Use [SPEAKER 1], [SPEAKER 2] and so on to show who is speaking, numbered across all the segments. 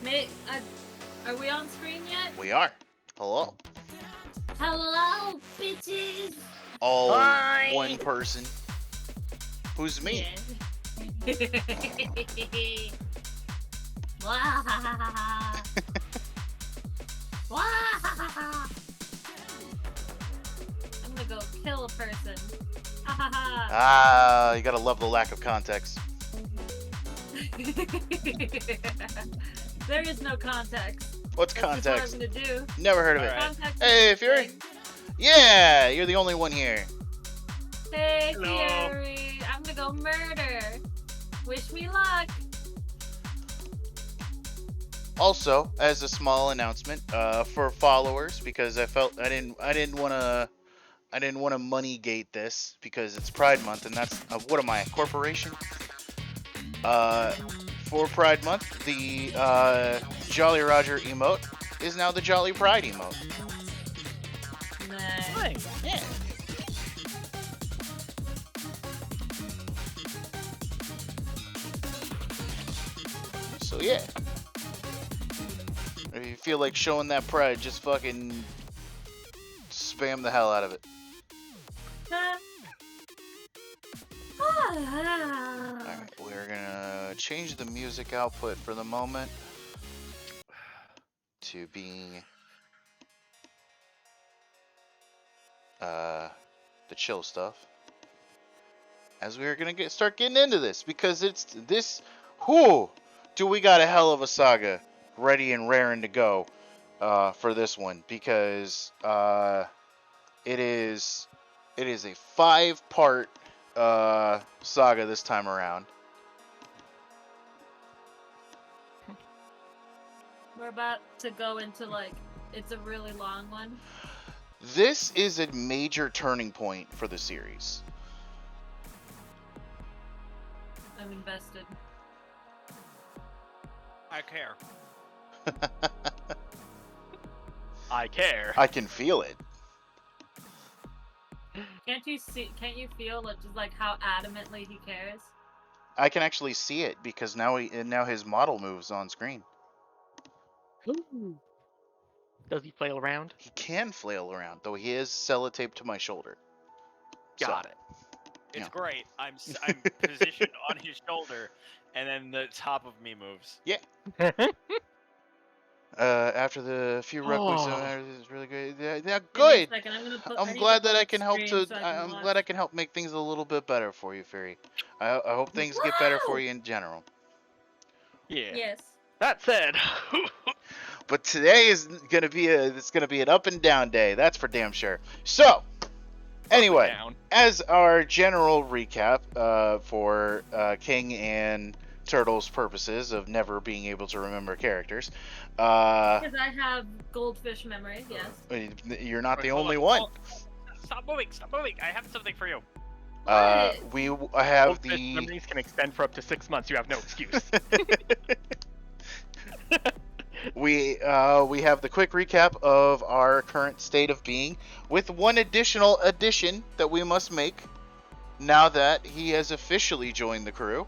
[SPEAKER 1] Are we on screen yet?
[SPEAKER 2] We are. Hello.
[SPEAKER 1] Hello, bitches.
[SPEAKER 2] All
[SPEAKER 3] Hi.
[SPEAKER 2] one person. Who's me?
[SPEAKER 1] Yeah. Wah. Wah. I'm gonna go kill a person. Ha ha ha.
[SPEAKER 2] Ah, you gotta love the lack of context.
[SPEAKER 1] There is no context.
[SPEAKER 2] What's
[SPEAKER 1] That's just
[SPEAKER 2] context?
[SPEAKER 1] what I'm gonna do.
[SPEAKER 2] Never heard of it.
[SPEAKER 3] Alright.
[SPEAKER 1] Context
[SPEAKER 2] Hey,
[SPEAKER 1] is
[SPEAKER 2] Fury.
[SPEAKER 1] thing.
[SPEAKER 2] Yeah, you're the only one here.
[SPEAKER 1] Hey,
[SPEAKER 3] Hello.
[SPEAKER 1] Fury. I'm gonna go murder. Wish me luck.
[SPEAKER 2] Also, as a small announcement, for followers, because I felt I didn't want to money gate this because it's Pride Month, and that's what am I, a corporation? For Pride Month, the Jolly Roger emote is now the Jolly Pride emote.
[SPEAKER 1] Nice.
[SPEAKER 3] Nice.
[SPEAKER 2] Yeah. So yeah. If you feel like showing that pride, just fucking spam the hell out of it. Alright, we're gonna change the music output for the moment to being the chill stuff. As we're gonna start getting into this, because it's this whoo do we got a hell of a saga ready and raring to go for this one, because it is a 5-part saga this time around.
[SPEAKER 1] We're about to go into it's a really long one.
[SPEAKER 2] This is a major turning point for the series.
[SPEAKER 1] I'm invested.
[SPEAKER 3] I care. I care.
[SPEAKER 2] I can feel it.
[SPEAKER 1] Can't you feel just how adamantly he cares?
[SPEAKER 2] I can actually see it because now his model moves on screen.
[SPEAKER 3] Ooh. Does he flail around?
[SPEAKER 2] He can flail around, though he is sellotaped to my shoulder.
[SPEAKER 3] Got it.
[SPEAKER 4] It's
[SPEAKER 2] Yeah.
[SPEAKER 4] great. I'm positioned on his shoulder, and then the top of me moves.
[SPEAKER 2] After the few requisites,
[SPEAKER 3] Oh.
[SPEAKER 2] it's really great. Yeah,
[SPEAKER 1] Give me a
[SPEAKER 2] good.
[SPEAKER 1] second, I
[SPEAKER 2] I'm
[SPEAKER 1] need to
[SPEAKER 2] glad that
[SPEAKER 1] pull
[SPEAKER 2] I
[SPEAKER 1] up
[SPEAKER 2] can help
[SPEAKER 1] screen so I can
[SPEAKER 2] I'm
[SPEAKER 1] watch.
[SPEAKER 2] glad I can help make things a little bit better for you, Fury. I hope things get better for
[SPEAKER 1] Wow!
[SPEAKER 2] you in general.
[SPEAKER 3] Yeah.
[SPEAKER 1] Yes.
[SPEAKER 3] That said,
[SPEAKER 2] But today is gonna be an up and down day. That's for damn sure. So, anyway,
[SPEAKER 3] down.
[SPEAKER 2] as our general recap for King and Turtle's purposes of never being able to remember characters,
[SPEAKER 1] Because I have goldfish memory, yes.
[SPEAKER 2] you're not the
[SPEAKER 4] Hold
[SPEAKER 2] only
[SPEAKER 4] on.
[SPEAKER 2] one.
[SPEAKER 4] Stop moving! Stop moving! I have something for you.
[SPEAKER 1] What?
[SPEAKER 2] I have
[SPEAKER 3] Goldfish
[SPEAKER 2] the
[SPEAKER 3] memories can extend for up to 6 months. You have no excuse.
[SPEAKER 2] we have the quick recap of our current state of being, with one additional addition that we must make now that he has officially joined the crew,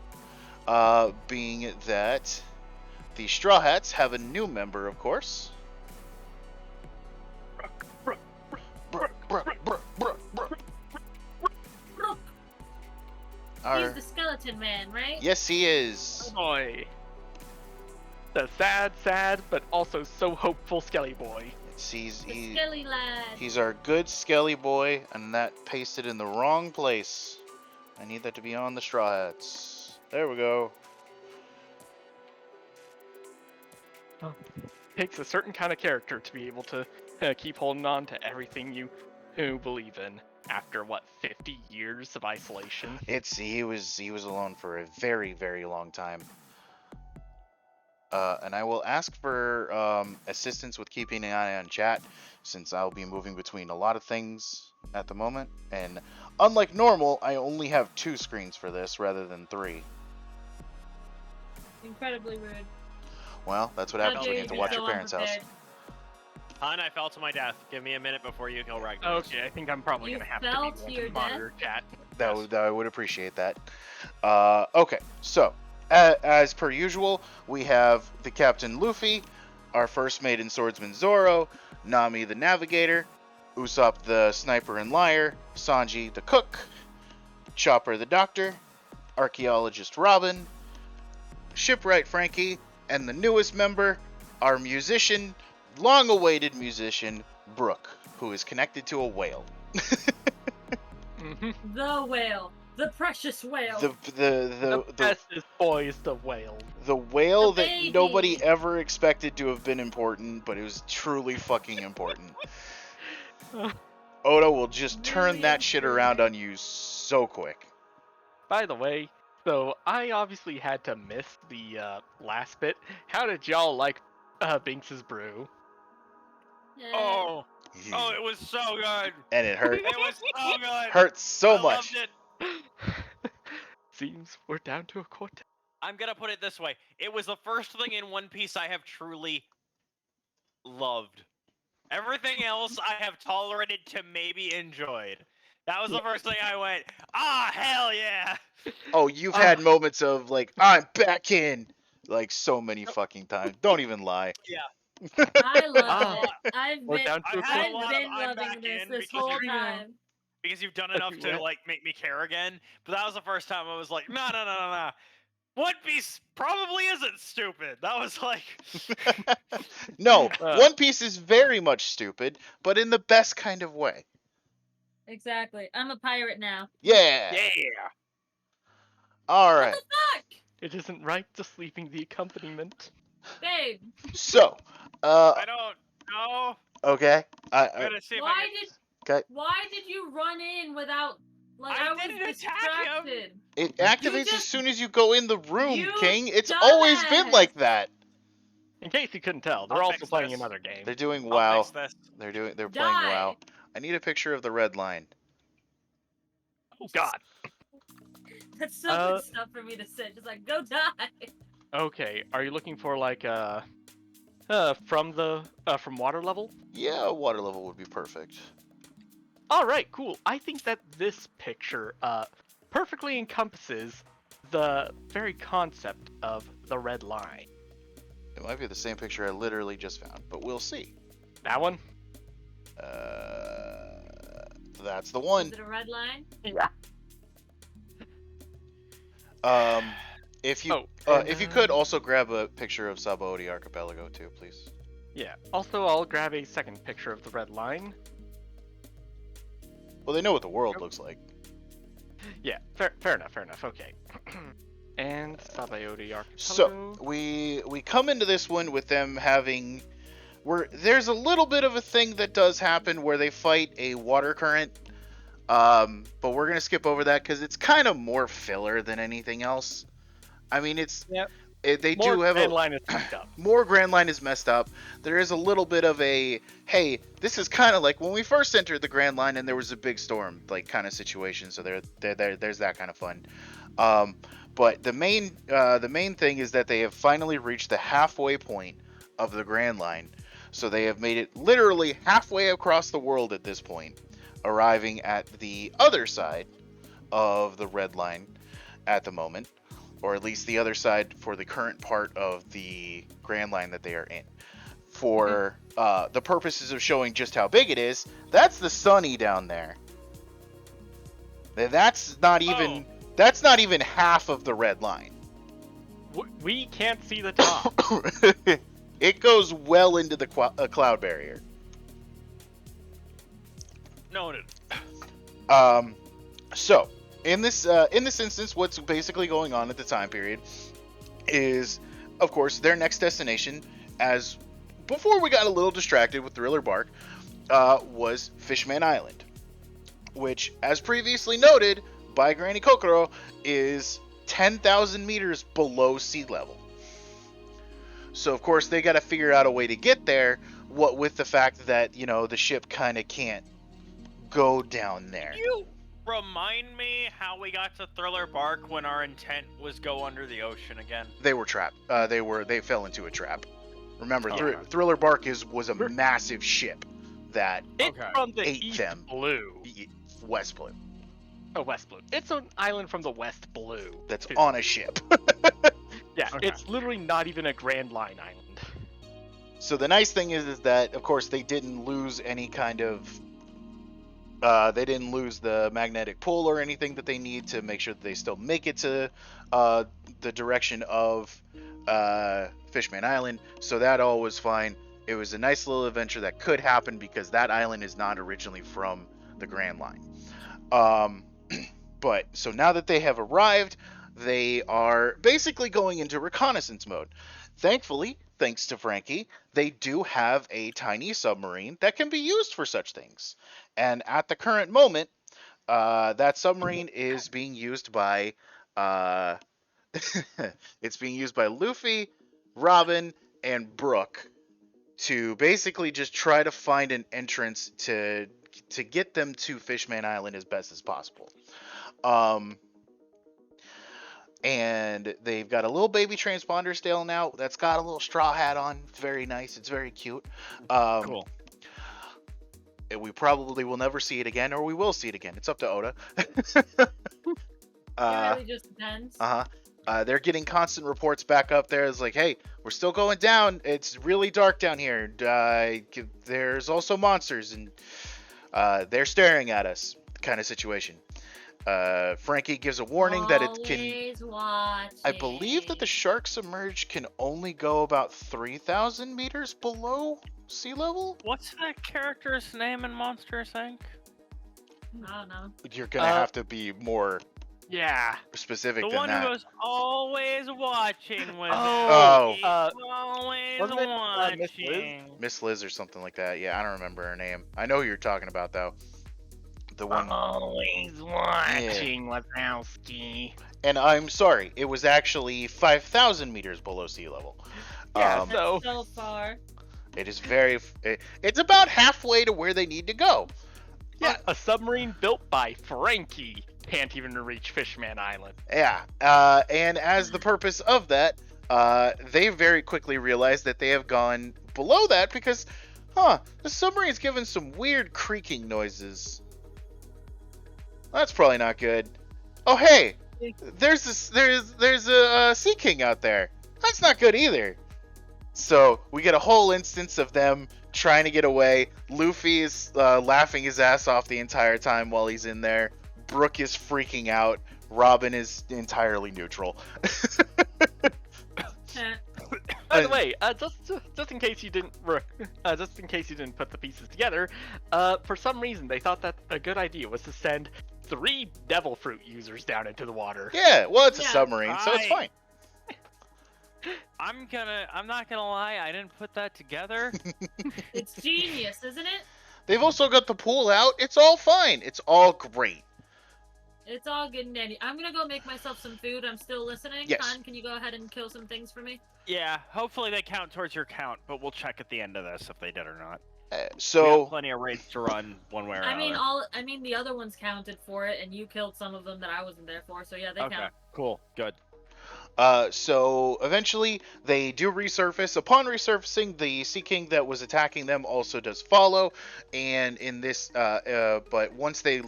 [SPEAKER 2] being that the Straw Hats have a new member, of course.
[SPEAKER 1] He's the skeleton man, right?
[SPEAKER 2] Yes, he is.
[SPEAKER 3] Boy. The sad, but also so hopeful Skelly boy.
[SPEAKER 1] The skelly lad.
[SPEAKER 2] He's our good Skelly boy, and that pasted in the wrong place. I need that to be on the Straw Hats. There we go.
[SPEAKER 3] Takes a certain kind of character to be able to keep holding on to everything you believe in after 50 years of isolation.
[SPEAKER 2] He was alone for a very, very long time. And I will ask for assistance with keeping an eye on chat, since I'll be moving between a lot of things at the moment. And unlike normal, I only have 2 screens for this rather than 3.
[SPEAKER 1] Incredibly rude.
[SPEAKER 2] Well, that's what
[SPEAKER 1] How
[SPEAKER 2] happens
[SPEAKER 1] dare
[SPEAKER 2] when you have to
[SPEAKER 1] be
[SPEAKER 2] watch
[SPEAKER 1] so
[SPEAKER 2] your parents' house.
[SPEAKER 1] unprepared.
[SPEAKER 4] Han, I fell to my death. Give me a minute before you kill Ragnar.
[SPEAKER 3] Okay, I think I'm probably
[SPEAKER 1] You
[SPEAKER 3] gonna have
[SPEAKER 1] fell
[SPEAKER 3] to
[SPEAKER 1] to
[SPEAKER 3] be
[SPEAKER 1] your
[SPEAKER 3] one to monitor chat.
[SPEAKER 2] I would appreciate that. Okay, so As per usual, we have the Captain Luffy, our first maiden swordsman Zoro, Nami the navigator, Usopp the sniper and liar, Sanji the cook, Chopper the doctor, archaeologist Robin, shipwright Frankie, and the newest member, our musician, long-awaited musician, Brooke, who is connected to a whale.
[SPEAKER 1] The whale. The precious whale.
[SPEAKER 3] The bestest boy is the whale.
[SPEAKER 2] The whale
[SPEAKER 1] The
[SPEAKER 2] that
[SPEAKER 1] baby.
[SPEAKER 2] nobody ever expected to have been important, but it was truly fucking important. Oda will just turn
[SPEAKER 1] Really
[SPEAKER 2] that shit around
[SPEAKER 1] important.
[SPEAKER 2] on you so quick.
[SPEAKER 3] By the way, so I obviously had to miss the last bit. How did y'all like Binks's brew?
[SPEAKER 4] Oh, it was so good.
[SPEAKER 2] And it hurt.
[SPEAKER 4] It was so good.
[SPEAKER 2] Hurts so
[SPEAKER 4] I
[SPEAKER 2] much.
[SPEAKER 4] loved it.
[SPEAKER 3] Seems we're down to a quartet.
[SPEAKER 4] I'm gonna put it this way: it was the first thing in One Piece I have truly loved. Everything else I have tolerated to maybe enjoyed. That was the first thing I went, hell yeah!
[SPEAKER 2] Oh, you've had moments of like, I'm back in, like so many fucking times. Don't even lie.
[SPEAKER 1] I love it.
[SPEAKER 3] We're down to a
[SPEAKER 4] I've had
[SPEAKER 1] I've
[SPEAKER 4] a lot
[SPEAKER 3] quartet.
[SPEAKER 4] of
[SPEAKER 1] been
[SPEAKER 4] I'm
[SPEAKER 1] loving
[SPEAKER 4] back in
[SPEAKER 1] this
[SPEAKER 4] because
[SPEAKER 1] whole
[SPEAKER 4] you're-
[SPEAKER 1] time.
[SPEAKER 4] because you've done enough to
[SPEAKER 3] Yeah.
[SPEAKER 4] like make me care again. But that was the first time I was like, no. One Piece probably isn't stupid. That was like,
[SPEAKER 2] No,
[SPEAKER 3] Uh.
[SPEAKER 2] One Piece is very much stupid, but in the best kind of way.
[SPEAKER 1] Exactly. I'm a pirate now.
[SPEAKER 2] Yeah.
[SPEAKER 4] yeah.
[SPEAKER 2] All
[SPEAKER 1] What
[SPEAKER 2] right.
[SPEAKER 1] the fuck?
[SPEAKER 3] It isn't right just leaving the accompaniment.
[SPEAKER 1] Babe,
[SPEAKER 2] So,
[SPEAKER 4] I don't know.
[SPEAKER 2] okay.
[SPEAKER 4] I'm gonna see if I can.
[SPEAKER 1] why did you run in without, like,
[SPEAKER 4] I
[SPEAKER 1] I was
[SPEAKER 4] didn't attack him.
[SPEAKER 1] distracted.
[SPEAKER 2] It activates as
[SPEAKER 1] just-
[SPEAKER 2] soon as you go in the room,
[SPEAKER 1] You
[SPEAKER 2] King. It's always been
[SPEAKER 1] dumbass.
[SPEAKER 2] like that.
[SPEAKER 3] In case you couldn't tell, they're
[SPEAKER 4] I'll
[SPEAKER 3] also
[SPEAKER 4] fix
[SPEAKER 3] playing
[SPEAKER 4] this.
[SPEAKER 3] another game.
[SPEAKER 2] They're doing
[SPEAKER 4] I'll
[SPEAKER 2] WoW.
[SPEAKER 4] fix this.
[SPEAKER 2] They're playing
[SPEAKER 1] Die.
[SPEAKER 2] WoW. I need a picture of the red line.
[SPEAKER 3] Oh God.
[SPEAKER 1] That's so good stuff for me to say. Just like, go die.
[SPEAKER 3] Okay, are you looking for like from water level?
[SPEAKER 2] Yeah, water level would be perfect.
[SPEAKER 3] All right, cool. I think that this picture perfectly encompasses the very concept of the red line.
[SPEAKER 2] It might be the same picture I literally just found, but we'll see.
[SPEAKER 3] That one?
[SPEAKER 2] That's the one.
[SPEAKER 1] Is it a red line?
[SPEAKER 3] Yeah.
[SPEAKER 2] If you
[SPEAKER 3] Oh,
[SPEAKER 2] if you could also grab a picture of Sabaody Archipelago too, please.
[SPEAKER 3] Yeah. Also, I'll grab a second picture of the red line.
[SPEAKER 2] Well, they know what the world looks like.
[SPEAKER 3] Yeah, fair enough. Okay. And Sabaody Archipelago.
[SPEAKER 2] So we come into this one with them having, there's a little bit of a thing that does happen where they fight a water current, but we're gonna skip over that because it's kind of more filler than anything else. I mean, they
[SPEAKER 3] More
[SPEAKER 2] do have
[SPEAKER 3] Grand Line is picked up.
[SPEAKER 2] more Grand Line is messed up. There is a little bit of a, hey, this is kind of like when we first entered the Grand Line and there was a big storm, like kind of situation. So there's that kind of fun. But the main thing is that they have finally reached the halfway point of the Grand Line. So they have made it literally halfway across the world at this point, arriving at the other side of the Red Line at the moment. Or at least the other side for the current part of the Grand Line that they are in. For the purposes of showing just how big it is, that's the Sunny down there. That's not even half of the Red Line.
[SPEAKER 3] We can't see the top.
[SPEAKER 2] It goes well into the cloud barrier.
[SPEAKER 4] Noted.
[SPEAKER 2] So in this instance, what's basically going on at the time period is, of course, their next destination, as before we got a little distracted with Thriller Bark, was Fishman Island, which, as previously noted by Granny Kokoro, is 10,000 meters below sea level. So, of course, they got to figure out a way to get there, what with the fact that, the ship kind of can't go down there.
[SPEAKER 4] You remind me how we got to Thriller Bark when our intent was go under the ocean again.
[SPEAKER 2] They were trapped. They fell into a trap. Remember,
[SPEAKER 3] Yeah.
[SPEAKER 2] Thriller Bark was a massive ship that
[SPEAKER 3] It's
[SPEAKER 4] Okay.
[SPEAKER 3] from the
[SPEAKER 2] ate
[SPEAKER 3] East
[SPEAKER 2] them.
[SPEAKER 3] Blue.
[SPEAKER 2] West Blue.
[SPEAKER 3] Oh, West Blue. It's an island from the West Blue.
[SPEAKER 2] That's
[SPEAKER 3] too.
[SPEAKER 2] on a ship.
[SPEAKER 3] Yeah,
[SPEAKER 4] Okay.
[SPEAKER 3] it's literally not even a Grand Line island.
[SPEAKER 2] So the nice thing is that, of course, they didn't lose any kind of... they didn't lose the magnetic pull or anything that they need to make sure that they still make it to the direction of Fishman Island. So that all was fine. It was a nice little adventure that could happen because that island is not originally from the Grand Line. But so now that they have arrived, they are basically going into reconnaissance mode. Thankfully, thanks to Frankie, they do have a tiny submarine that can be used for such things. And at the current moment, that submarine is being used by it's being used by Luffy, Robin, and Brooke to basically just try to find an entrance to get them to Fishman Island as best as possible. And they've got a little baby transponder still now that's got a little straw hat on. It's very nice. It's very cute.
[SPEAKER 4] Cool.
[SPEAKER 2] We probably will never see it again, or we will see it again. It's up to Oda.
[SPEAKER 1] It really just depends.
[SPEAKER 2] They're getting constant reports back up there. It's like, hey, we're still going down. It's really dark down here. There's also monsters, and they're staring at us, kind of situation. Frankie gives a warning that it can...
[SPEAKER 1] Always watching.
[SPEAKER 2] I believe that the shark submerged can only go about 3,000 meters below sea level.
[SPEAKER 4] What's that character's name in Monsters Inc?
[SPEAKER 1] I don't know.
[SPEAKER 2] You're gonna have to be more
[SPEAKER 3] Yeah.
[SPEAKER 2] specific
[SPEAKER 4] The
[SPEAKER 2] than
[SPEAKER 4] one
[SPEAKER 2] that.
[SPEAKER 4] who goes always watching with
[SPEAKER 2] Oh.
[SPEAKER 4] him. Always
[SPEAKER 3] Wasn't it, Miss Liz?
[SPEAKER 4] watching.
[SPEAKER 2] Miss Liz or something like that. Yeah, I don't remember her name. I know who you're talking about though. The one.
[SPEAKER 3] Always watching Wazowski.
[SPEAKER 2] And I'm sorry, it was actually 5,000 meters below sea level.
[SPEAKER 3] Yeah,
[SPEAKER 1] That's
[SPEAKER 3] so
[SPEAKER 1] so far.
[SPEAKER 2] It is very. It's about halfway to where they need to go.
[SPEAKER 3] yeah, a submarine built by Frankie can't even reach Fishman Island.
[SPEAKER 2] Yeah. And as the purpose of that, they very quickly realize that they have gone below that because, the submarine's given some weird creaking noises. That's probably not good. Oh hey, there's a Sea King out there. That's not good either. So we get a whole instance of them trying to get away. Luffy is laughing his ass off the entire time while he's in there. Brooke is freaking out. Robin is entirely neutral.
[SPEAKER 3] By the way, just in case you didn't, just in case you didn't put the pieces together, for some reason they thought that a good idea was to send 3 Devil Fruit users down into the water.
[SPEAKER 2] Yeah, well, it's a
[SPEAKER 1] Yeah.
[SPEAKER 2] submarine, so it's fine.
[SPEAKER 4] I'm not gonna lie, I didn't put that together.
[SPEAKER 1] It's genius, isn't it?
[SPEAKER 2] They've also got the pool out. It's all fine. It's all great.
[SPEAKER 1] It's all good and dandy. I'm gonna go make myself some food. I'm still listening.
[SPEAKER 2] Yes.
[SPEAKER 1] Han, can you go ahead and kill some things for me?
[SPEAKER 4] Yeah, hopefully they count towards your count, but we'll check at the end of this if they did or not. We
[SPEAKER 2] So
[SPEAKER 4] have plenty of raids to run one way or
[SPEAKER 1] I mean,
[SPEAKER 4] another.
[SPEAKER 1] the other ones counted for it, and you killed some of them that I wasn't there for. So yeah, they
[SPEAKER 4] Okay,
[SPEAKER 1] count.
[SPEAKER 4] cool, good.
[SPEAKER 2] So eventually they do resurface. Upon resurfacing, the Sea King that was attacking them also does follow. And in this, but once they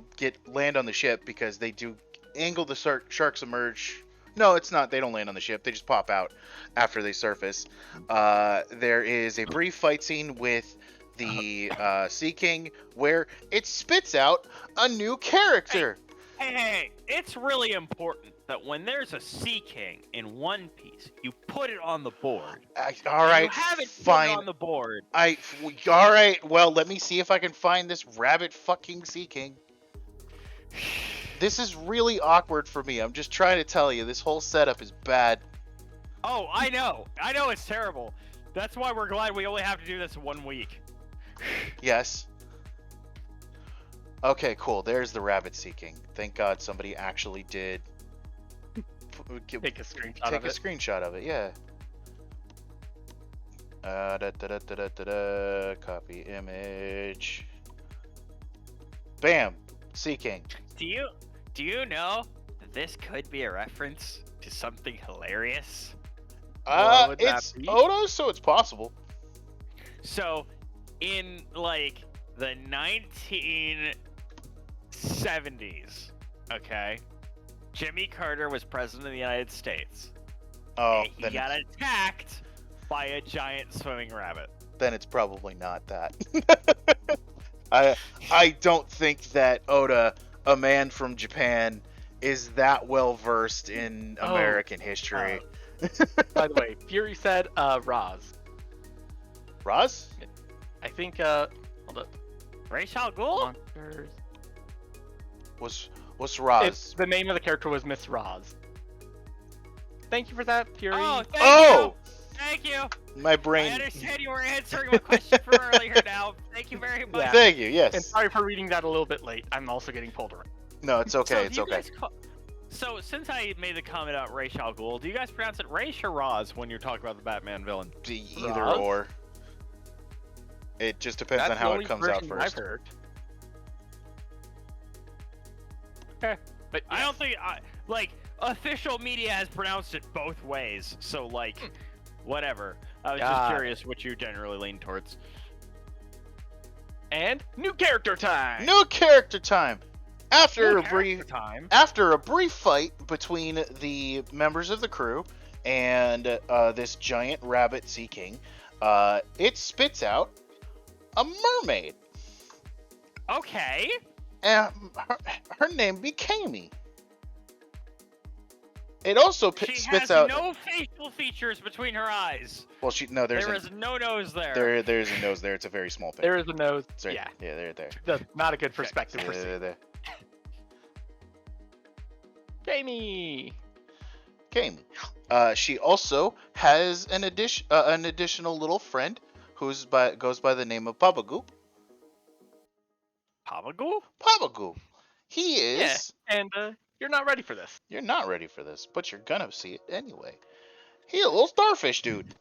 [SPEAKER 2] land on the ship, because they do angle the sharks emerge. No, it's not. They don't land on the ship. They just pop out after they surface. There is a brief fight scene with the Sea King where it spits out a new character.
[SPEAKER 4] Hey, it's really important that when there's a Sea King in One Piece, you put it on the board.
[SPEAKER 2] All right,
[SPEAKER 4] You haven't
[SPEAKER 2] fine.
[SPEAKER 4] put it on the board.
[SPEAKER 2] All right. Well, let me see if I can find this rabbit fucking Sea King. This is really awkward for me. I'm just trying to tell you, this whole setup is bad.
[SPEAKER 4] Oh, I know it's terrible. That's why we're glad we only have to do this 1 week.
[SPEAKER 2] Yes. Okay, cool. There's the rabbit Sea King. Thank God somebody actually did
[SPEAKER 3] Take a screenshot
[SPEAKER 2] take
[SPEAKER 3] of
[SPEAKER 2] a
[SPEAKER 3] it.
[SPEAKER 2] screenshot of it. Yeah. Copy image. Bam. Sea King.
[SPEAKER 4] Do you know that this could be a reference to something hilarious?
[SPEAKER 3] What would that
[SPEAKER 2] It's
[SPEAKER 3] be?
[SPEAKER 2] Odo, so it's possible.
[SPEAKER 4] So, in like the 1970s, Okay. Jimmy Carter was president of the United States.
[SPEAKER 2] Oh,
[SPEAKER 4] And he got attacked by a giant swimming rabbit.
[SPEAKER 2] then it's probably not that. I don't think that Oda, a man from Japan, is that well versed in American history.
[SPEAKER 3] By the way, Fury said Roz.
[SPEAKER 2] Roz?
[SPEAKER 3] I think hold up.
[SPEAKER 4] Ra's al Ghul?
[SPEAKER 3] Monsters.
[SPEAKER 2] What's Roz?
[SPEAKER 3] The name of the character was Miss Roz. Thank you for that, Fury.
[SPEAKER 4] Oh,
[SPEAKER 2] Oh!
[SPEAKER 4] Thank you.
[SPEAKER 2] My
[SPEAKER 4] I
[SPEAKER 2] brain.
[SPEAKER 4] understand you were answering my question from earlier now. Thank you very much.
[SPEAKER 3] Yeah.
[SPEAKER 2] Thank you. Yes.
[SPEAKER 3] And sorry for reading that a little bit late. I'm also getting pulled around.
[SPEAKER 2] No, it's okay.
[SPEAKER 4] So,
[SPEAKER 2] It's
[SPEAKER 4] do you
[SPEAKER 2] okay.
[SPEAKER 4] guys so, since I made the comment about Ra's al Ghul, do you guys pronounce it Ra's or Roz when you're talking about the Batman villain?
[SPEAKER 2] Either
[SPEAKER 3] Roz?
[SPEAKER 2] or. It just depends
[SPEAKER 3] That's
[SPEAKER 2] on how
[SPEAKER 3] the
[SPEAKER 2] it
[SPEAKER 3] only
[SPEAKER 2] comes out
[SPEAKER 3] version I've
[SPEAKER 2] first.
[SPEAKER 3] heard. Okay, but
[SPEAKER 4] I don't think official media has pronounced it both ways. So whatever. I was just
[SPEAKER 3] God.
[SPEAKER 4] curious what you generally lean towards.
[SPEAKER 3] And new character time.
[SPEAKER 2] New character time. After
[SPEAKER 4] New
[SPEAKER 2] a brief
[SPEAKER 4] character time.
[SPEAKER 2] After a brief fight between the members of the crew and this giant rabbit sea king, it spits out a mermaid.
[SPEAKER 4] Okay.
[SPEAKER 2] And her name be Kami. It also
[SPEAKER 4] She
[SPEAKER 2] spits
[SPEAKER 4] has
[SPEAKER 2] out.
[SPEAKER 4] no facial features between her eyes.
[SPEAKER 2] Well, there's
[SPEAKER 4] There is no nose there.
[SPEAKER 2] there's a nose there. It's a very small thing.
[SPEAKER 3] There is a nose.
[SPEAKER 2] It's right-
[SPEAKER 3] Yeah,
[SPEAKER 2] yeah, there.
[SPEAKER 3] that's not a good perspective for
[SPEAKER 2] There.
[SPEAKER 3] Jamie.
[SPEAKER 2] Kami. She also has an additional little friend goes by the name of Papagu.
[SPEAKER 4] Papagu?
[SPEAKER 2] Papagu. He is.
[SPEAKER 3] Yeah, and you're not ready for this.
[SPEAKER 2] You're not ready for this, but you're gonna see it anyway. He a little starfish dude.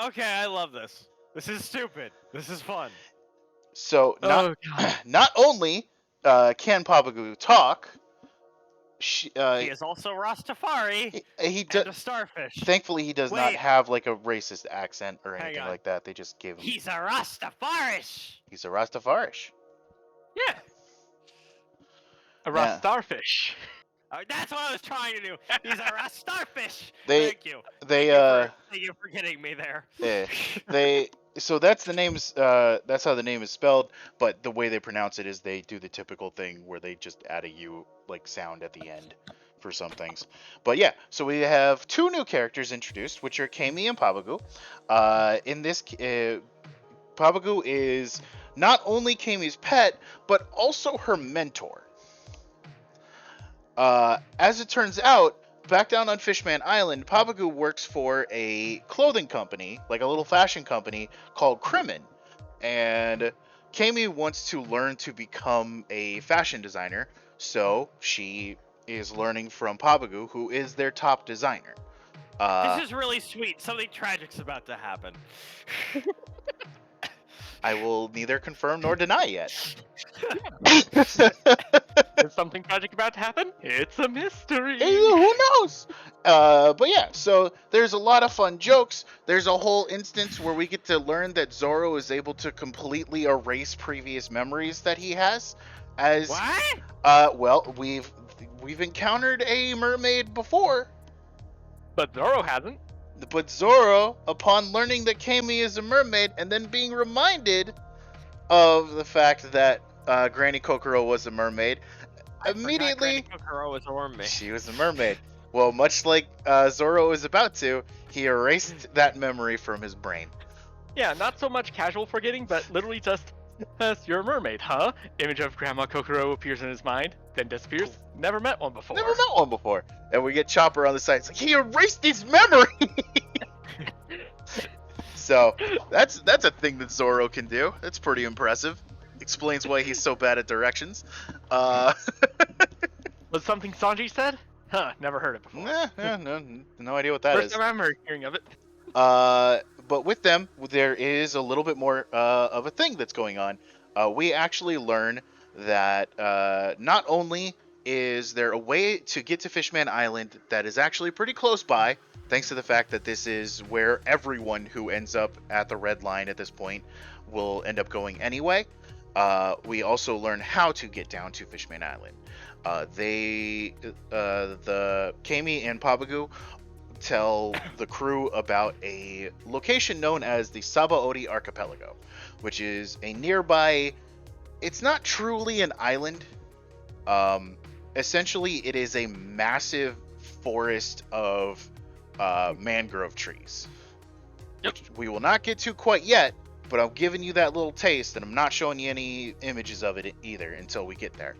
[SPEAKER 4] Okay, I love this. This is stupid. This is fun.
[SPEAKER 2] So
[SPEAKER 3] Oh god.
[SPEAKER 2] not only can Papagu talk,
[SPEAKER 4] He is also Rastafari
[SPEAKER 2] he
[SPEAKER 4] and
[SPEAKER 2] does.
[SPEAKER 4] a starfish.
[SPEAKER 2] Thankfully, he does not
[SPEAKER 4] Wait.
[SPEAKER 2] have like a racist accent or
[SPEAKER 4] Hang
[SPEAKER 2] anything
[SPEAKER 4] on.
[SPEAKER 2] like that. They just gave him.
[SPEAKER 4] He's a Rastafarish.
[SPEAKER 2] He's a Rastafarish.
[SPEAKER 3] Yeah. A
[SPEAKER 2] Yeah.
[SPEAKER 3] raw starfish.
[SPEAKER 4] That's what I was trying to do. He's a Rastarfish.
[SPEAKER 2] They-
[SPEAKER 4] Thank you.
[SPEAKER 2] They
[SPEAKER 4] Thank you for getting me there.
[SPEAKER 2] yeah, so that's the name's that's how the name is spelled, but the way they pronounce it is they do the typical thing where they just add a U like sound at the end for some things. But yeah, so we have two new characters introduced, which are Kami and Papagu. In this Papagu is not only Kami's pet, but also her mentor. As it turns out, back down on Fishman Island, Papagu works for a clothing company, like a little fashion company called Crimin. And Kami wants to learn to become a fashion designer, so she is learning from Papagu, who is their top designer.
[SPEAKER 4] This is really sweet. Something tragic's about to happen.
[SPEAKER 2] I will neither confirm nor deny yet.
[SPEAKER 3] Is something tragic about to happen? It's a mystery.
[SPEAKER 2] Who knows? But yeah, so there's a lot of fun jokes. There's a whole instance where we get to learn that Zoro is able to completely erase previous memories that he has. As
[SPEAKER 4] What?
[SPEAKER 2] well, we've encountered a mermaid before,
[SPEAKER 3] But Zoro hasn't.
[SPEAKER 2] but Zoro, upon learning that Kami is a mermaid and then being reminded of the fact that Granny Kokoro was a mermaid, immediately
[SPEAKER 4] Kokoro was a mermaid.
[SPEAKER 2] she was a mermaid. Well, much like Zoro is about to, he erased that memory from his brain.
[SPEAKER 3] Yeah, not so much casual forgetting, but literally just, you're a mermaid, huh? Image of Grandma Kokoro appears in his mind, then disappears. Never met one before.
[SPEAKER 2] Never met one before. And we get Chopper on the side. It's like, he erased his memory! So, that's a thing that Zoro can do. That's pretty impressive. Explains why he's so bad at directions.
[SPEAKER 3] Was something Sanji said? Huh, never heard it before.
[SPEAKER 2] No idea what that
[SPEAKER 3] First
[SPEAKER 2] is.
[SPEAKER 3] time I'm hearing of it.
[SPEAKER 2] But with them, there is a little bit more of a thing that's going on. We actually learn that not only is there a way to get to Fishman Island that is actually pretty close by, thanks to the fact that this is where everyone who ends up at the red line at this point will end up going anyway. we also learn how to get down to Fishman Island. The Kami and Pabagu tell the crew about a location known as the Sabaody Archipelago, which is a nearby. It's not truly an island. Essentially, it is a massive forest of mangrove trees.
[SPEAKER 3] Yep.
[SPEAKER 2] Which we will not get to quite yet, but I'm giving you that little taste, and I'm not showing you any images of it either until we get there.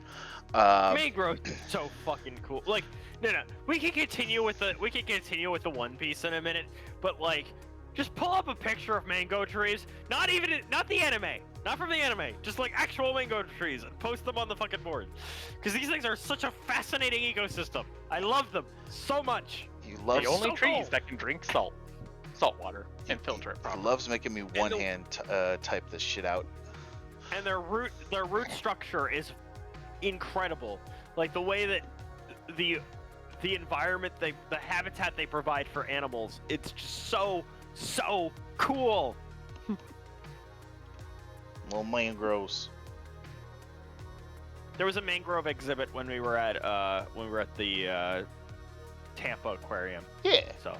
[SPEAKER 4] Mangrove is so fucking cool. Like, no, we can continue with the One Piece in a minute, but like, just pull up a picture of mango trees. Not the anime, not from the anime, just like actual mango trees, and post them on the fucking board. Because these things are such a fascinating ecosystem. I love them so much.
[SPEAKER 2] You love
[SPEAKER 3] The only
[SPEAKER 4] so
[SPEAKER 3] trees
[SPEAKER 4] cool.
[SPEAKER 3] that can drink salt water and filter it
[SPEAKER 2] He
[SPEAKER 3] properly.
[SPEAKER 2] loves making me one hand type this shit out.
[SPEAKER 4] And their root structure is incredible. Like the way that the environment, the habitat they provide for animals, it's just so cool.
[SPEAKER 2] Little mangroves.
[SPEAKER 4] There was a mangrove exhibit when we were at the Tampa Aquarium.
[SPEAKER 2] Yeah.
[SPEAKER 4] So.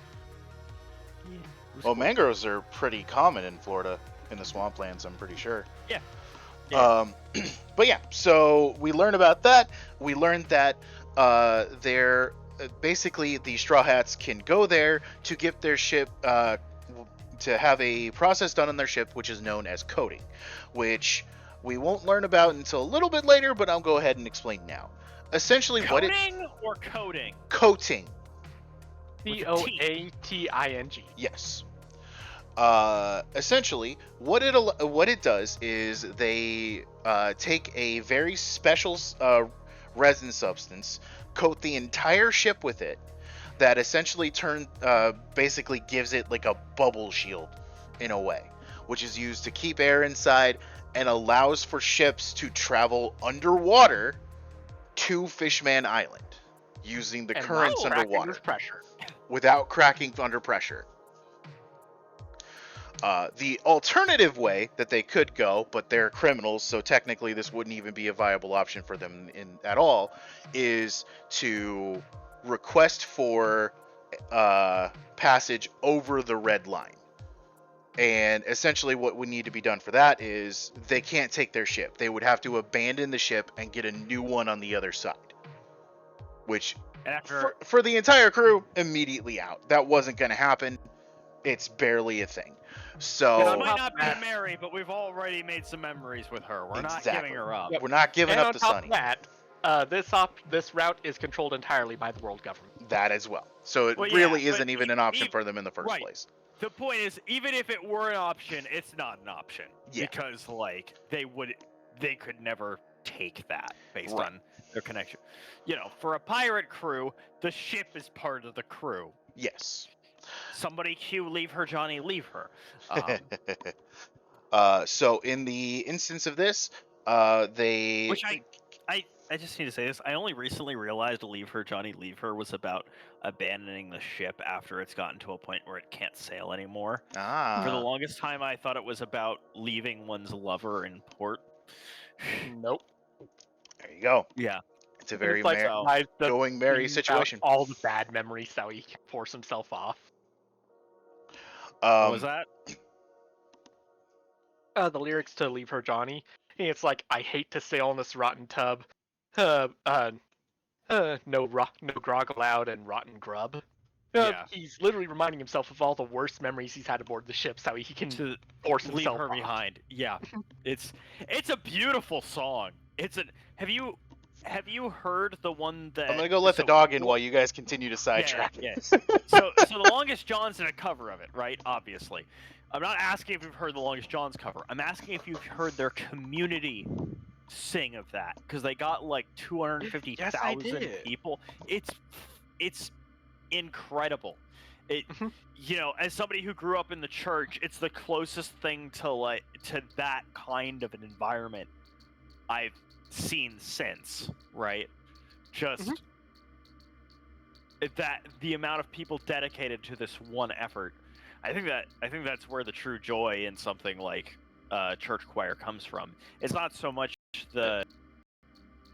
[SPEAKER 2] Well, mangroves are pretty common in Florida, in the swamplands, I'm pretty sure.
[SPEAKER 4] Yeah.
[SPEAKER 2] But yeah, so we learn about that. We learned that they're basically the Straw Hats can go there to get their ship to have a process done on their ship, which is known as coating, which we won't learn about until a little bit later, but I'll go ahead and explain now. Essentially,
[SPEAKER 4] Coding or coding?
[SPEAKER 2] Coating.
[SPEAKER 3] Coating.
[SPEAKER 2] Yes. Essentially, what it does is they take a very special resin substance, coat the entire ship with it, that essentially basically gives it like a bubble shield in a way, which is used to keep air inside and allows for ships to travel underwater to Fishman Island using the currents underwater without cracking under pressure. The alternative way that they could go, but they're criminals, so technically this wouldn't even be a viable option for them at all, is to request for passage over the red line. And essentially what would need to be done for that is they can't take their ship. They would have to abandon the ship and get a new one on the other side. Which, for the entire crew, immediately out. That wasn't going to happen. It's barely a thing. So
[SPEAKER 4] It might not be Mary, but we've already made some memories with her. We're not giving her up.
[SPEAKER 2] We're not giving up to Sunny.
[SPEAKER 3] And on top of that, this route is controlled entirely by the world government.
[SPEAKER 2] That as well. So it really isn't even an option for them in the first place.
[SPEAKER 4] The point is, even if it were an option, it's not an option.
[SPEAKER 2] Yeah.
[SPEAKER 4] Because like they could never take that based on their connection. You know, for a pirate crew, the ship is part of the crew.
[SPEAKER 2] Yes.
[SPEAKER 4] Somebody cue, leave her, Johnny, leave her.
[SPEAKER 2] So in the instance of this, they...
[SPEAKER 4] Which I just need to say this. I only recently realized Leave Her, Johnny, Leave Her was about abandoning the ship after it's gotten to a point where it can't sail anymore. For the longest time, I thought it was about leaving one's lover in port.
[SPEAKER 3] Nope.
[SPEAKER 2] There you go.
[SPEAKER 4] Yeah.
[SPEAKER 2] It's a very
[SPEAKER 3] going
[SPEAKER 2] Mary situation.
[SPEAKER 3] All the bad memories that he can force himself off.
[SPEAKER 4] What was that?
[SPEAKER 3] The lyrics to Leave Her, Johnny. It's like, I hate to sail in this rotten tub. No grog allowed and rotten grub.
[SPEAKER 4] Yeah.
[SPEAKER 3] He's literally reminding himself of all the worst memories he's had aboard the ship, so he can force
[SPEAKER 4] Leave
[SPEAKER 3] himself
[SPEAKER 4] her
[SPEAKER 3] off.
[SPEAKER 4] behind. Yeah. It's a beautiful song. Have you heard the one that
[SPEAKER 2] I'm gonna go let the dog in while you guys continue to sidetrack.
[SPEAKER 4] Yeah. So The Longest John's did a cover of it, right? Obviously. I'm not asking if you've heard The Longest John's cover. I'm asking if you've heard their community sing of that, because they got like 250,000 people. It's incredible. You know, as somebody who grew up in the church, it's the closest thing to that kind of an environment I've seen since, right? Just that the amount of people dedicated to this one effort. I think that's where the true joy in something like church choir comes from. It's not so much the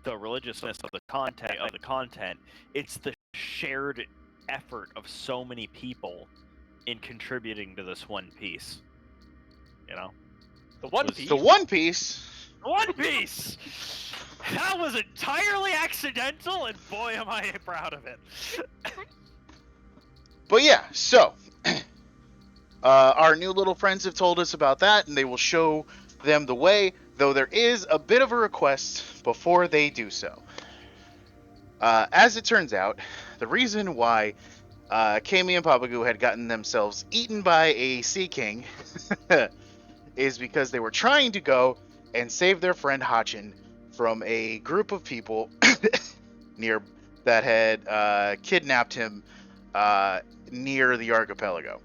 [SPEAKER 4] religiousness of the content. It's the shared effort of so many people in contributing to this one piece. You know,
[SPEAKER 3] The One Piece.
[SPEAKER 2] The One Piece.
[SPEAKER 4] One Piece. That was entirely accidental, and boy, am I proud of it.
[SPEAKER 2] But yeah, so our new little friends have told us about that, and they will show them the way, though there is a bit of a request before they do so. As it turns out, the reason why Kami and Papagu had gotten themselves eaten by a sea king is because they were trying to go and save their friend Hachin from a group of people near that had kidnapped him near the archipelago.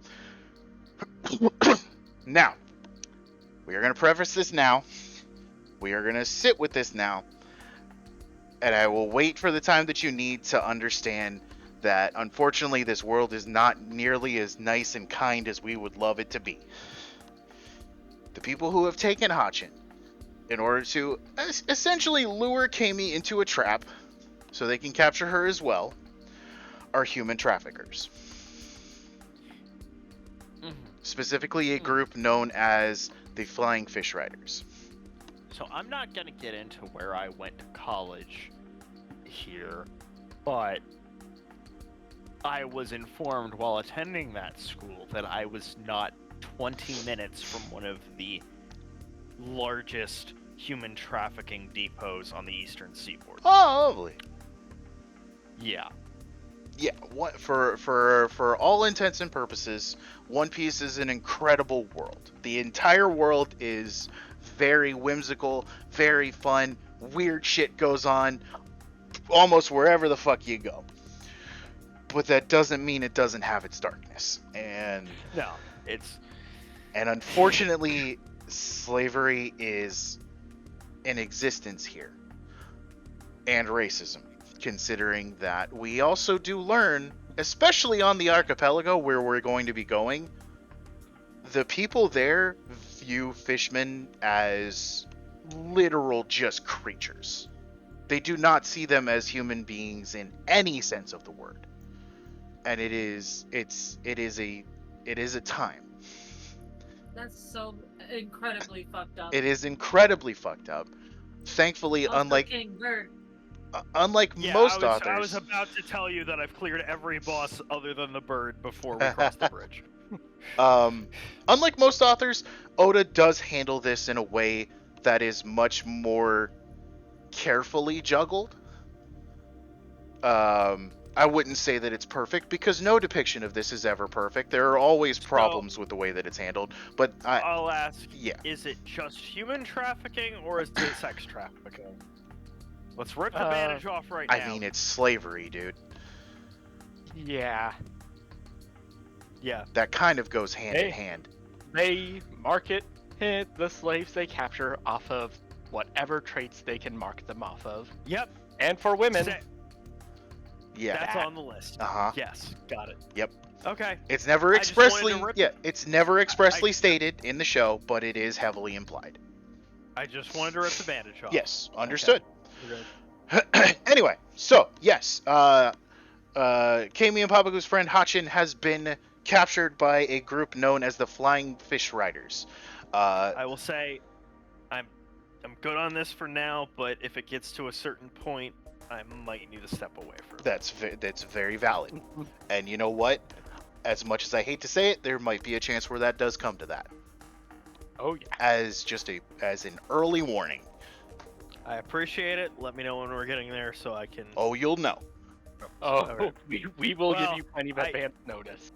[SPEAKER 2] Now, we are going to preface this now. We are going to sit with this now. And I will wait for the time that you need to understand that, unfortunately, this world is not nearly as nice and kind as we would love it to be. The people who have taken Hachin in order to essentially lure Kami into a trap so they can capture her as well are human traffickers. Specifically a group known as the Flying Fish Riders.
[SPEAKER 4] So I'm not going to get into where I went to college here, but I was informed while attending that school that I was not 20 minutes from one of the largest human trafficking depots on the eastern seaboard.
[SPEAKER 2] Oh, lovely.
[SPEAKER 4] Yeah.
[SPEAKER 2] Yeah, for all intents and purposes, One Piece is an incredible world. The entire world is very whimsical, very fun, weird shit goes on almost wherever the fuck you go. But that doesn't mean it doesn't have its darkness. And
[SPEAKER 4] No, it's...
[SPEAKER 2] And unfortunately, slavery is in existence here. And racism. Considering that we also do learn, especially on the archipelago where we're going to be going, the people there view fishmen as literal just creatures. They do not see them as human beings in any sense of the word. And it is a time.
[SPEAKER 1] That's so incredibly fucked up.
[SPEAKER 2] It is incredibly fucked up. Thankfully,
[SPEAKER 1] Also,
[SPEAKER 2] unlike
[SPEAKER 1] King Bert.
[SPEAKER 2] most authors.
[SPEAKER 4] I was about to tell you that I've cleared every boss other than the bird before we cross the bridge.
[SPEAKER 2] Unlike most authors, Oda does handle this in a way that is much more carefully juggled. I wouldn't say that it's perfect because no depiction of this is ever perfect. There are always problems with the way that it's handled. But
[SPEAKER 4] I'll ask,
[SPEAKER 2] yeah.
[SPEAKER 4] Is it just human trafficking or is it sex trafficking? Let's rip the bandage off right now.
[SPEAKER 2] I mean, it's slavery, dude.
[SPEAKER 3] Yeah.
[SPEAKER 4] Yeah.
[SPEAKER 2] That kind of goes hand in hand.
[SPEAKER 3] They market the slaves they capture off of whatever traits they can market them off of.
[SPEAKER 4] Yep.
[SPEAKER 3] And for women,
[SPEAKER 2] Yeah.
[SPEAKER 4] That's on the list.
[SPEAKER 2] Uh-huh.
[SPEAKER 4] Yes, got it.
[SPEAKER 2] Yep.
[SPEAKER 4] Okay.
[SPEAKER 2] It's never
[SPEAKER 4] I just wanted
[SPEAKER 2] expressly
[SPEAKER 4] to
[SPEAKER 2] it's never expressly stated in the show, but it is heavily implied.
[SPEAKER 4] I just wanted to rip the bandage off.
[SPEAKER 2] Yes, understood.
[SPEAKER 4] Okay.
[SPEAKER 2] Anyway, so yes, Kami and Papagu's friend Hachin has been captured by a group known as the Flying Fish Riders.
[SPEAKER 4] I will say, I'm good on this for now, but if it gets to a certain point, I might need to step away from it.
[SPEAKER 2] That's very valid. And you know what? As much as I hate to say it, there might be a chance where that does come to that.
[SPEAKER 3] oh yeah.
[SPEAKER 2] As an early warning.
[SPEAKER 4] I appreciate it. Let me know when we're getting there so I can...
[SPEAKER 2] Oh, you'll know.
[SPEAKER 3] Oh,
[SPEAKER 4] Alright.
[SPEAKER 3] we will give
[SPEAKER 4] Well,
[SPEAKER 3] you plenty of advance notice.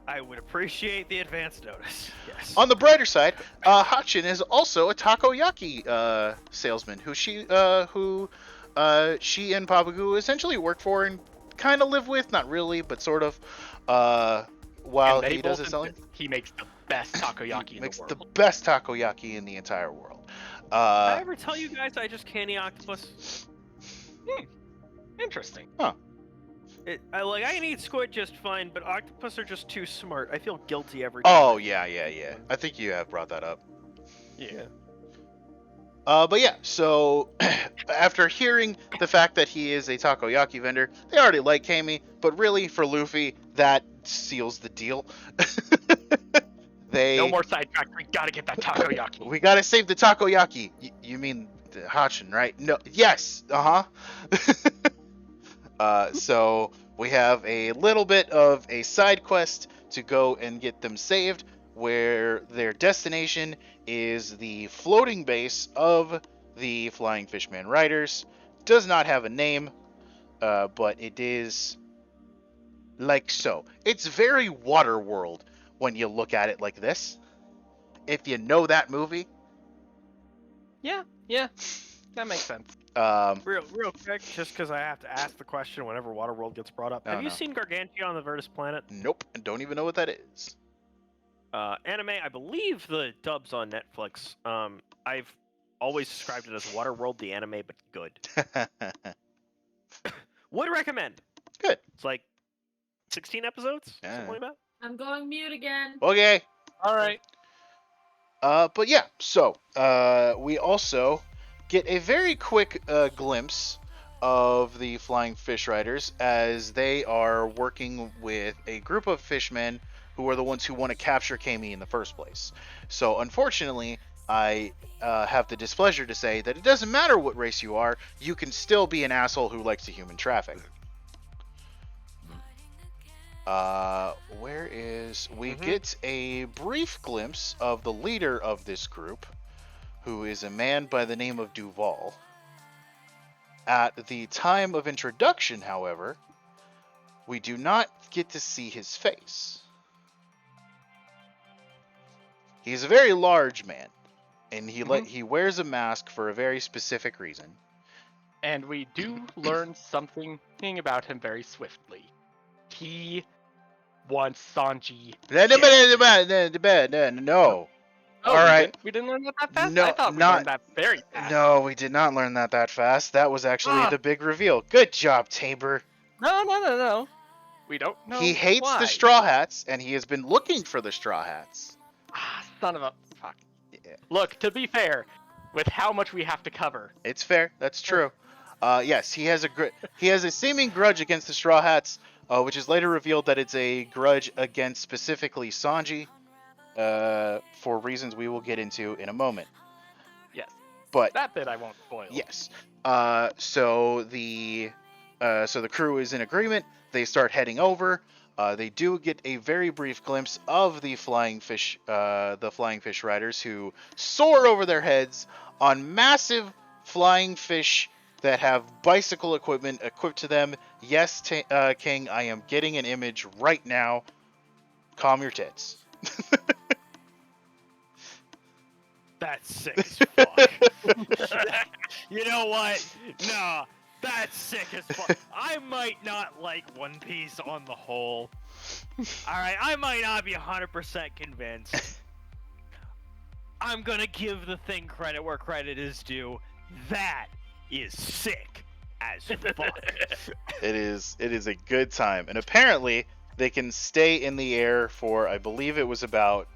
[SPEAKER 4] I would appreciate the advance notice. Yes.
[SPEAKER 2] On the brighter side, Hachin is also a takoyaki salesman who she and Papagu essentially work for and kind of live with, not really, but sort of. While
[SPEAKER 3] And
[SPEAKER 2] he does
[SPEAKER 3] both
[SPEAKER 2] his selling,
[SPEAKER 3] he makes the best takoyaki in
[SPEAKER 2] makes
[SPEAKER 3] the
[SPEAKER 2] the
[SPEAKER 3] world.
[SPEAKER 2] best takoyaki in the entire world.
[SPEAKER 4] Did I ever tell you guys I just candy octopus?
[SPEAKER 3] Interesting.
[SPEAKER 4] I can eat squid just fine, but octopus are just too smart. I feel guilty every time.
[SPEAKER 2] Oh yeah. I think you have brought that up.
[SPEAKER 3] Yeah.
[SPEAKER 2] But yeah, so after hearing the fact that he is a takoyaki vendor, they already like Kami, but really for Luffy, that seals the deal.
[SPEAKER 3] No more sidetracks. We gotta get that takoyaki.
[SPEAKER 2] We gotta save the takoyaki. You mean the Hachin, right? No. Yes. So we have a little bit of a side quest to go and get them saved, where their destination is the floating base of the Flying Fishman Riders. Does not have a name, but it is like so. It's very Waterworld when you look at it like this. If you know that movie.
[SPEAKER 3] Yeah, that makes sense.
[SPEAKER 4] Real quick, just because I have to ask the question whenever Waterworld gets brought up.
[SPEAKER 2] Oh,
[SPEAKER 4] Have you
[SPEAKER 2] no.
[SPEAKER 4] seen Gargantua on the Vertus Planet?
[SPEAKER 2] Nope, don't even know what that is.
[SPEAKER 4] Anime, I believe the dub's on Netflix. I've always described it as Waterworld the anime, but good. Would recommend.
[SPEAKER 2] Good.
[SPEAKER 4] It's like 16 episodes,
[SPEAKER 2] Yeah.
[SPEAKER 4] something like that.
[SPEAKER 1] I'm going mute again.
[SPEAKER 2] Okay.
[SPEAKER 3] All right.
[SPEAKER 2] But yeah, so we also get a very quick glimpse of the Flying Fish Riders as they are working with a group of fishmen who are the ones who want to capture Kami in the first place. So unfortunately, I have the displeasure to say that it doesn't matter what race you are, you can still be an asshole who likes to human traffic. We get a brief glimpse of the leader of this group, who is a man by the name of Duval. At the time of introduction, however, we do not get to see his face. He's a very large man, and he wears a mask for a very specific reason.
[SPEAKER 3] And we do learn something about him very swiftly. He wants Sanji.
[SPEAKER 2] No.
[SPEAKER 3] Oh,
[SPEAKER 2] All right.
[SPEAKER 3] We didn't learn that fast?
[SPEAKER 2] No,
[SPEAKER 3] I thought we
[SPEAKER 2] not-
[SPEAKER 3] learned that very fast.
[SPEAKER 2] No, we did not learn that fast. That was actually the big reveal. Good job, Tabor.
[SPEAKER 3] No. We don't know
[SPEAKER 2] He hates
[SPEAKER 3] why.
[SPEAKER 2] the Straw Hats, and he has been looking for the Straw Hats.
[SPEAKER 3] Son of a... Fuck.
[SPEAKER 2] Yeah.
[SPEAKER 3] Look, to be fair, with how much we have to cover...
[SPEAKER 2] It's fair. That's true. Yes, he has a seeming grudge against the Straw Hats, which is later revealed that it's a grudge against specifically Sanji, for reasons we will get into in a moment.
[SPEAKER 3] Yes.
[SPEAKER 2] But
[SPEAKER 3] that bit I won't spoil.
[SPEAKER 2] yes. So the crew is in agreement. They start heading over. They do get a very brief glimpse of the flying fish riders who soar over their heads on massive flying fish that have bicycle equipment equipped to them. Yes, King, I am getting an image right now. Calm your tits.
[SPEAKER 4] That's sick as fuck. You know what? Nah, that's sick as fuck. I might not like One Piece on the whole. Alright, I might not be 100% convinced. I'm gonna give the thing credit where credit is due. That is sick as fuck.
[SPEAKER 2] It is a good time. And apparently, they can stay in the air for, I believe it was about...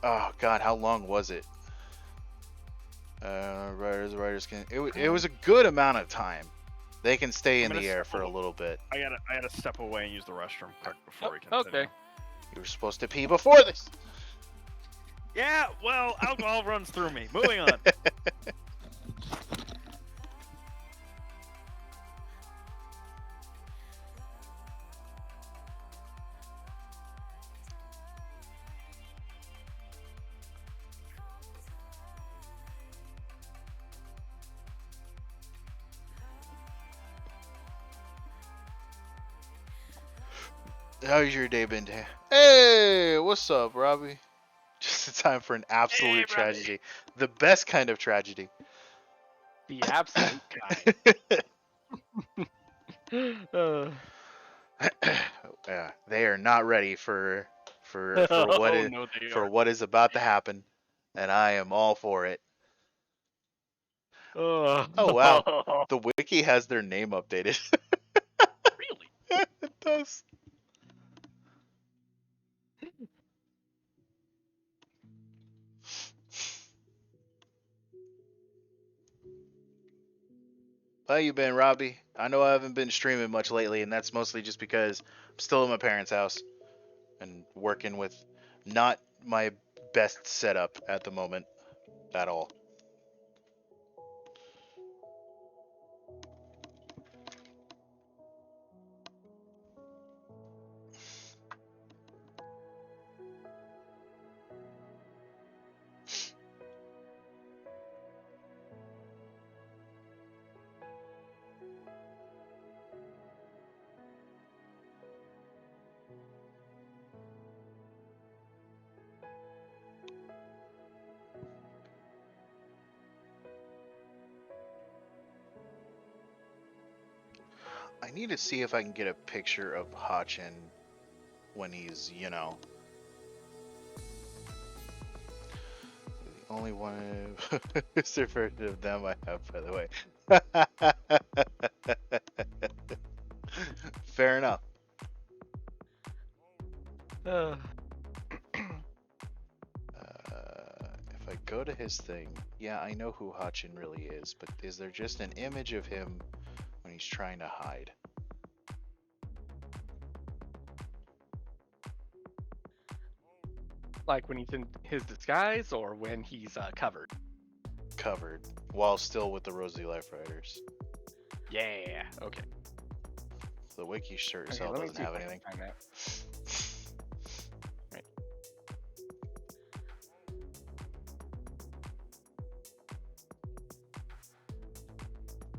[SPEAKER 2] Oh god, how long was it? Riders can. It was a good amount of time. They can stay in the air for a little bit.
[SPEAKER 4] I gotta step away and use the restroom quick before we continue.
[SPEAKER 3] Okay.
[SPEAKER 2] You were supposed to pee before this.
[SPEAKER 4] Yeah, well, alcohol runs through me. Moving on.
[SPEAKER 2] How's your day been? Hey, what's up, Robbie? Just a time for an absolute tragedy. The best kind of tragedy.
[SPEAKER 3] The absolute kind.
[SPEAKER 2] Yeah, they are not ready for what is about to happen, and I am all for it. Oh wow, the wiki has their name updated.
[SPEAKER 3] Really?
[SPEAKER 2] It does. How you been, Robbie? I know I haven't been streaming much lately, and that's mostly just because I'm still at my parents' house and working with not my best setup at the moment at all. I need to see if I can get a picture of Hachin when he's, the only one who's the version of them I have, by the way. Fair enough. If I go to his thing, yeah, I know who Hachin really is, but is there just an image of him when he's trying to hide?
[SPEAKER 3] Like when he's in his disguise or when he's covered?
[SPEAKER 2] Covered, while still with the Rosy Life Riders.
[SPEAKER 3] Yeah, okay.
[SPEAKER 2] The wiki sure as
[SPEAKER 3] Okay,
[SPEAKER 2] hell
[SPEAKER 3] let me
[SPEAKER 2] doesn't
[SPEAKER 3] see if
[SPEAKER 2] have
[SPEAKER 3] I can
[SPEAKER 2] anything.
[SPEAKER 3] find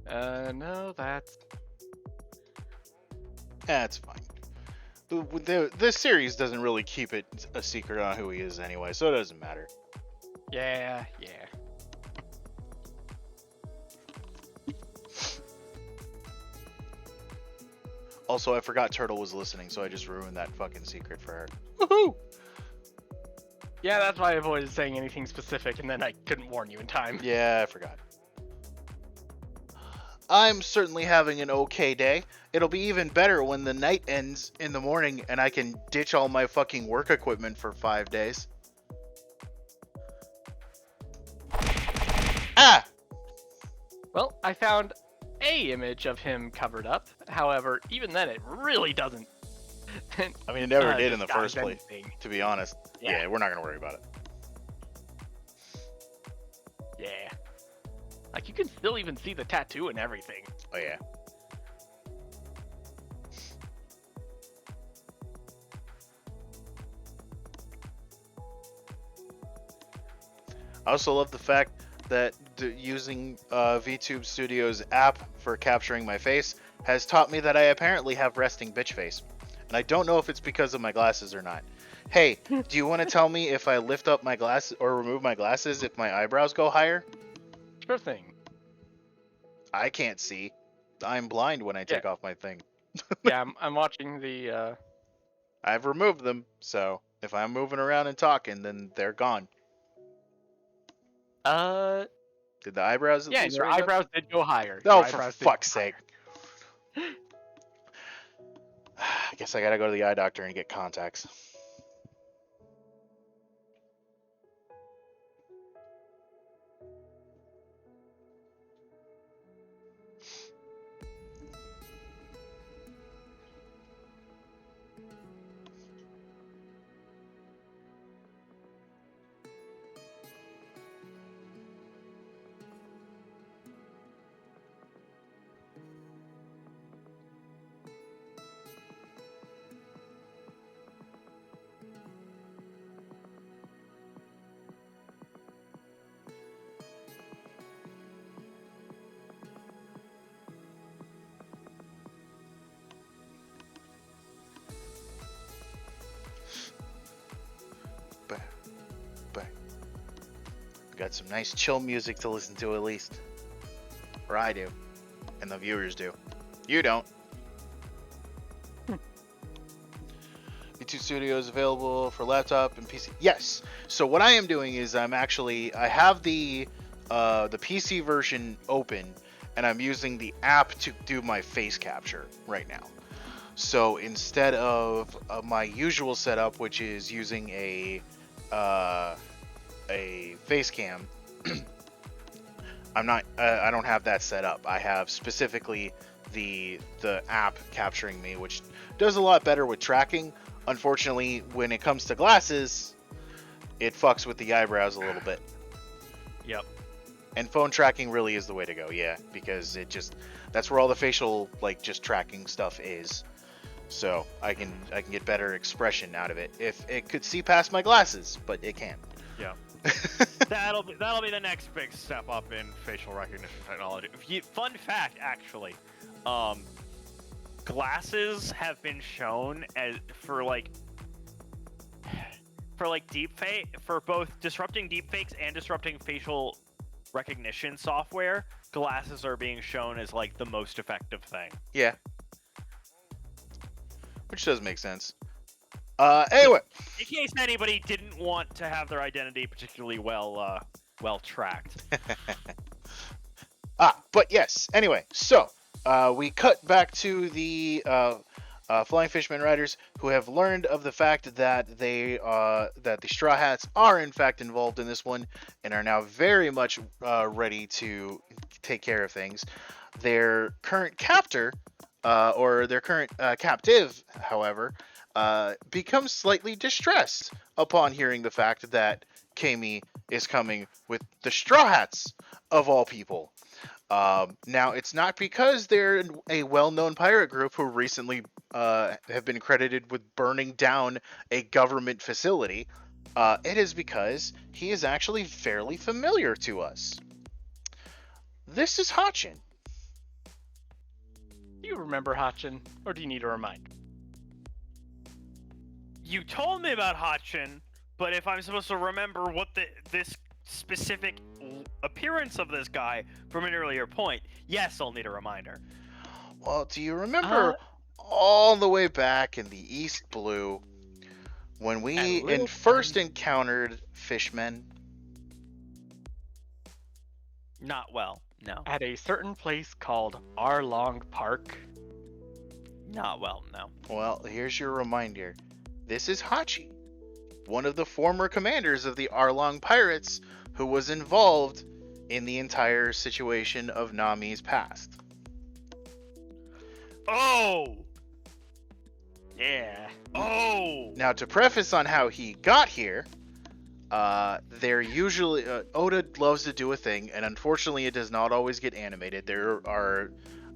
[SPEAKER 3] that. No, that's...
[SPEAKER 2] That's fine. The series doesn't really keep it a secret on who he is anyway, so it doesn't matter.
[SPEAKER 3] Yeah.
[SPEAKER 2] Also, I forgot Turtle was listening, so I just ruined that fucking secret for her. Woohoo!
[SPEAKER 3] Yeah, that's why I avoided saying anything specific, and then I couldn't warn you in time.
[SPEAKER 2] Yeah, I forgot. I'm certainly having an okay day. It'll be even better when the night ends in the morning and I can ditch all my fucking work equipment for 5 days. Ah!
[SPEAKER 3] Well, I found a image of him covered up. However, even then, it really doesn't.
[SPEAKER 2] I mean, it never did in the
[SPEAKER 3] disguise
[SPEAKER 2] first place,
[SPEAKER 3] anything.
[SPEAKER 2] to be honest.
[SPEAKER 3] Yeah.
[SPEAKER 2] Yeah, we're not going to worry about it.
[SPEAKER 3] Yeah. Like, you can still even see the tattoo and everything.
[SPEAKER 2] Oh, yeah. I also love the fact that using VTube Studio's app for capturing my face has taught me that I apparently have resting bitch face. And I don't know if it's because of my glasses or not. Hey, do you want to tell me if I lift up my glasses or remove my glasses if my eyebrows go higher?
[SPEAKER 3] Sure thing.
[SPEAKER 2] I can't see. I'm blind when I take off my thing.
[SPEAKER 3] Yeah, I'm watching the...
[SPEAKER 2] I've removed them, so if I'm moving around and talking, then they're gone. Did the eyebrows at
[SPEAKER 3] Yeah,
[SPEAKER 2] least
[SPEAKER 3] your
[SPEAKER 2] raise up?
[SPEAKER 3] eyebrows did go higher.
[SPEAKER 2] Oh,
[SPEAKER 3] Your
[SPEAKER 2] for
[SPEAKER 3] eyebrows did
[SPEAKER 2] fuck's
[SPEAKER 3] go
[SPEAKER 2] sake.
[SPEAKER 3] higher.
[SPEAKER 2] I guess I gotta go to the eye doctor and get contacts. Got some nice chill music to listen to at least. Or I do. And the viewers do. You don't. V2 Studio is available for laptop and PC. Yes. So what I am doing is I have the PC version open and I'm using the app to do my face capture right now. So instead of my usual setup, which is using a face cam, I don't have that set up. I have specifically the app capturing me, which does a lot better with tracking. Unfortunately, when it comes to glasses, it fucks with the eyebrows a little bit.
[SPEAKER 4] Yep.
[SPEAKER 2] And phone tracking really is the way to go, yeah, because that's where all the facial just tracking stuff is. So I can get better expression out of it if it could see past my glasses, but it can't.
[SPEAKER 4] Yeah. That'll be the next big step up in facial recognition technology. Fun fact, actually, glasses have been shown for both disrupting deepfakes and disrupting facial recognition software. Glasses are being shown as the most effective thing.
[SPEAKER 2] Yeah. Which does make sense. Anyway.
[SPEAKER 4] In case anybody didn't want to have their identity particularly well tracked.
[SPEAKER 2] But yes. Anyway, so we cut back to the Flying Fishman riders who have learned of the fact that that the Straw Hats are in fact involved in this one and are now very much ready to take care of things. Their current captor, or their current captive, however, becomes slightly distressed upon hearing the fact that Kami is coming with the Straw Hats, of all people. Now, it's not because they're a well-known pirate group who recently have been credited with burning down a government facility. It is because he is actually fairly familiar to us. This is Hachin.
[SPEAKER 3] Do you remember Hachin, or do you need a reminder?
[SPEAKER 4] You told me about Hachin, but if I'm supposed to remember what this specific appearance of this guy from an earlier point, yes, I'll need a reminder.
[SPEAKER 2] Well, do you remember all the way back in the East Blue when we first encountered fishmen?
[SPEAKER 4] Not well, no.
[SPEAKER 3] At a certain place called Arlong Park?
[SPEAKER 4] Not well, no.
[SPEAKER 2] Well, here's your reminder. This is Hachi, one of the former commanders of the Arlong Pirates who was involved in the entire situation of Nami's past.
[SPEAKER 4] Oh!
[SPEAKER 3] Yeah.
[SPEAKER 4] Oh!
[SPEAKER 2] Now, to preface on how he got here, they're usually Oda loves to do a thing, and unfortunately, it does not always get animated. There are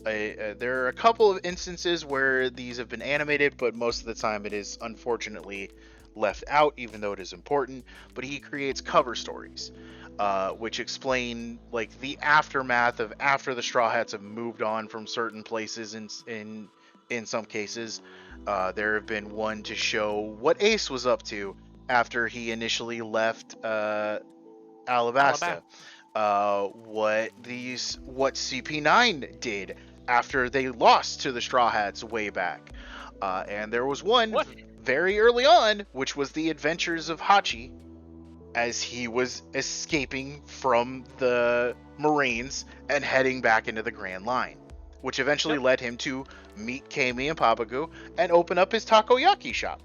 [SPEAKER 2] a couple of instances where these have been animated, but most of the time it is unfortunately left out, even though it is important. But he creates cover stories, which explain the aftermath of after the Straw Hats have moved on from certain places. In some cases, there have been one to show what Ace was up to after he initially left Alabasta. What CP9 did after they lost to the Straw Hats way back. And there was one very early on, which was the adventures of Hachi as he was escaping from the Marines and heading back into the Grand Line, which eventually led him to meet Kami and Papagu and open up his takoyaki shop.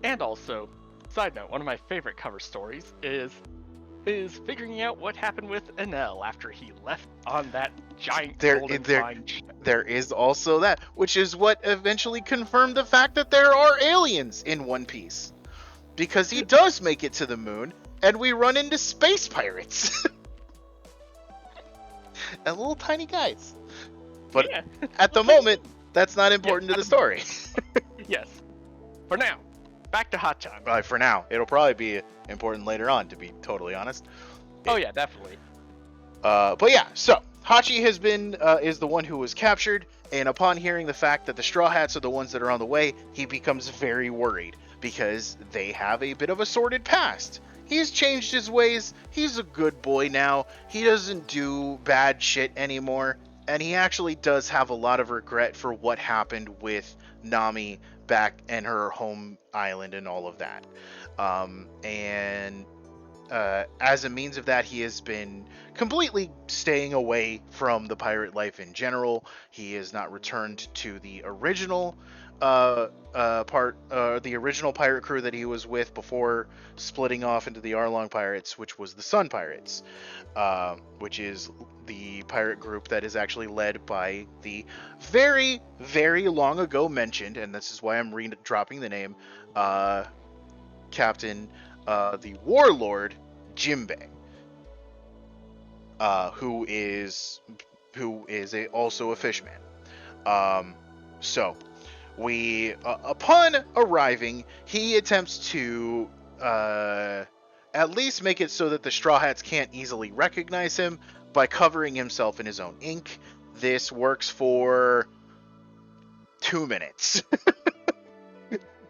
[SPEAKER 3] And also, side note, one of my favorite cover stories is figuring out what happened with Enel after he left on that giant golden flying ship.
[SPEAKER 2] There is also that, which is what eventually confirmed the fact that there are aliens in One Piece. Because he does make it to the moon, and we run into space pirates. And little tiny guys. But at the moment, that's not important to the story.
[SPEAKER 3] Yes. For now. Back to Hachan.
[SPEAKER 2] For now. It'll probably be important later on, to be totally honest.
[SPEAKER 3] Oh yeah, definitely.
[SPEAKER 2] But yeah, so Hachi has been is the one who was captured, and upon hearing the fact that the Straw Hats are the ones that are on the way, he becomes very worried because they have a bit of a sordid past. He's changed his ways. He's a good boy now. He doesn't do bad shit anymore, and he actually does have a lot of regret for what happened with Nami back in her home island and all of that. As a means of that, he has been completely staying away from the pirate life in general. He has not returned to the original the original pirate crew that he was with before splitting off into the Arlong Pirates, which was the Sun Pirates, which is the pirate group that is actually led by the very, very long ago mentioned, and this is why I'm dropping the name, Captain, the Warlord, Jimbei, who is also a fishman. So we, upon arriving, he attempts to at least make it so that the Straw Hats can't easily recognize him by covering himself in his own ink. This works for 2 minutes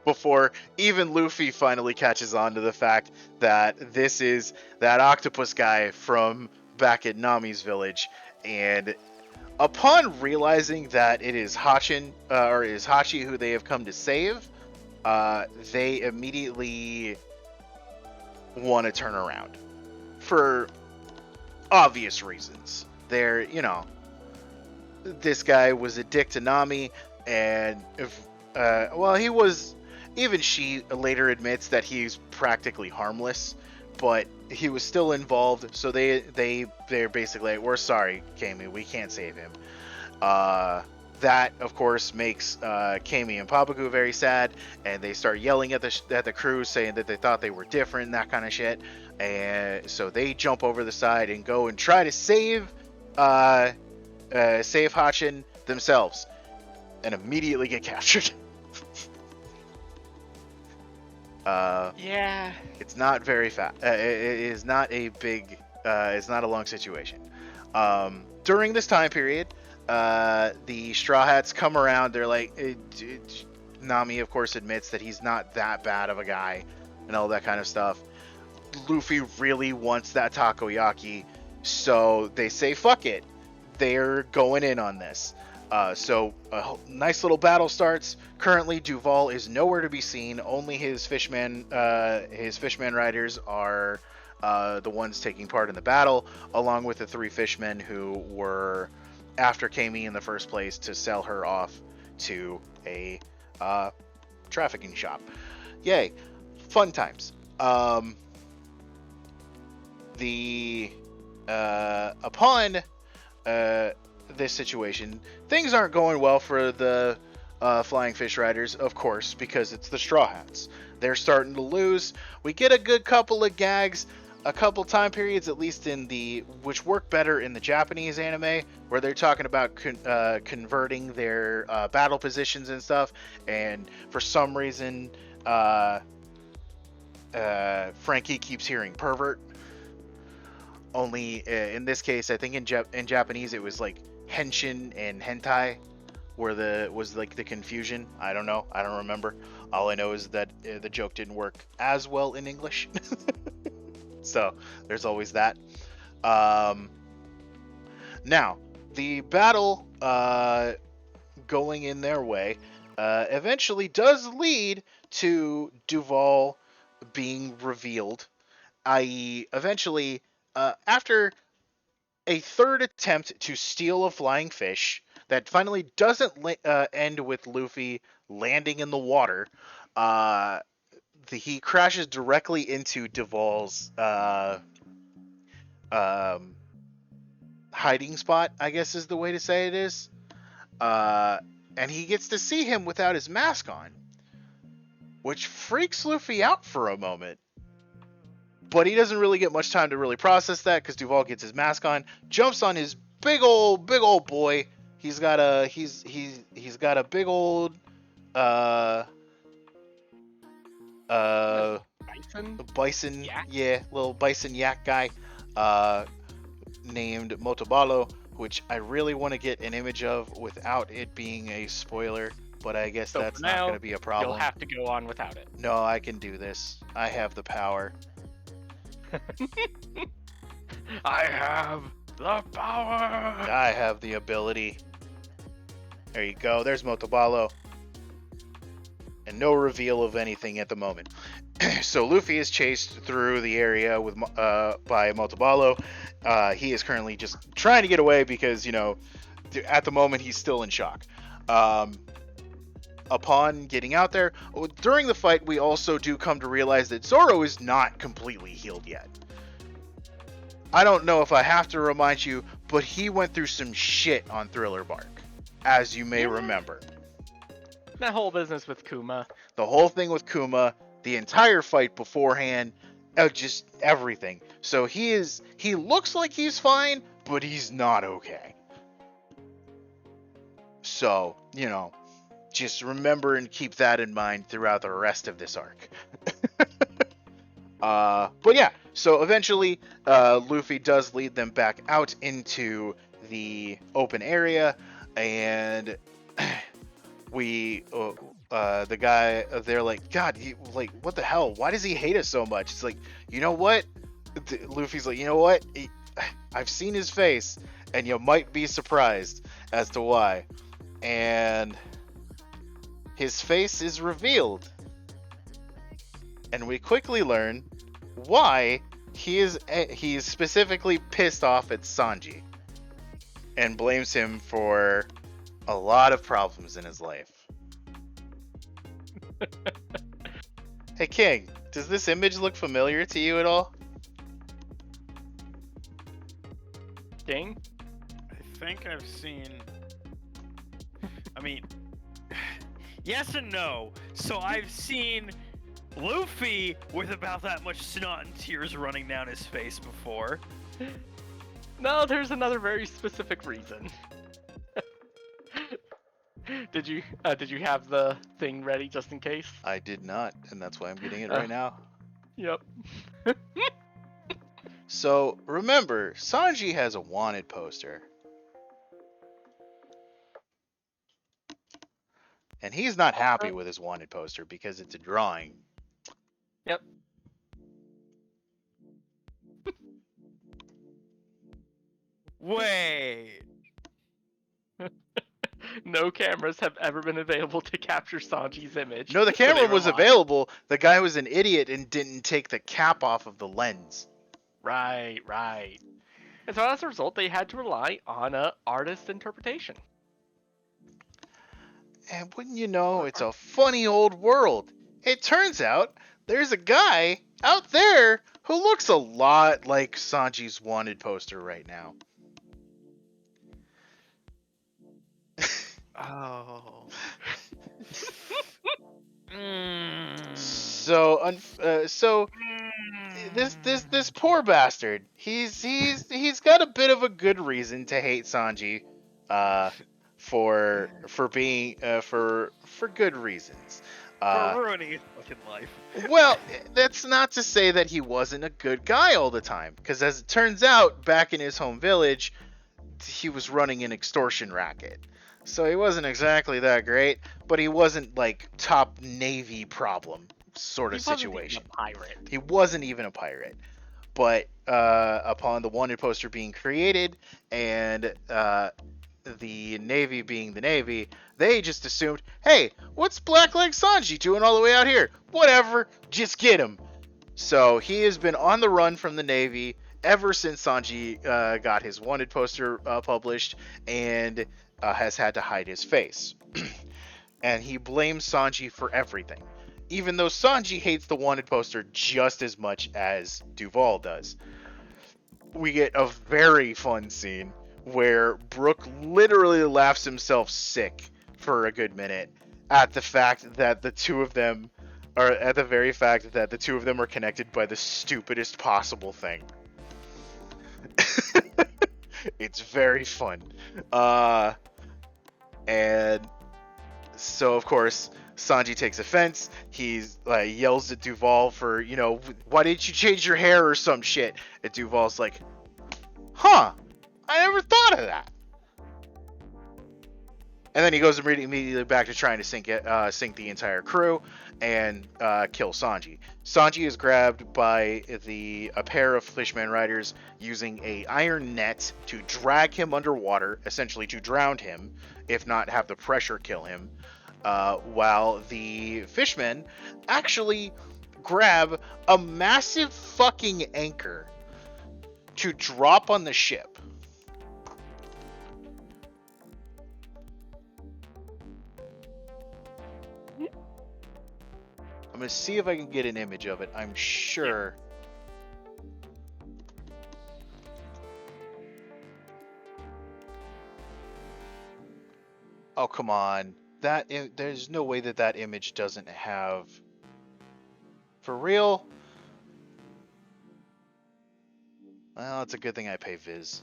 [SPEAKER 2] before even Luffy finally catches on to the fact that this is that octopus guy from back at Nami's village. And upon realizing that it is Hachin, or is Hachi who they have come to save, they immediately want to turn around. For obvious reasons. They're, this guy was a dick to Nami, and he was, even she later admits that he's practically harmless, but he was still involved, so they're basically like, we're sorry, Kami, we can't save him. That, of course, makes Kami and Papagu very sad, and they start yelling at the crew, saying that they thought they were different, that kind of shit. And so they jump over the side and go and try to save Hachin themselves, and immediately get captured.
[SPEAKER 3] Yeah.
[SPEAKER 2] It's not very fast. It is not a big. It's not a long situation. During this time period, the Straw Hats come around. They're like, Nami, of course, admits that he's not that bad of a guy, and all that kind of stuff. Luffy really wants that takoyaki, so they say, "Fuck it." They're going in on this. So a nice little battle starts. Currently, Duval is nowhere to be seen. Only his fishman riders are the ones taking part in the battle, along with the 3 fishmen who were after Kami in the first place to sell her off to a trafficking shop. Yay, fun times. Upon this situation, things aren't going well for the Flying Fish Riders, of course, because it's the Straw Hats. They're starting to lose. We get a good couple of gags, a couple time periods, at least which work better in the Japanese anime, where they're talking about converting their battle positions and stuff, and for some reason, Frankie keeps hearing pervert. Only in this case, I think in Japanese it was like henshin and hentai was the confusion. I don't know. I don't remember. All I know is that the joke didn't work as well in English. So there's always that. Now, the battle going in their way eventually does lead to Duval being revealed, i.e. eventually, after a third attempt to steal a flying fish that finally doesn't end with Luffy landing in the water, he crashes directly into Duval's hiding spot, I guess is the way to say it is. And he gets to see him without his mask on, which freaks Luffy out for a moment. But he doesn't really get much time to really process that, because Duval gets his mask on, jumps on his big old boy. He's got a big old bison, yeah, little bison yak guy named Motobalo, which I really want to get an image of without it being a spoiler, but I guess so that's not going to be a problem.
[SPEAKER 3] You'll have to go on without it.
[SPEAKER 2] No, I can do this. I have the power.
[SPEAKER 3] I have the power.
[SPEAKER 2] I have the ability. There you go. There's Motobalo. And no reveal of anything at the moment. So Luffy is chased through the area by Motobalo. He is currently just trying to get away because, at the moment he's still in shock. upon getting out there, during the fight, we also do come to realize that Zoro is not completely healed yet. I don't know if I have to remind you, but he went through some shit on Thriller Bark, as you may remember.
[SPEAKER 3] That whole business with Kuma.
[SPEAKER 2] The whole thing with Kuma, the entire fight beforehand, just everything. So he looks like he's fine, but he's not okay. So, just remember and keep that in mind throughout the rest of this arc. But yeah, so eventually, Luffy does lead them back out into the open area, and the guy, they're like, God, what the hell? Why does he hate us so much? It's like, you know what? Luffy's like, you know what? I've seen his face, and you might be surprised as to why. And his face is revealed. And we quickly learn why he's specifically pissed off at Sanji and blames him for a lot of problems in his life. Hey King, does this image look familiar to you at all?
[SPEAKER 3] King?
[SPEAKER 4] I think I've seen. I mean, yes and no. So I've seen Luffy with about that much snot and tears running down his face before.
[SPEAKER 3] No, there's another very specific reason. Did you have the thing ready just in case?
[SPEAKER 2] I did not, and that's why I'm getting it right now.
[SPEAKER 3] Yep.
[SPEAKER 2] So, remember, Sanji has a wanted poster. And he's not happy with his wanted poster because it's a drawing.
[SPEAKER 3] Yep.
[SPEAKER 4] Wait.
[SPEAKER 3] No cameras have ever been available to capture Sanji's image.
[SPEAKER 2] No, the
[SPEAKER 3] so they
[SPEAKER 2] camera
[SPEAKER 3] were
[SPEAKER 2] was
[SPEAKER 3] lost.
[SPEAKER 2] available. The guy was an idiot and didn't take the cap off of the lens.
[SPEAKER 3] Right. And so as a result, they had to rely on a artist interpretation.
[SPEAKER 2] And wouldn't you know, it's a funny old world. It turns out there's a guy out there who looks a lot like Sanji's wanted poster right now.
[SPEAKER 4] Oh.
[SPEAKER 2] So this poor bastard, he's got a bit of a good reason to hate Sanji, for being for good reasons.
[SPEAKER 4] For ruining his fucking life.
[SPEAKER 2] Well, that's not to say that he wasn't a good guy all the time, because as it turns out, back in his home village, he was running an extortion racket. So he wasn't exactly that great, but he wasn't like top Navy problem sort of situation. He wasn't even a pirate. But upon the wanted poster being created and the Navy being the Navy, they just assumed, hey, what's Blackleg Sanji doing all the way out here? Whatever, just get him. So he has been on the run from the Navy ever since Sanji got his wanted poster published, and has had to hide his face. And he blames Sanji for everything, even though Sanji hates the wanted poster just as much as Duval does. We get a very fun scene where Brook literally laughs himself sick for a good minute at the fact that the two of them are connected by the stupidest possible thing. It's very fun. And so of course Sanji takes offense. He's like yells at Duval for, why didn't you change your hair or some shit? And Duval's like, huh, I never thought of that. And then he goes immediately back to trying to sink the entire crew and kill Sanji. Sanji is grabbed by a pair of Fishman riders using a iron net to drag him underwater, essentially to drown him, if not have the pressure kill him, while the fishmen actually grab a massive fucking anchor to drop on the ship. I'm gonna see if I can get an image of it. I'm sure. Oh, come on. There's no way that that image doesn't have... For real? Well, it's a good thing I pay Viz.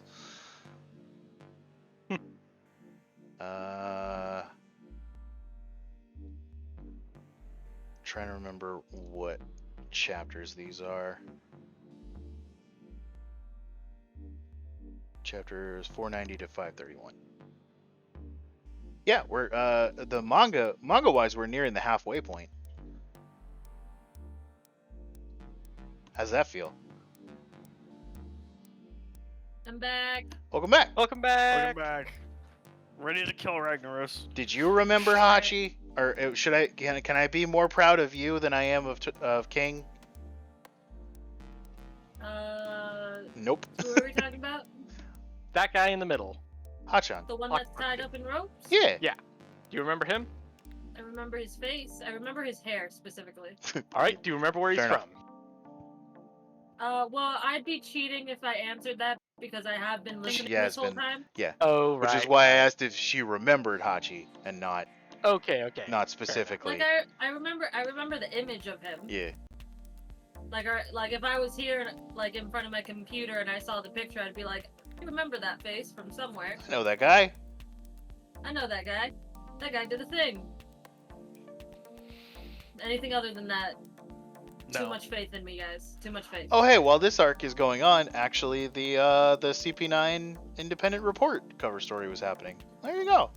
[SPEAKER 2] Trying to remember what chapters these are. Chapters 490 to 531. Yeah, we're the manga wise we're nearing the halfway point. How's that feel?
[SPEAKER 1] I'm back.
[SPEAKER 2] Welcome back.
[SPEAKER 3] Welcome back.
[SPEAKER 4] Welcome back. Ready to kill Ragnaros.
[SPEAKER 2] Did you remember Hachi? Or should I? Can I be more proud of you than I am of King? Nope.
[SPEAKER 1] Who are we talking about?
[SPEAKER 3] That guy in the middle.
[SPEAKER 2] Hachan.
[SPEAKER 1] The one that's tied up in ropes?
[SPEAKER 2] Yeah.
[SPEAKER 3] Yeah. Do you remember him?
[SPEAKER 1] I remember his face. I remember his hair specifically.
[SPEAKER 3] All right. Do you remember where he's
[SPEAKER 2] Fair enough.
[SPEAKER 3] from?
[SPEAKER 1] Well, I'd be cheating if I answered that because I have been listening
[SPEAKER 2] She has
[SPEAKER 1] this whole
[SPEAKER 2] been.
[SPEAKER 1] time.
[SPEAKER 2] Yeah.
[SPEAKER 3] Oh, right.
[SPEAKER 2] Which is why I asked if she remembered Hachi and not
[SPEAKER 3] Okay.
[SPEAKER 2] not specifically.
[SPEAKER 1] Like I remember the image of him.
[SPEAKER 2] Yeah.
[SPEAKER 1] Like if I was here like in front of my computer and I saw the picture, I'd be like, I remember that face from somewhere.
[SPEAKER 2] I know that guy.
[SPEAKER 1] I know that guy. That guy did a thing. Anything other than that? Too much faith in me, guys. Too much faith.
[SPEAKER 2] Oh hey, while this arc is going on, actually the CP9 independent report cover story was happening. There you go.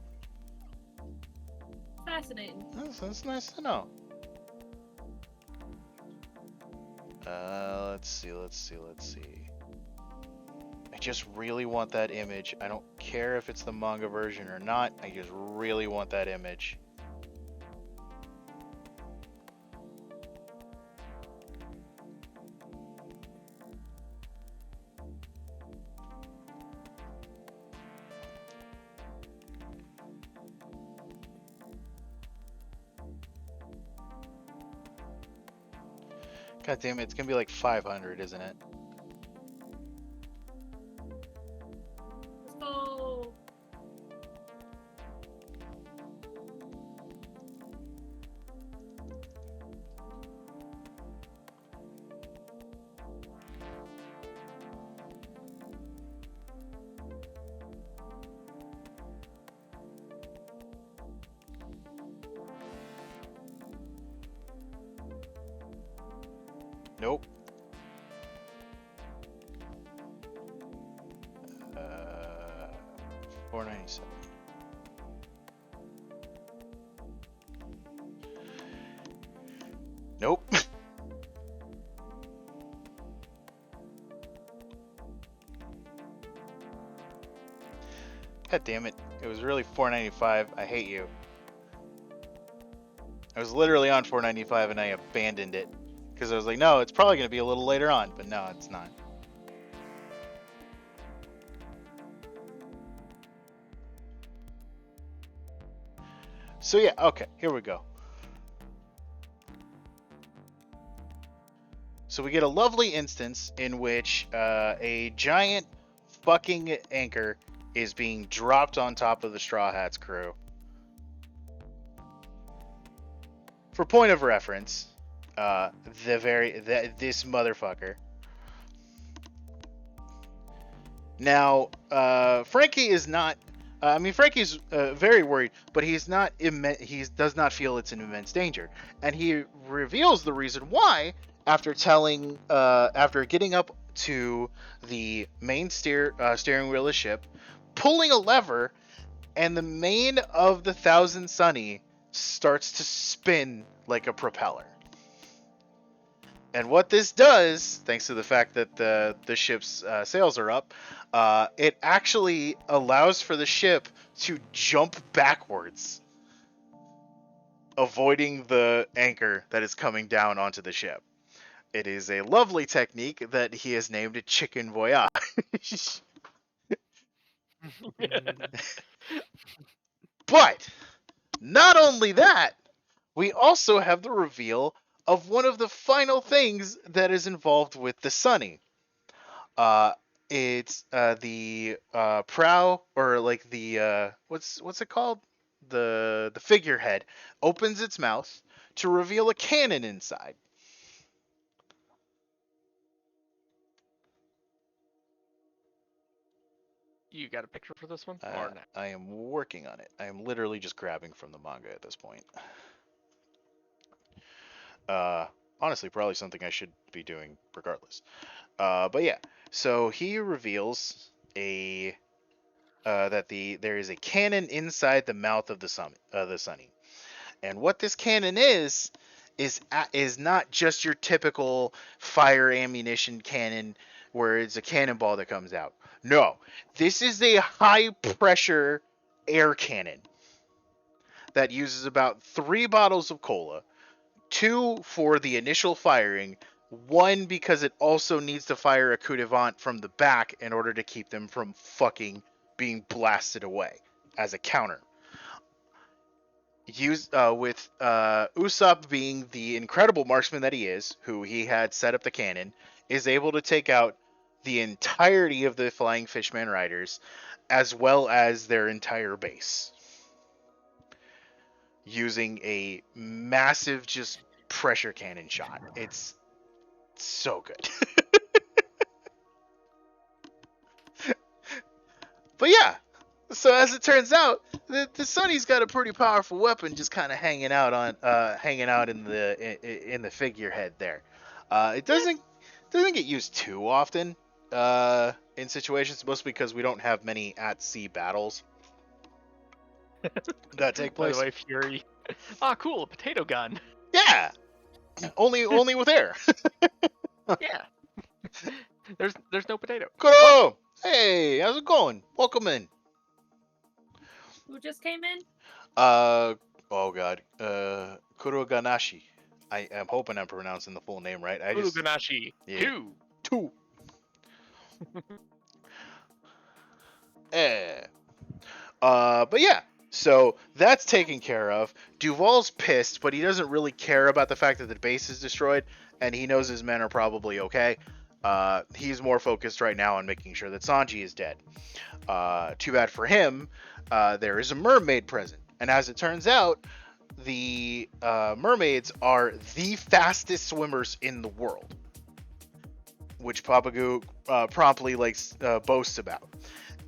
[SPEAKER 1] Fascinating.
[SPEAKER 2] That's nice to know. Let's see. I just really want that image. I don't care if it's the manga version or not. I just really want that image. God damn it, it's gonna be like 500, isn't it?
[SPEAKER 1] Let's go.
[SPEAKER 2] Nope. 497. Nope. God damn it. It was really 495. I hate you. I was literally on 495 and I abandoned it. Because I was like, no, it's probably going to be a little later on. But no, it's not. So yeah, okay, here we go. So we get a lovely instance in which a giant fucking anchor is being dropped on top of the Straw Hats crew. For point of reference, this motherfucker. Now, Frankie is not. Frankie's very worried, but he's not. He does not feel it's in immense danger, and he reveals the reason why after getting up to the main steering wheel of the ship, pulling a lever, and the mane of the Thousand Sunny starts to spin like a propeller. And what this does, thanks to the fact that the ship's sails are up, it actually allows for the ship to jump backwards, avoiding the anchor that is coming down onto the ship. It is a lovely technique that he has named Chicken Voyage. But not only that, we also have the reveal of one of the final things that is involved with the Sunny. Uh, it's the prow, or like the what's it called? The figurehead opens its mouth to reveal a cannon inside.
[SPEAKER 3] You got a picture for this one? Or not?
[SPEAKER 2] I am working on it. I am literally just grabbing from the manga at this point. Honestly, probably something I should be doing regardless. But yeah, so he reveals that there is a cannon inside the mouth of the Sunny, and what this cannon is not just your typical fire ammunition cannon where it's a cannonball that comes out. No, this is a high pressure air cannon that uses about 3 bottles of cola, 2 for the initial firing, 1 because it also needs to fire a coup de vent from the back in order to keep them from fucking being blasted away as a counter. With Usopp being the incredible marksman that he is, who he had set up the cannon, is able to take out the entirety of the Flying Fishman Riders, as well as their entire base, using a massive just pressure cannon shot. It's so good. But yeah, so as it turns out, the Sunny's got a pretty powerful weapon just kind of hanging out in the figurehead there. It doesn't get used too often in situations, mostly because we don't have many at sea battles that take
[SPEAKER 3] By
[SPEAKER 2] place.
[SPEAKER 3] the way, Fury. Ah, cool, a potato gun.
[SPEAKER 2] Yeah, only with air.
[SPEAKER 3] Yeah. There's no potato.
[SPEAKER 2] Kuro! Hey, how's it going? Welcome in.
[SPEAKER 1] Who just came in?
[SPEAKER 2] Oh god. Kuroganashi. I am hoping I'm pronouncing the full name right.
[SPEAKER 3] Uruganashi.
[SPEAKER 2] Yeah.
[SPEAKER 3] 2.
[SPEAKER 2] 2. Eh. But yeah. So that's taken care of. Duval's pissed, but he doesn't really care about the fact that the base is destroyed, and he knows his men are probably okay. He's more focused right now on making sure that Sanji is dead. Too bad for him, there is a mermaid present. And as it turns out, the mermaids are the fastest swimmers in the world, which Papagu promptly boasts about.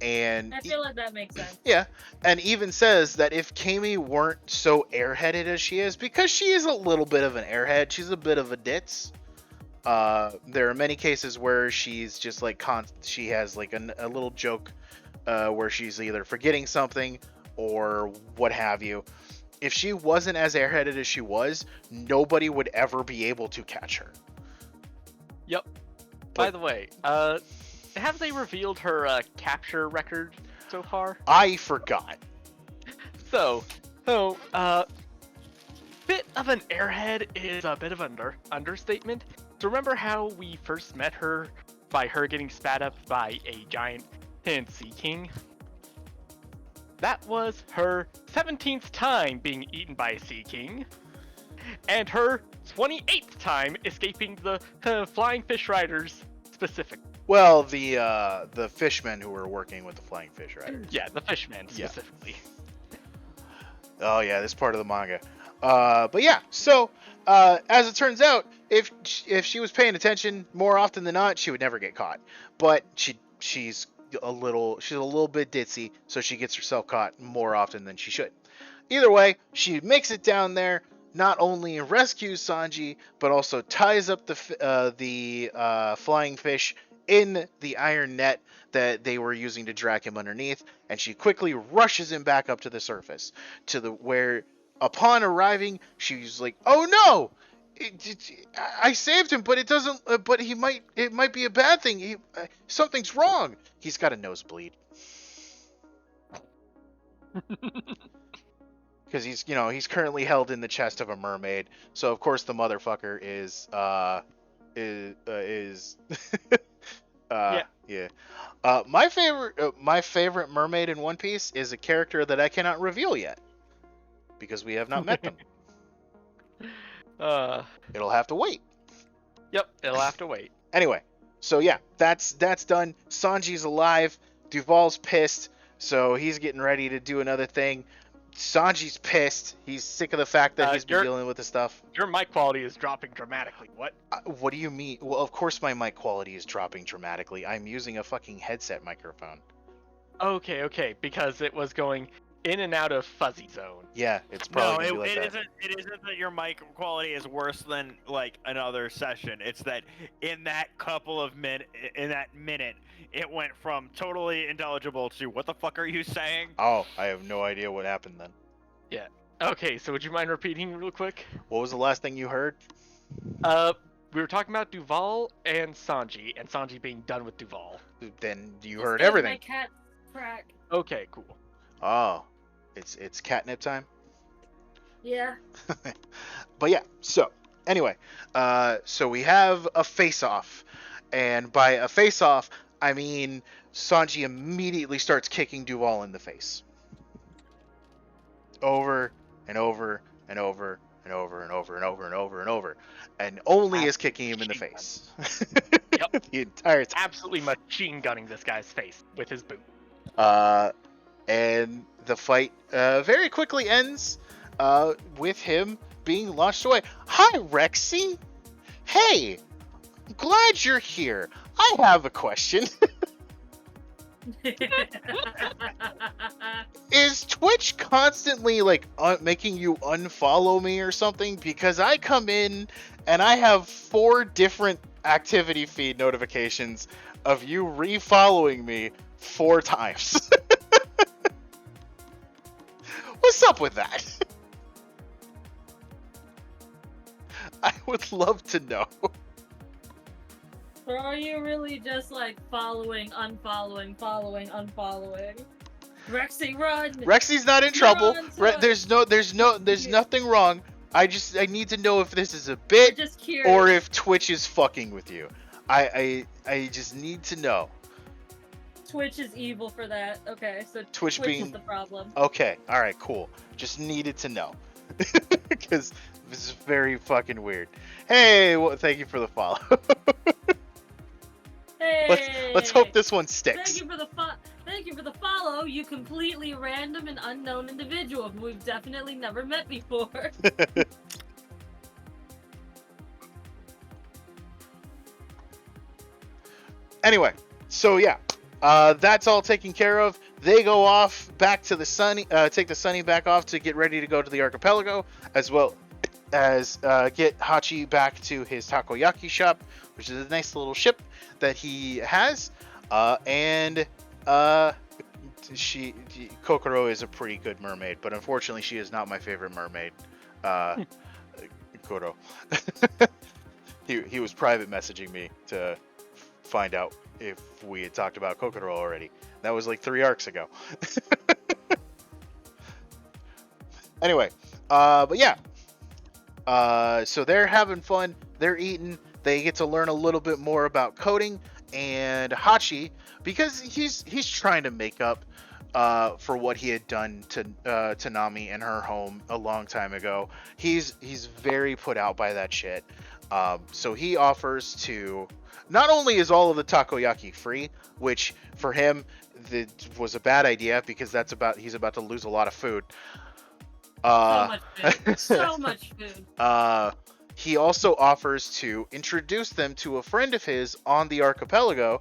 [SPEAKER 2] And
[SPEAKER 1] I feel like that makes sense.
[SPEAKER 2] yeah, and even says that if Kami weren't so airheaded as she is, because she is a little bit of an airhead, she's a bit of a ditz. There are many cases where she's just like she has like a little joke where she's either forgetting something or what have you. If she wasn't as airheaded as she was, nobody would ever be able to catch her.
[SPEAKER 3] Yep. By the way, have they revealed her capture record so far?
[SPEAKER 2] I forgot.
[SPEAKER 3] So, bit of an airhead is a bit of an understatement. So remember how we first met her by her getting spat up by a giant Sea King? That was her 17th time being eaten by a Sea King, and her 28th time escaping the Flying Fish Riders specific.
[SPEAKER 2] Well, the fishmen who were working with the Flying Fish Riders.
[SPEAKER 3] Yeah, the fishmen specifically.
[SPEAKER 2] Oh yeah, this part of the manga. But yeah, so as it turns out, if she was paying attention more often than not, she would never get caught. But she's a little bit ditzy, so she gets herself caught more often than she should. Either way, she makes it down there, not only rescues Sanji, but also ties up the flying fish in the iron net that they were using to drag him underneath, and she quickly rushes him back up to the surface, where upon arriving, she's like, "Oh no! I saved him, but it doesn't. But it might be a bad thing. Something's wrong. He's got a nosebleed." Because he's currently held in the chest of a mermaid. So of course the motherfucker is yeah. My favorite mermaid in One Piece is a character that I cannot reveal yet because we have not met them. It'll have to wait.
[SPEAKER 3] Yep, it'll have to wait.
[SPEAKER 2] Anyway, so yeah, that's done. Sanji's alive. Duval's pissed, so he's getting ready to do another thing. Sanji's pissed. He's sick of the fact that he's been dealing with this stuff.
[SPEAKER 3] Your mic quality is dropping dramatically. What?
[SPEAKER 2] What do you mean? Well, of course my mic quality is dropping dramatically. I'm using a fucking headset microphone.
[SPEAKER 3] Okay, because it was going in and out of fuzzy zone.
[SPEAKER 2] Yeah, it's probably
[SPEAKER 4] No,
[SPEAKER 2] gonna be like that.
[SPEAKER 4] it isn't that your mic quality is worse than like another session. It's that in that minute, it went from totally intelligible to what the fuck are you saying?
[SPEAKER 2] Oh, I have no idea what happened then.
[SPEAKER 3] Okay, so would you mind repeating real quick?
[SPEAKER 2] What was the last thing you heard?
[SPEAKER 3] We were talking about Duval and Sanji being done with Duval.
[SPEAKER 2] Then you
[SPEAKER 1] Just
[SPEAKER 2] heard
[SPEAKER 1] gave
[SPEAKER 2] everything.
[SPEAKER 1] My cat crack.
[SPEAKER 3] Okay, cool.
[SPEAKER 2] Oh, it's catnip time.
[SPEAKER 1] Yeah.
[SPEAKER 2] But yeah, so anyway, so we have a face-off, and by a face-off, I mean Sanji immediately starts kicking Duval in the face, over and over and over and over and over and over and over and over, and only is kicking him in the face.
[SPEAKER 3] Yep.
[SPEAKER 2] The entire time.
[SPEAKER 3] Absolutely machine gunning this guy's face with his boot.
[SPEAKER 2] And the fight very quickly ends with him being launched away. Hi, Rexy. Hey, glad you're here. I have a question. Is Twitch constantly like making you unfollow me or something? Because I come in and I have 4 different activity feed notifications of you refollowing me 4 times. What's up with that? I would love to know.
[SPEAKER 1] Or are you really just like following, unfollowing? Rexy, run!
[SPEAKER 2] Rexy's not in trouble.
[SPEAKER 1] Run,
[SPEAKER 2] There's nothing wrong. I need to know if this is a bit
[SPEAKER 1] Just curious.
[SPEAKER 2] or if Twitch is fucking with you. I just need to know.
[SPEAKER 1] Twitch is evil for that. Okay, so
[SPEAKER 2] Twitch
[SPEAKER 1] Twitch
[SPEAKER 2] being-
[SPEAKER 1] is the problem.
[SPEAKER 2] Okay, all right, cool. Just needed to know. Because this is very fucking weird. Hey, well, thank you for the follow.
[SPEAKER 1] Hey!
[SPEAKER 2] Let's hope this one
[SPEAKER 1] Thank
[SPEAKER 2] sticks.
[SPEAKER 1] you for the follow, you completely random and unknown individual who we've definitely never met before.
[SPEAKER 2] Anyway, so yeah, that's all taken care of. They go off back to the Sunny, take the Sunny back off to get ready to go to the archipelago, as well as get Hachi back to his takoyaki shop, which is a nice little ship that he has. And Kokoro is a pretty good mermaid, but unfortunately she is not my favorite mermaid. Koro. He was private messaging me to find out if we had talked about Kokoro already. That was like 3 arcs ago. Anyway, but yeah. So they're having fun. They're eating. They get to learn a little bit more about coding. And Hachi, because he's trying to make up for what he had done to Nami in her home a long time ago. He's very put out by that shit. So he offers to. Not only is all of the takoyaki free, which for him was a bad idea because he's about to lose a lot of food.
[SPEAKER 1] So much food. So much food.
[SPEAKER 2] He also offers to introduce them to a friend of his on the archipelago,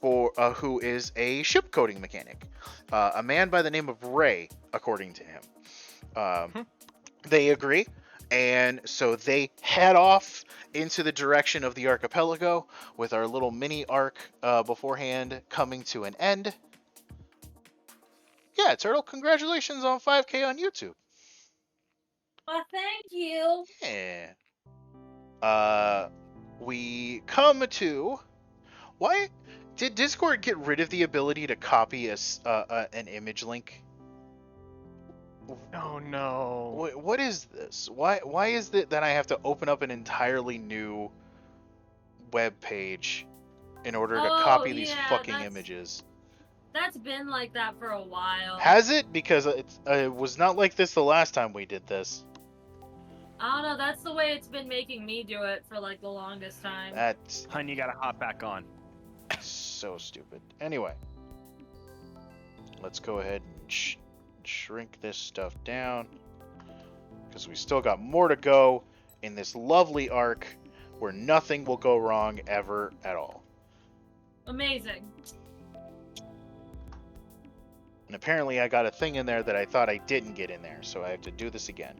[SPEAKER 2] who is a ship coding mechanic, a man by the name of Ray, according to him. They agree, and so they head off into the direction of the archipelago, with our little mini arc beforehand coming to an end. Yeah, Turtle, congratulations on 5K on YouTube.
[SPEAKER 1] Well, thank you.
[SPEAKER 2] Yeah. We come to... Why did Discord get rid of the ability to copy an image link?
[SPEAKER 3] Oh no.
[SPEAKER 2] What is this? Why is it that I have to open up an entirely new web page in order to copy these fucking images?
[SPEAKER 1] That's been like that for a while.
[SPEAKER 2] Has it? Because it was not like this the last time we did this.
[SPEAKER 1] I don't know. That's the way it's been making me do it for like the longest time.
[SPEAKER 2] That's
[SPEAKER 4] Hun, you gotta hop back on.
[SPEAKER 2] so stupid. Anyway, let's go ahead and shrink this stuff down, because we still got more to go in this lovely arc where nothing will go wrong ever at all.
[SPEAKER 1] Amazing.
[SPEAKER 2] And apparently I got a thing in there that I thought I didn't get in there, so I have to do this again.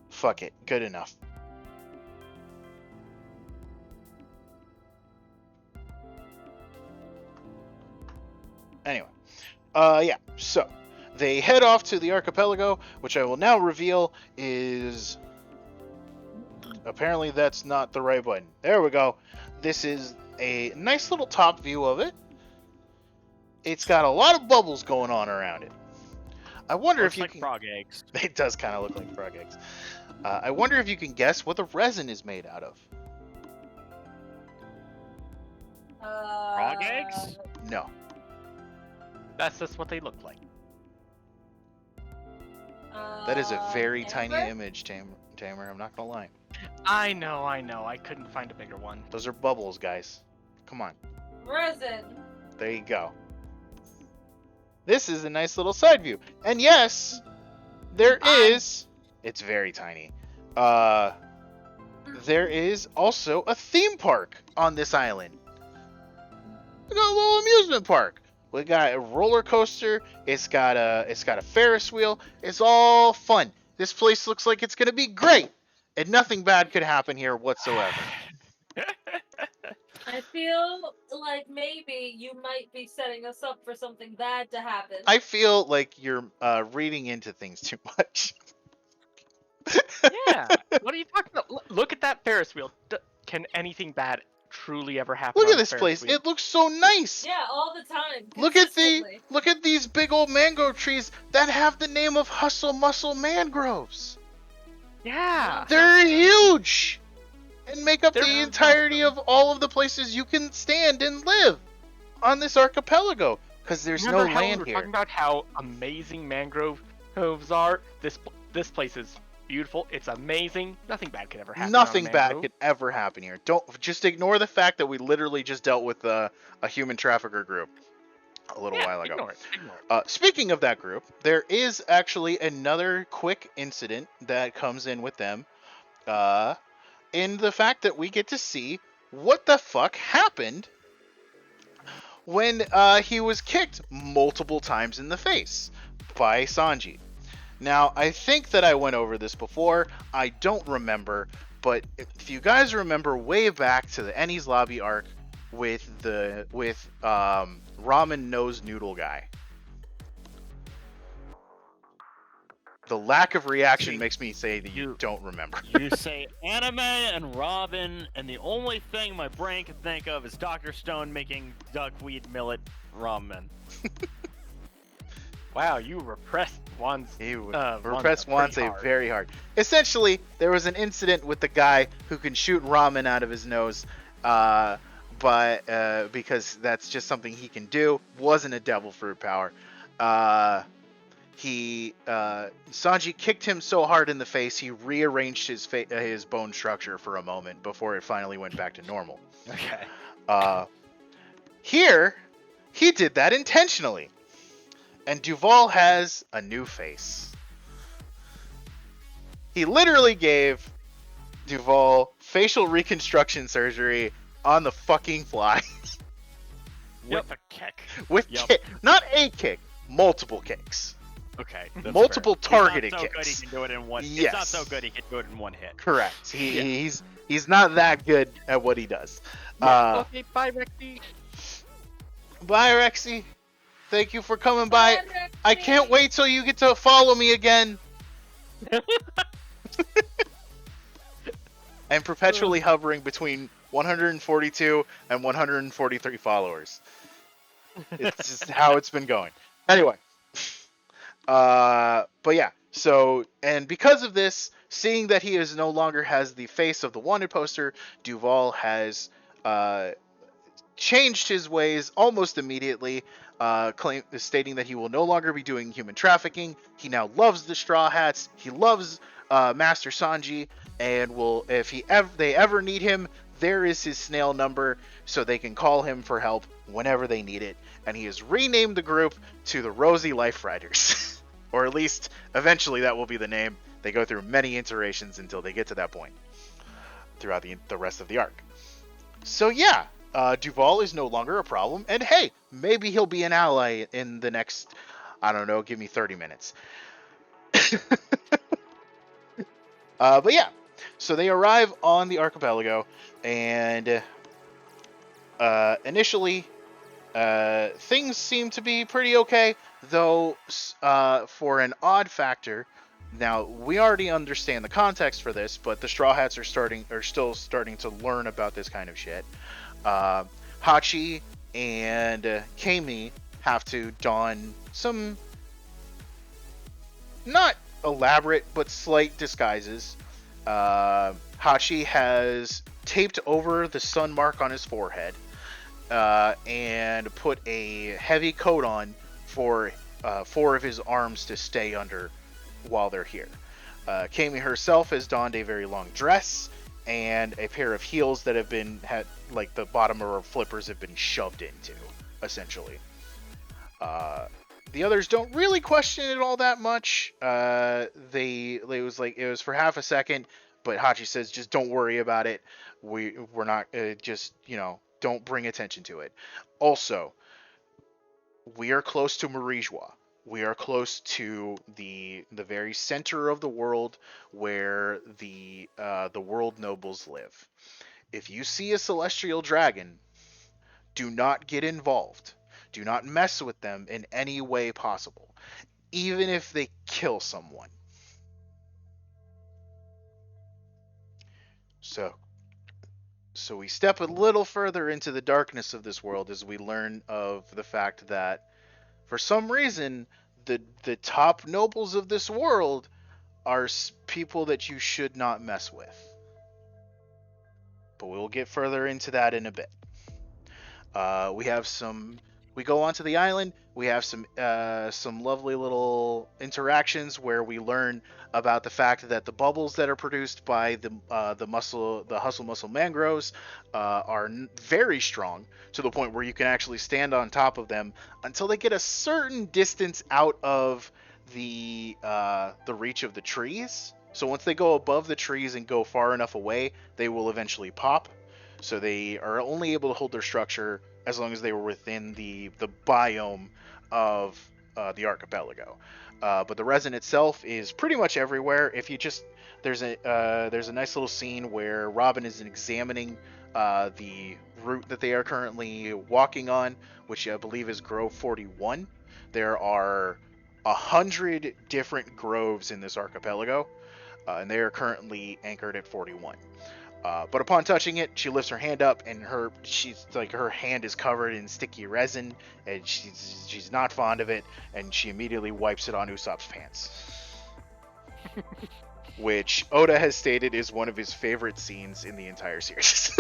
[SPEAKER 2] Fuck it, good enough. Anyway, yeah, so they head off to the archipelago, which I will now reveal is... Apparently that's not the right button. There we go. This is a nice little top view of it. It's got a lot of bubbles going on around it. I wonder
[SPEAKER 4] Looks
[SPEAKER 2] if you
[SPEAKER 4] like
[SPEAKER 2] can...
[SPEAKER 4] frog eggs.
[SPEAKER 2] It does kind of look like frog eggs. I wonder if you can guess what the resin is made out of.
[SPEAKER 4] Frog eggs?
[SPEAKER 2] No.
[SPEAKER 3] That's just what they look like.
[SPEAKER 2] That is a very tiny
[SPEAKER 1] amber?
[SPEAKER 2] image, Tamer. I'm not gonna lie.
[SPEAKER 3] I know. I couldn't find a bigger one.
[SPEAKER 2] Those are bubbles, guys. Come on.
[SPEAKER 1] Resin.
[SPEAKER 2] There you go. This is a nice little side view. And yes, there is... It's very tiny. There is also a theme park on this island. We got a little amusement park. We got a roller coaster. It's got a Ferris wheel. It's all fun. This place looks like it's gonna be great, and nothing bad could happen here whatsoever.
[SPEAKER 1] I feel like maybe you might be setting us up for something bad to happen.
[SPEAKER 2] I feel like you're reading into things too much.
[SPEAKER 3] Yeah. What are you talking about? Look at that Ferris wheel. Can anything bad truly ever happen?
[SPEAKER 2] Look
[SPEAKER 3] on
[SPEAKER 2] at
[SPEAKER 3] a
[SPEAKER 2] this
[SPEAKER 3] Ferris
[SPEAKER 2] place.
[SPEAKER 3] wheel?
[SPEAKER 2] It looks so nice.
[SPEAKER 1] Yeah, all the time.
[SPEAKER 2] Look
[SPEAKER 1] Consistently.
[SPEAKER 2] at these big old mango trees that have the name of Hustle Muscle Mangroves.
[SPEAKER 3] Yeah.
[SPEAKER 2] They're huge and make up
[SPEAKER 3] They're
[SPEAKER 2] the entirety of all of the places you can stand and live on this archipelago, because there's
[SPEAKER 3] Remember
[SPEAKER 2] no
[SPEAKER 3] how
[SPEAKER 2] land
[SPEAKER 3] we were
[SPEAKER 2] here.
[SPEAKER 3] talking about how amazing mangroves are? This place is beautiful. It's amazing. Nothing bad could ever happen.
[SPEAKER 2] Nothing
[SPEAKER 3] on a
[SPEAKER 2] bad
[SPEAKER 3] mangrove.
[SPEAKER 2] could ever happen here. Don't just ignore the fact that we literally just dealt with a human trafficker group a little while ago.
[SPEAKER 3] Ignore it.
[SPEAKER 2] Speaking of that group, there is actually another quick incident that comes in with them, in the fact that we get to see what the fuck happened when he was kicked multiple times in the face by Sanji. Now, I think that I went over this before. I don't remember, but if you guys remember way back to the Enies Lobby arc with Ramen Nose Noodle guy, the lack of reaction makes me say that you don't remember.
[SPEAKER 4] You say anime and Robin, and the only thing my brain can think of is Dr. Stone making duckweed millet ramen.
[SPEAKER 3] Wow, you repressed ones.
[SPEAKER 2] Repressed Wanse very hard. Essentially, there was an incident with the guy who can shoot ramen out of his nose, but because that's just something he can do. Wasn't a devil fruit power. Sanji kicked him so hard in the face, he rearranged his bone structure for a moment before it finally went back to normal.
[SPEAKER 4] Okay.
[SPEAKER 2] Here, he did that intentionally. And Duval has a new face. He literally gave Duval facial reconstruction surgery on the fucking fly.
[SPEAKER 4] With a kick.
[SPEAKER 2] With kick. Not a kick, multiple kicks.
[SPEAKER 4] Okay. that's
[SPEAKER 2] Multiple
[SPEAKER 4] fair.
[SPEAKER 2] targeted
[SPEAKER 4] He's not so
[SPEAKER 2] kicks.
[SPEAKER 4] good he can do it in one.
[SPEAKER 2] Yes.
[SPEAKER 4] It's not so good he can do it in one hit.
[SPEAKER 2] Correct. He's not that good at what he does.
[SPEAKER 3] Okay, bye, Rexy.
[SPEAKER 2] Bye, Rexy. Thank you for coming by. I can't wait till you get to follow me again. I'm perpetually hovering between 142 and 143 followers. It's just how it's been going. Anyway. But yeah. So, and because of this, seeing that he is no longer has the face of the wanted poster, Duval has changed his ways almost immediately, stating that he will no longer be doing human trafficking. He now loves the Straw Hats. He loves Master Sanji, and will, if they ever need him, there is his snail number, so they can call him for help whenever they need it. And he has renamed the group to the Rosy Life Riders, or at least eventually that will be the name. They go through many iterations until they get to that point throughout the rest of the arc. So yeah, Duval is no longer a problem, and hey, maybe he'll be an ally in the next, I don't know, give me 30 minutes. But yeah, so they arrive on the archipelago, and initially, things seem to be pretty okay, though for an odd factor. Now, we already understand the context for this, but the Straw Hats are still starting to learn about this kind of shit. Hachi and Kami have to don some not elaborate but slight disguises. Hachi has taped over the sun mark on his forehead and put a heavy coat on for 4 of his arms to stay under while they're here. Kami herself has donned a very long dress and a pair of heels that have been like the bottom of her flippers have been shoved into, essentially. The others don't really question it all that much. It was for half a second, but Hachi says, just don't worry about it. We're not just, don't bring attention to it. Also, we are close to Marijua. We are close to the very center of the world where the world nobles live. If you see a celestial dragon, do not get involved. Do not mess with them in any way possible, even if they kill someone. So we step a little further into the darkness of this world as we learn of the fact that for some reason, the top nobles of this world are people that you should not mess with. But we'll get further into that in a bit. We go onto the island. We have some lovely little interactions where we learn about the fact that the bubbles that are produced by the hustle muscle mangroves are very strong, to the point where you can actually stand on top of them until they get a certain distance out of the reach of the trees. So once they go above the trees and go far enough away, they will eventually pop. So they are only able to hold their structure as long as they were within the biome of the archipelago. But the resin itself is pretty much everywhere. If you just there's a nice little scene where Robin is examining the route that they are currently walking on, which I believe is Grove 41. There are 100 different groves in this archipelago, and they are currently anchored at 41. But upon touching it, she lifts her hand up, and her hand is covered in sticky resin, and she's not fond of it, and she immediately wipes it on Usopp's pants. Which Oda has stated is one of his favorite scenes in the entire series.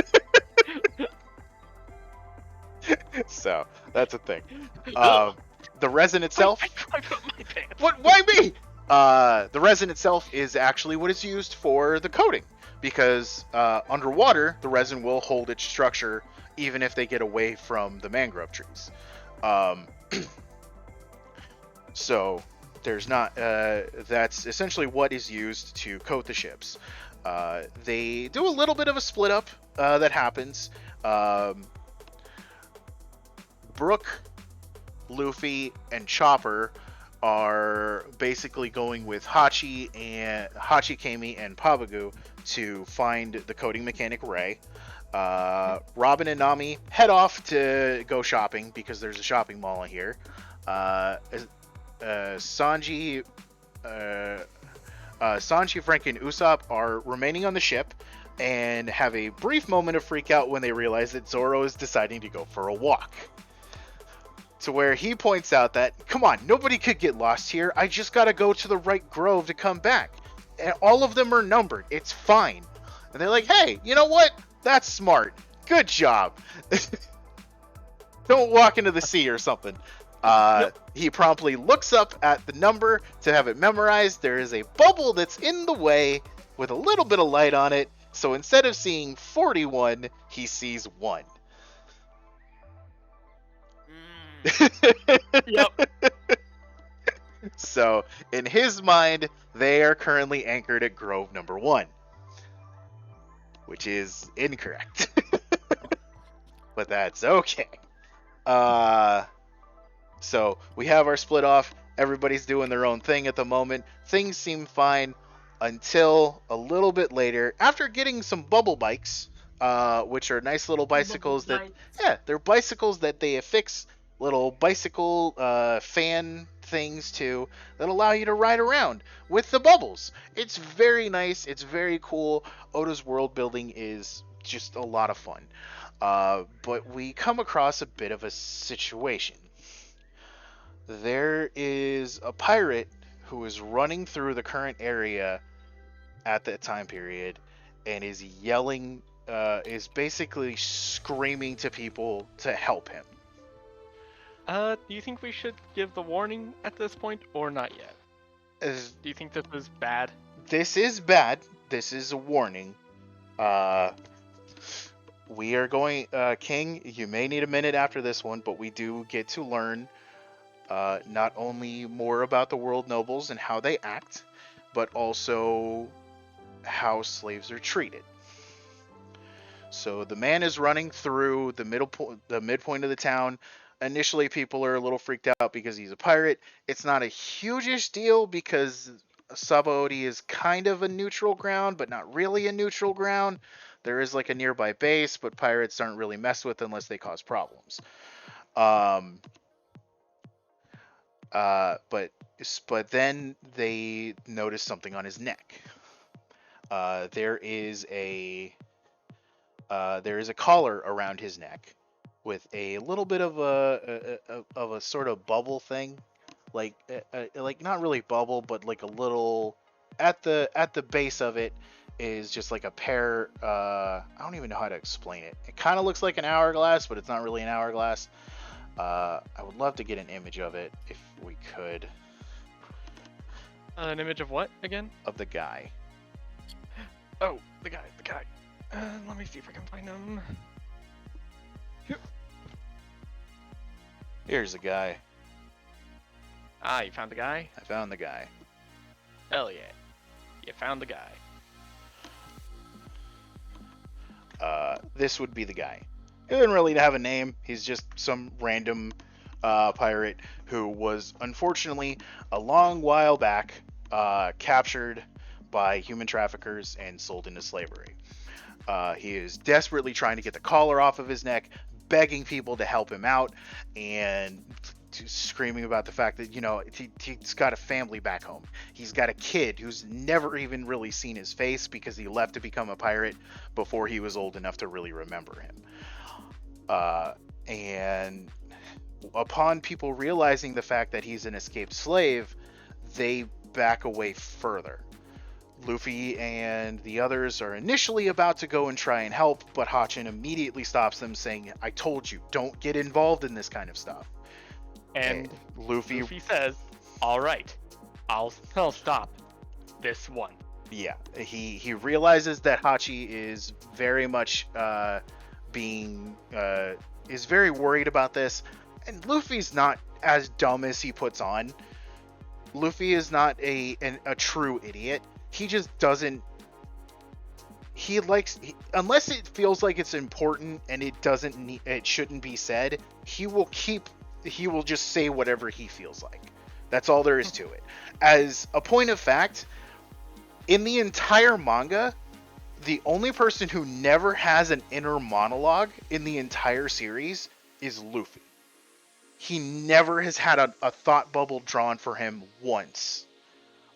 [SPEAKER 2] So that's a thing. The resin itself.
[SPEAKER 3] I put my pants.
[SPEAKER 2] What? Why me? The resin itself is actually what is used for the coating. Because underwater, the resin will hold its structure even if they get away from the mangrove trees. So there's not. That's essentially what is used to coat the ships. They do a little bit of a split up that happens. Brook, Luffy, and Chopper are basically going with Hachi, Kami, and Pabagu to find the coding mechanic Ray. Robin and Nami head off to go shopping because there's a shopping mall here. Sanji, Frank, and Usopp are remaining on the ship and have a brief moment of freak out when they realize that Zoro is deciding to go for a walk. To where he points out that, come on, nobody could get lost here. I just gotta go to the right grove to come back. and all of them are numbered. It's fine. And they're like, hey, you know what? That's smart. Good job. Don't walk into the sea or something. He promptly looks up at the number to have it memorized. There is a bubble that's in the way with a little bit of light on it. So instead of seeing 41, he sees 1.
[SPEAKER 3] Yep.
[SPEAKER 2] So in his mind, they are currently anchored at Grove number 1, which is incorrect. But that's okay. So we have our split off. Everybody's doing their own thing at the moment. Things seem fine until a little bit later, after getting some bubble bikes, which are nice little bicycles they're bicycles that they affix little bicycle fan things to that allow you to ride around with the bubbles. It's very nice. It's very cool. Oda's world building is just a lot of fun. But we come across a bit of a situation. There is a pirate who is running through the current area at that time period and is yelling, is basically screaming to people to help him.
[SPEAKER 3] Do you think we should give the warning at this point or not yet? Do you think this is bad?
[SPEAKER 2] This is bad. This is a warning. We are going, King, you may need a minute after this one, but we do get to learn not only more about the world nobles and how they act, but also how slaves are treated. So the man is running through the midpoint of the town. Initially, people are a little freaked out because he's a pirate. It's not a huge deal because Sabaody is kind of a neutral ground, but not really a neutral ground. There is like a nearby base, but pirates aren't really messed with unless they cause problems. But then they notice something on his neck. There is a collar around his neck with a little bit of a sort of bubble thing, like not really bubble, but like a little at the base of it is just like a pair. I don't even know how to explain it. It kind of looks like an hourglass, but it's not really an hourglass. I would love to get an image of it if we could.
[SPEAKER 3] An image of what again?
[SPEAKER 2] Of the guy.
[SPEAKER 3] Oh, the guy. Let me see if I can find him.
[SPEAKER 2] Here's the guy.
[SPEAKER 3] Ah, you found the guy?
[SPEAKER 2] I found the guy.
[SPEAKER 3] Hell yeah. You found the guy.
[SPEAKER 2] This would be the guy. He doesn't really have a name. He's just some random pirate who was unfortunately a long while back captured by human traffickers and sold into slavery. He is desperately trying to get the collar off of his neck, begging people to help him out, and screaming about the fact that, he's got a family back home. He's got a kid who's never even really seen his face because he left to become a pirate before he was old enough to really remember him. And upon people realizing the fact that he's an escaped slave, they back away further. Luffy and the others are initially about to go and try and help, but Hachin immediately stops them, saying, I told you, don't get involved in this kind of stuff.
[SPEAKER 3] And
[SPEAKER 2] Luffy
[SPEAKER 3] says, all right, I'll stop this one.
[SPEAKER 2] Yeah, he realizes that Hachi is very much is very worried about this, and Luffy's not as dumb as he puts on. Luffy is not a true idiot. He just doesn't. Unless it feels like it's important and it shouldn't be said. He will just say whatever he feels like. That's all there is to it. As a point of fact, in the entire manga, the only person who never has an inner monologue in the entire series is Luffy. He never has had a thought bubble drawn for him once.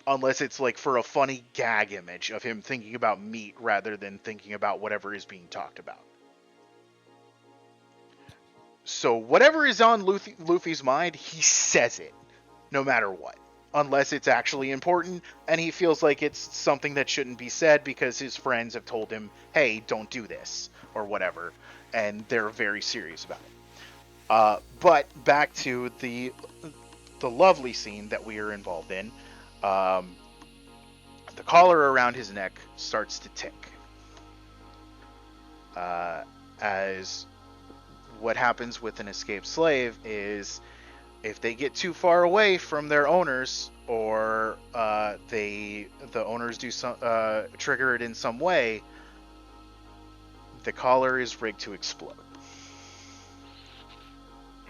[SPEAKER 2] Unless it's like for a funny gag image of him thinking about meat rather than thinking about whatever is being talked about. So whatever is on Luffy's mind, he says it, no matter what. unless it's actually important, and he feels like it's something that shouldn't be said because his friends have told him, hey, don't do this, or whatever, and they're very serious about it. But back to the lovely scene that we are involved in. The collar around his neck starts to tick. As what happens with an escaped slave is if they get too far away from their owners, or the owners do some trigger it in some way, the collar is rigged to explode.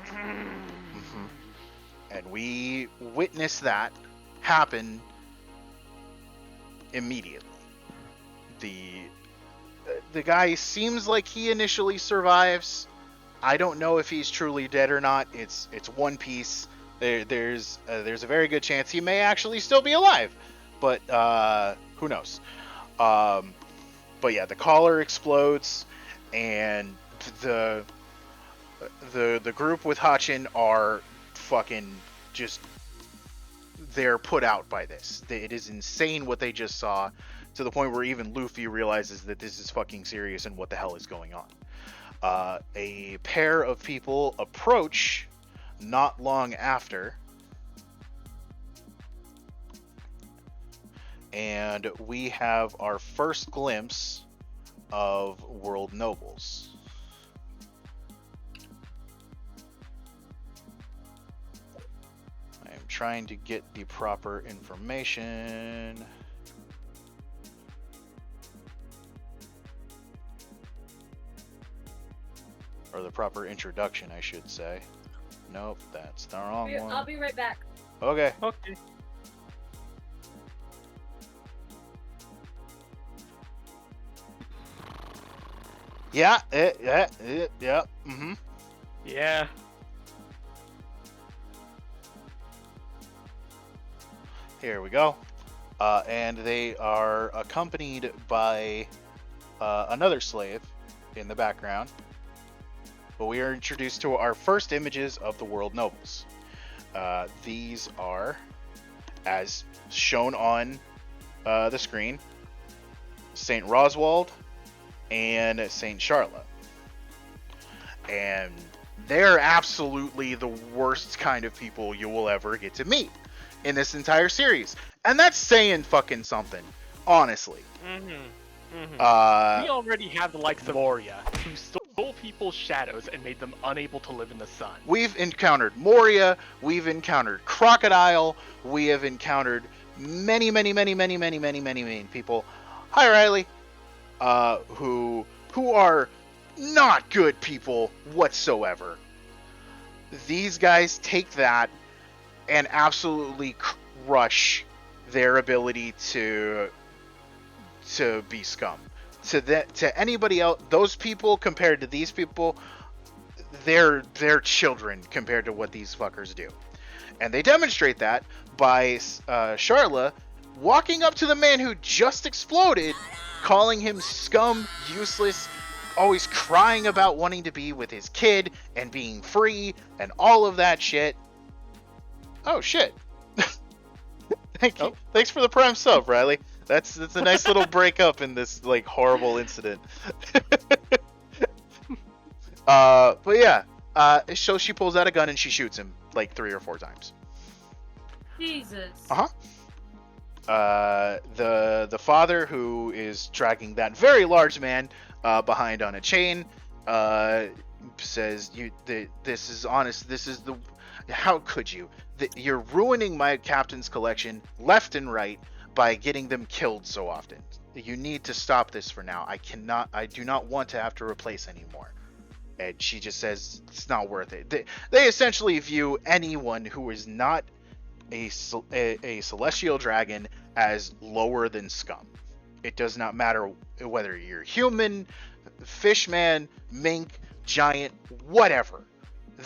[SPEAKER 2] Mm-hmm. And we witness that happen immediately. The guy seems like he initially survives. I don't know if he's truly dead or not. It's one piece. There's a very good chance he may actually still be alive, but who knows? But yeah, the collar explodes, and the group with Hachin are fucking just, they're put out by this. It is insane what they just saw, to the point where even Luffy realizes that this is fucking serious and what the hell is going on. A pair of people approach not long after, and we have our first glimpse of world nobles. I am trying to get the proper information. Or the proper introduction, I should say. Nope, that's the wrong one.
[SPEAKER 1] I'll be right back.
[SPEAKER 2] Okay.
[SPEAKER 3] Okay.
[SPEAKER 2] Yeah, yeah, mm-hmm.
[SPEAKER 3] Yeah.
[SPEAKER 2] Here we go. And they are accompanied by another slave in the background. But we are introduced to our first images of the world nobles. These are, as shown on the screen, Saint Roswald and Saint Charlotte. And they're absolutely the worst kind of people you will ever get to meet in this entire series. And that's saying fucking something, honestly.
[SPEAKER 3] We already have the likes of Moria, who stole people's shadows and made them unable to live in the sun.
[SPEAKER 2] We've encountered Moria, we've encountered Crocodile, we have encountered many people. Hi, Riley. Who are not good people whatsoever. These guys take that and absolutely crush their ability to be scum. To anybody else, those people compared to these people, they're children compared to what these fuckers do. And they demonstrate that by Charla walking up to the man who just exploded, calling him scum, useless, always crying about wanting to be with his kid and being free and all of that shit. Oh shit. Thank you. Thanks for the prime sub, Riley. That's a nice little breakup in this like horrible incident. But yeah, so she pulls out a gun and she shoots him like 3 or 4 times.
[SPEAKER 1] Jesus.
[SPEAKER 2] The father, who is dragging that very large man behind on a chain, says, "This is honest. This is the. How could you? You're ruining my captain's collection left and right by getting them killed so often. You need to stop this for now. I do not want to have to replace anymore." And she just says it's not worth it. They essentially view anyone who is not a celestial dragon as lower than scum. It does not matter whether you're human, fishman, mink, giant, whatever.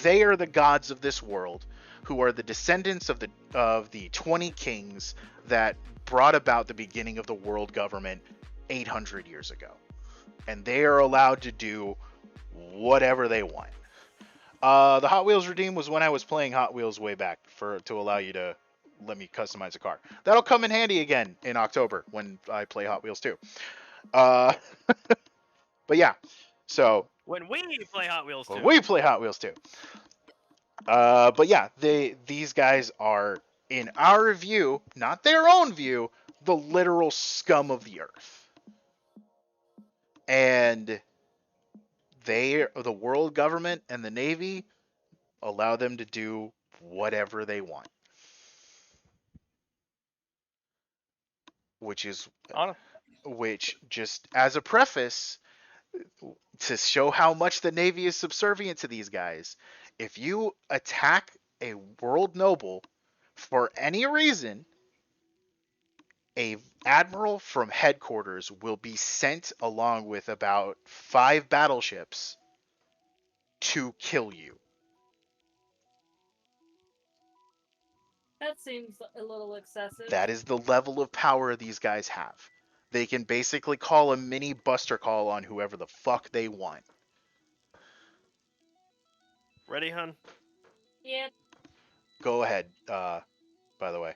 [SPEAKER 2] They are the gods of this world, who are the descendants of the 20 kings that brought about the beginning of the world government 800 years ago. And they are allowed to do whatever they want. The Hot Wheels Redeem was when I was playing Hot Wheels way back to allow you to let me customize a car. That'll come in handy again in October when I play Hot Wheels 2. Uh, but yeah, so
[SPEAKER 4] When we play Hot Wheels
[SPEAKER 2] when
[SPEAKER 4] 2.
[SPEAKER 2] we play Hot Wheels 2. But yeah, these guys are, in our view, not their own view, the literal scum of the earth. And the world government and the Navy allow them to do whatever they want. Which, just as a preface, to show how much the Navy is subservient to these guys, if you attack a world noble for any reason, a admiral from headquarters will be sent along with about 5 battleships to kill you.
[SPEAKER 1] That seems a little excessive.
[SPEAKER 2] That is the level of power these guys have. They can basically call a mini buster call on whoever the fuck they want.
[SPEAKER 4] Ready, hun?
[SPEAKER 1] Yeah.
[SPEAKER 2] Go ahead, by the way.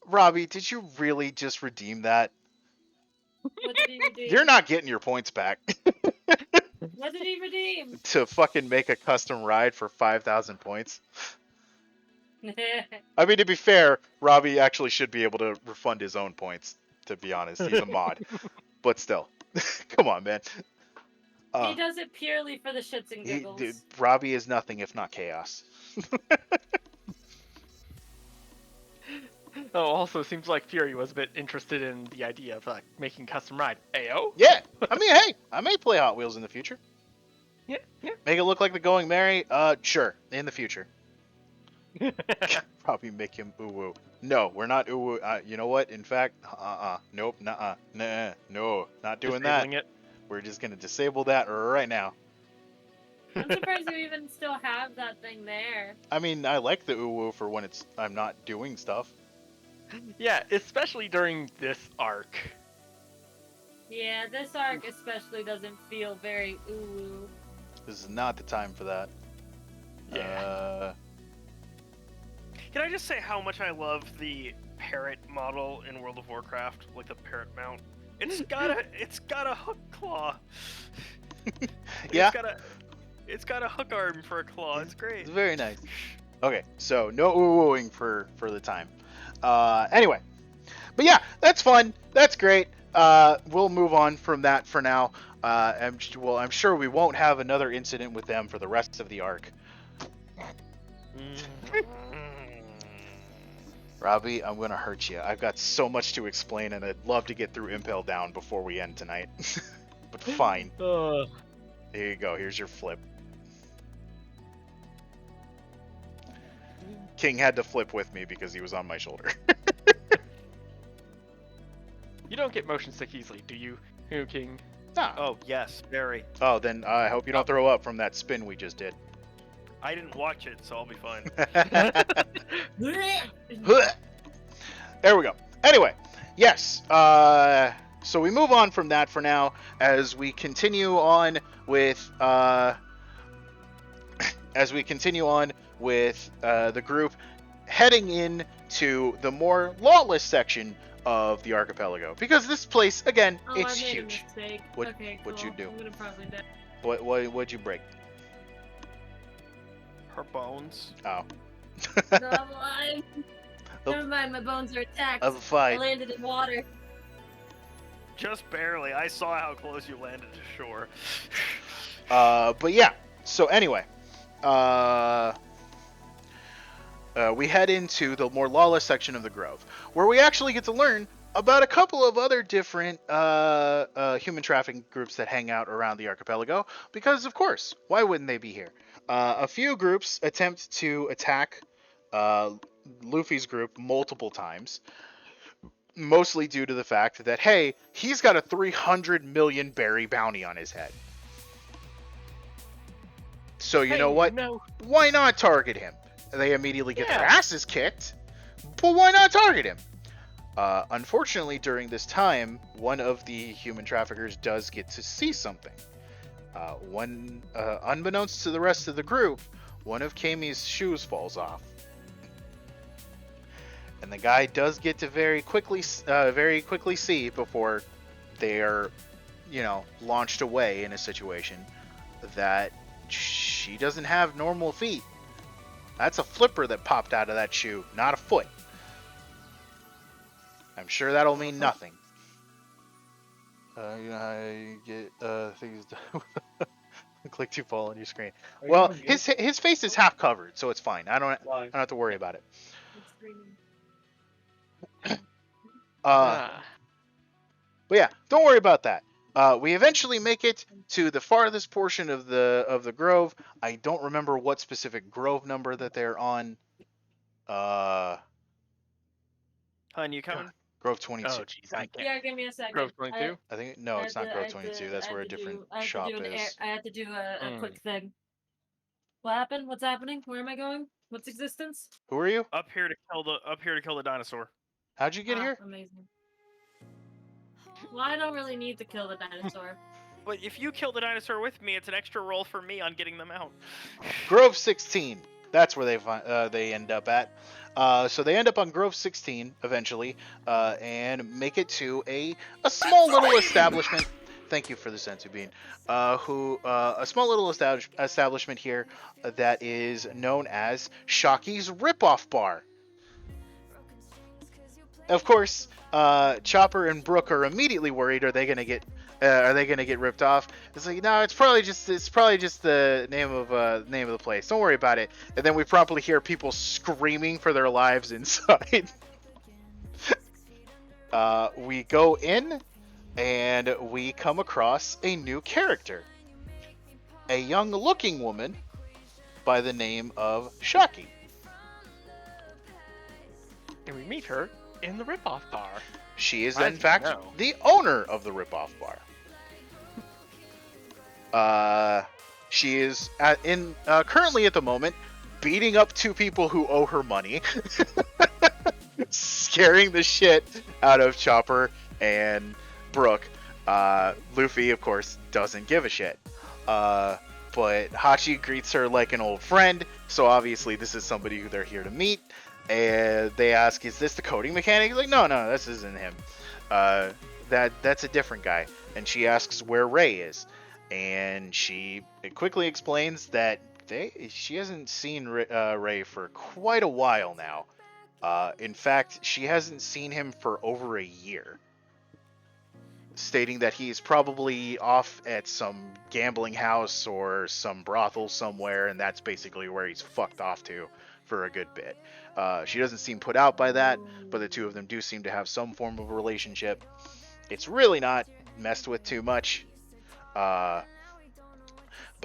[SPEAKER 2] Robbie, did you really just redeem that?
[SPEAKER 1] What did he redeem?
[SPEAKER 2] You're not getting your points back.
[SPEAKER 1] What did he redeem?
[SPEAKER 2] To fucking make a custom ride for 5,000 points. I mean, to be fair, Robbie actually should be able to refund his own points, to be honest. He's a mod. But still. Come on, man.
[SPEAKER 1] He does it purely for the shits and giggles.
[SPEAKER 2] Robbie is nothing if not chaos.
[SPEAKER 3] Oh, also seems like Fury was a bit interested in the idea of making custom ride. Ayo?
[SPEAKER 2] Yeah. I mean, hey, I may play Hot Wheels in the future.
[SPEAKER 3] Yeah.
[SPEAKER 2] Make it look like the Going Merry? Sure. In the future. Probably make him ooh-woo. No, we're not ooh-woo. You know what? In fact, nope, nuh-uh. Nah, no, not doing that.
[SPEAKER 3] It.
[SPEAKER 2] We're just gonna disable that right now.
[SPEAKER 1] I'm surprised you even still have that thing there.
[SPEAKER 2] I mean, I like the ooh-woo for when I'm not doing stuff.
[SPEAKER 3] Yeah, especially during this arc.
[SPEAKER 1] Yeah, this arc especially doesn't feel very ooh-woo.
[SPEAKER 2] This is not the time for that.
[SPEAKER 3] Yeah.
[SPEAKER 4] Can I just say how much I love the parrot model in World of Warcraft, like the parrot mount? It's got a hook claw.
[SPEAKER 2] Yeah.
[SPEAKER 4] It's got a hook arm for a claw. It's great.
[SPEAKER 2] It's very nice. Okay, so no ooh-wooing for the time. Anyway, but yeah, that's fun. That's great. We'll move on from that for now. I'm sure we won't have another incident with them for the rest of the arc. Robbie, I'm gonna hurt you. I've got so much to explain, and I'd love to get through Impel Down before we end tonight. But fine. Here you go. Here's your flip. King had to flip with me because he was on my shoulder.
[SPEAKER 3] You don't get motion sick easily, do you, King?
[SPEAKER 2] Ah.
[SPEAKER 4] Oh, yes, very.
[SPEAKER 2] Oh, then I hope you don't throw up from that spin we just did.
[SPEAKER 4] I didn't watch it, so I'll be fine.
[SPEAKER 2] There we go. Anyway, yes. So we move on from that for now as we continue on with the group heading in to the more lawless section of the archipelago, because this place again, it's
[SPEAKER 1] I made
[SPEAKER 2] huge.
[SPEAKER 1] A mistake.
[SPEAKER 2] What-
[SPEAKER 1] Okay,
[SPEAKER 2] what'd
[SPEAKER 1] cool.
[SPEAKER 2] you do?
[SPEAKER 1] I'm gonna probably die.
[SPEAKER 2] What'd you break?
[SPEAKER 4] Her bones.
[SPEAKER 2] Oh.
[SPEAKER 1] No, I'm alive. Never mind, my bones are attacked.
[SPEAKER 2] Of
[SPEAKER 1] I
[SPEAKER 2] five.
[SPEAKER 1] landed in water.
[SPEAKER 4] Just barely. I saw how close you landed to shore.
[SPEAKER 2] But yeah. So anyway, we head into the more lawless section of the Grove, where we actually get to learn about a couple of other different human trafficking groups that hang out around the archipelago, because of course, why wouldn't they be here? A few groups attempt to attack Luffy's group multiple times, mostly due to the fact that, hey, he's got a 300 million berry bounty on his head. So you know what?
[SPEAKER 3] No.
[SPEAKER 2] Why not target him? They immediately get their
[SPEAKER 3] Yeah.
[SPEAKER 2] asses kicked, but why not target him? Unfortunately, during this time, one of the human traffickers does get to see something. Unbeknownst to the rest of the group, one of Kami's shoes falls off. And the guy does get to very quickly see before they are, launched away in a situation that she doesn't have normal feet. That's a flipper that popped out of that shoe, not a foot. I'm sure that'll mean nothing. I get things done. Click to fall on your screen. Well, his face is half covered, so it's fine. I don't have to worry about it.
[SPEAKER 3] Ah.
[SPEAKER 2] But yeah, don't worry about that. We eventually make it to the farthest portion of the grove. I don't remember what specific grove number that they're on.
[SPEAKER 4] Hun, you coming?
[SPEAKER 2] Grove 22.
[SPEAKER 3] Oh, jeez, I can't.
[SPEAKER 1] Yeah, give me a second.
[SPEAKER 3] Grove 22?
[SPEAKER 2] I think no, it's not Grove 22. That's where a different shop is.
[SPEAKER 1] I had to do a quick thing. What happened? What's happening? Where am I going? What's existence?
[SPEAKER 2] Who are you?
[SPEAKER 4] Up here to kill the dinosaur.
[SPEAKER 2] How'd you get here?
[SPEAKER 1] Amazing. Well, I don't really need to kill the dinosaur.
[SPEAKER 4] But if you kill the dinosaur with me, it's an extra roll for me on getting them out.
[SPEAKER 2] Grove 16. That's where they end up at. So they end up on Grove 16 eventually, and make it to a small little establishment. Thank you for the sensu bean. A small little establishment here that is known as Shocky's Ripoff Bar. Of course, Chopper and Brooke are immediately worried. Are they gonna get ripped off? It's like, no, it's probably just the name of the place. Don't worry about it. And then we promptly hear people screaming for their lives inside. We go in, and we come across a new character, a young-looking woman by the name of Shocky.
[SPEAKER 3] And we meet her in the ripoff bar.
[SPEAKER 2] She is,
[SPEAKER 3] How
[SPEAKER 2] in
[SPEAKER 3] did you
[SPEAKER 2] fact,
[SPEAKER 3] know?
[SPEAKER 2] the owner of the ripoff bar. She is currently at the moment beating up two people who owe her money, scaring the shit out of Chopper and Brooke. Luffy, of course, doesn't give a shit. But Hachi greets her like an old friend, so obviously this is somebody who they're here to meet. And they ask, "Is this the coding mechanic?" He's like, "No, this isn't him. That's a different guy." And she asks where Ray is, and she quickly explains that she hasn't seen Ray for quite a while now. In fact, she hasn't seen him for over a year, stating that he's probably off at some gambling house or some brothel somewhere, and that's basically where he's fucked off to for a good bit. She doesn't seem put out by that, but the two of them do seem to have some form of a relationship. It's really not messed with too much. But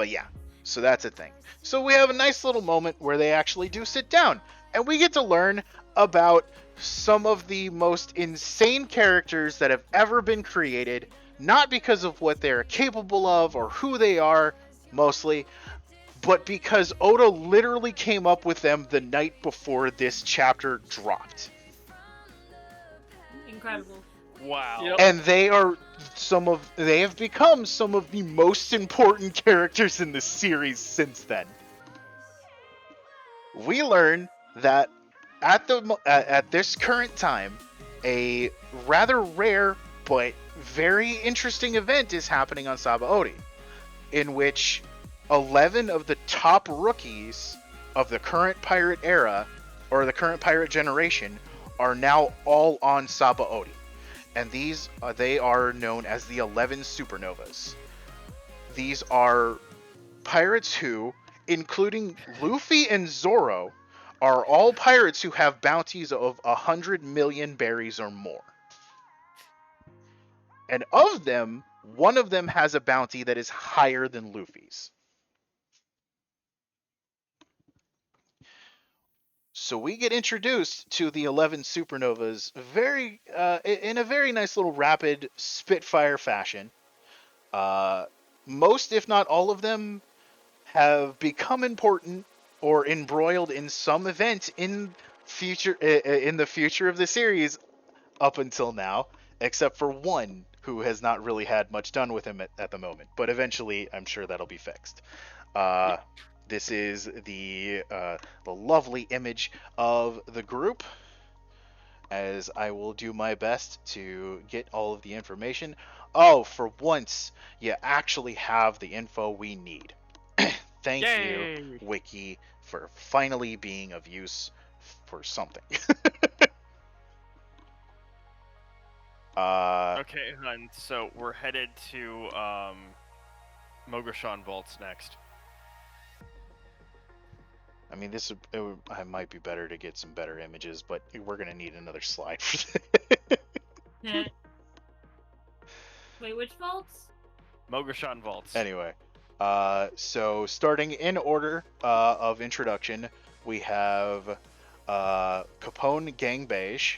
[SPEAKER 2] yeah, so that's a thing. So we have a nice little moment where they actually do sit down, and we get to learn about some of the most insane characters that have ever been created, not because of what they're capable of or who they are, mostly, but because Oda literally came up with them the night before this chapter dropped.
[SPEAKER 1] Incredible.
[SPEAKER 4] Wow.
[SPEAKER 3] Yep.
[SPEAKER 2] And they have become some of the most important characters in the series since then. We learn that at this current time, a rather rare but very interesting event is happening on Sabaody, in which 11 of the top rookies of the current pirate era, or the current pirate generation, are now all on Sabaody. And they are known as the 11 Supernovas. These are pirates who, including Luffy and Zoro, are all pirates who have bounties of 100 million berries or more. And of them, one of them has a bounty that is higher than Luffy's. So we get introduced to the 11 Supernovas in a very nice little rapid Spitfire fashion. Most, if not all of them, have become important or embroiled in some event in the future of the series up until now, except for one who has not really had much done with him at the moment. But eventually, I'm sure that'll be fixed. This is the lovely image of the group. as I will do my best to get all of the information. Oh, for once, you actually have the info we need. Thank you,
[SPEAKER 3] Yay!
[SPEAKER 2] Wiki, for finally being of use for something.
[SPEAKER 4] Okay, hun. So we're headed to Mogoshan Vaults next.
[SPEAKER 2] I mean, I might be better to get some better images, but we're gonna need another slide for that.
[SPEAKER 1] Yeah. Wait, which vaults?
[SPEAKER 4] Mogoshan Vaults.
[SPEAKER 2] Anyway, so starting in order of introduction, we have Capone Gang Beige.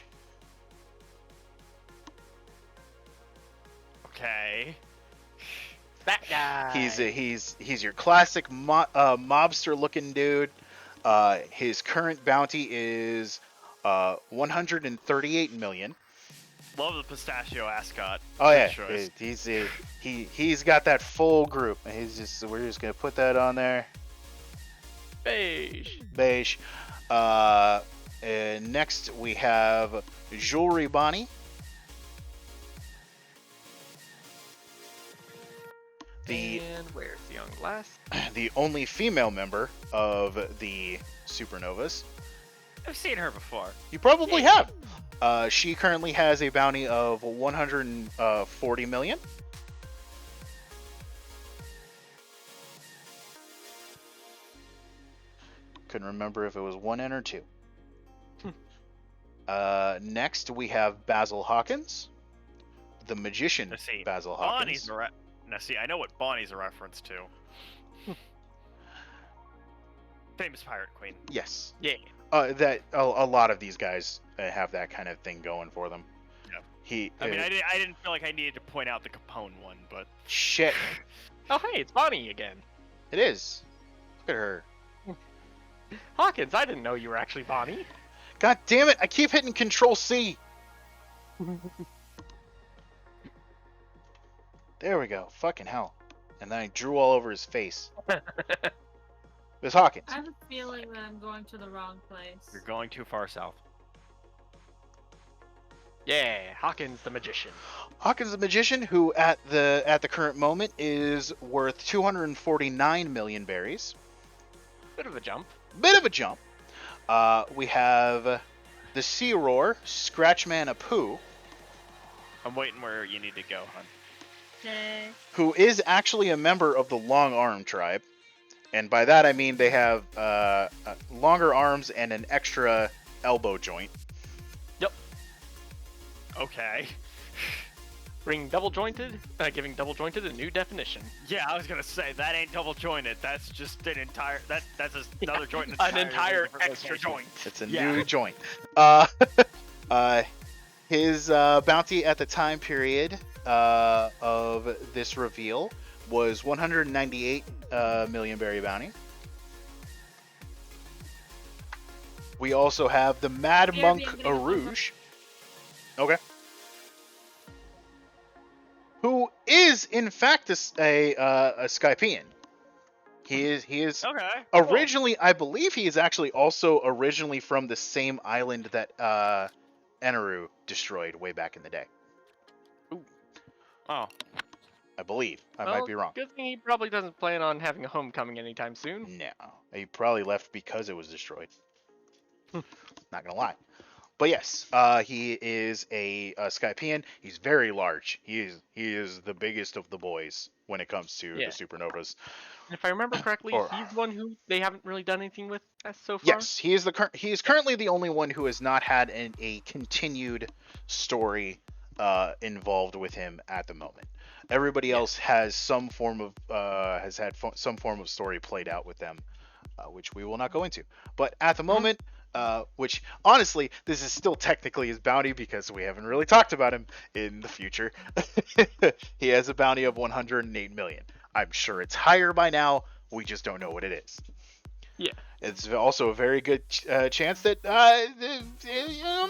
[SPEAKER 4] Okay.
[SPEAKER 3] That guy.
[SPEAKER 2] He's your classic mobster looking dude. His current bounty is 138 million.
[SPEAKER 4] Love the pistachio ascot.
[SPEAKER 2] Oh
[SPEAKER 4] Good
[SPEAKER 2] yeah,
[SPEAKER 4] choice.
[SPEAKER 2] he's got that full group. We're just gonna put that on there.
[SPEAKER 3] Beige.
[SPEAKER 2] Beige. And next we have Jewelry Bonnie.
[SPEAKER 3] And where's the young glass?
[SPEAKER 2] The only female member of the Supernovas.
[SPEAKER 4] I've seen her before.
[SPEAKER 2] You probably have. She currently has a bounty of 140 million. Couldn't remember if it was 1N or 2. Next, we have Basil Hawkins, the magician.
[SPEAKER 4] Let's see.
[SPEAKER 2] Basil
[SPEAKER 4] Bonnie's
[SPEAKER 2] Hawkins.
[SPEAKER 4] Now, see, I know what Bonnie's a reference to. Famous pirate queen.
[SPEAKER 2] Yes.
[SPEAKER 3] Yeah.
[SPEAKER 2] That a lot of these guys have that kind of thing going for them.
[SPEAKER 4] Yeah. I mean, I didn't feel like I needed to point out the Capone one, but
[SPEAKER 2] Shit.
[SPEAKER 3] Oh, hey, it's Bonnie again.
[SPEAKER 2] It is. Look at her.
[SPEAKER 3] Hawkins, I didn't know you were actually Bonnie.
[SPEAKER 2] God damn it! I keep hitting Control C. There we go. Fucking hell. And then I drew all over his face. It's Hawkins.
[SPEAKER 1] I have a feeling that I'm going to the wrong place.
[SPEAKER 4] you're going too far south.
[SPEAKER 3] Yeah, Hawkins the magician.
[SPEAKER 2] Hawkins the magician, who at the current moment is worth 249 million berries.
[SPEAKER 3] Bit of a jump.
[SPEAKER 2] Bit of a jump. We have the Sea Roar, Scratchman Apu,
[SPEAKER 4] I'm waiting where you need to go, hun.
[SPEAKER 1] Okay.
[SPEAKER 2] who is actually a member of the Long Arm tribe. And by that I mean they have longer arms and an extra elbow joint.
[SPEAKER 4] Okay.
[SPEAKER 3] Giving double jointed a new definition.
[SPEAKER 4] Yeah, I was gonna say that ain't double jointed. That's just an entire. That's another joint. In
[SPEAKER 3] An entire
[SPEAKER 4] different
[SPEAKER 3] extra
[SPEAKER 4] location.
[SPEAKER 3] joint.
[SPEAKER 2] It's a
[SPEAKER 4] Yeah.
[SPEAKER 2] new joint. His bounty at the time period of this reveal was 198 million berry bounty. We also have the Mad
[SPEAKER 1] Here,
[SPEAKER 2] Monk
[SPEAKER 1] I'm gonna go
[SPEAKER 2] Arouge. Okay. Who is in fact a Skypian. He is
[SPEAKER 4] Okay. cool.
[SPEAKER 2] originally, I believe he is actually also originally from the same island that Eneru destroyed way back in the day.
[SPEAKER 4] Oh.
[SPEAKER 2] I believe. I
[SPEAKER 3] Well,
[SPEAKER 2] might be wrong.
[SPEAKER 3] Good thing he probably doesn't plan on having a homecoming anytime soon.
[SPEAKER 2] No. He probably left because it was destroyed. Not gonna lie. But yes, he is a Skypian. He's very large. He is the biggest of the boys when it comes to
[SPEAKER 3] Yeah.
[SPEAKER 2] the supernovas.
[SPEAKER 3] If I remember correctly,
[SPEAKER 2] Or-
[SPEAKER 3] he's one who they haven't really done anything with so far.
[SPEAKER 2] Yes, he is currently the only one who has not had a continued story involved with him at the moment. Everybody else has some form of some form of story played out with them, which we will not go into. But at the moment, which honestly, this is still technically his bounty because we haven't really talked about him in the future. He has a bounty of 108 million. I'm sure it's higher by now. We just don't know what it is.
[SPEAKER 3] Yeah.
[SPEAKER 2] It's also a very good chance that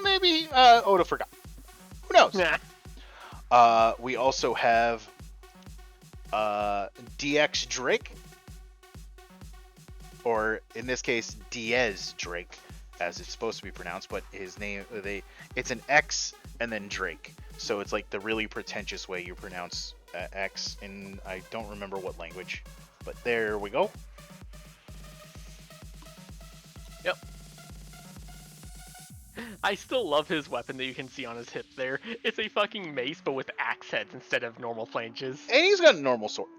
[SPEAKER 2] maybe Oda forgot. Who knows?
[SPEAKER 3] Nah.
[SPEAKER 2] We also have DX Drake, or in this case, Diaz Drake, as it's supposed to be pronounced, but his name it's an X and then Drake. So it's like the really pretentious way you pronounce X in I don't remember what language, but there we go.
[SPEAKER 3] Yep. I still love his weapon that you can see on his hip there. It's a fucking mace, but with axe heads instead of normal flanges.
[SPEAKER 2] And he's got a normal sword.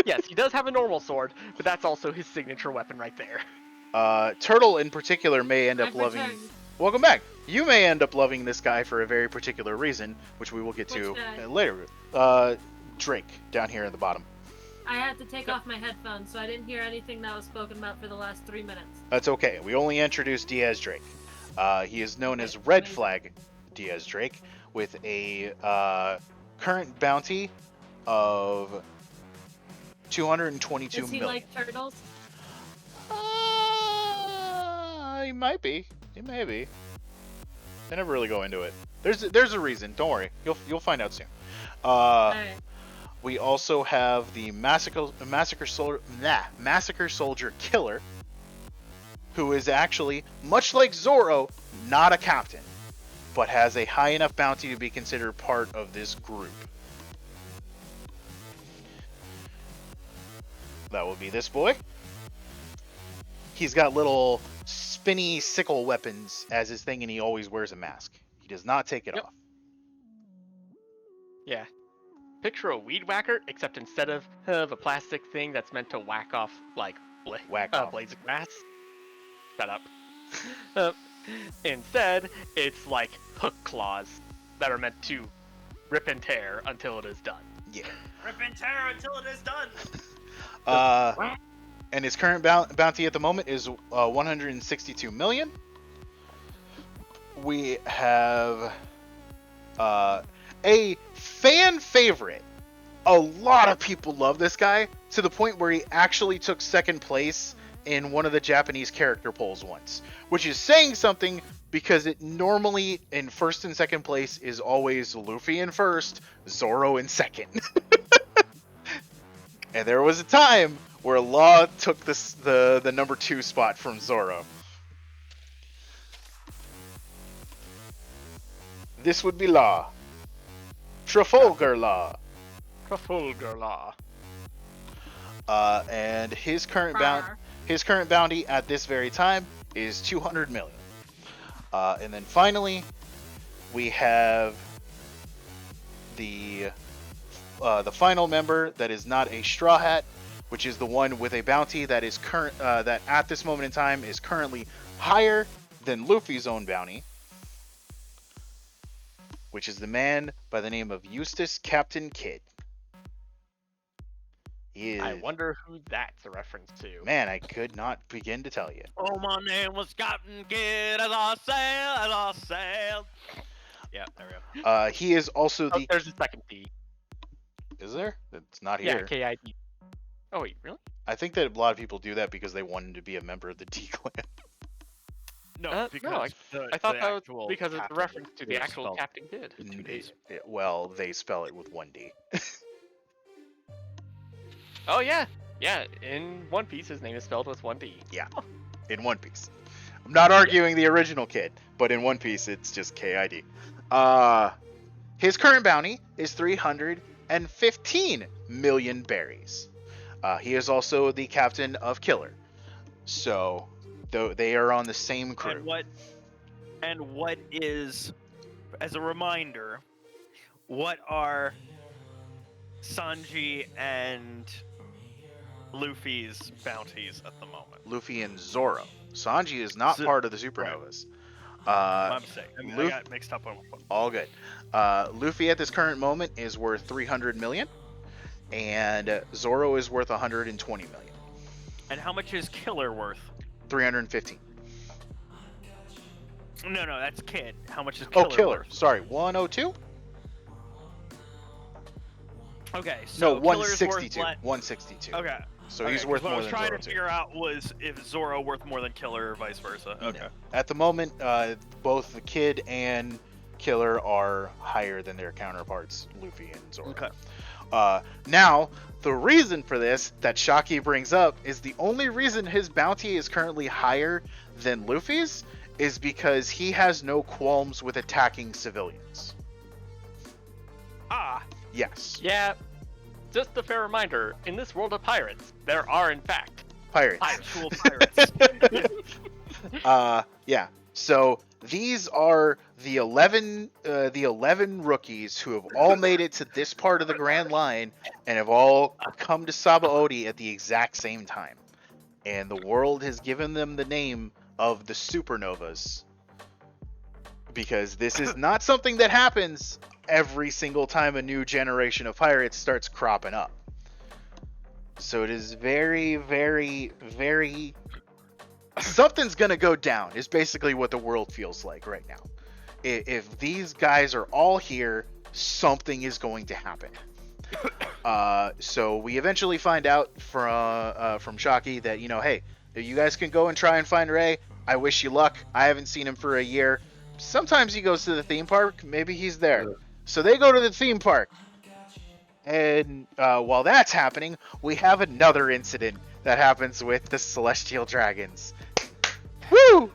[SPEAKER 3] Yes, he does have a normal sword, but that's also his signature weapon right there.
[SPEAKER 2] Turtle in particular may end up
[SPEAKER 1] I've
[SPEAKER 2] loving.
[SPEAKER 1] returned.
[SPEAKER 2] Welcome back. You may end up loving this guy for a very particular reason, which we will get to
[SPEAKER 1] Which guy?
[SPEAKER 2] later. Drake down here at the bottom.
[SPEAKER 1] I had to take off my headphones, so I didn't hear anything that was spoken about for the last 3 minutes.
[SPEAKER 2] That's okay. We only introduced Diaz Drake. He is known as Red Flag Diaz Drake with a current bounty of 222
[SPEAKER 1] Is he
[SPEAKER 2] million.
[SPEAKER 1] like turtles?
[SPEAKER 2] He might be. He may be. They never really go into it. There's a reason. Don't worry. You'll find out soon.
[SPEAKER 1] Alright.
[SPEAKER 2] We also have the Massacre Soldier Killer, who is actually, much like Zoro, not a captain, but has a high enough bounty to be considered part of this group. That will be this boy. He's got little spinny sickle weapons as his thing, and he always wears a mask. He does not take it
[SPEAKER 3] Yep.
[SPEAKER 2] off.
[SPEAKER 3] Yeah. Picture a weed whacker, except instead of a plastic thing that's meant to whack off, like,
[SPEAKER 2] Whack off.
[SPEAKER 3] blades of grass. Shut up. Instead, it's like hook claws that are meant to rip and tear until it is done.
[SPEAKER 2] Yeah.
[SPEAKER 4] Rip and tear until it is done.
[SPEAKER 2] And his current bounty at the moment is 162 million. We have a fan favorite. A lot of people love this guy to the point where he actually took second place in one of the Japanese character polls once, which is saying something because it normally in first and second place is always Luffy in first, Zoro in second. And there was a time where Law took the number 2 spot from Zoro. This would be Law. Trafalgar Law.
[SPEAKER 3] Trafalgar Law.
[SPEAKER 2] And his current
[SPEAKER 1] Rawr.
[SPEAKER 2] bounty at this very time is 200 million. And then finally, we have the final member that is not a Straw Hat, which is the one with a bounty that is that at this moment in time is currently higher than Luffy's own bounty, which is the man by the name of Eustace Captain Kidd. He is,
[SPEAKER 3] I wonder who that's a reference to.
[SPEAKER 2] man, I could not begin to tell you.
[SPEAKER 4] Oh, my name was Captain Kidd as I sailed. Yeah, there we go.
[SPEAKER 2] He is also
[SPEAKER 3] Oh,
[SPEAKER 2] the.
[SPEAKER 3] there's a second D.
[SPEAKER 2] Is there? It's not
[SPEAKER 3] Yeah,
[SPEAKER 2] here.
[SPEAKER 3] KID. Oh wait, really?
[SPEAKER 2] I think that a lot of people do that because they wanted to be a member of the D clan.
[SPEAKER 4] No, because
[SPEAKER 3] I thought
[SPEAKER 4] the
[SPEAKER 3] that was
[SPEAKER 4] actual
[SPEAKER 3] because it's a
[SPEAKER 4] captain
[SPEAKER 3] reference to the
[SPEAKER 4] is
[SPEAKER 3] actual
[SPEAKER 4] spelled
[SPEAKER 3] Captain Kidd.
[SPEAKER 4] in 2 days.
[SPEAKER 2] Well, they spell it with 1D.
[SPEAKER 3] Oh yeah, yeah. In One Piece, his name is spelled with 1D.
[SPEAKER 2] In One Piece. I'm not arguing the original Kid, but in One Piece it's just KID. His current bounty is 315 million berries. He is also the captain of Killer. So, though they are on the same crew.
[SPEAKER 4] And what is, as a reminder, what are Sanji and Luffy's bounties at the moment?
[SPEAKER 2] Luffy and Zoro. Sanji is not part of the Supernovas.
[SPEAKER 4] My mistake. I
[SPEAKER 2] Luffy-
[SPEAKER 4] got mixed up on one.
[SPEAKER 2] All good. Luffy at this current moment is worth 300 million, and Zoro is worth 120 million.
[SPEAKER 4] And how much is Killer worth?
[SPEAKER 2] 315.
[SPEAKER 4] No, that's Kid. How much is Killer?
[SPEAKER 2] Oh, Killer.
[SPEAKER 4] worth?
[SPEAKER 2] Sorry, 102?
[SPEAKER 4] Okay, so
[SPEAKER 2] No,
[SPEAKER 4] Killer's
[SPEAKER 2] 162.
[SPEAKER 4] worth
[SPEAKER 2] 162.
[SPEAKER 4] Okay.
[SPEAKER 2] So
[SPEAKER 4] Okay,
[SPEAKER 2] he's
[SPEAKER 4] 'cause
[SPEAKER 2] worth
[SPEAKER 4] what
[SPEAKER 2] more
[SPEAKER 4] I was
[SPEAKER 2] than
[SPEAKER 4] trying
[SPEAKER 2] Zoro
[SPEAKER 4] to
[SPEAKER 2] too.
[SPEAKER 4] figure out was if Zoro worth more than Killer or vice versa. Okay.
[SPEAKER 2] No. At the moment, both the Kid and Killer are higher than their counterparts, Luffy and Zoro.
[SPEAKER 4] Okay.
[SPEAKER 2] Now, the reason for this that Shaki brings up is the only reason his bounty is currently higher than Luffy's is because he has no qualms with attacking civilians.
[SPEAKER 4] Ah,
[SPEAKER 2] Yes.
[SPEAKER 3] Yeah, just a fair reminder, in this world of pirates, there are in fact
[SPEAKER 2] Pirates.
[SPEAKER 4] actual pirates.
[SPEAKER 2] Yeah. So these are the 11 rookies who have all made it to this part of the Grand Line and have all come to Sabaody at the exact same time. And the world has given them the name of the Supernovas. Because this is not something that happens every single time a new generation of pirates starts cropping up. So it is very, very, very... Something's gonna go down, is basically what the world feels like right now. If these guys are all here, something is going to happen. So we eventually find out from Shaki that, hey, you guys can go and try and find Ray. I wish you luck. I haven't seen him for a year. Sometimes he goes to the theme park. Maybe he's there. So they go to the theme park. And while that's happening, we have another incident that happens with the Celestial Dragons. Woo!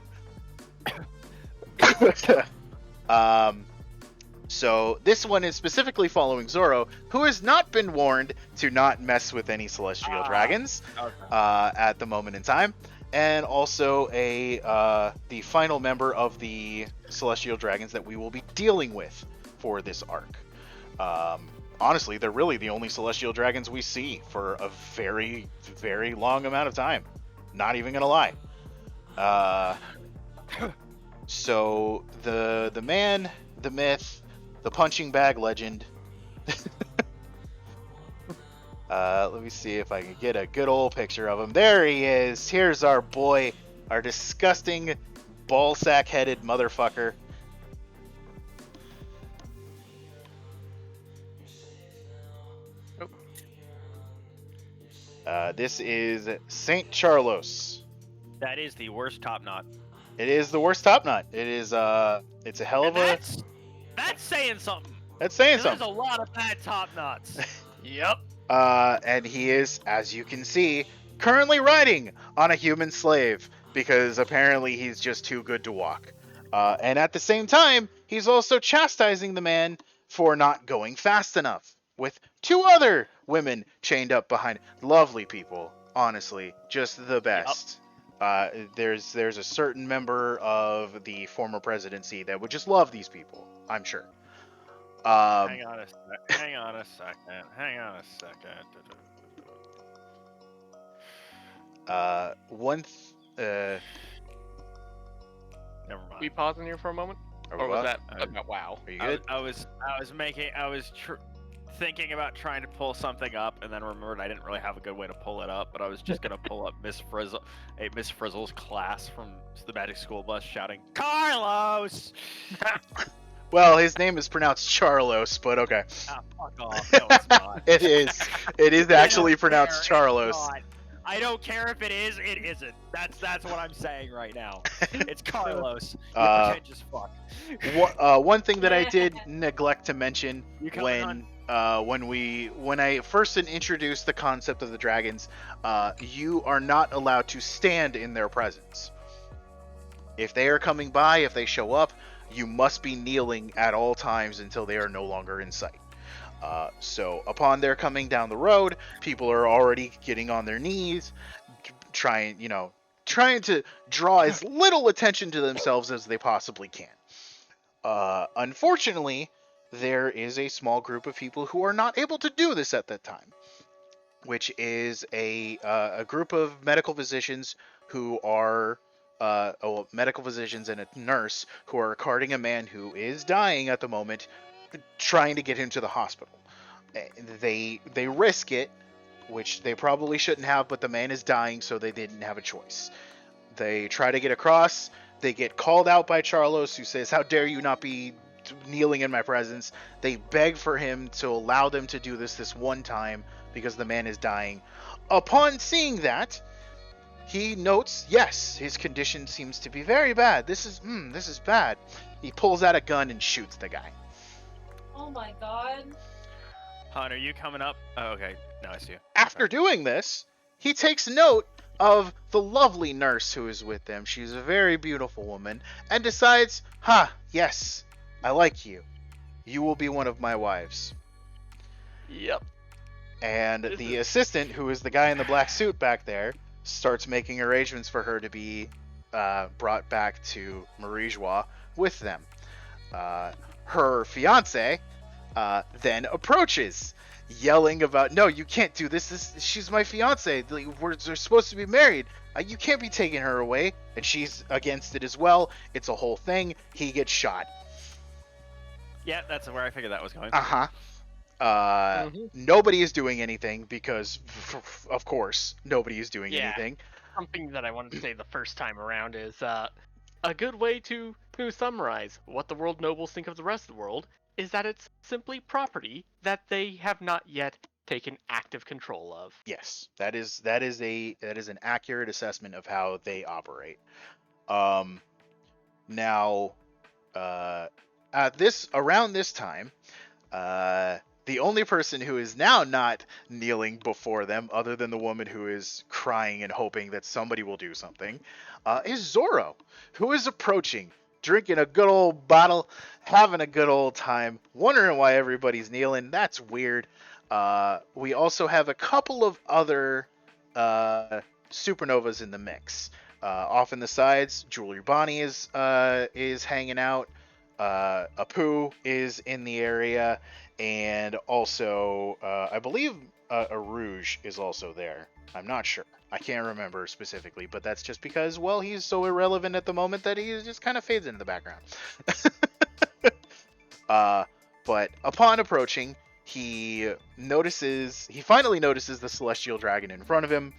[SPEAKER 2] So this one is specifically following Zoro, who has not been warned to not mess with any Celestial Dragons at the moment in time. And also the final member of the Celestial Dragons that we will be dealing with for this arc. Honestly, they're really the only Celestial Dragons we see for a very, very long amount of time. Not even gonna lie. So the man, the myth, the punching bag legend. Let me see if I can get a good old picture of him. There he is. Here's our boy, our disgusting ballsack-headed motherfucker. This is Saint Charlos.
[SPEAKER 4] That is the worst top knot.
[SPEAKER 2] It is the worst top knot. It is it's a hell of a.
[SPEAKER 4] That's saying something.
[SPEAKER 2] That's saying
[SPEAKER 4] There's
[SPEAKER 2] something.
[SPEAKER 4] a lot of bad top knots.
[SPEAKER 3] Yep.
[SPEAKER 2] And he is, as you can see, currently riding on a human slave because apparently he's just too good to walk. And at the same time, he's also chastising the man for not going fast enough with two other women chained up behind. Lovely people, honestly, just the best. There's a certain member of the former presidency that would just love these people, I'm sure.
[SPEAKER 4] Hang on a second. Never mind.
[SPEAKER 3] We pausing here for a moment, or was that about WoW?
[SPEAKER 2] Are you good?
[SPEAKER 4] I was thinking about trying to pull something up, and then remembered I didn't really have a good way to pull it up. But I was just gonna pull up Miss Frizzle's class from the Magic School Bus shouting, "Carlos!"
[SPEAKER 2] Well, his name is pronounced Charlos, but okay.
[SPEAKER 4] Ah, fuck off. No, it's not.
[SPEAKER 2] It is. It is actually pronounced
[SPEAKER 4] Care,
[SPEAKER 2] Charlos.
[SPEAKER 4] it's not. I don't care if it is. It isn't. That's what I'm saying right now. It's Carlos. You pretend just fuck.
[SPEAKER 2] One thing that I did neglect to mention
[SPEAKER 4] You coming
[SPEAKER 2] when I first introduced the concept of the dragons, you are not allowed to stand in their presence. If they are coming by, if they show up, you must be kneeling at all times until they are no longer in sight. So upon their coming down the road, people are already getting on their knees, trying to draw as little attention to themselves as they possibly can. Unfortunately, there is a small group of people who are not able to do this at that time, which is a group of medical physicians who are medical physicians and a nurse who are carting a man who is dying at the moment, trying to get him to the hospital. They risk it, which they probably shouldn't have, but the man is dying, so they didn't have a choice. They try to get across. They get called out by Charlos, who says, "How dare you not be kneeling in my presence?" They beg for him to allow them to do this one time because the man is dying. Upon seeing that, he notes, yes, his condition seems to be very bad. This is bad. He pulls out a gun and shoots the guy.
[SPEAKER 1] Oh my god.
[SPEAKER 4] Han, are you coming up? Oh, okay. No, I see you.
[SPEAKER 2] After doing this, he takes note of the lovely nurse who is with them. She's a very beautiful woman, and decides, yes, I like you. You will be one of my wives.
[SPEAKER 3] Yep.
[SPEAKER 2] And the assistant, who is the guy in the black suit back there, starts making arrangements for her to be brought back to Marie-Joie with them. Her fiance then approaches, yelling about, no, you can't do this. She's my fiance. We're supposed to be married. You can't be taking her away. And she's against it as well. It's a whole thing. He gets shot.
[SPEAKER 4] Yeah, that's where I figured that was going.
[SPEAKER 2] Nobody is doing anything because, of course, nobody is doing anything.
[SPEAKER 3] Something that I wanted to say the first time around is a good way to summarize what the world nobles think of the rest of the world is that it's simply property that they have not yet taken active control of.
[SPEAKER 2] Yes, that is an accurate assessment of how they operate. Now, around this time, the only person who is now not kneeling before them, other than the woman who is crying and hoping that somebody will do something, is Zorro, who is approaching, drinking a good old bottle, having a good old time, wondering why everybody's kneeling. That's weird. We also have a couple of other supernovas in the mix. Off in the sides, Jewelry Bonnie is hanging out. Apu is in the area, and also I believe a Rouge is also there. I'm not sure. I can't remember specifically, but that's just because, well, he's so irrelevant at the moment that he just kind of fades into the background. But upon approaching, he finally notices the celestial dragon in front of him,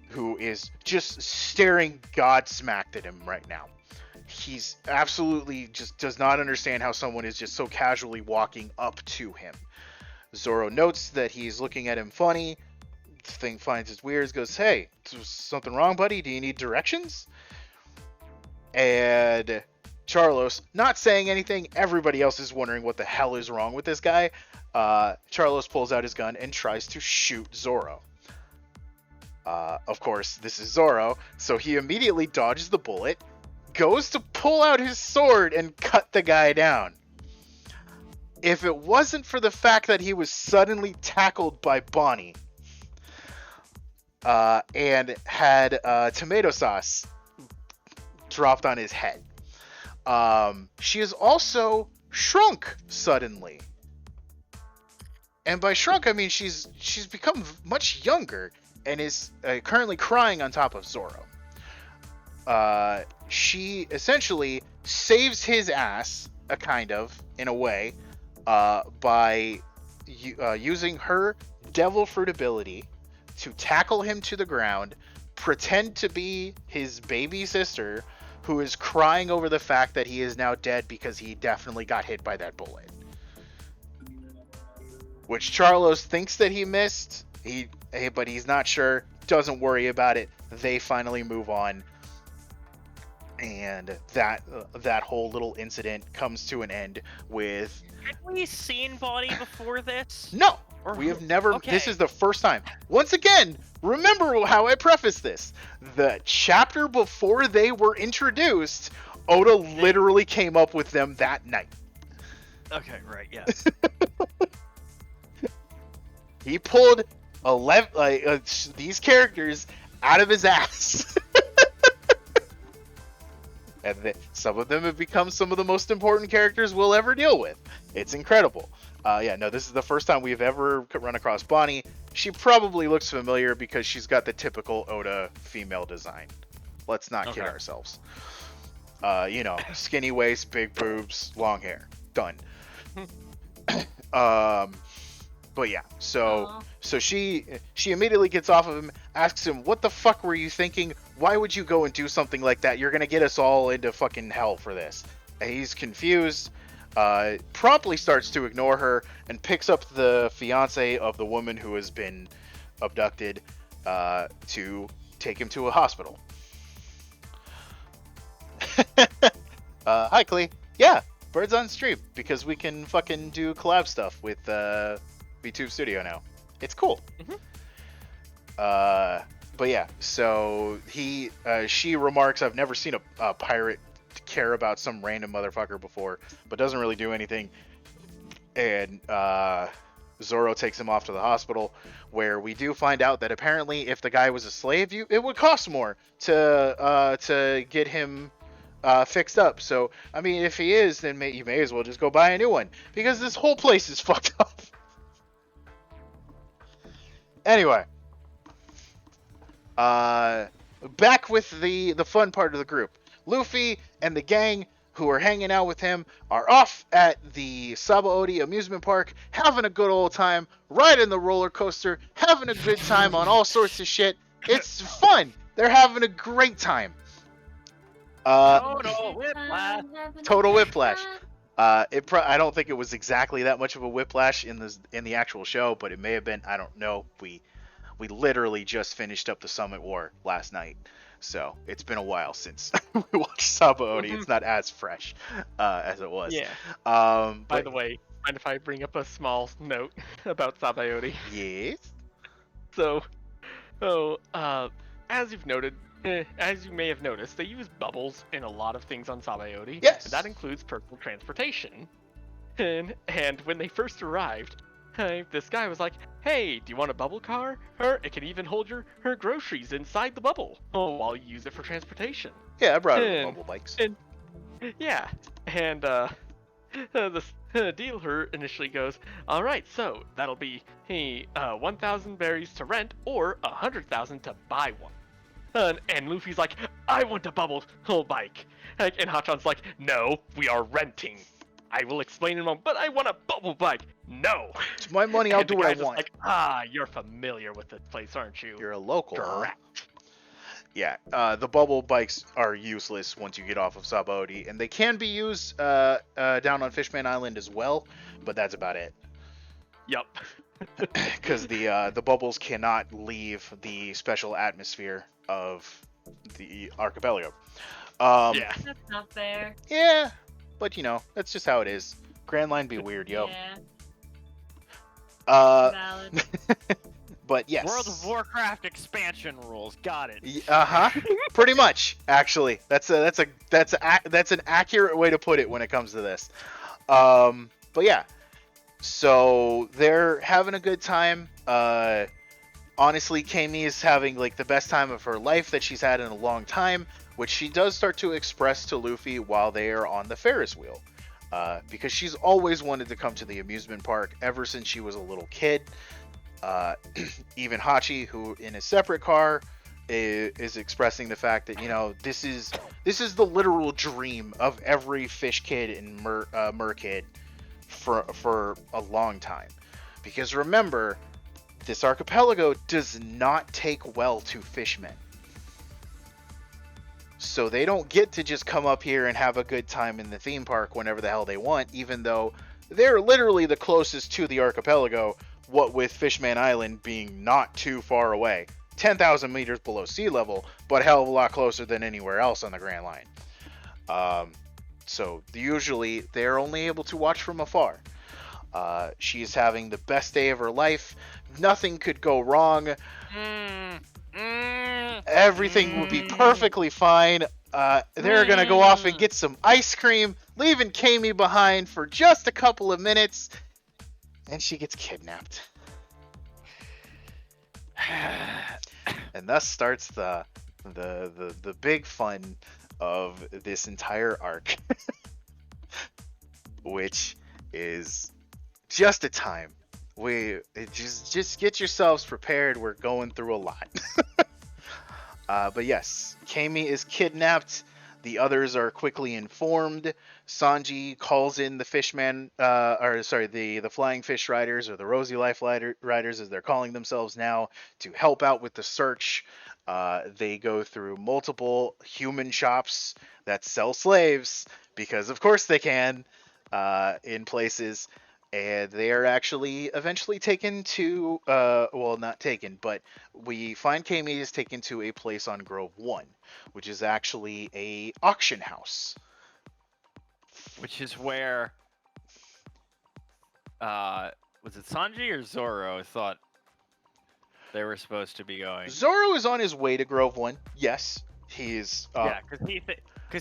[SPEAKER 2] who is just staring godsmacked at him right now. He's absolutely just does not understand how someone is just so casually walking up to him. Zorro notes that he's looking at him funny. The thing finds it weird, goes, hey, is something wrong, buddy? Do you need directions? And Charlos, not saying anything, everybody else is wondering what the hell is wrong with this guy. Charlos pulls out his gun and tries to shoot Zorro. Of course, this is Zorro, so he immediately dodges the bullet, goes to pull out his sword and cut the guy down. If it wasn't for the fact that he was suddenly tackled by Bonnie, and had tomato sauce dropped on his head, she is also shrunk suddenly. And by shrunk, I mean she's become much younger and is currently crying on top of Zorro. She essentially saves his ass, in a way, by using her devil fruit ability to tackle him to the ground, pretend to be his baby sister, who is crying over the fact that he is now dead because he definitely got hit by that bullet. Which Charlos thinks that he missed, but he's not sure, doesn't worry about it. They finally move on. And that whole little incident comes to an end with...
[SPEAKER 4] Had we seen Bonnie before this?
[SPEAKER 2] No! We have never...
[SPEAKER 4] Okay.
[SPEAKER 2] This is the first time. Once again, remember how I prefaced this. The chapter before they were introduced, Oda literally came up with them that night.
[SPEAKER 4] Okay, right, yeah.
[SPEAKER 2] He pulled these characters out of his ass. And some of them have become some of the most important characters we'll ever deal with. It's incredible. This is the first time we've ever run across Bonnie. She probably looks familiar because she's got the typical Oda female design. Let's not kid ourselves. Skinny waist, big boobs, long hair. Done. But yeah, so she immediately gets off of him, asks him, what the fuck were you thinking? Why would you go and do something like that? You're gonna get us all into fucking hell for this. And he's confused, promptly starts to ignore her, and picks up the fiance of the woman who has been abducted to take him to a hospital. Hi, Klee. Yeah, Birds on stream, because we can fucking do collab stuff with Vtuber Studio now. It's cool.
[SPEAKER 3] Mhm.
[SPEAKER 2] But yeah, so she remarks, I've never seen a pirate care about some random motherfucker before, but doesn't really do anything. And Zoro takes him off to the hospital, where we do find out that apparently if the guy was a slave, it would cost more to get him fixed up. So I mean, if he is, then you may as well just go buy a new one, because this whole place is fucked up. Anyway, back with the fun part of the group. Luffy and the gang who are hanging out with him are off at the Sabaody amusement park, having a good old time, riding the roller coaster, having a good time on all sorts of shit. It's fun. They're having a great time.
[SPEAKER 4] Total whiplash.
[SPEAKER 2] Total whiplash. I don't think it was exactly that much of a whiplash in the actual show, but it may have been. I don't know. We literally just finished up the Summit War last night, so it's been a while since we watched Sabaody. It's not as fresh as it was.
[SPEAKER 3] Yeah. By the way, mind if I bring up a small note about Sabaody?
[SPEAKER 2] Yes.
[SPEAKER 3] So, as you've noted, as you may have noticed, they use bubbles in a lot of things on Sabaody.
[SPEAKER 2] Yes.
[SPEAKER 3] And that includes personal transportation. And when they first arrived, this guy was like, "Hey, do you want a bubble car? It can even hold her groceries inside the bubble. Oh, while you use it for transportation."
[SPEAKER 2] Yeah, I brought
[SPEAKER 3] And-
[SPEAKER 2] bubble bikes.
[SPEAKER 3] Yeah, and the dealer initially goes, "All right, so that'll be 1,000 berries to rent or 100,000 to buy one." And Luffy's like, "I want a bubble bike," and Hachan's like, "No, we are renting. I will explain in a moment, but I want a bubble bike." "No."
[SPEAKER 2] It's my money. I'll
[SPEAKER 3] And
[SPEAKER 2] do
[SPEAKER 3] the
[SPEAKER 2] what I
[SPEAKER 3] guy's just
[SPEAKER 2] want.
[SPEAKER 3] like, you're familiar with this place, aren't you?
[SPEAKER 2] You're a local. Huh?
[SPEAKER 3] Correct.
[SPEAKER 2] Yeah, the bubble bikes are useless once you get off of Sabaody, and they can be used down on Fishman Island as well, but that's about it.
[SPEAKER 3] Yup.
[SPEAKER 2] Because the bubbles cannot leave the special atmosphere of the archipelago.
[SPEAKER 3] Yeah.
[SPEAKER 1] That's not fair.
[SPEAKER 2] Yeah, but that's just how it is. Grand Line be weird, yo.
[SPEAKER 1] Yeah,
[SPEAKER 2] Uh,
[SPEAKER 1] valid.
[SPEAKER 2] but yes.
[SPEAKER 4] World of Warcraft expansion rules. Got it.
[SPEAKER 2] Pretty much, actually. That's an accurate way to put it when it comes to this. But yeah. So they're having a good time. Honestly, Kami is having like the best time of her life that she's had in a long time, which she does start to express to Luffy while they are on the Ferris wheel. Because she's always wanted to come to the amusement park ever since she was a little kid. Even Hachi, who in a separate car is expressing the fact that this is the literal dream of every fish kid and mer kid for a long time. Because remember, this archipelago does not take well to fishmen. So they don't get to just come up here and have a good time in the theme park whenever the hell they want, even though they're literally the closest to the archipelago, what with Fishman Island being not too far away. 10,000 meters below sea level, but a hell of a lot closer than anywhere else on the Grand Line. So usually they're only able to watch from afar. She's having the best day of her life. Nothing could go wrong. Everything would be perfectly fine. They're gonna go off and get some ice cream, leaving Kami behind for just a couple of minutes, and she gets kidnapped. And thus starts the big fun of this entire arc, which is just a time. Just get yourselves prepared. We're going through a lot. But yes, Kami is kidnapped. The others are quickly informed. Sanji calls in the the Flying Fish Riders, or the Rosy Life Riders as they're calling themselves now, to help out with the search. They go through multiple human shops that sell slaves, because of course they can, in places. And they are actually eventually taken to, not taken, but we find Kami is taken to a place on Grove 1, which is actually a auction house.
[SPEAKER 4] Which is where Was it Sanji or Zoro? I thought they were supposed to be going.
[SPEAKER 2] Zoro is on his way to Grove 1. Yes, he is.
[SPEAKER 4] Yeah, because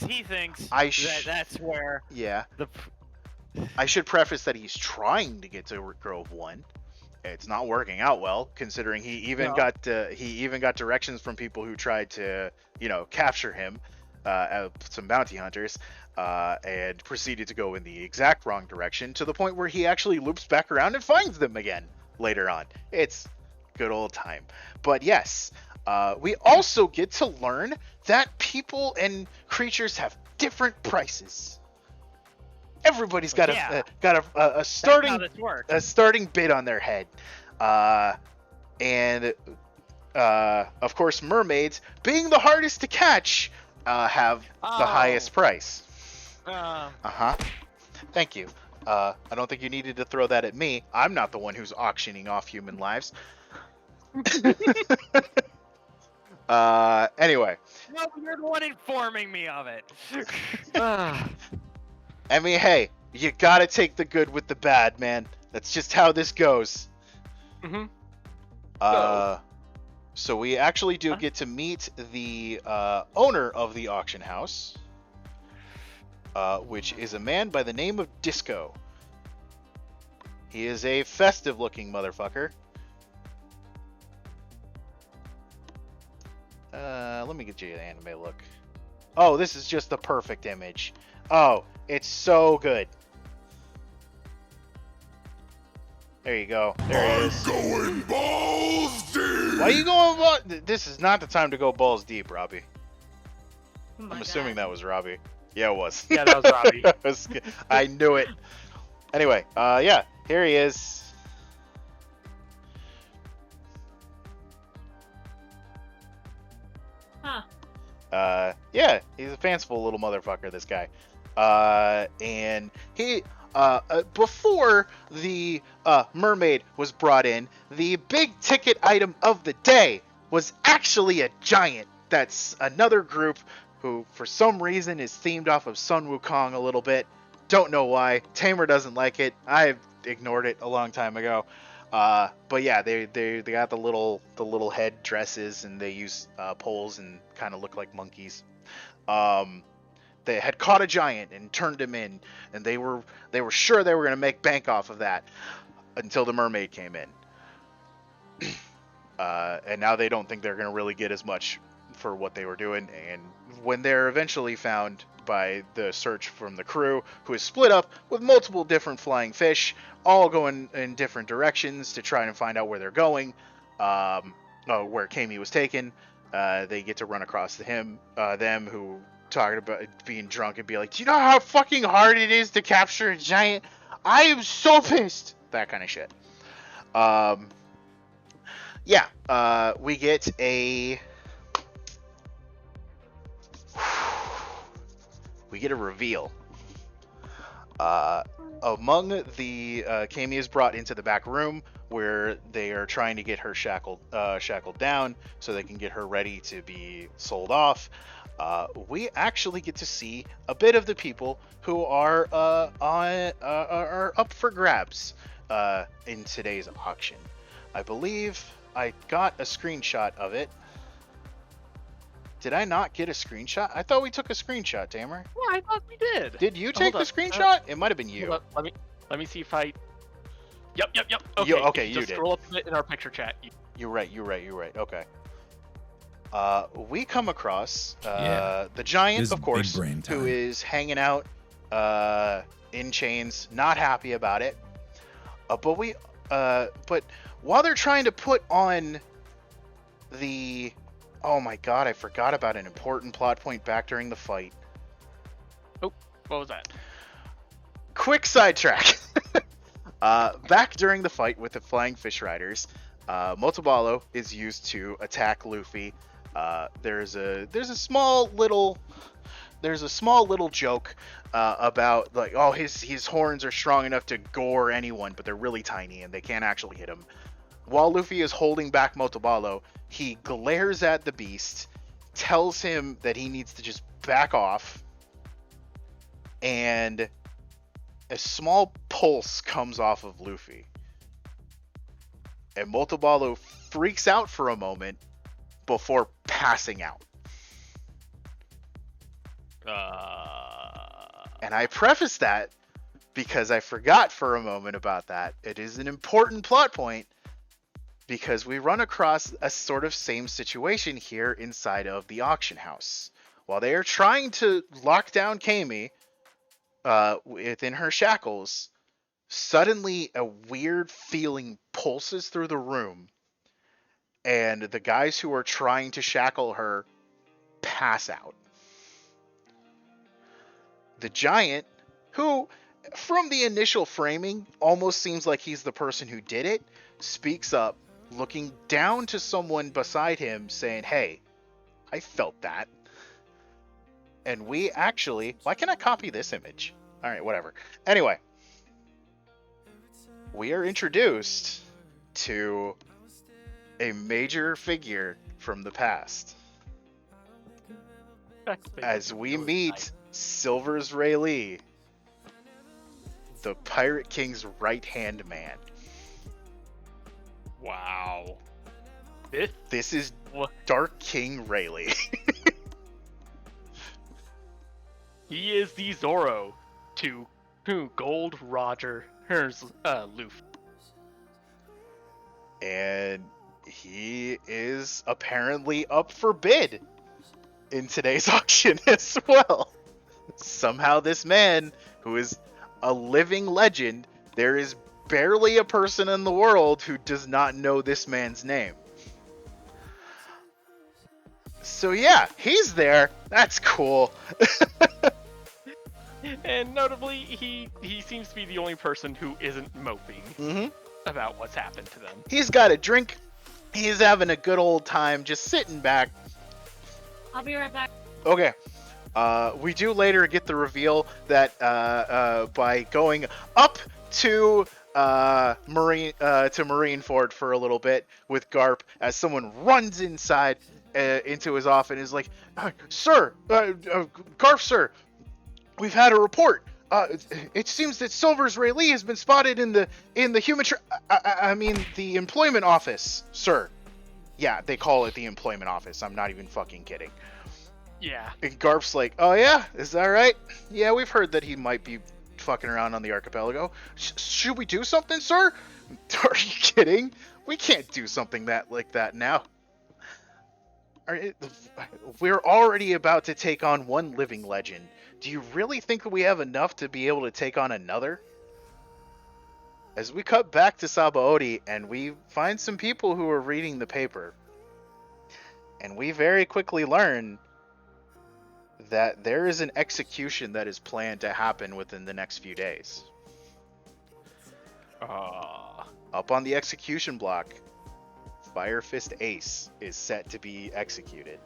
[SPEAKER 4] he thinks that that's where
[SPEAKER 2] Yeah,
[SPEAKER 4] the.
[SPEAKER 2] I should preface that he's trying to get to Grove 1. It's not working out well, considering he even got directions from people who tried to, capture him, some bounty hunters, and proceeded to go in the exact wrong direction to the point where he actually loops back around and finds them again later on. It's good old time. But yes, we also get to learn that people and creatures have different prices. Everybody's got a starting bid on their head, and of course mermaids, being the hardest to catch, have the highest price. Thank you. I don't think you needed to throw that at me. I'm not the one who's auctioning off human lives. Anyway.
[SPEAKER 4] No, you're the one informing me of it.
[SPEAKER 2] I mean, hey, you gotta take the good with the bad, man. That's just how this goes.
[SPEAKER 3] Mm-hmm.
[SPEAKER 2] So we actually do get to meet the owner of the auction house, which is a man by the name of Disco. He is a festive-looking motherfucker. Let me get you an anime look. Oh, this is just the perfect image. Oh, it's so good. There you go. There he is.
[SPEAKER 5] Going balls deep.
[SPEAKER 2] Why are you going balls? This is not the time to go balls deep, Robbie.
[SPEAKER 1] Oh my
[SPEAKER 2] I'm assuming
[SPEAKER 1] God.
[SPEAKER 2] that was Robbie. Yeah, it was.
[SPEAKER 3] Yeah, that was Robbie.
[SPEAKER 2] I knew it. Anyway, yeah, here he is.
[SPEAKER 1] Huh.
[SPEAKER 2] Yeah, he's a fanciful little motherfucker, this guy. And he, before the mermaid was brought in, the big ticket item of the day was actually a giant. That's another group who, for some reason, is themed off of Sun Wukong a little bit. Don't know why. Tamer doesn't like it. I ignored it a long time ago. But yeah, they got the little head dresses, and they use poles and kind of look like monkeys. They had caught a giant and turned him in, and they were sure they were going to make bank off of that until the mermaid came in. And now they don't think they're going to really get as much for what they were doing. And when they're eventually found by the search from the crew, who is split up with multiple different flying fish, all going in different directions to try and find out where they're going, where Kami was taken, they get to run across them who talking about being drunk and be like, do you know how fucking hard it is to capture a giant? I am so pissed. That kind of shit. Yeah, we get a reveal. Among the Kami is brought into the back room where they are trying to get her shackled down so they can get her ready to be sold off. We actually get to see a bit of the people who are up for grabs in today's auction. I believe I got a screenshot of it. Did I not get a screenshot? I thought we took a screenshot, Tamer.
[SPEAKER 3] Yeah, I thought we did.
[SPEAKER 2] Did you take the
[SPEAKER 3] Hold on.
[SPEAKER 2] screenshot? It might have been you.
[SPEAKER 3] Hold on, let me see if I. Yep. Okay,
[SPEAKER 2] you
[SPEAKER 3] just
[SPEAKER 2] did.
[SPEAKER 3] scroll up in our picture chat.
[SPEAKER 2] You're right. Okay. We come across the giant,
[SPEAKER 5] This
[SPEAKER 2] of course,
[SPEAKER 5] big brain
[SPEAKER 2] who
[SPEAKER 5] time.
[SPEAKER 2] is hanging out in chains, not happy about it. But while they're trying to put on the, oh my god, I forgot about an important plot point back during the fight.
[SPEAKER 3] Oh, what was that?
[SPEAKER 2] Quick sidetrack. Back during the fight with the Flying Fish Riders, Motobalo is used to attack Luffy. There's a small little joke about like, oh, his horns are strong enough to gore anyone, but they're really tiny and they can't actually hit him. While Luffy is holding back Motobalo, he glares at the beast, tells him that he needs to just back off, and a small pulse comes off of Luffy. And Motobalu freaks out for a moment before passing out. And I preface that because I forgot for a moment about that. It is an important plot point because we run across a sort of same situation here inside of the auction house. While they are trying to lock down Kami within her shackles, suddenly a weird feeling pulses through the room, and the guys who are trying to shackle her pass out. The giant, who, from the initial framing, almost seems like he's the person who did it, speaks up, looking down to someone beside him, saying, "Hey, I felt that." And we actually... Why can't I copy this image? Alright, whatever. Anyway, we are introduced to a major figure from the past. As we meet Silver's Rayleigh, the Pirate King's right-hand man.
[SPEAKER 3] Wow.
[SPEAKER 2] This is
[SPEAKER 3] What?
[SPEAKER 2] Dark King Rayleigh.
[SPEAKER 3] He is the Zoro to Gold Roger Luffy.
[SPEAKER 2] And he is apparently up for bid in today's auction as well. Somehow this man, who is a living legend, there is barely a person in the world who does not know this man's name. So yeah, he's there. That's cool.
[SPEAKER 3] And notably, he seems to be the only person who isn't moping about what's happened to them.
[SPEAKER 2] He's got a drink. He's having a good old time, just sitting back.
[SPEAKER 1] I'll be right back.
[SPEAKER 2] Okay. We do later get the reveal that by going up to Marineford for a little bit with Garp, as someone runs inside into his office and is like, "Sir, Garp, sir, we've had a report. It seems that Silver's Rayleigh has been spotted in the the employment office, sir." Yeah, they call it the employment office. I'm not even fucking kidding.
[SPEAKER 3] Yeah.
[SPEAKER 2] And Garp's like, "Oh yeah, is that right? Yeah, we've heard that he might be fucking around on the archipelago. Should we do something, sir?" Are you kidding? We can't do something like that now. We're already about to take on one living legend. Do you really think we have enough to be able to take on another? As we cut back to Sabaody, and we find some people who are reading the paper. And we very quickly learn that there is an execution that is planned to happen within the next few days. Up on the execution block, Fire Fist Ace is set to be executed.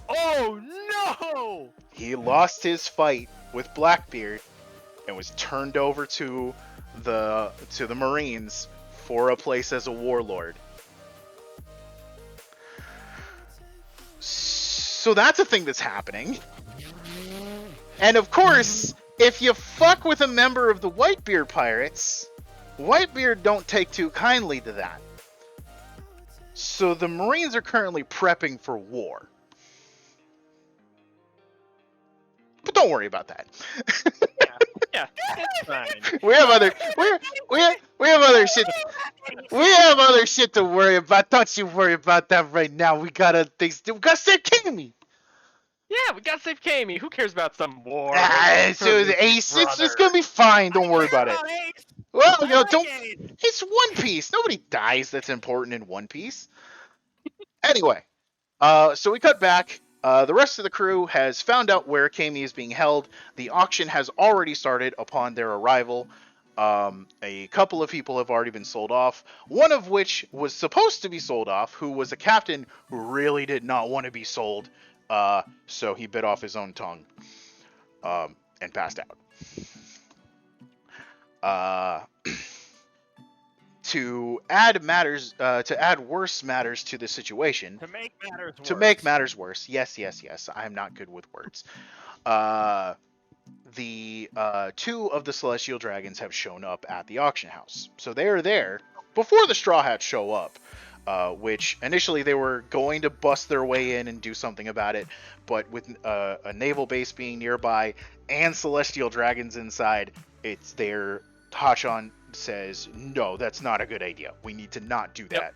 [SPEAKER 3] Oh no!
[SPEAKER 2] He lost his fight with Blackbeard and was turned over to the Marines for a place as a warlord. So that's a thing that's happening. And of course, if you fuck with a member of the Whitebeard Pirates, Whitebeard don't take too kindly to that. So the Marines are currently prepping for war. But don't worry about that.
[SPEAKER 3] Yeah, it's fine.
[SPEAKER 2] we have other shit. We have other shit to worry about. Don't you worry about that right now. We got other things. We got to save Kami.
[SPEAKER 3] Yeah, we gotta save Kami. Who cares about some war?
[SPEAKER 2] It's Ace. It's gonna be fine. Don't worry about it. Well, don't. It's One Piece. Nobody dies. That's important in One Piece. Anyway, so we cut back. The rest of the crew has found out where Kami is being held. The auction has already started upon their arrival. A couple of people have already been sold off. One of which was supposed to be sold off, who was a captain who really did not want to be sold. So he bit off his own tongue and passed out. To add worse matters to the situation.
[SPEAKER 4] To make matters worse.
[SPEAKER 2] To make matters worse. Yes. I'm not good with words. The two of the Celestial Dragons have shown up at the auction house. So they are there before the Straw Hats show up, which initially they were going to bust their way in and do something about it, but with a naval base being nearby and celestial dragons inside, it's their Hachan says, no, that's not a good idea. We need to not do that.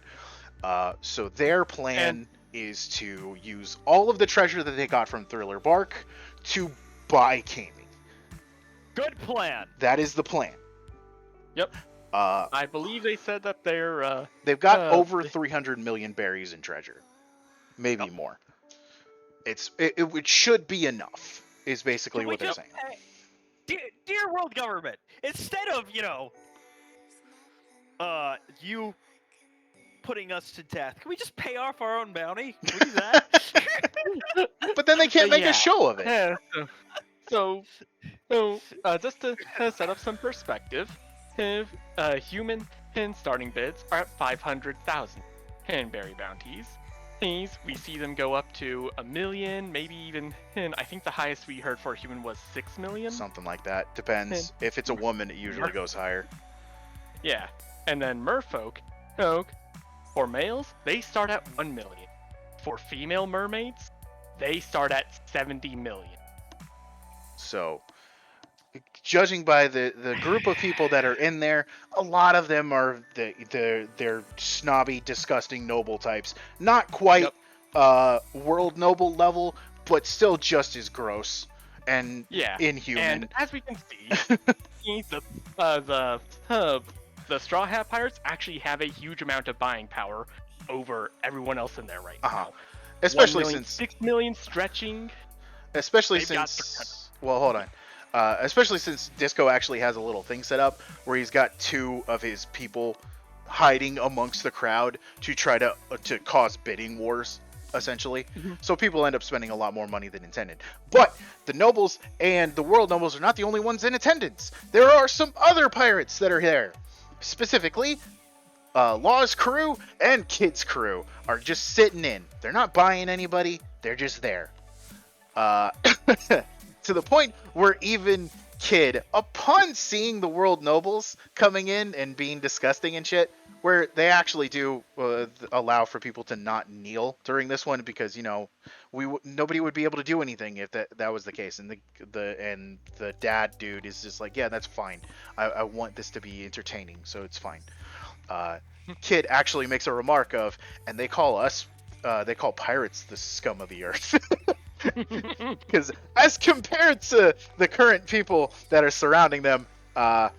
[SPEAKER 2] So their plan is to use all of the treasure that they got from Thriller Bark to buy Kami.
[SPEAKER 4] Good plan.
[SPEAKER 2] That is the plan.
[SPEAKER 3] Yep. I believe they said that
[SPEAKER 2] they've got over 300 million berries in treasure, maybe more. It should be enough. Is basically what they're saying.
[SPEAKER 4] Dear world government, instead of you putting us to death, can we just pay off our own bounty? Can we do that?
[SPEAKER 2] But then they can't make a show of it.
[SPEAKER 3] Yeah, so just to set up some perspective, if human starting bids are at 500,000 berry bounties. We see them go up to 1 million, maybe even, I think the highest we heard for a human was 6 million.
[SPEAKER 2] Something like that. Depends. If it's a woman, it usually goes higher.
[SPEAKER 3] Yeah, and then merfolk, for males, they start at 1 million. For female mermaids, they start at 70 million.
[SPEAKER 2] So, judging by the group of people that are in there, a lot of them are they're snobby, disgusting noble types. Not quite world noble level, but still just as gross and inhuman.
[SPEAKER 3] And as we can see, the Straw Hat Pirates actually have a huge amount of buying power over everyone else in there right now.
[SPEAKER 2] Especially
[SPEAKER 3] 1 million,
[SPEAKER 2] since
[SPEAKER 3] 6 million stretching.
[SPEAKER 2] Especially since hold on. Especially since Disco actually has a little thing set up where he's got 2 of his people hiding amongst the crowd to try to cause bidding wars, essentially. So people end up spending a lot more money than intended. But the nobles and the world nobles are not the only ones in attendance. There are some other pirates that are there. Specifically, Law's crew and Kid's crew are just sitting in. They're not buying anybody. They're just there. To the point where even Kid, upon seeing the world nobles coming in and being disgusting and shit, where they actually do allow for people to not kneel during this one because nobody would be able to do anything if that was the case, and the dad dude is just like, yeah, that's fine. I want this to be entertaining, so it's fine. Kid actually makes a remark of, and they call pirates the scum of the earth. Because as compared to the current people that are surrounding them, the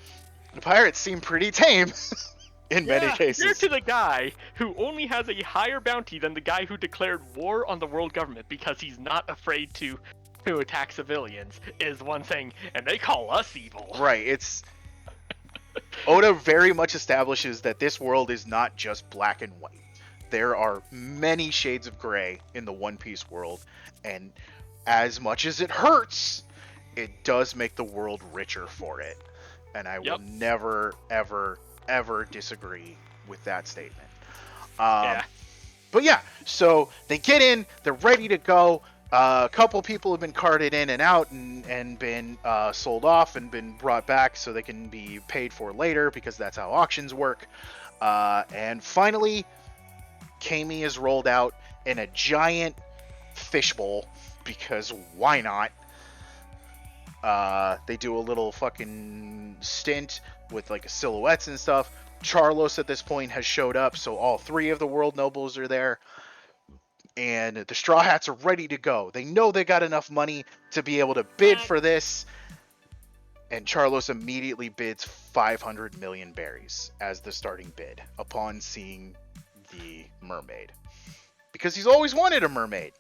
[SPEAKER 2] pirates seem pretty tame in many cases.
[SPEAKER 3] Compared to the guy who only has a higher bounty than the guy who declared war on the world government because he's not afraid to attack civilians is one thing, and they call us evil.
[SPEAKER 2] Right, it's... Oda very much establishes that this world is not just black and white. There are many shades of gray in the One Piece world, and as much as it hurts, it does make the world richer for it. And I will never, ever, ever disagree with that statement. But yeah, so they get in, they're ready to go. A couple people have been carted in and out and been sold off and been brought back so they can be paid for later because that's how auctions work. And finally, Kami is rolled out in a giant fishbowl because why not? They do a little fucking stint with like silhouettes and stuff. Charlos at this point has showed up, so all 3 of the world nobles are there. And the Straw Hats are ready to go. They know they got enough money to be able to bid for this. And Charlos immediately bids 500 million berries as the starting bid upon seeing the mermaid. Because he's always wanted a mermaid.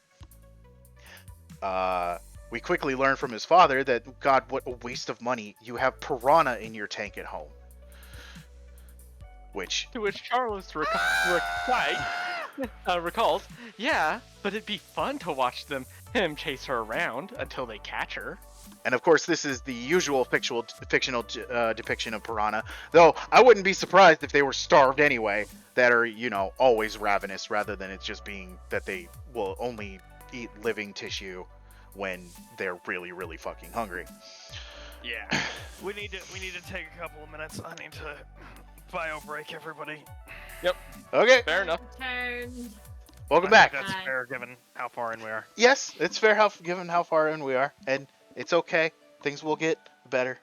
[SPEAKER 2] We quickly learn from his father that, God, what a waste of money. You have piranha in your tank at home.
[SPEAKER 3] To which Charlos recalls, yeah, but it'd be fun to watch him chase her around until they catch her.
[SPEAKER 2] And of course, this is the usual fictional depiction of piranha. Though I wouldn't be surprised if they were starved anyway, that are, always ravenous, rather than it's just being that they will only eat living tissue when they're really, really fucking hungry.
[SPEAKER 4] Yeah. we need to take a couple of minutes. I need to bio break, everybody.
[SPEAKER 2] Okay,
[SPEAKER 3] Fair enough.
[SPEAKER 1] Turned.
[SPEAKER 2] welcome
[SPEAKER 4] I
[SPEAKER 2] back.
[SPEAKER 4] think that's
[SPEAKER 1] Hi.
[SPEAKER 4] fair given how far in we are.
[SPEAKER 2] Yes, it's fair given how far in we are, and it's okay. Things will get better.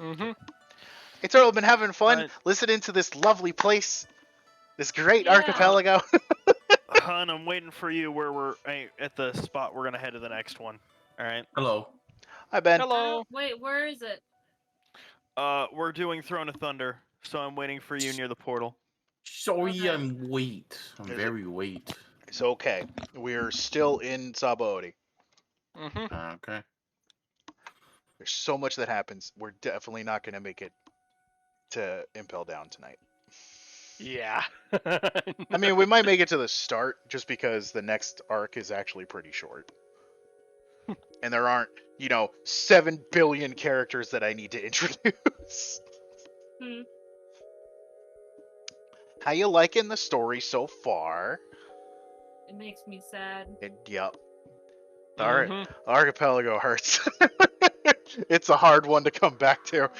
[SPEAKER 3] Mm-hmm.
[SPEAKER 2] It's all been having fun
[SPEAKER 4] Right.
[SPEAKER 2] listening to this lovely place, this great
[SPEAKER 1] Yeah.
[SPEAKER 2] archipelago.
[SPEAKER 4] Hun, I'm waiting for you where we're at the spot we're gonna head to the next one. All right.
[SPEAKER 6] Hello.
[SPEAKER 2] Hi, Ben.
[SPEAKER 3] Hello.
[SPEAKER 1] Wait, where is it?
[SPEAKER 4] We're doing Throne of Thunder, so I'm waiting for you near the portal.
[SPEAKER 6] Sorry,
[SPEAKER 1] Okay.
[SPEAKER 6] I'm wait. I'm
[SPEAKER 2] Is it-
[SPEAKER 6] very wait.
[SPEAKER 2] It's okay. We're still in Sabaody.
[SPEAKER 3] Mm-hmm.
[SPEAKER 6] Okay.
[SPEAKER 2] There's so much that happens. We're definitely not going to make it to Impel Down tonight.
[SPEAKER 3] Yeah.
[SPEAKER 2] I mean, we might make it to the start just because the next arc is actually pretty short. And there aren't, 7 billion characters that I need to introduce.
[SPEAKER 1] Hmm.
[SPEAKER 2] How you liking the story so far?
[SPEAKER 1] It makes me sad.
[SPEAKER 2] Yep. The
[SPEAKER 3] Mhm.
[SPEAKER 2] archipelago hurts. It's a hard one to come back to.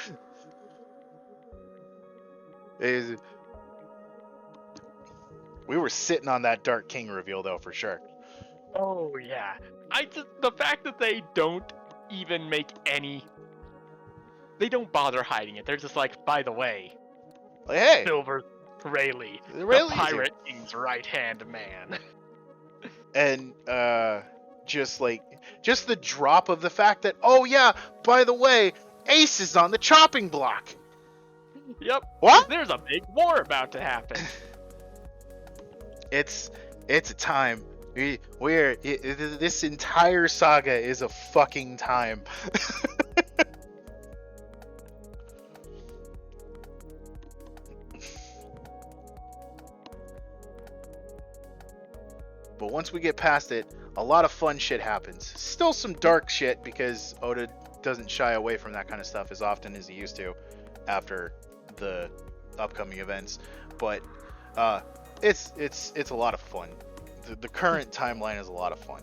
[SPEAKER 2] We were sitting on that Dark King reveal, though, for sure.
[SPEAKER 3] Oh yeah. The fact that they don't even make any. They don't bother hiding it. They're just like, by the way,
[SPEAKER 2] Like, hey,
[SPEAKER 3] Silver Rayleigh, the
[SPEAKER 2] Rayleigh's here.
[SPEAKER 3] Pirate King's right-hand man.
[SPEAKER 2] And just the drop of the fact that, oh yeah, by the way, Ace is on the chopping block.
[SPEAKER 3] Yep.
[SPEAKER 2] What?
[SPEAKER 3] There's a big war about to happen.
[SPEAKER 2] It's a time. This entire saga is a fucking time. But once we get past it, a lot of fun shit happens. Still some dark shit because Oda doesn't shy away from that kind of stuff as often as he used to after the upcoming events. But it's a lot of fun. The current timeline is a lot of fun.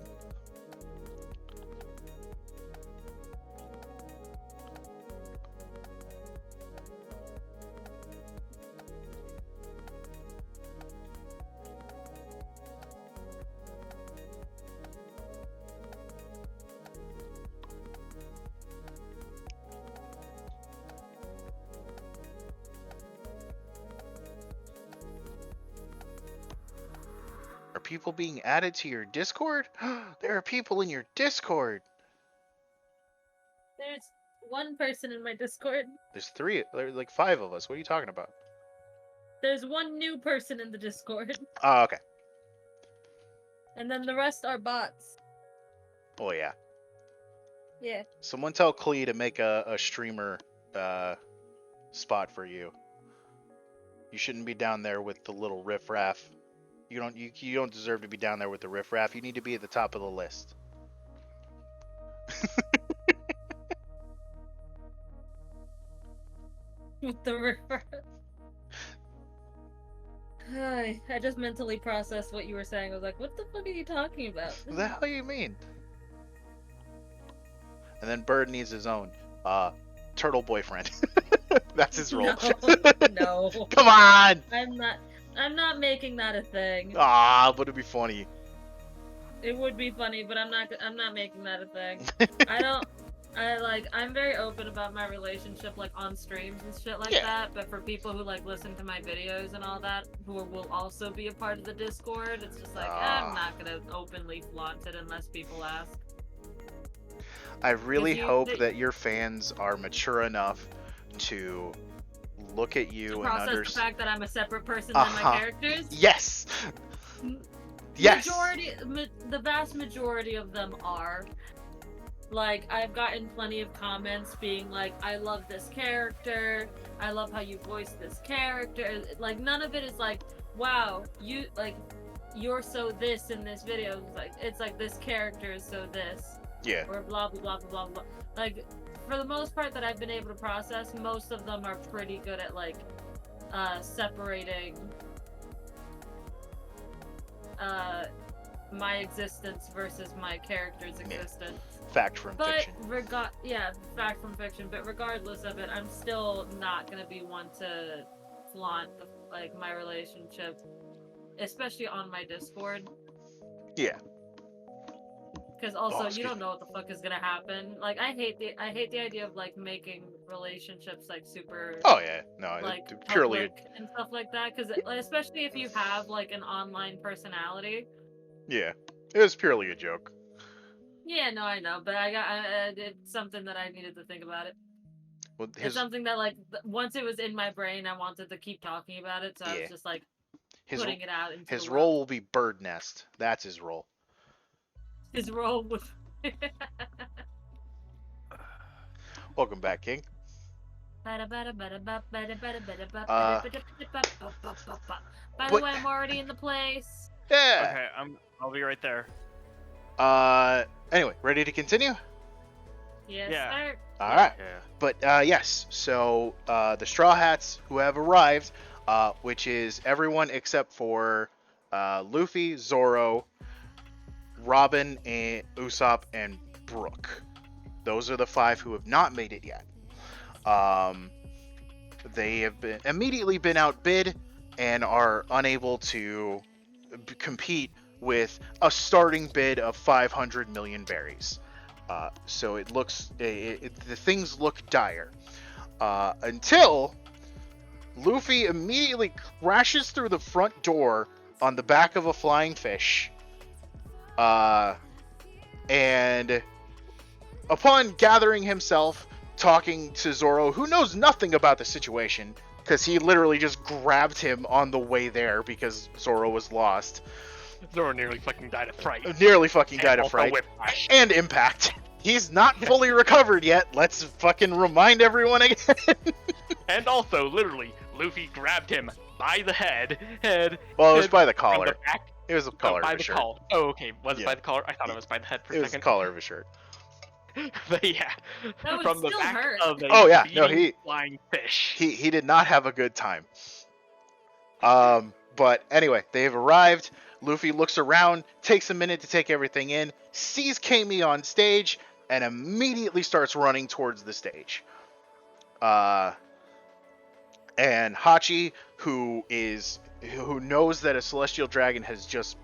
[SPEAKER 2] Are people being added to your Discord? There are people in your Discord.
[SPEAKER 1] There's one person in my Discord.
[SPEAKER 2] There's like 5 of us. What are you talking about?
[SPEAKER 1] There's one new person in the Discord.
[SPEAKER 2] Oh, okay.
[SPEAKER 1] And then the rest are bots.
[SPEAKER 2] Oh, yeah.
[SPEAKER 1] Yeah.
[SPEAKER 2] Someone tell Klee to make a streamer spot for you. You shouldn't be down there with the little riffraff. You don't deserve to be down there with the riffraff. You need to be at the top of the list.
[SPEAKER 1] With the river. I just mentally processed what you were saying. I was like, what the fuck are you talking about?
[SPEAKER 2] What the hell you mean? And then Bird needs his own turtle boyfriend. That's his role.
[SPEAKER 1] No.
[SPEAKER 2] Come on!
[SPEAKER 1] I'm not making that a thing.
[SPEAKER 2] Ah, but it'd be funny.
[SPEAKER 1] It would be funny, but I'm not making that a thing. I'm very open about my relationship, like, on streams and shit like
[SPEAKER 2] Yeah.
[SPEAKER 1] that, but for people who, like, listen to my videos and all that, who will also be a part of the Discord, it's just like, I'm not gonna openly flaunt it unless people ask.
[SPEAKER 2] I really hope
[SPEAKER 1] they-
[SPEAKER 2] that your fans are mature enough to look at you
[SPEAKER 1] To
[SPEAKER 2] and
[SPEAKER 1] process the
[SPEAKER 2] understand.
[SPEAKER 1] fact that I'm a separate person than my characters.
[SPEAKER 2] Yes. Yes.
[SPEAKER 1] The vast majority of them are. Like, I've gotten plenty of comments being like, I love this character, I love how you voice this character. Like, none of it is like, wow, you're so this in this video. It's like this character is so this.
[SPEAKER 2] Yeah.
[SPEAKER 1] Or blah, blah, blah, blah, blah. Like, for the most part that I've been able to process, most of them are pretty good at, like, separating my existence versus my character's
[SPEAKER 2] Yeah.
[SPEAKER 1] existence.
[SPEAKER 2] Fact from
[SPEAKER 1] But
[SPEAKER 2] fiction.
[SPEAKER 1] fact from fiction. But regardless of it, I'm still not gonna be one to flaunt my relationship, especially on my Discord.
[SPEAKER 2] Yeah.
[SPEAKER 1] Because also, you
[SPEAKER 2] excuse
[SPEAKER 1] don't
[SPEAKER 2] me.
[SPEAKER 1] know what the fuck is gonna happen. Like, I hate the idea of like making relationships like super
[SPEAKER 2] Oh yeah, no,
[SPEAKER 1] like
[SPEAKER 2] it purely.
[SPEAKER 1] public and stuff like that. Because especially if you have like an online personality.
[SPEAKER 2] Yeah, it was purely a joke.
[SPEAKER 1] Yeah, no, I know, but it's something that I needed to think about it.
[SPEAKER 2] Well,
[SPEAKER 1] It's something that once it was in my brain, I wanted to keep talking about it, so I
[SPEAKER 2] Yeah.
[SPEAKER 1] was just like
[SPEAKER 2] his
[SPEAKER 1] putting it out into
[SPEAKER 2] his
[SPEAKER 1] the
[SPEAKER 2] role
[SPEAKER 1] world.
[SPEAKER 2] will be bird nest. That's his role.
[SPEAKER 1] His role was.
[SPEAKER 2] Welcome back, King.
[SPEAKER 1] By the
[SPEAKER 2] What-
[SPEAKER 1] way, I'm already in the place.
[SPEAKER 2] Yeah.
[SPEAKER 4] Okay, I'll be right there.
[SPEAKER 2] Anyway, ready to continue?
[SPEAKER 1] Yes,
[SPEAKER 4] Yeah.
[SPEAKER 1] sir.
[SPEAKER 2] All right.
[SPEAKER 4] Yeah.
[SPEAKER 2] But yes, so the Straw Hats who have arrived, which is everyone except for Luffy, Zoro, Robin, and Usopp, and Brook. Those are the 5 who have not made it yet. They have immediately been outbid and are unable to compete with a starting bid of 500 million berries. So it looks, the things look dire. Until Luffy immediately crashes through the front door on the back of a flying fish. And upon gathering himself, talking to Zoro, who knows nothing about the situation, because he literally just grabbed him on the way there because Zoro was lost.
[SPEAKER 3] Zoro nearly fucking died of fright.
[SPEAKER 2] Nearly fucking died of
[SPEAKER 3] also
[SPEAKER 2] fright.
[SPEAKER 3] whiplash.
[SPEAKER 2] And impact. He's not fully recovered yet. Let's fucking remind everyone again.
[SPEAKER 3] And also, literally, Luffy grabbed him by the head.
[SPEAKER 2] Well, it was by the
[SPEAKER 3] from
[SPEAKER 2] collar.
[SPEAKER 3] the back.
[SPEAKER 2] It was the collar
[SPEAKER 3] by
[SPEAKER 2] of
[SPEAKER 3] the
[SPEAKER 2] his shirt.
[SPEAKER 3] collar. Oh, okay. Was
[SPEAKER 2] Yeah.
[SPEAKER 3] it by the collar? I thought it was by the head for
[SPEAKER 2] It
[SPEAKER 3] a
[SPEAKER 2] was the
[SPEAKER 3] second.
[SPEAKER 2] collar of his shirt.
[SPEAKER 3] But yeah,
[SPEAKER 1] That would
[SPEAKER 3] from the
[SPEAKER 1] still
[SPEAKER 3] back
[SPEAKER 1] hurt.
[SPEAKER 3] of a
[SPEAKER 2] Oh, yeah. No,
[SPEAKER 3] beating flying fish.
[SPEAKER 2] He did not have a good time. But anyway, they've arrived. Luffy looks around, takes a minute to take everything in, sees Kami on stage, and immediately starts running towards the stage. And Hachi, who knows that a celestial dragon has just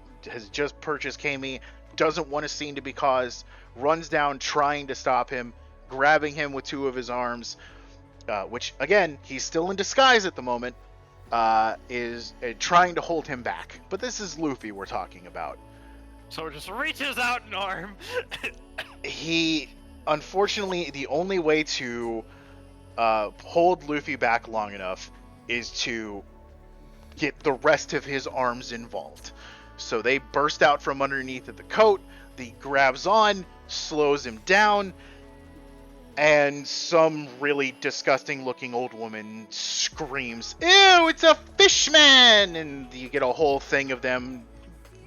[SPEAKER 2] purchased Kami, doesn't want a scene to be caused, runs down trying to stop him, grabbing him with 2 of his arms, which again, he's still in disguise at the moment, is trying to hold him back. But this is Luffy we're talking about.
[SPEAKER 4] So it just reaches out an arm.
[SPEAKER 2] He, unfortunately, the only way to hold Luffy back long enough is to get the rest of his arms involved. So they burst out from underneath of the coat, he grabs on, slows him down, and some really disgusting looking old woman screams, "Ew, it's a fishman!" And you get a whole thing of them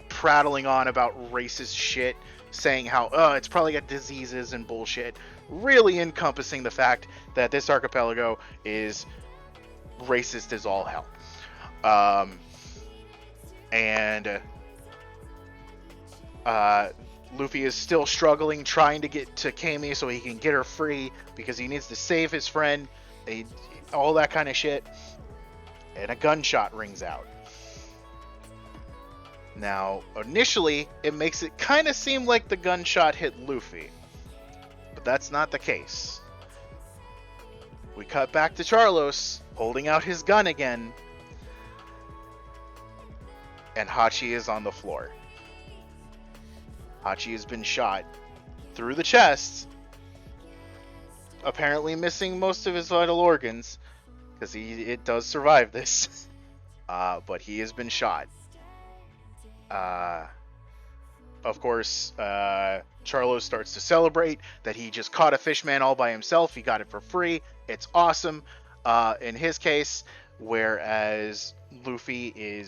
[SPEAKER 2] prattling on about racist shit, saying how, it's probably got diseases and bullshit, really encompassing the fact that this archipelago is racist as all hell. Luffy is still struggling, trying to get to Kami so he can get her free, because he needs to save his friend, all that kind of shit. And a gunshot rings out. Now, initially, it makes it kind of seem like the gunshot hit Luffy. But that's not the case. We cut back to Charlos, holding out his gun again. And Hachi is on the floor. Hachi has been shot through the chest, apparently missing most of his vital organs, because it does survive this. But he has been shot. Of course, Charlo starts to celebrate that he just caught a fishman all by himself. He got it for free. It's awesome. In his case, whereas Luffy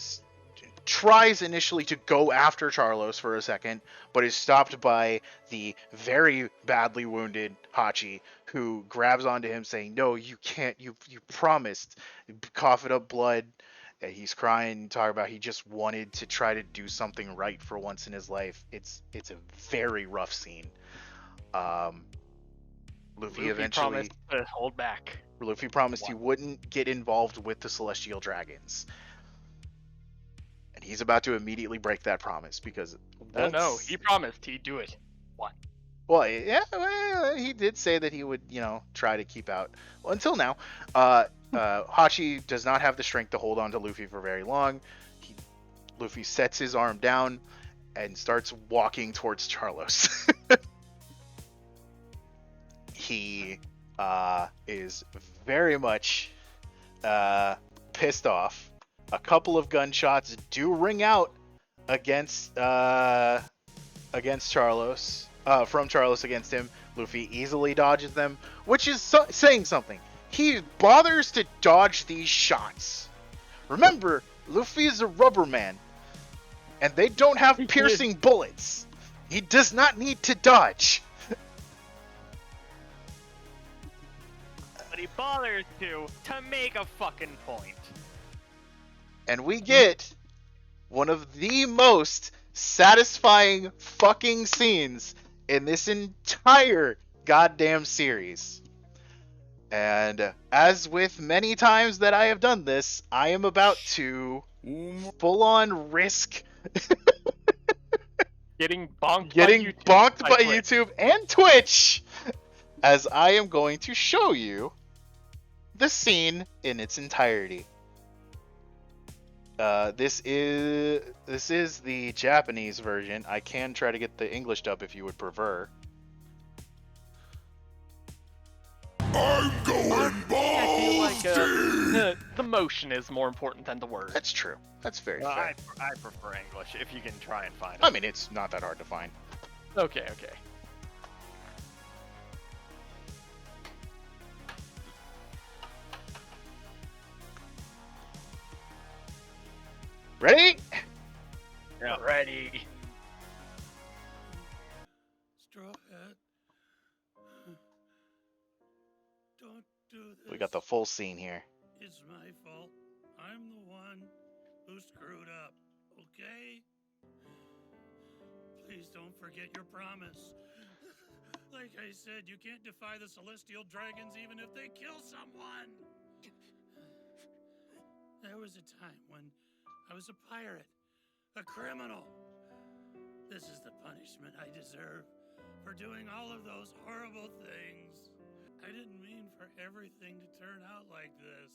[SPEAKER 2] tries initially to go after Charlos for a second, but is stopped by the very badly wounded Hachi, who grabs onto him saying, "No, you can't. You promised." Coughing up blood, He's crying, talking about he just wanted to try to do something right for once in his life. It's a very rough scene. Luffy eventually
[SPEAKER 3] promised to hold back.
[SPEAKER 2] Luffy promised he wouldn't get involved with the Celestial Dragons. And he's about to immediately break that promise because
[SPEAKER 3] No, he promised he'd do it.
[SPEAKER 2] Well, yeah, well, he did say that he would, try to keep out. Well, until now, Hachi does not have the strength to hold on to Luffy for very long. Luffy sets his arm down and starts walking towards Charlos. He is very much pissed off. A couple of gunshots do ring out against Charlos, from Charlos against him. Luffy easily dodges them, which is saying something. He bothers to dodge these shots. Remember, Luffy is a rubber man, and they don't have piercing bullets. He does not need to dodge.
[SPEAKER 4] But he bothers to make a fucking point.
[SPEAKER 2] And we get one of the most satisfying fucking scenes in this entire goddamn series. And as with many times that I have done this, I am about to full on risk
[SPEAKER 3] Getting bonked
[SPEAKER 2] by YouTube and Twitch, as I am going to show you the scene in its entirety. This is the Japanese version. I can try to get the English dub if you would prefer.
[SPEAKER 5] I'm going balls deep!
[SPEAKER 3] The motion is more important than the word.
[SPEAKER 2] That's true. That's very fair.
[SPEAKER 4] I prefer English, if you can try and find it.
[SPEAKER 2] I mean, it's not that hard to find.
[SPEAKER 3] Okay.
[SPEAKER 2] Ready?
[SPEAKER 4] Yeah.
[SPEAKER 3] Ready.
[SPEAKER 6] Straw Hat. Don't do this.
[SPEAKER 2] We got the full scene here.
[SPEAKER 6] It's my fault. I'm the one who screwed up, okay? Please don't forget your promise. Like I said, you can't defy the Celestial Dragons even if they kill someone. There was a time when I was a pirate, a criminal. This is the punishment I deserve for doing all of those horrible things. I didn't mean for everything to turn out like this.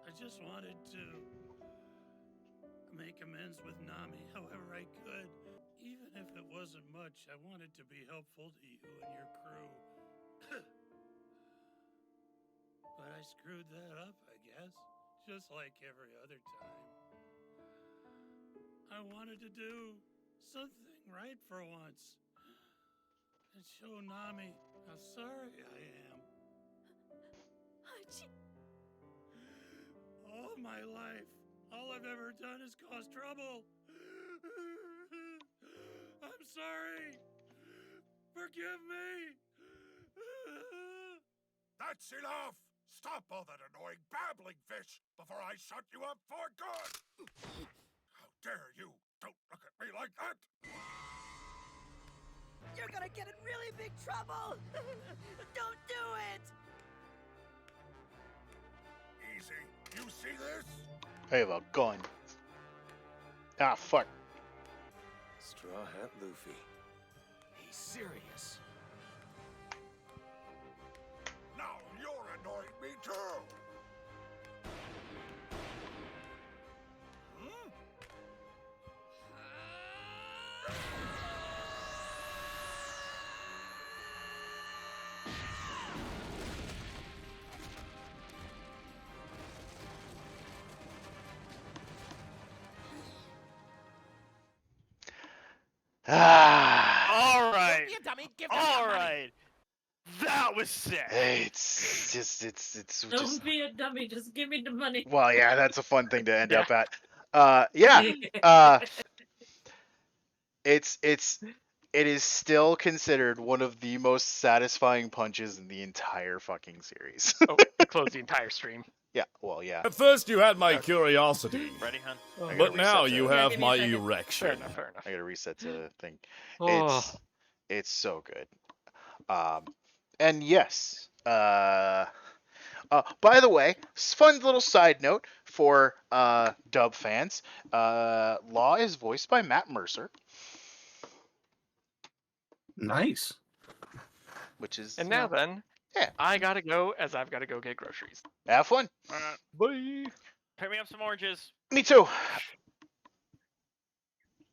[SPEAKER 6] I just wanted to make amends with Nami however I could. Even if it wasn't much, I wanted to be helpful to you and your crew. But I screwed that up, I guess, just like every other time. I wanted to do something right for once and show Nami how sorry I am.
[SPEAKER 7] Hachi.
[SPEAKER 6] All my life, all I've ever done is cause trouble. I'm sorry. Forgive me.
[SPEAKER 5] That's enough! Stop all that annoying babbling, fish, before I shut you up for good! How dare you! Don't look at me like that!
[SPEAKER 7] You're gonna get in really big trouble! Don't do it!
[SPEAKER 5] Easy. You see this?
[SPEAKER 2] I have a gun. Ah, fuck.
[SPEAKER 8] Straw Hat Luffy. He's serious.
[SPEAKER 5] Now you're annoying me too! Hmm?
[SPEAKER 2] Ah.
[SPEAKER 4] All right.
[SPEAKER 7] Don't be a dummy. Give them
[SPEAKER 4] All
[SPEAKER 7] that money.
[SPEAKER 4] right. That was sick.
[SPEAKER 2] It's just
[SPEAKER 1] Don't be a dummy. Just give me the money.
[SPEAKER 2] well, yeah, that's a fun thing to end
[SPEAKER 3] Yeah.
[SPEAKER 2] up at. Yeah. It's it is still considered one of the most satisfying punches in the entire fucking series.
[SPEAKER 3] Oh, I closed the entire stream.
[SPEAKER 2] Yeah, well, yeah.
[SPEAKER 5] At first you had my curiosity,
[SPEAKER 4] Ready, hun?
[SPEAKER 2] I gotta
[SPEAKER 5] but now
[SPEAKER 2] reset
[SPEAKER 5] you
[SPEAKER 2] to-
[SPEAKER 1] Yeah,
[SPEAKER 5] have
[SPEAKER 1] give me a
[SPEAKER 5] my
[SPEAKER 1] second.
[SPEAKER 3] Fair
[SPEAKER 5] erection.
[SPEAKER 3] enough. Fair enough.
[SPEAKER 2] I gotta reset to the thing.
[SPEAKER 3] Oh.
[SPEAKER 2] It's so good. And yes, by the way, fun little side note for dub fans, Law is voiced by Matt Mercer,
[SPEAKER 9] Nice.
[SPEAKER 2] which is
[SPEAKER 3] And now then,
[SPEAKER 2] yeah,
[SPEAKER 3] I gotta go as I've gotta go get groceries.
[SPEAKER 2] have fun.
[SPEAKER 3] Bye.
[SPEAKER 4] Pick me up some oranges.
[SPEAKER 2] Me too.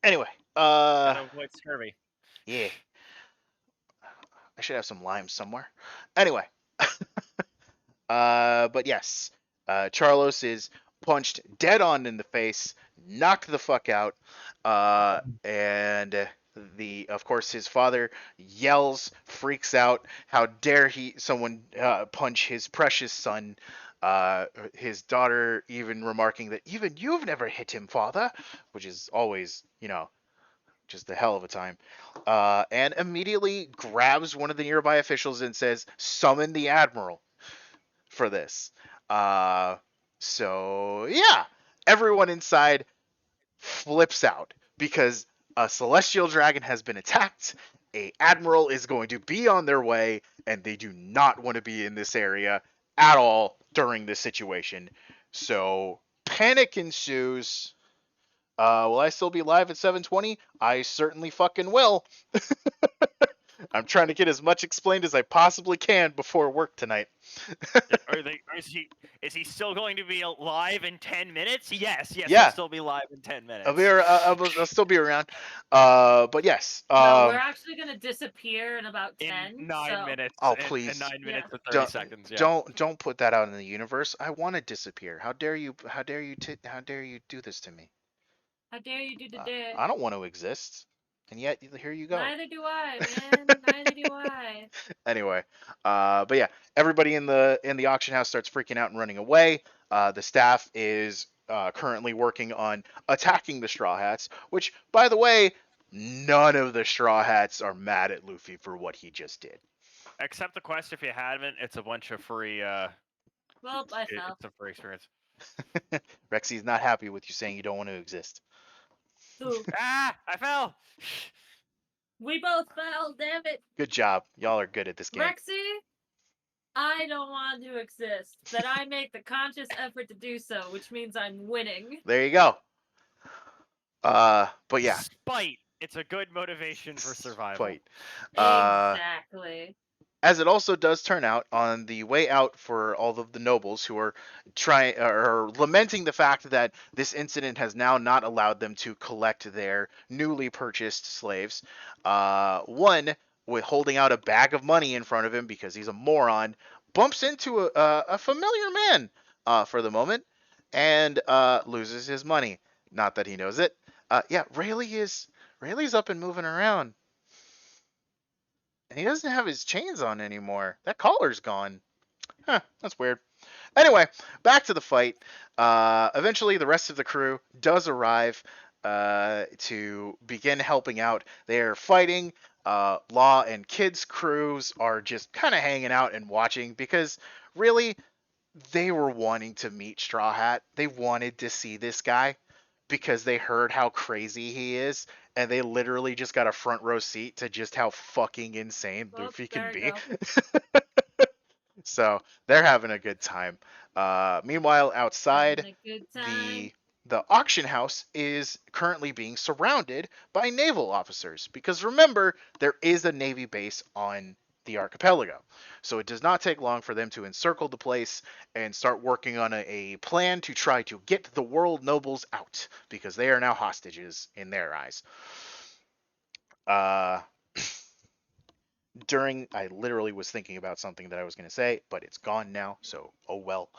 [SPEAKER 2] Anyway,
[SPEAKER 4] Gotta avoid scurvy.
[SPEAKER 2] yeah, I should have some limes somewhere. Anyway, but yes, Charlos is punched dead on in the face, knocked the fuck out, and of course his father yells, freaks out. How dare someone punch his precious son? His daughter even remarking that even you've never hit him, father, which is always, just a hell of a time. And immediately grabs one of the nearby officials and says, "Summon the admiral for this." So yeah, everyone inside flips out because a celestial dragon has been attacked. A admiral is going to be on their way, and they do not want to be in this area at all during this situation. So panic ensues. Will I still be live at 7:20? I certainly fucking will. I'm trying to get as much explained as I possibly can before work tonight.
[SPEAKER 4] Is he still going to be live in 10 minutes? Yes,
[SPEAKER 2] Yeah.
[SPEAKER 4] he'll still be live in 10 minutes.
[SPEAKER 2] I'll still be around. But yes.
[SPEAKER 1] No, we're actually gonna disappear in about
[SPEAKER 4] in
[SPEAKER 1] 10.
[SPEAKER 4] 9
[SPEAKER 1] so...
[SPEAKER 4] minutes.
[SPEAKER 2] Oh,
[SPEAKER 4] in
[SPEAKER 2] please.
[SPEAKER 4] 9 minutes and 30
[SPEAKER 2] Don't-
[SPEAKER 4] seconds. Yeah.
[SPEAKER 2] Don't put that out in the universe. I want to disappear. How dare you? How dare you do this to me?
[SPEAKER 1] How dare you do the dare?
[SPEAKER 2] I don't want to exist, and yet here you go.
[SPEAKER 1] Neither do I, man. Neither do I.
[SPEAKER 2] Anyway, but yeah, everybody in the auction house starts freaking out and running away. The staff is currently working on attacking the Straw Hats, which, by the way, none of the Straw Hats are mad at Luffy for what he just did.
[SPEAKER 4] Accept the quest if you haven't. It's a bunch of free.
[SPEAKER 1] Well, I fell.
[SPEAKER 4] It's a free experience.
[SPEAKER 2] Rexy's not happy with you saying you don't want to exist.
[SPEAKER 1] Ooh,
[SPEAKER 4] Ah! I fell.
[SPEAKER 1] we both fell, damn it.
[SPEAKER 2] Good job. Y'all are good at this game.
[SPEAKER 1] Rexy, I don't want to exist, but I make the conscious effort to do so, which means I'm winning.
[SPEAKER 2] There you go. But yeah.
[SPEAKER 4] Spite. It's a good motivation for survival.
[SPEAKER 2] Fight.
[SPEAKER 1] Exactly.
[SPEAKER 2] As it also does turn out, on the way out for all of the nobles who are lamenting the fact that this incident has now not allowed them to collect their newly purchased slaves. One, with holding out a bag of money in front of him because he's a moron, bumps into a familiar man for the moment and loses his money. Not that he knows it. Yeah, Rayleigh's up and moving around. And he doesn't have his chains on anymore. That collar's gone. Huh, that's weird. Anyway, back to the fight. Eventually, the rest of the crew does arrive to begin helping out. They are fighting. Law and Kid's crews are just kind of hanging out and watching because really, they were wanting to meet Straw Hat. They wanted to see this guy because they heard how crazy he is, and they literally just got a front row seat to just how fucking insane
[SPEAKER 1] Oh,
[SPEAKER 2] Luffy
[SPEAKER 1] there
[SPEAKER 2] can
[SPEAKER 1] you
[SPEAKER 2] be. So they're having a good time. Meanwhile, outside,
[SPEAKER 1] Having a good time.
[SPEAKER 2] the auction house is currently being surrounded by naval officers because remember, there is a navy base on the archipelago. So it does not take long for them to encircle the place and start working on a plan to try to get the world nobles out because they are now hostages in their eyes. I literally was thinking about something that I was going to say, but it's gone now, so oh well.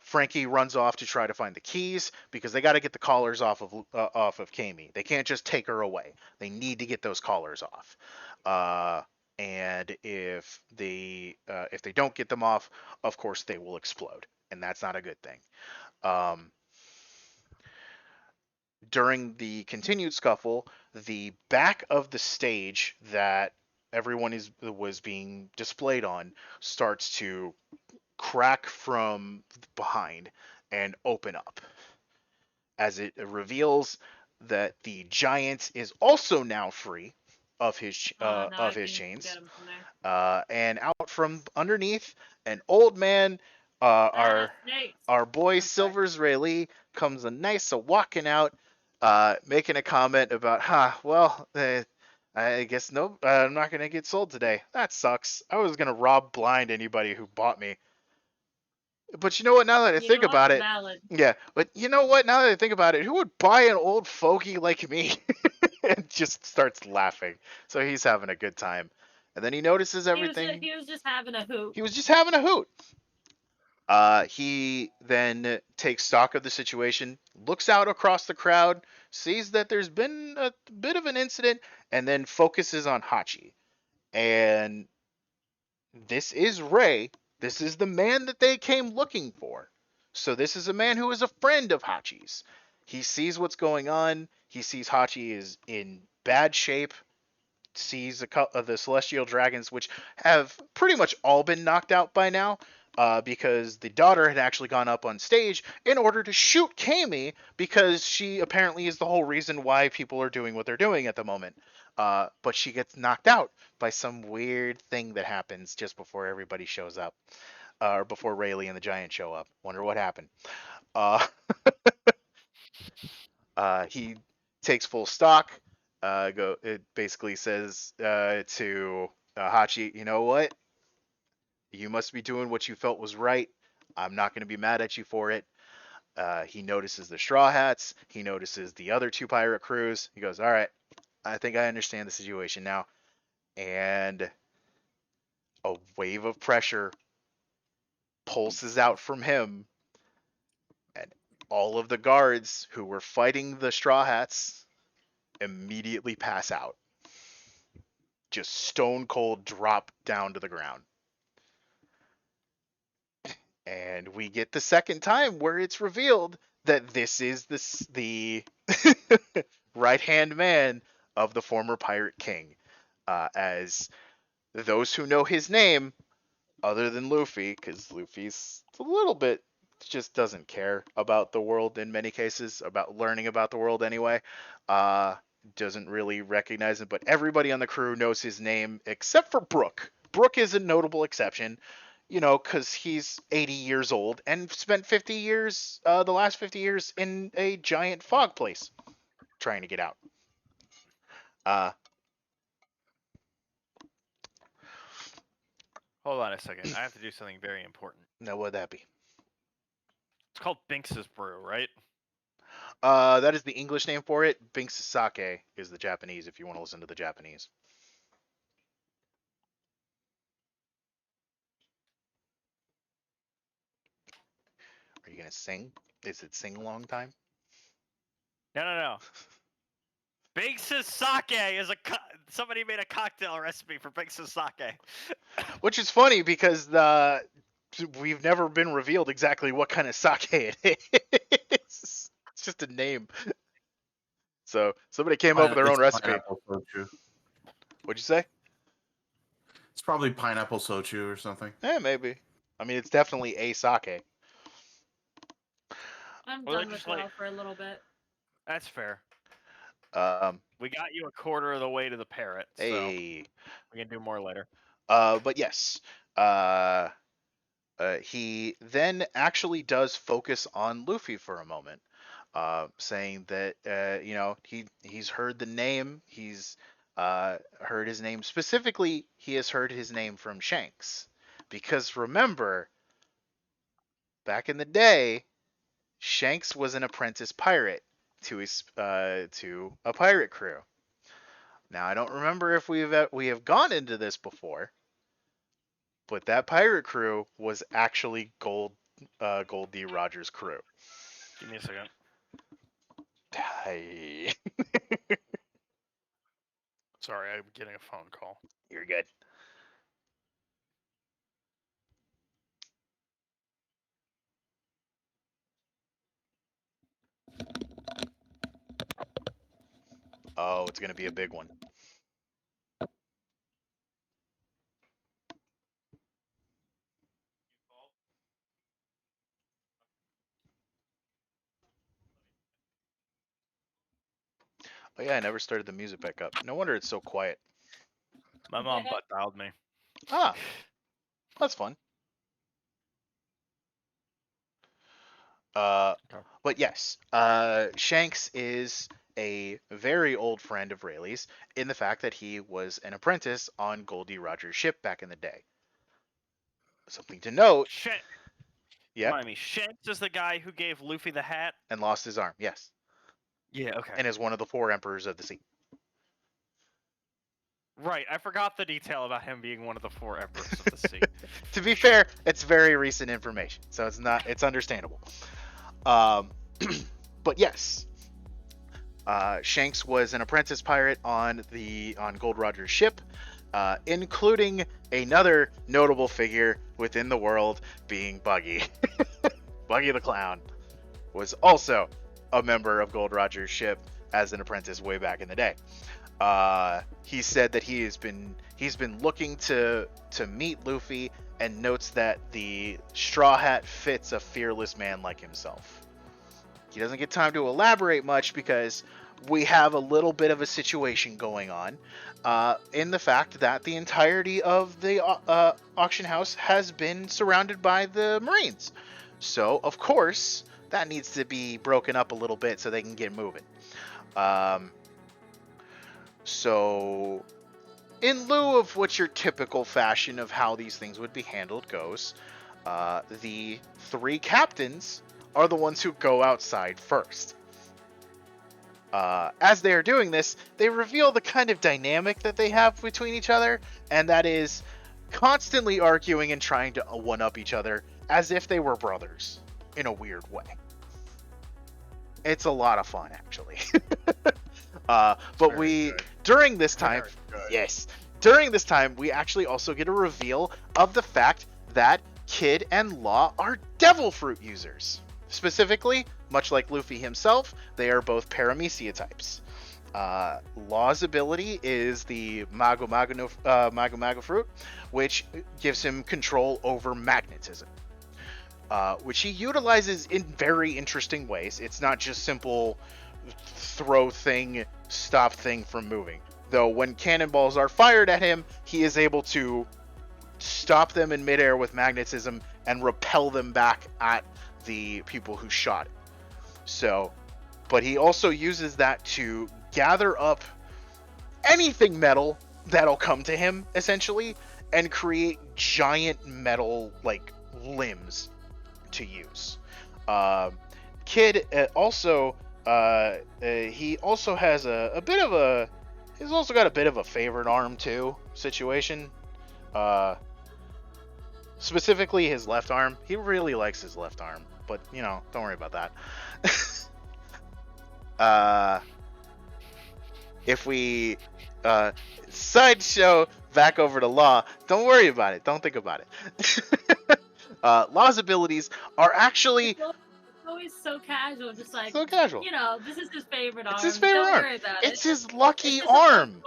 [SPEAKER 2] Frankie runs off to try to find the keys because they got to get the collars off of Kami. They can't just take her away. They need to get those collars off. And if they don't get them off, of course they will explode, and that's not a good thing. during the continued scuffle, the back of the stage that everyone was being displayed on starts to crack from behind and open up as it reveals that the giant is also now free
[SPEAKER 1] No,
[SPEAKER 2] of
[SPEAKER 1] I
[SPEAKER 2] his
[SPEAKER 1] can get
[SPEAKER 2] chains,
[SPEAKER 1] him from there.
[SPEAKER 2] and out from underneath, an old man,
[SPEAKER 1] Ah,
[SPEAKER 2] our
[SPEAKER 1] snakes.
[SPEAKER 2] our boy
[SPEAKER 1] I'm sorry.
[SPEAKER 2] Silver's Rayleigh, comes a nice a walking out, making a comment about, well, I guess no, I'm not gonna get sold today. That sucks. I was gonna rob blind anybody who bought me. But you know what? Now that I
[SPEAKER 1] You
[SPEAKER 2] think
[SPEAKER 1] know what?
[SPEAKER 2] about it,
[SPEAKER 1] Valid.
[SPEAKER 2] yeah. But you know what? Now that I think about it, who would buy an old fogey like me? And just starts laughing. So he's having a good time. And then he notices everything.
[SPEAKER 1] He was just having a hoot.
[SPEAKER 2] He was just having a hoot. He then takes stock of the situation, looks out across the crowd, sees that there's been a bit of an incident, and then focuses on Hachi. And this is Ray. This is the man that they came looking for. So this is a man who is a friend of Hachi's. He sees what's going on. He sees Hachi is in bad shape. Sees the celestial dragons, which have pretty much all been knocked out by now, because the daughter had actually gone up on stage in order to shoot Kami, because she apparently is the whole reason why people are doing what they're doing at the moment. But she gets knocked out by some weird thing that happens just before everybody shows up, or before Rayleigh and the Giant show up. Wonder what happened. Uh, he takes full stock. It basically says to Hachi, you know what? You must be doing what you felt was right. I'm not going to be mad at you for it. He notices the Straw Hats. He notices the other two pirate crews. He goes, all right, I think I understand the situation now. And a wave of pressure pulses out from him, and all of the guards who were fighting the Straw Hats immediately pass out. Just stone cold drop down to the ground. And we get the second time where it's revealed that this is the right hand man of the former pirate king. As those who know his name, other than Luffy, because Luffy's a little bit just doesn't care about the world in many cases, about learning about the world anyway. Doesn't really recognize him, but everybody on the crew knows his name except for Brook. Brook is a notable exception, because he's 80 years old and spent 50 years, the last 50 years, in a giant fog place trying to get out. Uh,
[SPEAKER 4] Hold on a second. I have to do something very important.
[SPEAKER 2] now what would that be?
[SPEAKER 4] It's called Binks's Brew, right?
[SPEAKER 2] That is the English name for it. Binks Sake is the Japanese, if you want to listen to the Japanese. Are you gonna sing? Is it sing along time?
[SPEAKER 4] No. Binks's Sake is somebody made a cocktail recipe for Binks's Sake.
[SPEAKER 2] Which is funny because we've never been revealed exactly what kind of sake it is. It's just a name. So somebody came up with their own
[SPEAKER 9] It's
[SPEAKER 2] recipe.
[SPEAKER 9] pineapple sochu.
[SPEAKER 2] What'd you say?
[SPEAKER 9] It's probably pineapple sochu or something.
[SPEAKER 2] Maybe. I mean, it's definitely a sake.
[SPEAKER 1] I'm
[SPEAKER 4] Well,
[SPEAKER 1] done
[SPEAKER 4] they're
[SPEAKER 1] with
[SPEAKER 4] just like-
[SPEAKER 1] y'all for a little bit.
[SPEAKER 4] That's fair.
[SPEAKER 2] We
[SPEAKER 4] got you a quarter of the way to the parrot, so
[SPEAKER 2] Hey.
[SPEAKER 4] we can do more later.
[SPEAKER 2] But yes. He then actually does focus on Luffy for a moment, saying that he's heard the name, he's heard his name specifically. He has heard his name from Shanks, because remember, back in the day, Shanks was an apprentice pirate to a pirate crew. Now I don't remember if we have gone into this before, but that pirate crew was actually Gold D. Rogers' crew.
[SPEAKER 4] Give me a second.
[SPEAKER 2] Hi.
[SPEAKER 4] Sorry, I'm getting a phone call.
[SPEAKER 2] You're good. Oh, it's gonna be a big one. Oh yeah, I never started the music back up. No wonder it's so quiet.
[SPEAKER 4] My mom butt dialed me.
[SPEAKER 2] Ah, that's fun. But yes, Shanks is a very old friend of Rayleigh's in the fact that he was an apprentice on Goldie Roger's ship back in the day. Something to note. Yeah.
[SPEAKER 4] Remind me, Shanks is the guy who gave Luffy the hat
[SPEAKER 2] and lost his arm. Yes.
[SPEAKER 4] Yeah. Okay.
[SPEAKER 2] And is one of the 4 emperors of the sea.
[SPEAKER 4] Right. I forgot the detail about him being one of the 4 emperors of the sea.
[SPEAKER 2] To be fair, it's very recent information, so it's understandable. But yes, Shanks was an apprentice pirate on Gold Roger's ship, including another notable figure within the world being Buggy. Buggy the Clown was also a member of Gold Roger's ship as an apprentice way back in the day. He said that he's been looking to meet Luffy, and notes that the straw hat fits a fearless man like himself. He doesn't get time to elaborate much because we have a little bit of a situation going on in the fact that the entirety of the auction house has been surrounded by the Marines. So, of course, that needs to be broken up a little bit so they can get moving. So, in lieu of what your typical fashion of how these things would be handled goes, the 3 captains are the ones who go outside first. As they are doing this, they reveal the kind of dynamic that they have between each other, and that is constantly arguing and trying to one-up each other as if they were brothers, in a weird way. It's a lot of fun, actually. But during this time, during this time, we actually also get a reveal of the fact that Kid and Law are Devil Fruit users. Specifically, much like Luffy himself, they are both Paramecia types. Law's ability is the Mago Mago Fruit, which gives him control over magnetism, which he utilizes in very interesting ways. It's not just simple throw thing, stop thing from moving. Though when cannonballs are fired at him, he is able to stop them in midair with magnetism and repel them back at the people who shot it. So, but he also uses that to gather up anything metal that'll come to him, essentially, and create giant metal, like, limbs to use. Kid also, he also has a bit of a, he's also got a bit of a favorite arm, too, situation. Specifically his left arm. He really likes his left arm, but, you know, don't worry about that. If we sideshow back over to Law, don't worry about it. Don't think about it. Law's abilities are actually...
[SPEAKER 1] It's always so casual, just like,
[SPEAKER 2] so casual.
[SPEAKER 1] You know, this is his favorite arm.
[SPEAKER 2] It's his favorite
[SPEAKER 1] don't
[SPEAKER 2] arm.
[SPEAKER 1] Worry about
[SPEAKER 2] it's
[SPEAKER 1] it.
[SPEAKER 2] his lucky
[SPEAKER 1] it's
[SPEAKER 2] arm.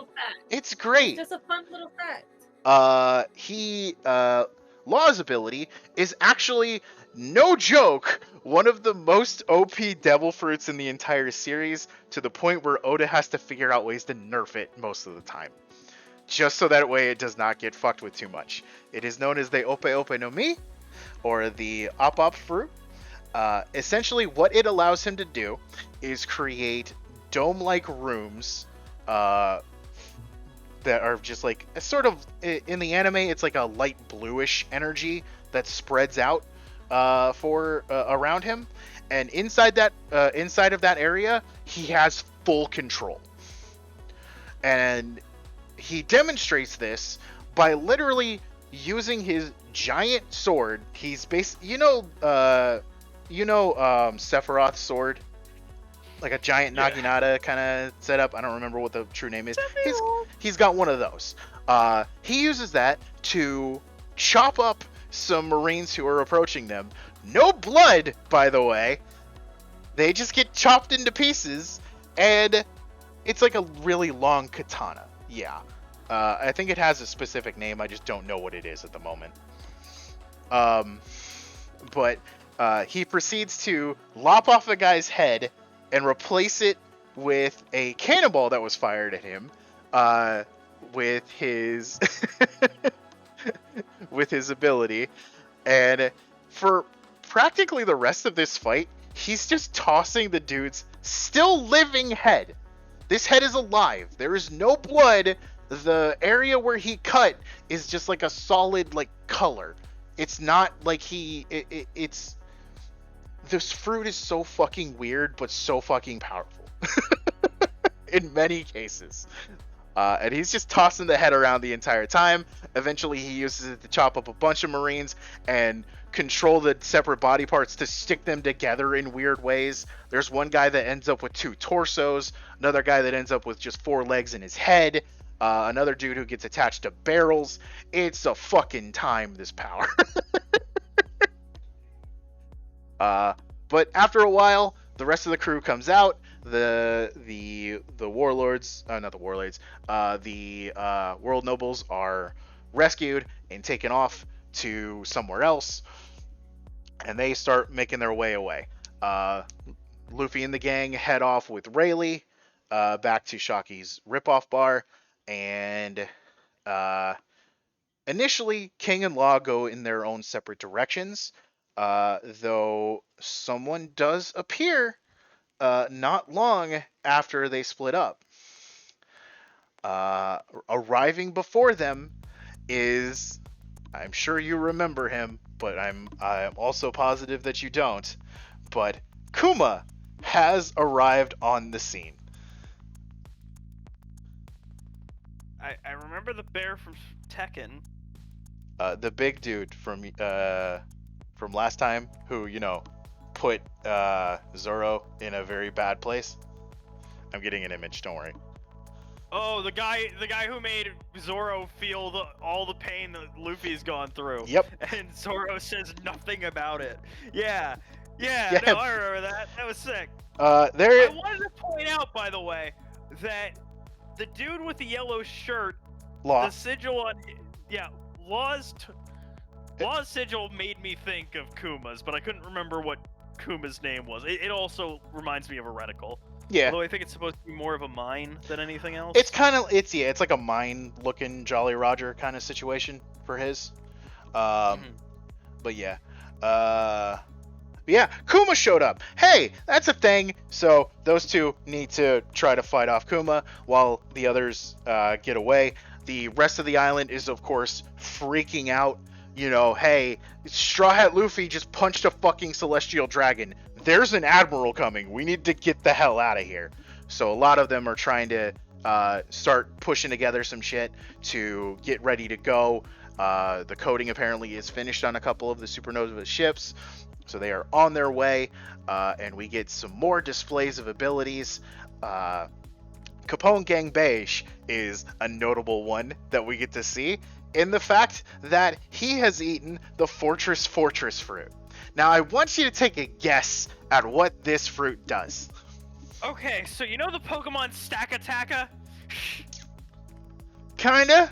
[SPEAKER 2] It's great.
[SPEAKER 1] It's just a fun little fact.
[SPEAKER 2] Law's ability is actually, no joke, one of the most OP devil fruits in the entire series, to the point where Oda has to figure out ways to nerf it most of the time, just so that way it does not get fucked with too much. It is known as the Ope Ope no Mi, or the Op Op fruit. Essentially what it allows him to do is create dome-like rooms that are just like, sort of, in the anime, it's like a light bluish energy that spreads out around him, and inside of that area, he has full control. And he demonstrates this by literally using his giant sword. He's Sephiroth's sword, like a giant Naginata kind of setup. I don't remember what the true name is. He's got one of those. He uses that to chop up some Marines who are approaching them. No blood, by the way. They just get chopped into pieces, and It's like a really long katana. Yeah. I think it has a specific name. I just don't know what it is at the moment. But he proceeds to lop off the guy's head and replace it with a cannonball that was fired at him with his with his ability. And for practically the rest of this fight, he's just tossing the dude's still living head. This head is alive. There is no blood. The area where he cut is just like a solid like color. It's not like it's this fruit is so fucking weird but so fucking powerful in many cases. And he's just tossing the head around the entire time. Eventually he uses it to chop up a bunch of Marines and control the separate body parts to stick them together in weird ways. There's one guy that ends up with 2 torsos, another guy that ends up with just 4 legs in his head, another dude who gets attached to barrels. It's a fucking time, this power. But after a while, the rest of the crew comes out. The warlords, not the warlords, the world nobles are rescued and taken off to somewhere else, and they start making their way away. Luffy and the gang head off with Rayleigh back to Shaki's ripoff bar, and initially King and Law go in their own separate directions, though someone does appear not long after they split up. Arriving before them is, I'm sure you remember him, but I'm also positive that you don't, but Kuma has arrived on the scene.
[SPEAKER 4] I remember the bear from Tekken.
[SPEAKER 2] The big dude from last time, who, you know, put Zoro in a very bad place. I'm getting an image, don't worry.
[SPEAKER 4] Oh, the guy who made Zoro feel all the pain that Luffy's gone through.
[SPEAKER 2] Yep.
[SPEAKER 4] And Zoro says nothing about it. Yeah, no, I remember that. That was sick. I wanted to point out, by the way, that the dude with the yellow shirt,
[SPEAKER 2] Law.
[SPEAKER 4] the sigil on, Law's sigil made me think of Kuma's, but I couldn't remember what Kuma's name was. It also reminds me of a reticle.
[SPEAKER 2] Yeah.
[SPEAKER 4] Although I think it's supposed to be more of a mine than anything else.
[SPEAKER 2] It's kind of, it's like a mine-looking Jolly Roger kind of situation for his. But yeah. Kuma showed up. Hey, that's a thing. So those two need to try to fight off Kuma while the others get away. The rest of the island is, of course, freaking out. You know, hey, Straw Hat Luffy just punched a fucking celestial dragon. There's an admiral coming. We need to get the hell out of here. So a lot of them are trying to start pushing together some shit to get ready to go. The coding apparently is finished on a couple of the Supernova ships, so they are on their way, and we get some more displays of abilities. Capone Gang Beige is a notable one that we get to see in the fact that he has eaten the Fortress fruit. Now, I want you to take a guess at what this fruit does.
[SPEAKER 4] Okay, so you know the Pokemon Stack-a-Taka?
[SPEAKER 2] Kinda?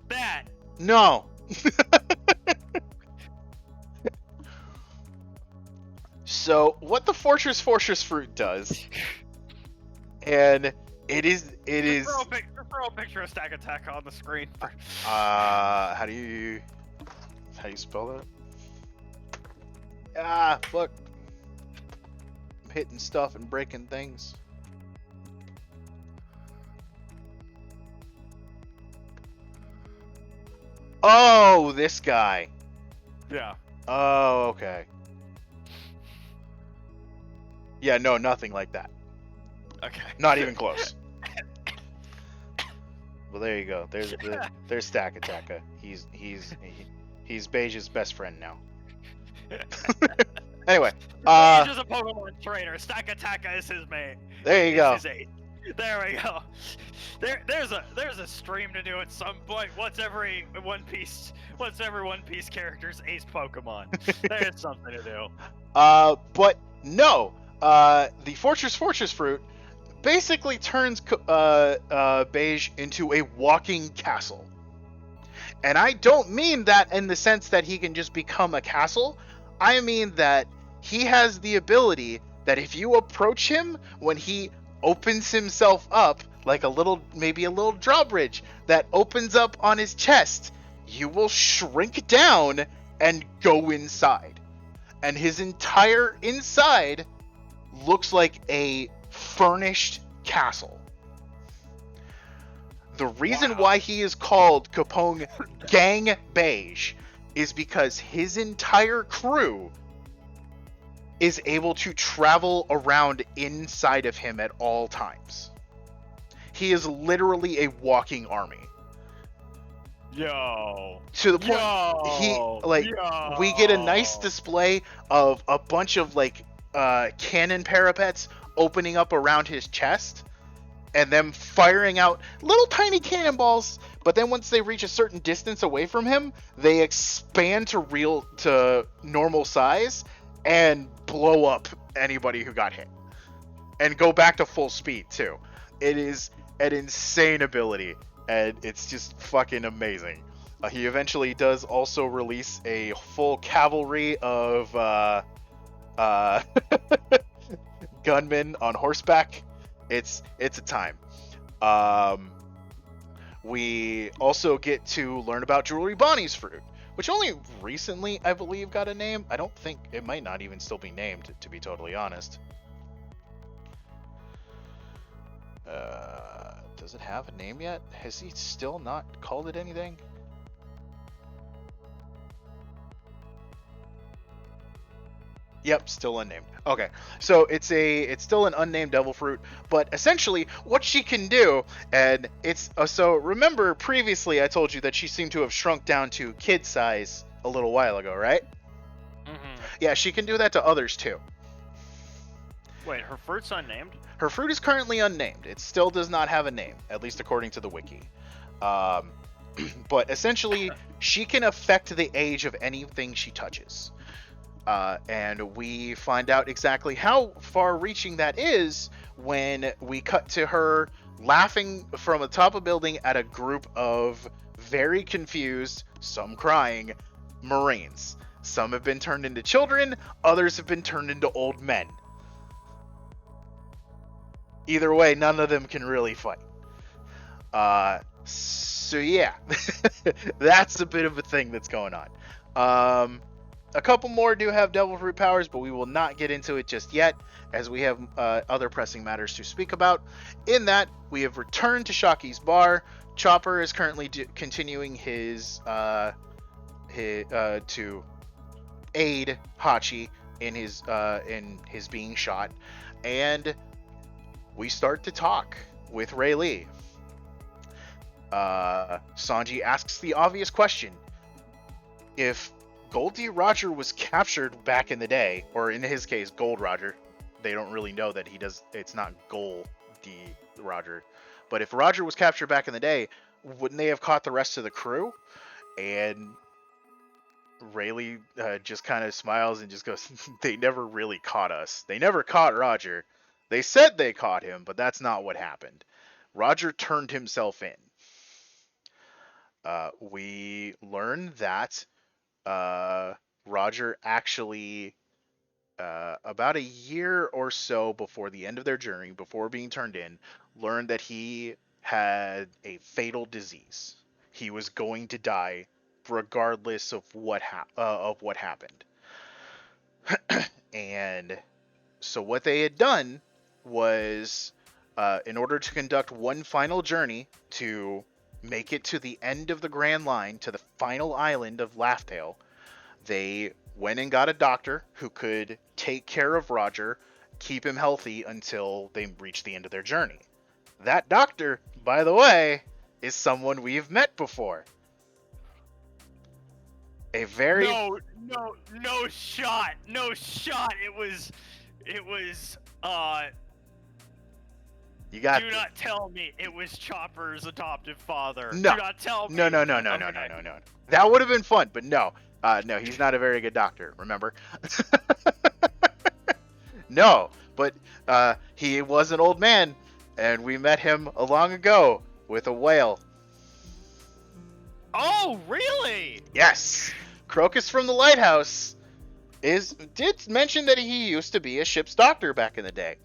[SPEAKER 4] That.
[SPEAKER 2] No. So, what the Fortress fruit does, and it is...
[SPEAKER 4] Throw a picture of Stack-a-Taka on the screen.
[SPEAKER 2] How do you spell that? Ah, fuck. I'm hitting stuff and breaking things. Oh, this guy.
[SPEAKER 4] Yeah.
[SPEAKER 2] Oh, okay. Yeah, no, nothing like that.
[SPEAKER 4] Okay.
[SPEAKER 2] Not even close. Well, there you go. There's Stack-a-Taka. He's Beige's best friend now. Anyway,
[SPEAKER 4] Beige is a Pokemon trainer. Stack-a-Taka is his mate.
[SPEAKER 2] There you go.
[SPEAKER 4] There we go. There's a stream to do at some point. Once every One Piece character's ace Pokemon. There's something to do.
[SPEAKER 2] But no. The Fortress fruit basically turns Beige into a walking castle. And I don't mean that in the sense that he can just become a castle. I mean that he has the ability that if you approach him when he opens himself up, like maybe a little drawbridge that opens up on his chest, you will shrink down and go inside. And his entire inside looks like a furnished castle. The reason why he is called Capone Gang Beige is because his entire crew is able to travel around inside of him at all times. He is literally a walking army.
[SPEAKER 4] Yo.
[SPEAKER 2] To the point we get a nice display of a bunch of cannon parapets opening up around his chest and them firing out little tiny cannonballs, but then once they reach a certain distance away from him, they expand to normal size and blow up anybody who got hit. And go back to full speed too. It is an insane ability, and it's just fucking amazing. He eventually does also release a full cavalry of gunmen on horseback. It's a time. We also get to learn about Jewelry Bonnie's fruit, which only recently, I believe, got a name. I don't think it might not even still be named, to be totally honest. Does it have a name yet? Has he still not called it anything? Yep, still unnamed. Okay, so it's still an unnamed devil fruit, but essentially what she can do, and it's so remember previously I told you that she seemed to have shrunk down to kid size a little while ago, right?
[SPEAKER 4] Mm-hmm.
[SPEAKER 2] Yeah, she can do that to others too.
[SPEAKER 4] Wait, her fruit's unnamed?
[SPEAKER 2] Her fruit is currently unnamed. It still does not have a name, at least according to the wiki. But essentially, she can affect the age of anything she touches. And we find out exactly how far-reaching that is when we cut to her laughing from the top of a building at a group of very confused, some crying, Marines. Some have been turned into children, others have been turned into old men. Either way, none of them can really fight. So yeah, that's a bit of a thing that's going on. A couple more do have devil fruit powers, but we will not get into it just yet, as we have other pressing matters to speak about. In that, we have returned to Shaki's bar. Chopper is currently continuing his to aid Hachi in his being shot, and we start to talk with Ray Lee. Sanji asks the obvious question: if Goldie Roger was captured back in the day, or in his case, Gold Roger. They don't really know that it's not Goldie Roger. But if Roger was captured back in the day, wouldn't they have caught the rest of the crew? And Rayleigh just kind of smiles and just goes, they never really caught us. They never caught Roger. They said they caught him, but that's not what happened. Roger turned himself in. We learn that Roger actually, about a year or so before the end of their journey, before being turned in, learned that he had a fatal disease. He was going to die regardless of what happened. And so what they had done was, in order to conduct one final journey to make it to the end of the Grand Line, to the final island of Laughtale, they went and got a doctor who could take care of Roger, keep him healthy until they reached the end of their journey. That doctor, by the way, is someone we've met before. A very...
[SPEAKER 4] No shot. It was,
[SPEAKER 2] You got...
[SPEAKER 4] Do not tell me it was Chopper's adoptive father.
[SPEAKER 2] No.
[SPEAKER 4] Do not tell me.
[SPEAKER 2] No. That would have been fun, but no. No, he's not a very good doctor, remember? No, but he was an old man And we met him long ago with a whale.
[SPEAKER 4] Oh, really?
[SPEAKER 2] Yes, Crocus from the lighthouse did mention that he used to be a ship's doctor back in the day.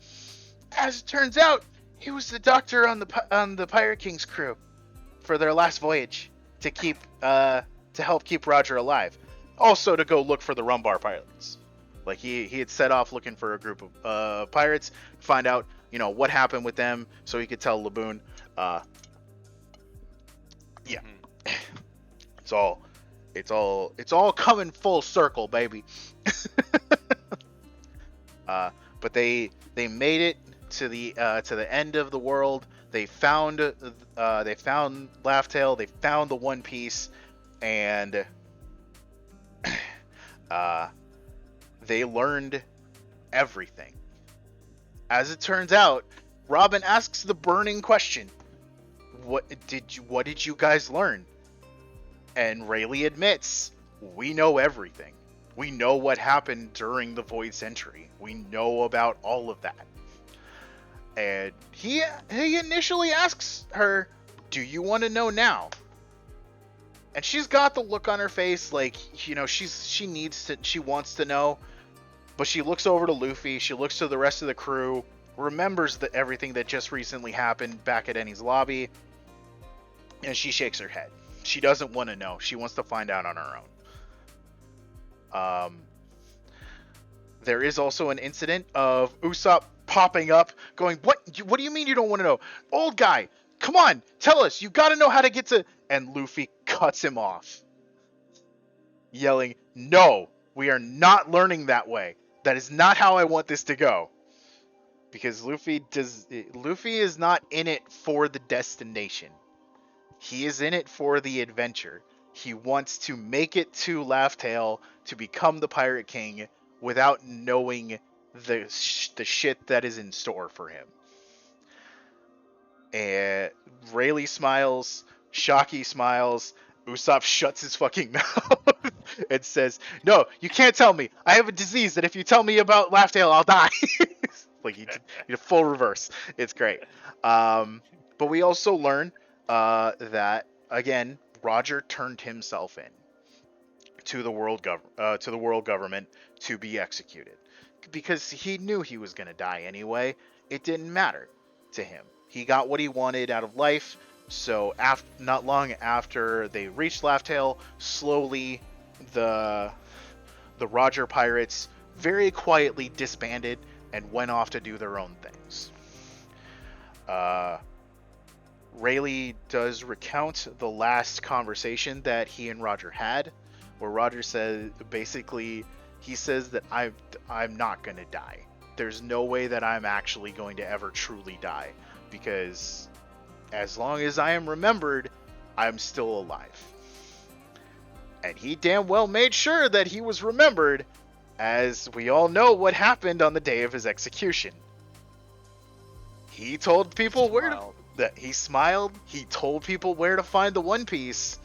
[SPEAKER 2] As it turns out, he was the doctor on the Pirate King's crew for their last voyage to help keep Roger alive. Also to go look for the Rumbar pirates. Like he had set off looking for a group of pirates, find out what happened with them, so he could tell Laboon. Yeah, it's all coming full circle, baby. But they made it to the end of the world. They found Laugh-Tale. They found the One Piece, and they learned everything. As it turns out, Robin asks the burning question: What did you guys learn? And Rayleigh admits, we know everything. We know what happened during the Void Century. We know about all of that. And he initially asks her, do you want to know now? And she's got the look on her face like, she wants to know. But she looks over to Luffy, she looks to the rest of the crew, remembers everything that just recently happened back at Eni's lobby, and she shakes her head. She doesn't want to know. She wants to find out on her own. There is also an incident of Usopp popping up, going, What do you mean you don't want to know? Old guy, come on, tell us. You got to know how to get to... And Luffy cuts him off, yelling, no, we are not learning that way. That is not how I want this to go. Because Luffy is not in it for the destination. He is in it for the adventure. He wants to make it to Laugh-Tale to become the Pirate King without knowing the shit that is in store for him. And Rayleigh smiles, Shocky smiles, Usopp shuts his fucking mouth and says, no, you can't tell me. I have a disease that if you tell me about Laugh-Tale, I'll die. Like he did a full reverse. It's great. But we also learn that, again, Roger turned himself in to the world government to be executed because he knew he was going to die anyway. It didn't matter to him. He got what he wanted out of life. So not long after they reached Laugh-Tale, slowly the Roger pirates very quietly disbanded and went off to do their own things. Rayleigh does recount the last conversation that he and Roger had, where Roger said, basically, he says that I'm not going to die. There's no way that I'm actually going to ever truly die, because as long as I am remembered, I'm still alive. And he damn well made sure that he was remembered, as we all know what happened on the day of his execution. He told people he smiled, he told people where to find the One Piece,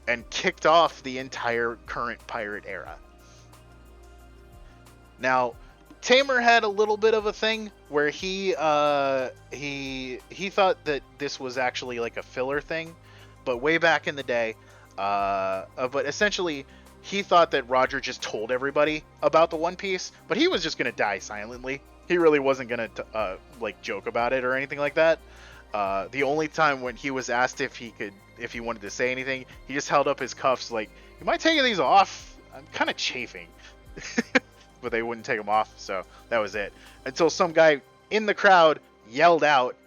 [SPEAKER 2] and kicked off the entire current pirate era. Now, Tamer had a little bit of a thing where he thought that this was actually like a filler thing, but way back in the day, but essentially he thought that Roger just told everybody about the One Piece, but he was just gonna die silently. He really wasn't gonna joke about it or anything like that. The only time when he was asked if he wanted to say anything, he just held up his cuffs like, "You might take these off. I'm kind of chafing." But they wouldn't take them off, so that was it. Until some guy in the crowd yelled out,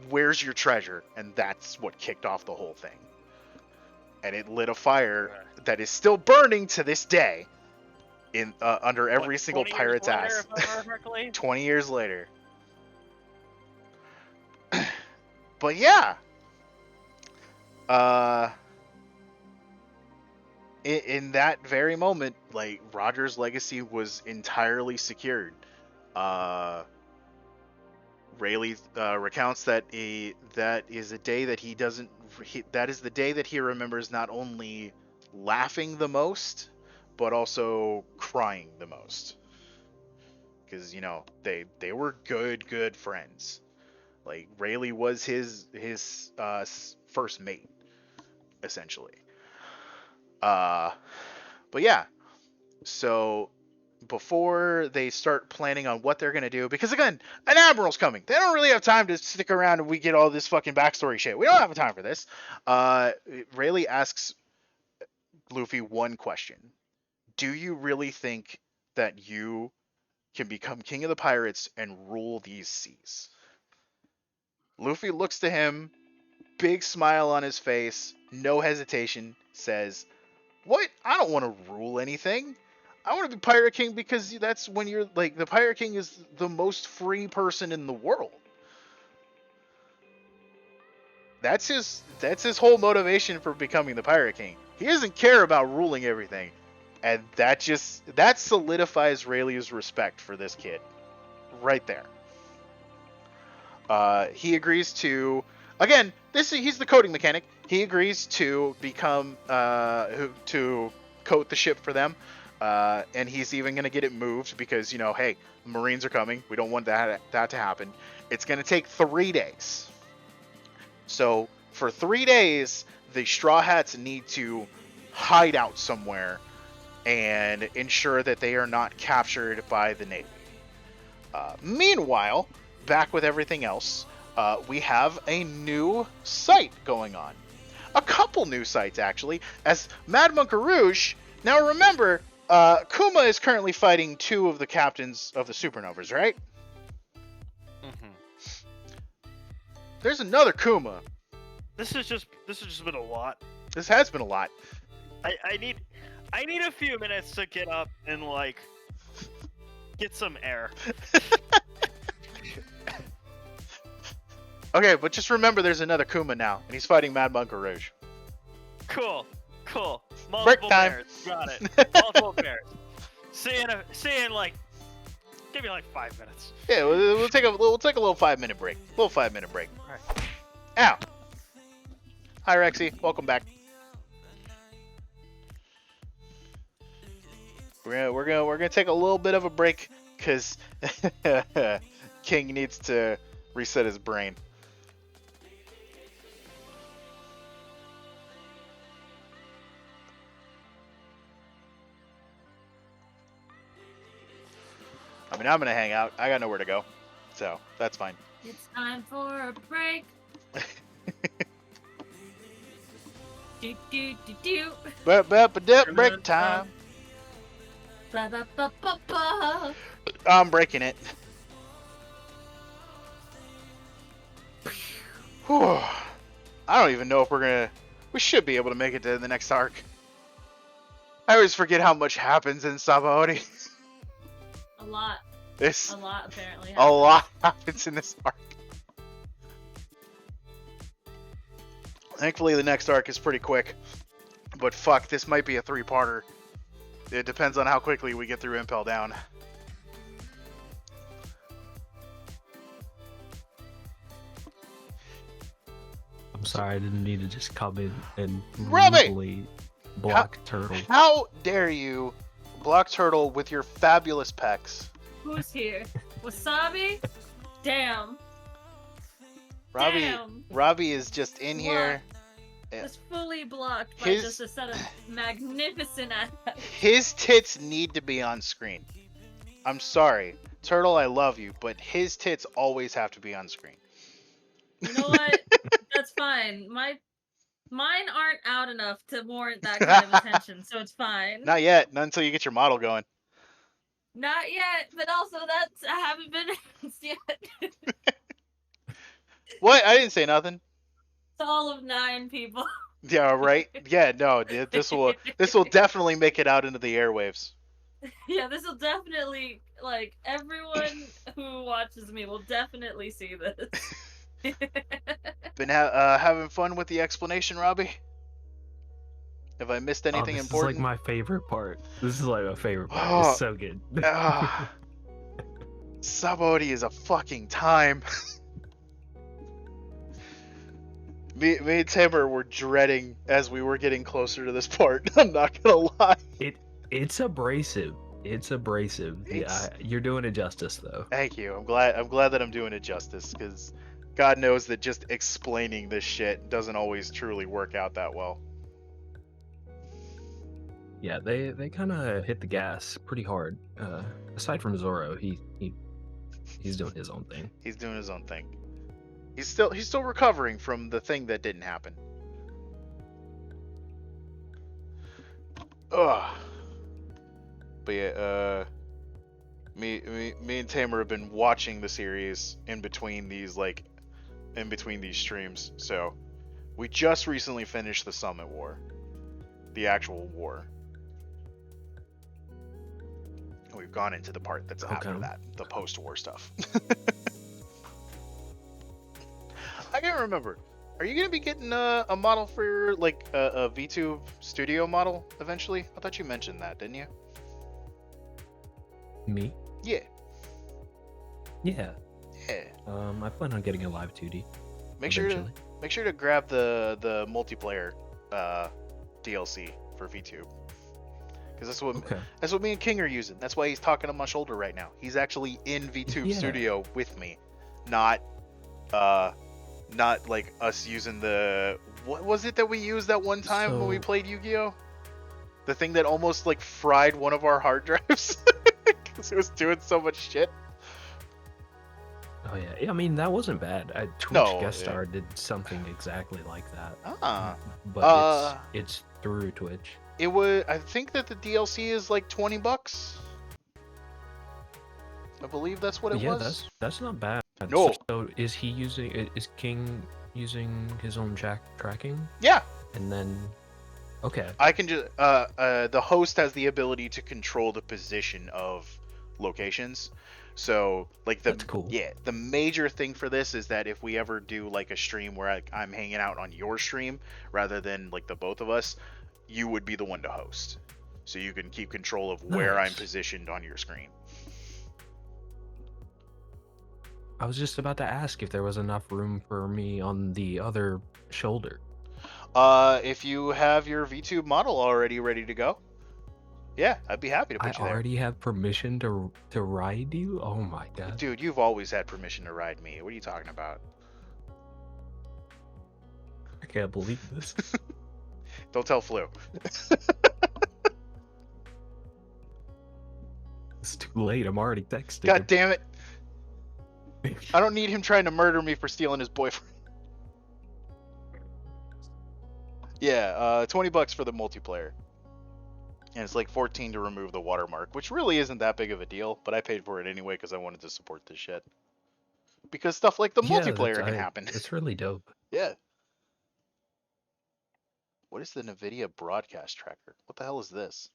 [SPEAKER 2] "Where's your treasure?" And that's what kicked off the whole thing. And it lit a fire that is still burning to this day in under every single pirate's ass. 20 years later. But yeah. In that very moment, like, Roger's legacy was entirely secured. Rayleigh recounts that that is a day that that is the day that he remembers not only laughing the most, but also crying the most. Because, they were good friends. Like Rayleigh was his first mate, essentially. But yeah, so before they start planning on what they're gonna do, because again, an admiral's coming. They don't really have time to stick around and we get all this fucking backstory shit. We don't have time for this. Rayleigh asks Luffy one question: do you really think that you can become king of the pirates and rule these seas? Luffy looks to him, big smile on his face, no hesitation, says, "What? I don't want to rule anything. I want to be Pirate King because that's when you're like the Pirate King is the most free person in the world." That's his whole motivation for becoming the Pirate King. He doesn't care about ruling everything. And that solidifies Rayleigh's respect for this kid. Right there. He agrees to, again, he's the coding mechanic. He agrees to become to coat the ship for them, and he's even gonna get it moved because hey, Marines are coming. We don't want that to happen. It's gonna take 3 days. So for 3 days, the Straw Hats need to hide out somewhere and ensure that they are not captured by the Navy. Meanwhile, back with everything else, we have a new site going on. A couple new sites, actually, as Mad Monk Rouge. Now remember, Kuma is currently fighting 2 of the captains of the Supernovas, right? There's another Kuma.
[SPEAKER 10] This has just been a lot.
[SPEAKER 2] This has been a lot.
[SPEAKER 10] I need a few minutes to get up and get some air.
[SPEAKER 2] Okay, but just remember there's another Kuma now, and he's fighting Mad Monk Rouge.
[SPEAKER 10] Cool. Multiple
[SPEAKER 2] Break time.
[SPEAKER 10] bears. Got it. Multiple bears. See you in give me 5 minutes.
[SPEAKER 2] Yeah, we'll take a little 5-minute break. All right. Ow. Hi Rexy, welcome back. We're gonna take a little bit of a break because King needs to reset his brain. I mean, I'm gonna hang out. I got nowhere to go, so that's fine.
[SPEAKER 1] It's time for a break. Do do do do.
[SPEAKER 2] Break time.
[SPEAKER 1] Ba ba ba ba ba.
[SPEAKER 2] I'm breaking it. Whew. I don't even know if we should be able to make it to the next arc. I always forget how much happens in Sabaody.
[SPEAKER 1] A lot.
[SPEAKER 2] A
[SPEAKER 1] lot apparently.
[SPEAKER 2] A lot happens in this arc. Thankfully, the next arc is pretty quick. But fuck, this might be a 3-parter. It depends on how quickly we get through Impel Down.
[SPEAKER 11] I'm sorry, I didn't need to just come in and
[SPEAKER 2] Robbie!
[SPEAKER 11] brutally block Turtle.
[SPEAKER 2] How dare you block Turtle with your fabulous pecs?
[SPEAKER 1] Who's here? Wasabi? Damn.
[SPEAKER 2] Robbie is just in here.
[SPEAKER 1] Just fully blocked by just a set of magnificent ass.
[SPEAKER 2] His tits need to be on screen. I'm sorry. Turtle, I love you, but his tits always have to be on screen.
[SPEAKER 1] You know what? That's fine. Mine aren't out enough to warrant that kind of attention, so it's fine.
[SPEAKER 2] Not yet. Not until you get your model going.
[SPEAKER 1] Not yet, but also I haven't been announced yet.
[SPEAKER 2] What? I didn't say nothing.
[SPEAKER 1] It's all of 9 people.
[SPEAKER 2] Yeah, right? Yeah, no, dude, this will definitely make it out into the airwaves.
[SPEAKER 1] Yeah, this will definitely, everyone who watches me will definitely see this.
[SPEAKER 2] Been having fun with the explanation, Robbie? Have I missed anything important?
[SPEAKER 11] This is my favorite part. This is my favorite part. It's so good.
[SPEAKER 2] Sabaody is a fucking time. Me and Tamer were dreading as we were getting closer to this part. I'm not gonna lie.
[SPEAKER 11] It's abrasive. It's abrasive. Yeah, you're doing it justice though.
[SPEAKER 2] Thank you. I'm glad that I'm doing it justice because God knows that just explaining this shit doesn't always truly work out that well.
[SPEAKER 11] Yeah, they kind of hit the gas pretty hard. Aside from Zoro, he's doing his own thing.
[SPEAKER 2] He's doing his own thing. He's still recovering from the thing that didn't happen. Ugh. But yeah, me and Tamer have been watching the series in between these streams. So we just recently finished the Summit War, the actual war. We've gone into the part that's after that, the post-war stuff. I can't remember. Are you gonna be getting a model for like a Vtube studio model eventually? I thought you mentioned that, didn't you?
[SPEAKER 11] Me?
[SPEAKER 2] Yeah.
[SPEAKER 11] Yeah.
[SPEAKER 2] Yeah.
[SPEAKER 11] I plan on getting a live 2D.
[SPEAKER 2] Make sure to grab the multiplayer DLC for VTube. Because that's what me and King are using. That's why he's talking on my shoulder right now. He's actually in VTube Studio with me, not like us using the, what was it that we used that one time when we played Yu-Gi-Oh? The thing that almost like fried one of our hard drives because it was doing so much shit.
[SPEAKER 11] Oh yeah, I mean that wasn't bad. Twitch Guest Star did something exactly like that. But it's through Twitch.
[SPEAKER 2] It was. I think that the DLC is like $20. I believe that's what it was.
[SPEAKER 11] Yeah, that's not bad.
[SPEAKER 2] No.
[SPEAKER 11] So is King using his own tracking?
[SPEAKER 2] Yeah.
[SPEAKER 11] And then, okay.
[SPEAKER 2] I can just the host has the ability to control the position of locations. So like
[SPEAKER 11] that's cool.
[SPEAKER 2] Yeah, the major thing for this is that if we ever do like a stream where I'm hanging out on your stream rather than like the both of us, you would be the one to host. So you can keep control of where I'm positioned on your screen.
[SPEAKER 11] I was just about to ask if there was enough room for me on the other shoulder.
[SPEAKER 2] If you have your VTube model already ready to go, yeah, I'd be happy to put you there.
[SPEAKER 11] I already have permission to ride you? Oh my god.
[SPEAKER 2] Dude, you've always had permission to ride me. What are you talking about?
[SPEAKER 11] I can't believe this.
[SPEAKER 2] Don't tell Flu.
[SPEAKER 11] It's too late. I'm already texting.
[SPEAKER 2] God damn it. I don't need him trying to murder me for stealing his boyfriend. Yeah, $20 for the multiplayer. And it's like $14 to remove the watermark, which really isn't that big of a deal, but I paid for it anyway because I wanted to support this shit. Because stuff like the multiplayer can happen.
[SPEAKER 11] It's really dope.
[SPEAKER 2] Yeah. What is the NVIDIA broadcast tracker? What the hell is this?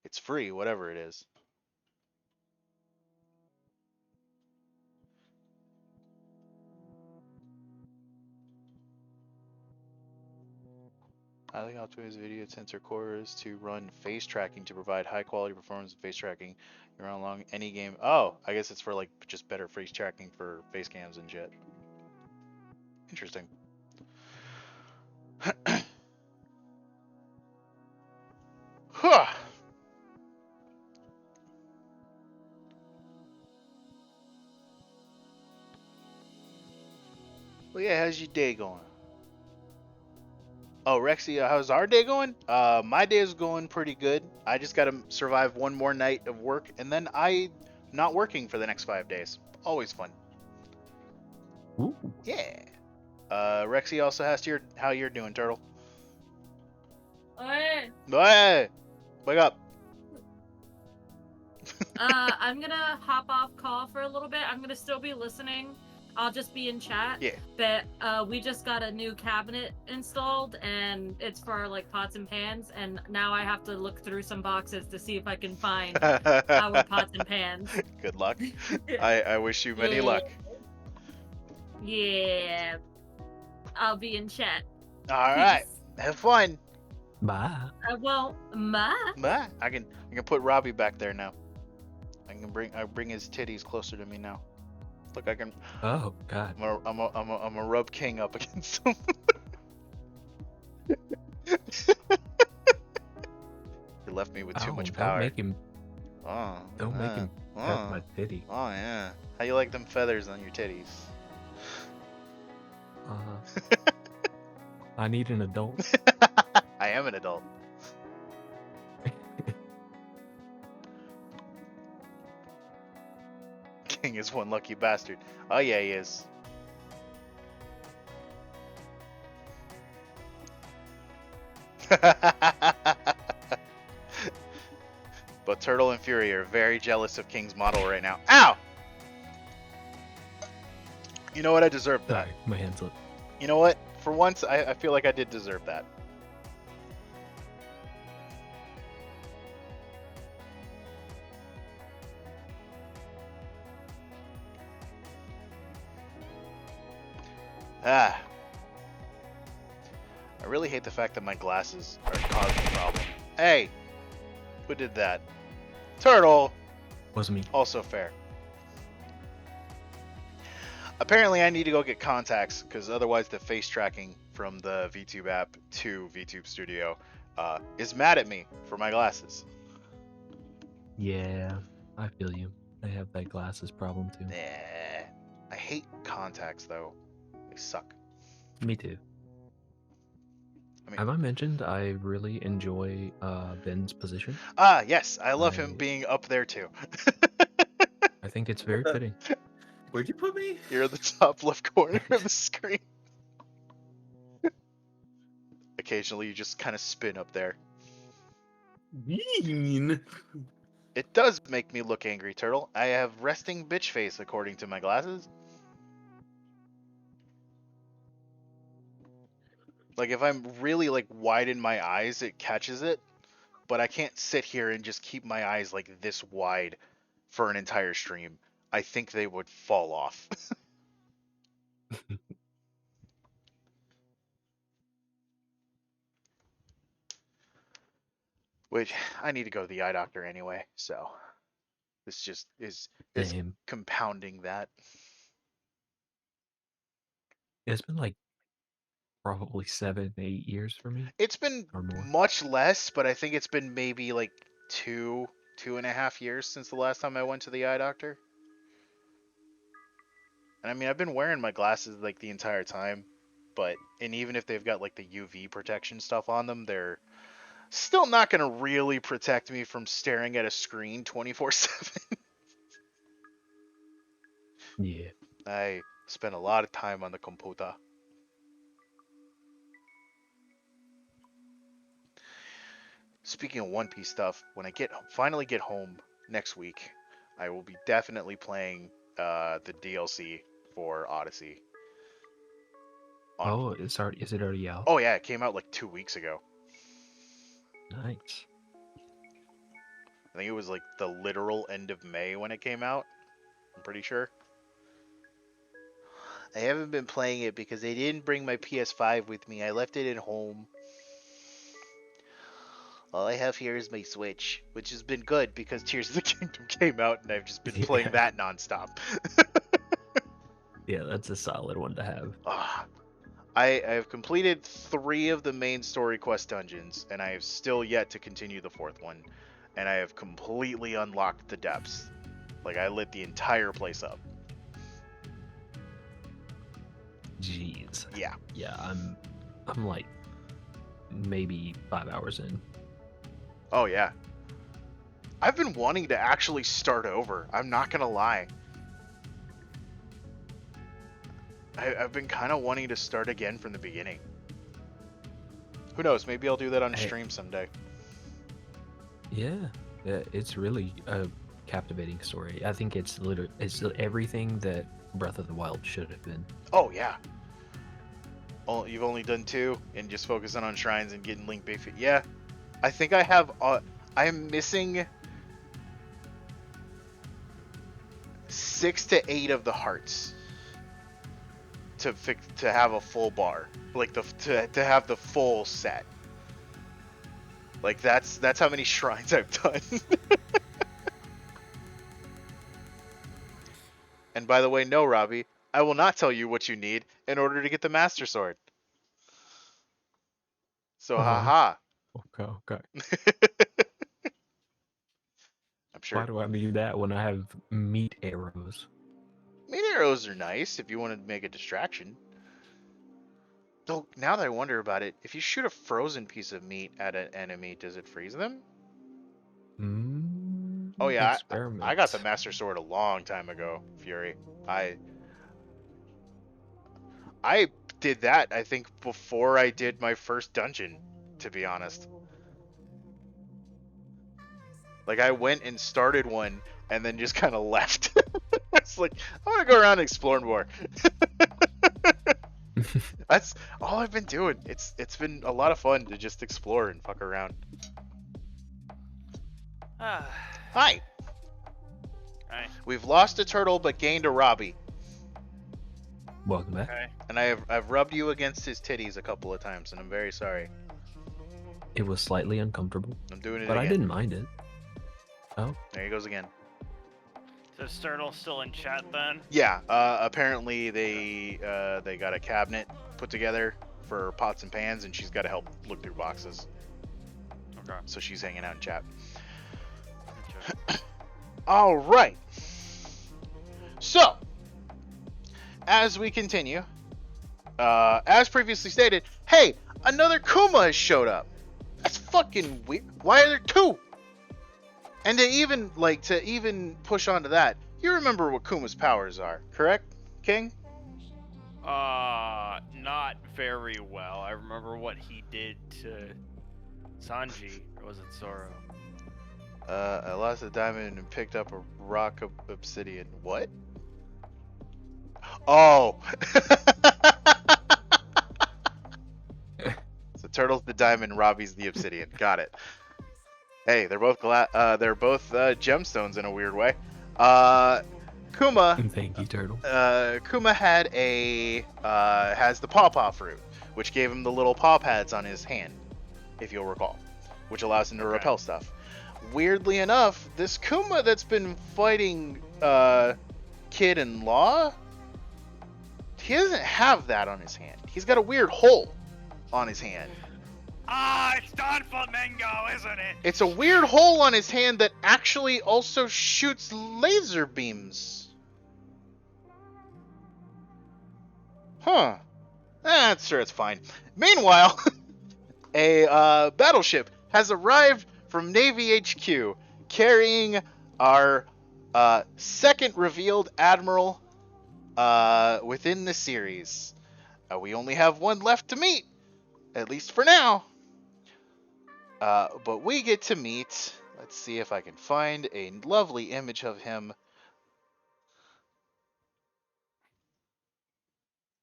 [SPEAKER 2] It's free, whatever it is. I think Optimize video sensor core is to run face tracking to provide high quality performance and face tracking. You're on along any game. Oh, I guess it's for like just better face tracking for face cams and shit. Interesting. Huh. Well, yeah, how's your day going? Oh, Rexy, how's our day going? My day is going pretty good. I just gotta survive one more night of work, and then I'm not working for the next 5 days. Always fun.
[SPEAKER 11] Ooh.
[SPEAKER 2] Yeah. Rexy also asked how you're doing, Turtle.
[SPEAKER 1] Hey.
[SPEAKER 2] Hey! Wake up.
[SPEAKER 1] I'm gonna hop off call for a little bit. I'm gonna still be listening. I'll just be in chat.
[SPEAKER 2] Yeah.
[SPEAKER 1] But we just got a new cabinet installed, and it's for our, like, pots and pans. And now I have to look through some boxes to see if I can find our pots and pans.
[SPEAKER 2] Good luck. I wish you many luck.
[SPEAKER 1] Yeah. I'll be in chat.
[SPEAKER 2] All right. Have fun.
[SPEAKER 11] Bye.
[SPEAKER 1] I won't. Bye.
[SPEAKER 2] Bye. I can put Robbie back there now. I bring his titties closer to me now. Look, I can.
[SPEAKER 11] Oh God.
[SPEAKER 2] I'm a rub King up against him. You left me with too much power.
[SPEAKER 11] Don't make him.
[SPEAKER 2] Oh.
[SPEAKER 11] Don't make him. Pat my titty.
[SPEAKER 2] Oh yeah. How you like them feathers on your titties?
[SPEAKER 11] I need an adult.
[SPEAKER 2] I am an adult. King is one lucky bastard. Oh yeah, he is. But Turtle and Fury are very jealous of King's model right now. Ow! You know what? I deserved that.
[SPEAKER 11] Sorry, my hands up.
[SPEAKER 2] You know what? For once, I feel like I did deserve that. Ah. I really hate the fact that my glasses are causing a problem. Hey! Who did that? Turtle!
[SPEAKER 11] Wasn't me.
[SPEAKER 2] Also fair. Apparently I need to go get contacts, because otherwise the face tracking from the Vtube app to Vtube Studio is mad at me for my glasses.
[SPEAKER 11] Yeah, I feel you. I have that glasses problem too.
[SPEAKER 2] Nah. I hate contacts though. They suck.
[SPEAKER 11] Me too.
[SPEAKER 2] I mean,
[SPEAKER 11] Have I mentioned I really enjoy Ben's position?
[SPEAKER 2] Yes, I love him being up there too.
[SPEAKER 11] I think it's very fitting.
[SPEAKER 9] Where'd you put me?
[SPEAKER 2] You're in the top left corner of the screen. Occasionally you just kind of spin up there.
[SPEAKER 9] Mean.
[SPEAKER 2] It does make me look angry, Turtle. I have resting bitch face according to my glasses. Like if I'm really like wide in my eyes, it catches it. But I can't sit here and just keep my eyes like this wide for an entire stream. I think they would fall off. Which I need to go to the eye doctor anyway, so this just is
[SPEAKER 11] Same.
[SPEAKER 2] compounding that.
[SPEAKER 11] It's been like probably 7, 8 years for me.
[SPEAKER 2] It's been
[SPEAKER 11] or more.
[SPEAKER 2] much less, but I think it's been maybe like 2.5 years since the last time I went to the eye doctor. And I mean, I've been wearing my glasses like the entire time, and even if they've got like the UV protection stuff on them, they're still not going to really protect me from staring at a screen 24/7.
[SPEAKER 11] Yeah.
[SPEAKER 2] I spend a lot of time on the computer. Speaking of One Piece stuff, when I finally get home next week, I will be definitely playing the DLC for Odyssey.
[SPEAKER 11] Oh, is it already out?
[SPEAKER 2] Oh yeah, it came out like 2 weeks ago.
[SPEAKER 11] Nice.
[SPEAKER 2] I think it was like the literal end of May when it came out. I'm pretty sure. I haven't been playing it because I didn't bring my PS5 with me. I left it at home. All I have here is my Switch, which has been good because Tears of the Kingdom came out and I've just been playing that nonstop.
[SPEAKER 11] Yeah, that's a solid one to have.
[SPEAKER 2] I have completed 3 of the main story quest dungeons, and I have still yet to continue the 4th one. And I have completely unlocked the depths. Like, I lit the entire place up.
[SPEAKER 11] Jeez.
[SPEAKER 2] Yeah.
[SPEAKER 11] Yeah, I'm like maybe 5 hours in.
[SPEAKER 2] Oh, yeah. I've been wanting to actually start over. I'm not gonna lie. I've been kind of wanting to start again from the beginning. Who knows? Maybe I'll do that on stream someday.
[SPEAKER 11] Yeah, it's really a captivating story. I think it's everything that Breath of the Wild should have been.
[SPEAKER 2] Oh yeah. Oh, you've only done 2 and just focusing on shrines and getting Link Bayfit. Yeah, I think I have. I'm missing 6 to 8 of the hearts to have a full bar, like to have the full set. Like that's how many shrines I've done. And by the way, no, Robbie, I will not tell you what you need in order to get the Master Sword. So haha.
[SPEAKER 11] Okay.
[SPEAKER 2] Sure.
[SPEAKER 11] Why do I need that when I have meat arrows?
[SPEAKER 2] Meat arrows are nice if you want to make a distraction. Though, now that I wonder about it, if you shoot a frozen piece of meat at an enemy, does it freeze them? Oh yeah, I got the Master Sword a long time ago, Fury. I did that, I think, before I did my first dungeon, to be honest. Like, I went and started one, and then just kind of left. It's like, I want to go around and explore more. That's all I've been doing. It's been a lot of fun to just explore and fuck around. Hi.
[SPEAKER 4] Hi.
[SPEAKER 2] We've lost a turtle but gained a Robbie.
[SPEAKER 11] Welcome back.
[SPEAKER 4] Okay.
[SPEAKER 2] And I've rubbed you against his titties a couple of times, and I'm very sorry.
[SPEAKER 11] It was slightly uncomfortable.
[SPEAKER 2] I'm doing it
[SPEAKER 11] but
[SPEAKER 2] again.
[SPEAKER 11] I didn't mind it. Oh.
[SPEAKER 2] There he goes again.
[SPEAKER 10] So Sturtle still in chat then?
[SPEAKER 2] Yeah. Apparently they got a cabinet put together for pots and pans, and she's got to help look through boxes.
[SPEAKER 10] Okay.
[SPEAKER 2] So she's hanging out in chat. All right. So, as we continue, as previously stated, hey, another Kuma has showed up. That's fucking weird. Why are there two? And to even push onto that, you remember what Kuma's powers are, correct, King?
[SPEAKER 10] Not very well. I remember what he did to Sanji, or was it Zoro?
[SPEAKER 2] I lost a diamond and picked up a rock of obsidian. What? Oh! So Turtle's the diamond, Robbie's the obsidian. Got it. Hey, they're both gemstones in a weird way. Kuma.
[SPEAKER 11] Thank you, Turtle.
[SPEAKER 2] Kuma had has the pawpaw fruit, which gave him the little paw pads on his hand, if you'll recall, which allows him to repel stuff. Weirdly enough, this Kuma that's been fighting Kid and Law, he doesn't have that on his hand. He's got a weird hole on his hand.
[SPEAKER 10] It's Don Flamingo, isn't it?
[SPEAKER 2] It's a weird hole on his hand that actually also shoots laser beams. Huh. Sure, it's fine. Meanwhile, a battleship has arrived from Navy HQ carrying our second revealed admiral within the series. We only have one left to meet, at least for now. But we get to meet, let's see if I can find a lovely image of him.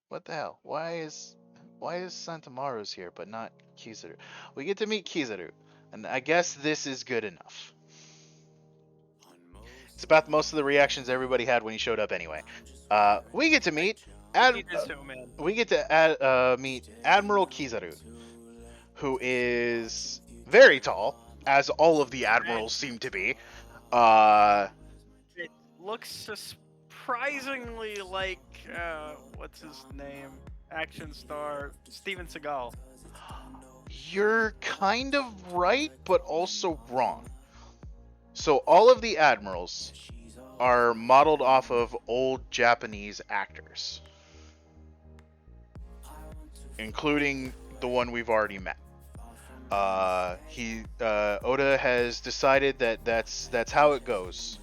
[SPEAKER 2] What the hell? Why is Santamaru's here but not Kizaru? We get to meet Kizaru, and I guess this is good enough. It's about most of the reactions everybody had when he showed up anyway. We get to meet meet Admiral Kizaru, who is very tall, as all of the admirals seem to be.
[SPEAKER 10] It looks surprisingly like what's his name? Action star Steven Seagal.
[SPEAKER 2] You're kind of right, but also wrong. So all of the admirals are modeled off of old Japanese actors, including the one we've already met. Oda has decided that that's how it goes.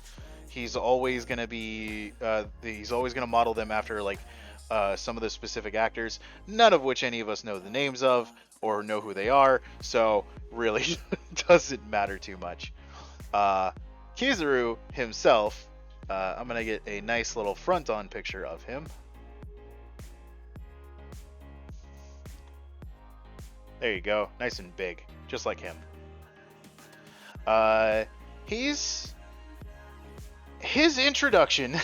[SPEAKER 2] He's always gonna model them after some of the specific actors, none of which any of us know the names of or know who they are, so really doesn't matter too much. Kizaru himself, I'm gonna get a nice little front-on picture of him. There you go, nice and big, just like him. His introduction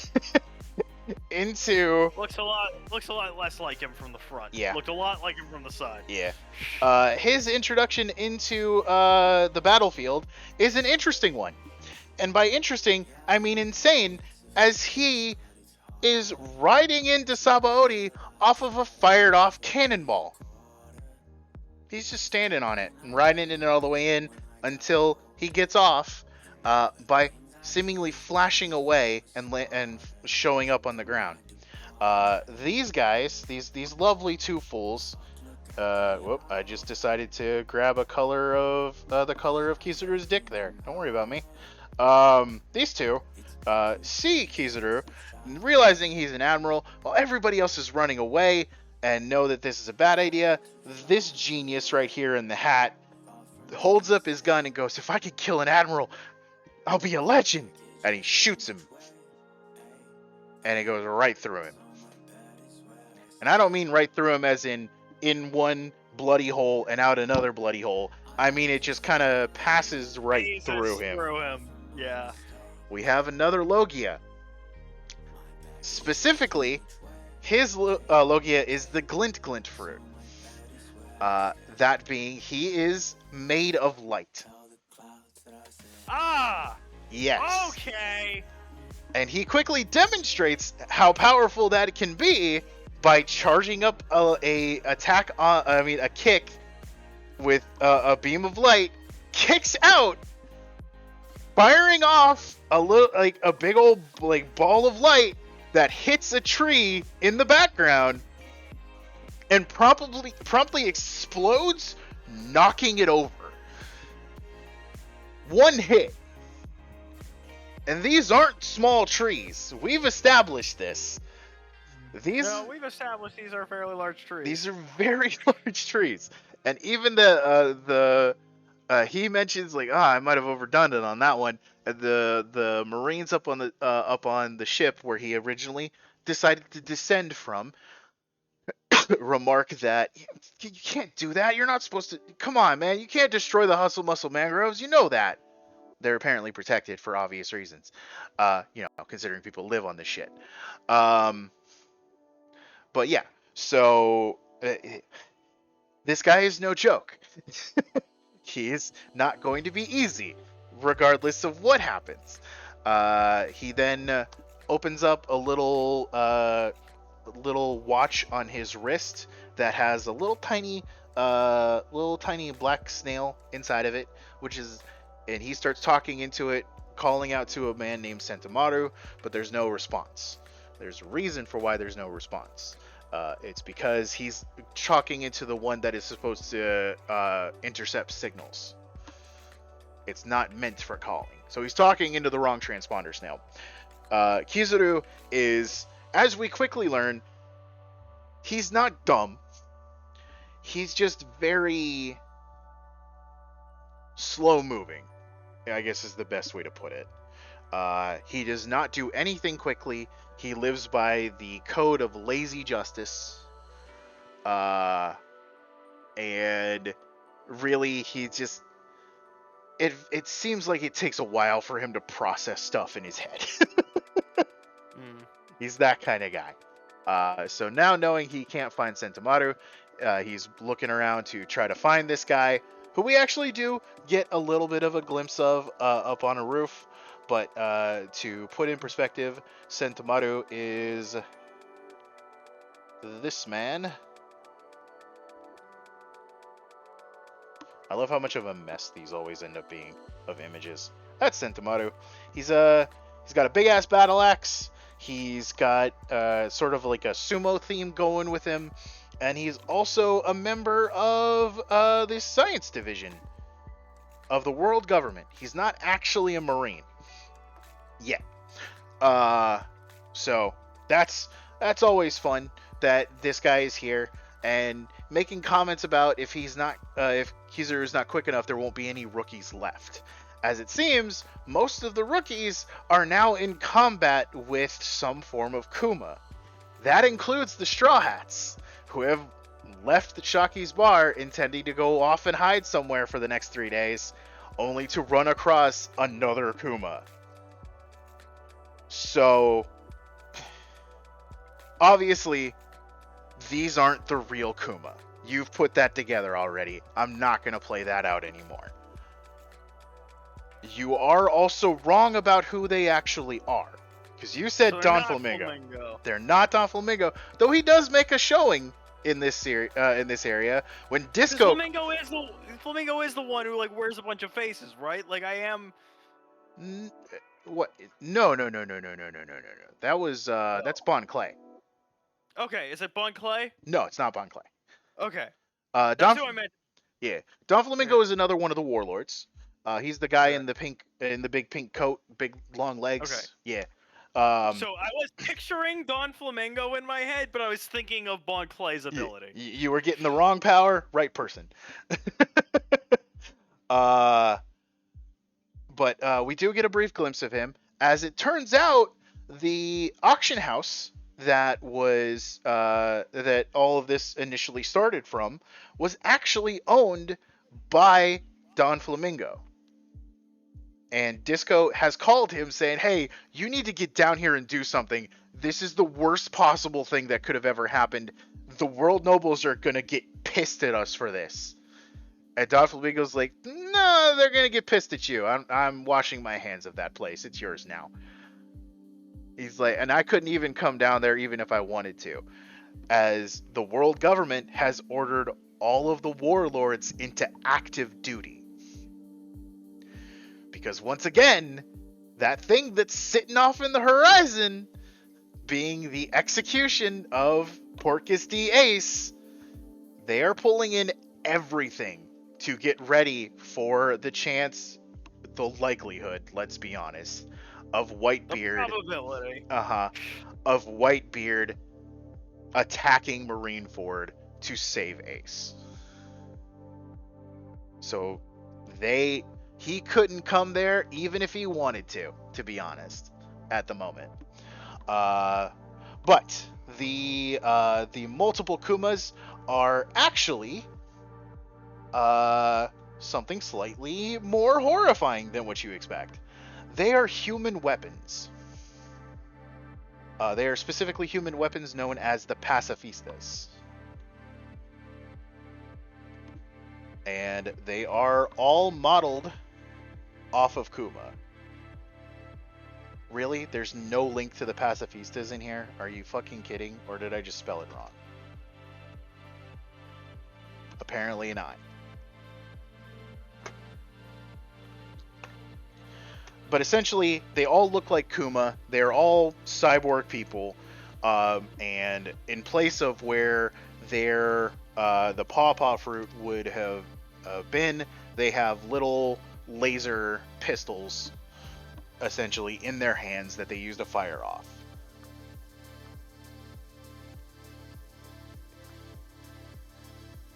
[SPEAKER 2] into
[SPEAKER 10] looks a lot less like him from the front.
[SPEAKER 2] Yeah.
[SPEAKER 10] Looked a lot like him from the side.
[SPEAKER 2] Yeah. His introduction into the battlefield is an interesting one. And by interesting, I mean insane, as he is riding into Sabaody off of a fired-off cannonball. He's just standing on it and riding it all the way in until he gets off by seemingly flashing away and showing up on the ground. These guys, these lovely two fools. Whoop! I just decided to grab a color of the color of Kizaru's dick there. Don't worry about me. These two see Kizaru, realizing he's an admiral, while everybody else is running away, and know that this is a bad idea. This genius right here in the hat holds up his gun and goes, "If I could kill an admiral, I'll be a legend." And he shoots him, and it goes right through him. And I don't mean right through him as in one bloody hole and out another bloody hole. I mean it just kind of passes right through him.
[SPEAKER 10] Yeah.
[SPEAKER 2] We have another Logia. Specifically, his Logia is the glint fruit. That being, he is made of light.
[SPEAKER 4] Ah!
[SPEAKER 2] Yes.
[SPEAKER 4] Okay!
[SPEAKER 2] And he quickly demonstrates how powerful that can be by charging up a kick with a beam of light, kicks out, firing off a big old ball of light that hits a tree in the background and promptly explodes, knocking it over. One hit. And these aren't small trees. We've established this.
[SPEAKER 10] No, we've established these are fairly large trees.
[SPEAKER 2] These are very large trees. And even he mentions I might have overdone it on that one. The Marines up on the ship where he originally decided to descend from remark that you can't do that. You're not supposed to. Come on, man. You can't destroy the hustle muscle mangroves. You know that. They're apparently protected for obvious reasons. Considering people live on this shit. But yeah, so this guy is no joke. He's not going to be easy, regardless of what happens. He then opens up a little watch on his wrist that has a little tiny black snail inside of it, and he starts talking into it, calling out to a man named Sentamaru, but there's no response. There's a reason for why there's no response. It's because he's talking into the one that is supposed to intercept signals. It's not meant for calling. So he's talking into the wrong transponder snail. Kizaru is, as we quickly learn, he's not dumb. He's just very slow moving, I guess is the best way to put it. He does not do anything quickly. He lives by the code of lazy justice. And really, he just... It seems like it takes a while for him to process stuff in his head. He's that kind of guy. So now knowing he can't find Sentamaru, he's looking around to try to find this guy, who we actually do get a little bit of a glimpse of up on a roof. But to put in perspective, Sentamaru is this man. I love how much of a mess these always end up being of images. That's Sentamaru. He's got a big ass battle axe. He's got sort of like a sumo theme going with him, and he's also a member of the science division of the world government. He's not actually a Marine. Yeah. So that's always fun that this guy is here and making comments about if Kizaru is not quick enough, there won't be any rookies left. As it seems, most of the rookies are now in combat with some form of Kuma. That includes the Straw Hats, who have left Shaki's bar intending to go off and hide somewhere for the next 3 days, only to run across another Kuma. So, obviously, these aren't the real Kuma. You've put that together already. I'm not going to play that out anymore. You are also wrong about who they actually are. Because you said
[SPEAKER 10] So
[SPEAKER 2] Don
[SPEAKER 10] not
[SPEAKER 2] Flamingo. They're not Don Flamingo, though he does make a showing in this area when Disco.
[SPEAKER 10] Flamingo is the one who wears a bunch of faces, right?
[SPEAKER 2] What? No, no, no, no, no, no, no, no, no, no. That was that's Bon Clay.
[SPEAKER 10] Okay, is it Bon Clay?
[SPEAKER 2] No, it's not Bon Clay.
[SPEAKER 10] Okay,
[SPEAKER 2] Don.
[SPEAKER 10] that's who I meant.
[SPEAKER 2] Yeah, Don Flamingo
[SPEAKER 10] Okay.
[SPEAKER 2] is another one of the warlords. He's the guy
[SPEAKER 10] Okay.
[SPEAKER 2] in the big pink coat, big long legs.
[SPEAKER 10] Okay.
[SPEAKER 2] Yeah.
[SPEAKER 10] So I was picturing Don Flamingo in my head, but I was thinking of Bon Clay's ability.
[SPEAKER 2] You were getting the wrong power, right person. But we do get a brief glimpse of him. As it turns out, the auction house that was that all of this initially started from was actually owned by Don Flamingo. And Disco has called him saying, hey, you need to get down here and do something. This is the worst possible thing that could have ever happened. The world nobles are going to get pissed at us for this. And Don Flamingo's like, no, they're going to get pissed at you. I'm washing my hands of that place. It's yours now. He's like, and I couldn't even come down there even if I wanted to, as the world government has ordered all of the warlords into active duty. Because once again, that thing that's sitting off in the horizon, being the execution of Porcus D. Ace, they are pulling in everything to get ready for the chance, the likelihood, let's be honest, of Whitebeard.
[SPEAKER 10] The probability.
[SPEAKER 2] Of Whitebeard attacking Marineford to save Ace. So he couldn't come there even if he wanted to be honest, at the moment. But the multiple Kumas are actually something slightly more horrifying than what you expect. They are human weapons. They are specifically human weapons known as the pacifistas. And they are all modeled off of Kuma. Really? There's no link to the pacifistas in here? Are you fucking kidding? Or did I just spell it wrong? Apparently not. But essentially, they all look like Kuma. They're all cyborg people. And in place of where the pawpaw fruit would have been, they have little laser pistols, essentially, in their hands that they use to fire off.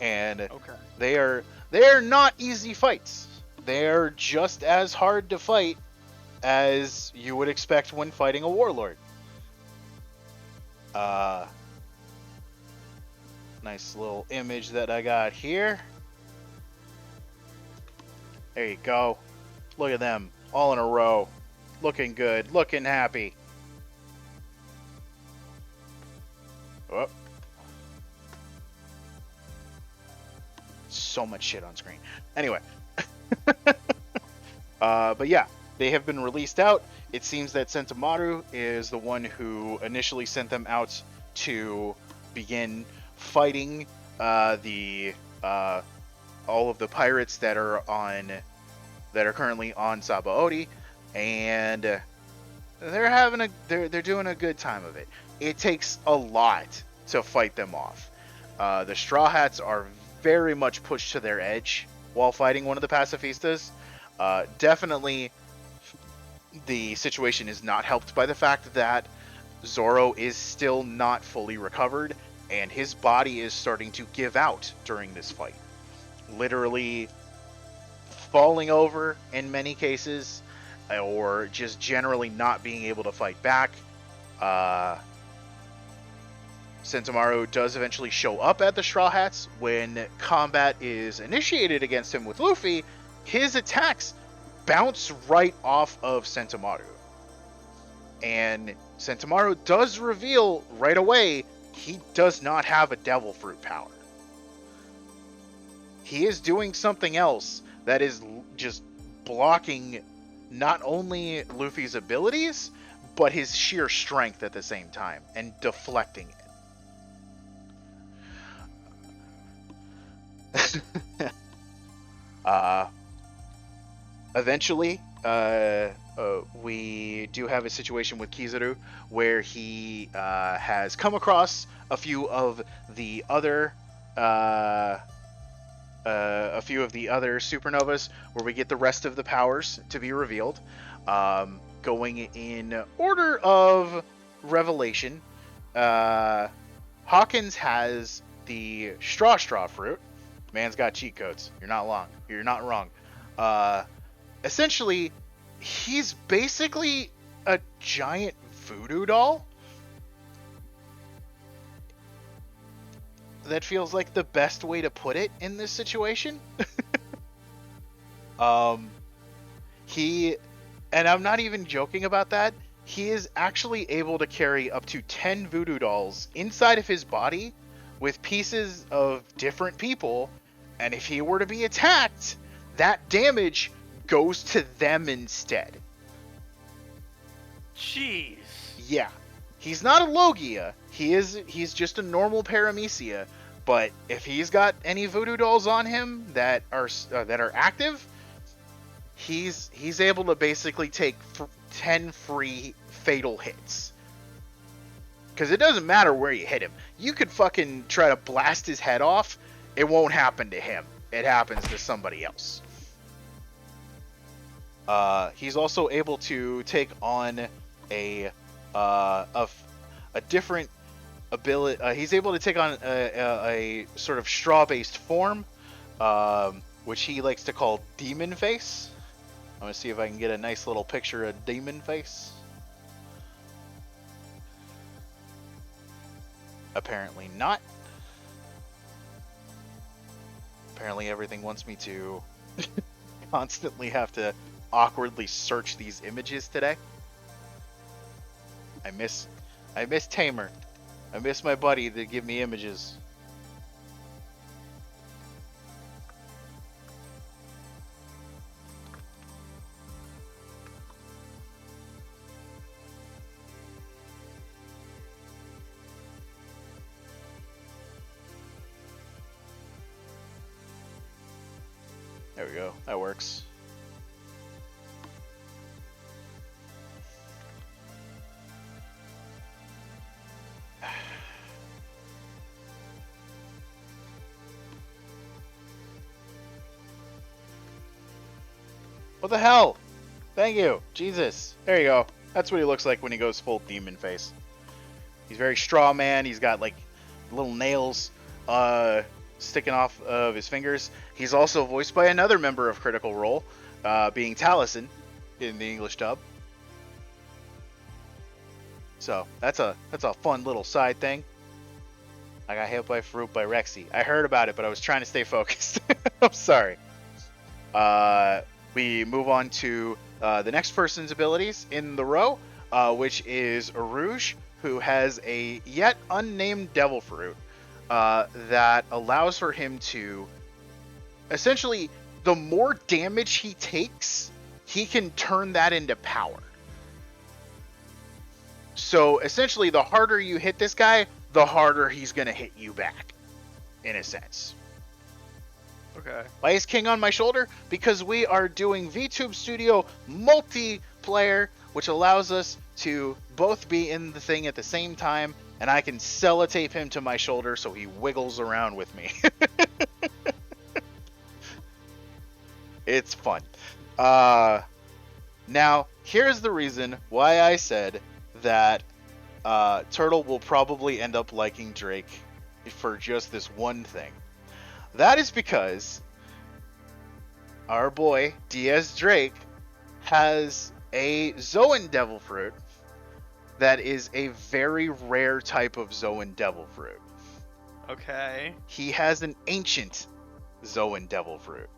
[SPEAKER 2] And they are not easy fights. They're just as hard to fight as you would expect when fighting a warlord. Nice little image that I got here. There you go. Look at them, all in a row. Looking good, looking happy. Oh. So much shit on screen. Anyway. But yeah, they have been released out. It seems that Sentomaru is the one who initially sent them out to begin fighting all of the pirates that are currently on Sabaody, and they're doing a good time of it. It takes a lot to fight them off. The Straw Hats are very much pushed to their edge while fighting one of the pacifistas. Definitely, the situation is not helped by the fact that Zoro is still not fully recovered, and his body is starting to give out during this fight. Literally falling over in many cases, or just generally not being able to fight back. Sentomaru does eventually show up at the Straw Hats. When combat is initiated against him with Luffy, his attacks bounce right off of Sentomaru. And Sentomaru does reveal right away he does not have a Devil Fruit power. He is doing something else that is just blocking not only Luffy's abilities, but his sheer strength at the same time, and deflecting it. Eventually, we do have a situation with Kizaru where he has come across a few of the other supernovas where we get the rest of the powers to be revealed. Going in order of revelation, Hawkins has the straw fruit. Man's got cheat codes. You're not wrong. You're not wrong. Essentially, he's basically a giant voodoo doll. That feels like the best way to put it in this situation. And I'm not even joking about that. He is actually able to carry up to 10 voodoo dolls inside of his body with pieces of different people. And if he were to be attacked, that damage goes to them instead.
[SPEAKER 10] Jeez.
[SPEAKER 2] Yeah. He's not a Logia. He's just a normal Paramecia. But if he's got any voodoo dolls on him that are active, he's able to basically take 10 free fatal hits. Because it doesn't matter where you hit him. You could fucking try to blast his head off. It won't happen to him. It happens to somebody else. He's also able to take on a different ability. He's able to take on a sort of straw-based form, which he likes to call Demon Face. I'm gonna see if I can get a nice little picture of Demon Face. Apparently not. Apparently everything wants me to constantly have to awkwardly search these images today. I miss Tamer. I miss my buddy that give me images. There we go. That works. What the hell? Thank you. Jesus. There you go. That's what he looks like when he goes full demon face. He's very straw man. He's got like little nails sticking off of his fingers. He's also voiced by another member of Critical Role, being Taliesin in the English dub. So that's a fun little side thing. I got hit by fruit by Rexy. I heard about it, but I was trying to stay focused. I'm sorry. We move on to the next person's abilities in the row, which is Arouge, who has a yet unnamed devil fruit that allows for him to essentially, the more damage he takes, he can turn that into power. So essentially, the harder you hit this guy, the harder he's going to hit you back, in a sense.
[SPEAKER 10] Okay.
[SPEAKER 2] Why is King on my shoulder? Because we are doing VTube Studio multiplayer, which allows us to both be in the thing at the same time, and I can sellotape him to my shoulder so he wiggles around with me. It's fun. Now, here's the reason why I said that Turtle will probably end up liking Drake for just this one thing. That is because our boy, DS Drake, has a Zoan Devil Fruit that is a very rare type of Zoan Devil Fruit.
[SPEAKER 10] Okay.
[SPEAKER 2] He has an ancient Zoan Devil Fruit.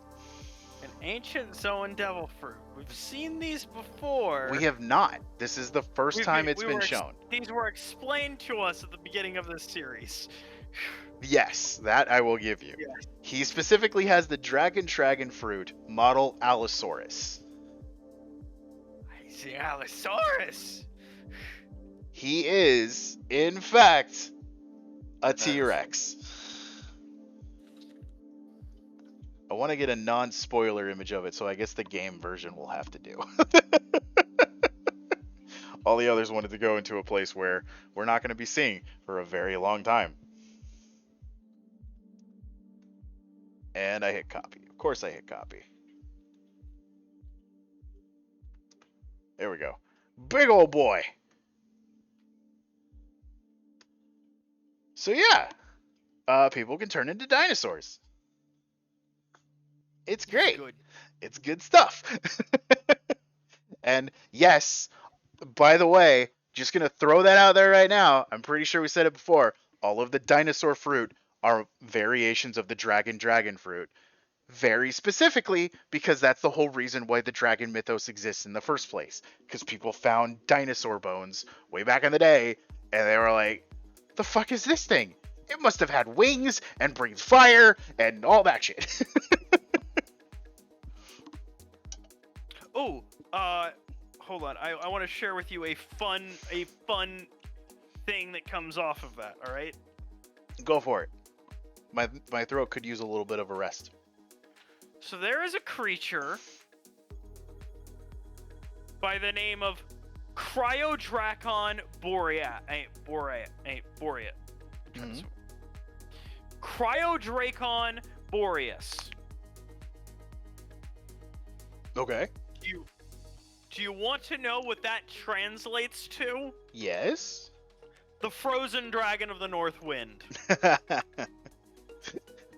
[SPEAKER 10] An ancient Zoan Devil Fruit. We've seen these before.
[SPEAKER 2] We have not. This is the first time it's been shown.
[SPEAKER 10] These were explained to us at the beginning of this series.
[SPEAKER 2] Yes, that I will give you.
[SPEAKER 10] Yes.
[SPEAKER 2] He specifically has the Dragon Fruit model Allosaurus.
[SPEAKER 10] I see Allosaurus.
[SPEAKER 2] He is, in fact, a T-Rex. I want to get a non-spoiler image of it, so I guess the game version will have to do. All the others wanted to go into a place where we're not going to be seeing for a very long time. And I hit copy. Of course I hit copy. There we go. Big old boy. So yeah, people can turn into dinosaurs. It's great. It's good stuff. And yes, by the way, just going to throw that out there right now. I'm pretty sure we said it before. All of the dinosaur fruit are variations of the dragon fruit. Very specifically because that's the whole reason why the dragon mythos exists in the first place. Because people found dinosaur bones way back in the day, and they were like, the fuck is this thing? It must have had wings and breathed fire and all that shit.
[SPEAKER 10] Oh, hold on. I want to share with you a fun thing that comes off of that. All right.
[SPEAKER 2] Go for it. My throat could use a little bit of a rest.
[SPEAKER 10] So there is a creature by the name of Cryodracon boreat.
[SPEAKER 2] Mm-hmm.
[SPEAKER 10] Cryodracon boreas.
[SPEAKER 2] Okay.
[SPEAKER 10] Do you want to know what that translates to?
[SPEAKER 2] Yes.
[SPEAKER 10] The frozen dragon of the north wind.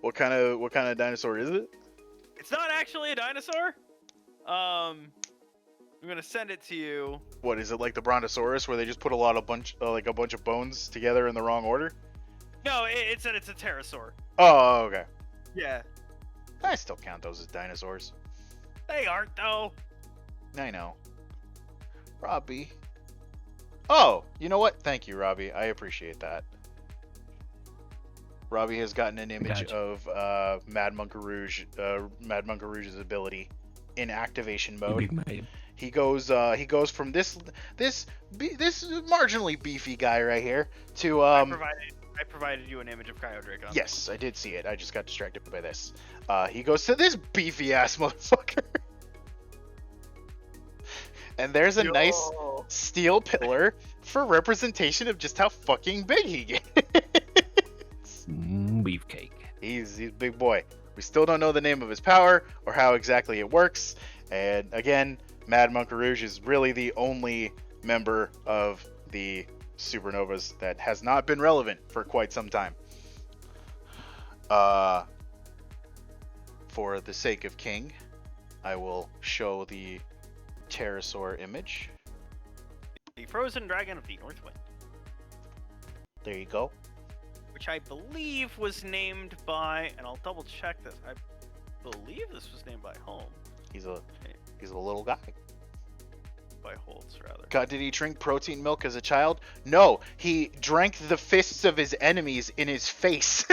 [SPEAKER 2] What kind of dinosaur is it?
[SPEAKER 10] It's not actually a dinosaur. I'm gonna send it to you.
[SPEAKER 2] What is it, like the Brontosaurus, where they just put a bunch of bones together in the wrong order?
[SPEAKER 10] No, it's a pterosaur.
[SPEAKER 2] Oh, okay.
[SPEAKER 10] Yeah.
[SPEAKER 2] I still count those as dinosaurs.
[SPEAKER 10] They aren't though.
[SPEAKER 2] I know. Robbie. Oh, you know what? Thank you, Robbie. I appreciate that. Robbie has gotten an image of Mad Monkey Rouge's ability in activation mode. He goes from this marginally beefy guy right here to
[SPEAKER 10] I provided you an image of Cryodracon.
[SPEAKER 2] Yes, I did see it. I just got distracted by this. He goes to this beefy ass motherfucker. And there's a nice steel pillar for representation of just how fucking big he gets.
[SPEAKER 11] Beefcake.
[SPEAKER 2] He's a big boy. We still don't know the name of his power or how exactly it works. And again, Mad Monkey Rouge is really the only member of the supernovas that has not been relevant for quite some time. For the sake of King, I will show the pterosaur image.
[SPEAKER 10] The frozen dragon of the north wind.
[SPEAKER 2] There you go.
[SPEAKER 10] Which I believe was named by, and I'll double check this. I believe this was named by Holmes.
[SPEAKER 2] He's a little guy.
[SPEAKER 10] By Holtz, rather.
[SPEAKER 2] God, did he drink protein milk as a child? No, he drank the fists of his enemies in his face.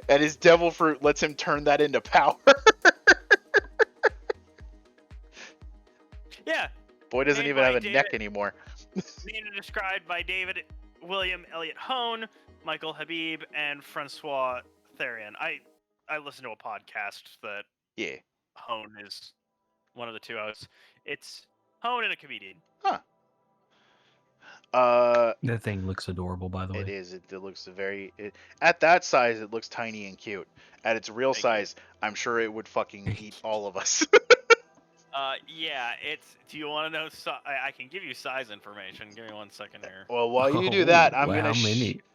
[SPEAKER 2] And his devil fruit lets him turn that into power.
[SPEAKER 10] Yeah.
[SPEAKER 2] Boy doesn't even have a neck anymore.
[SPEAKER 10] Named and described by David William Elliott Hone, Michael Habib, and Francois Therian. I listened to a podcast that Hone is one of the two hosts. It's Hone and a comedian.
[SPEAKER 2] Huh.
[SPEAKER 11] That thing looks adorable, by the way.
[SPEAKER 2] It is. It looks at that size, it looks tiny and cute. At its real size, I'm sure it would fucking eat all of us.
[SPEAKER 10] Yeah, do you want to know, I can give you size information. Give me 1 second here.
[SPEAKER 2] Well, while you do that, I'm
[SPEAKER 11] wow,
[SPEAKER 2] gonna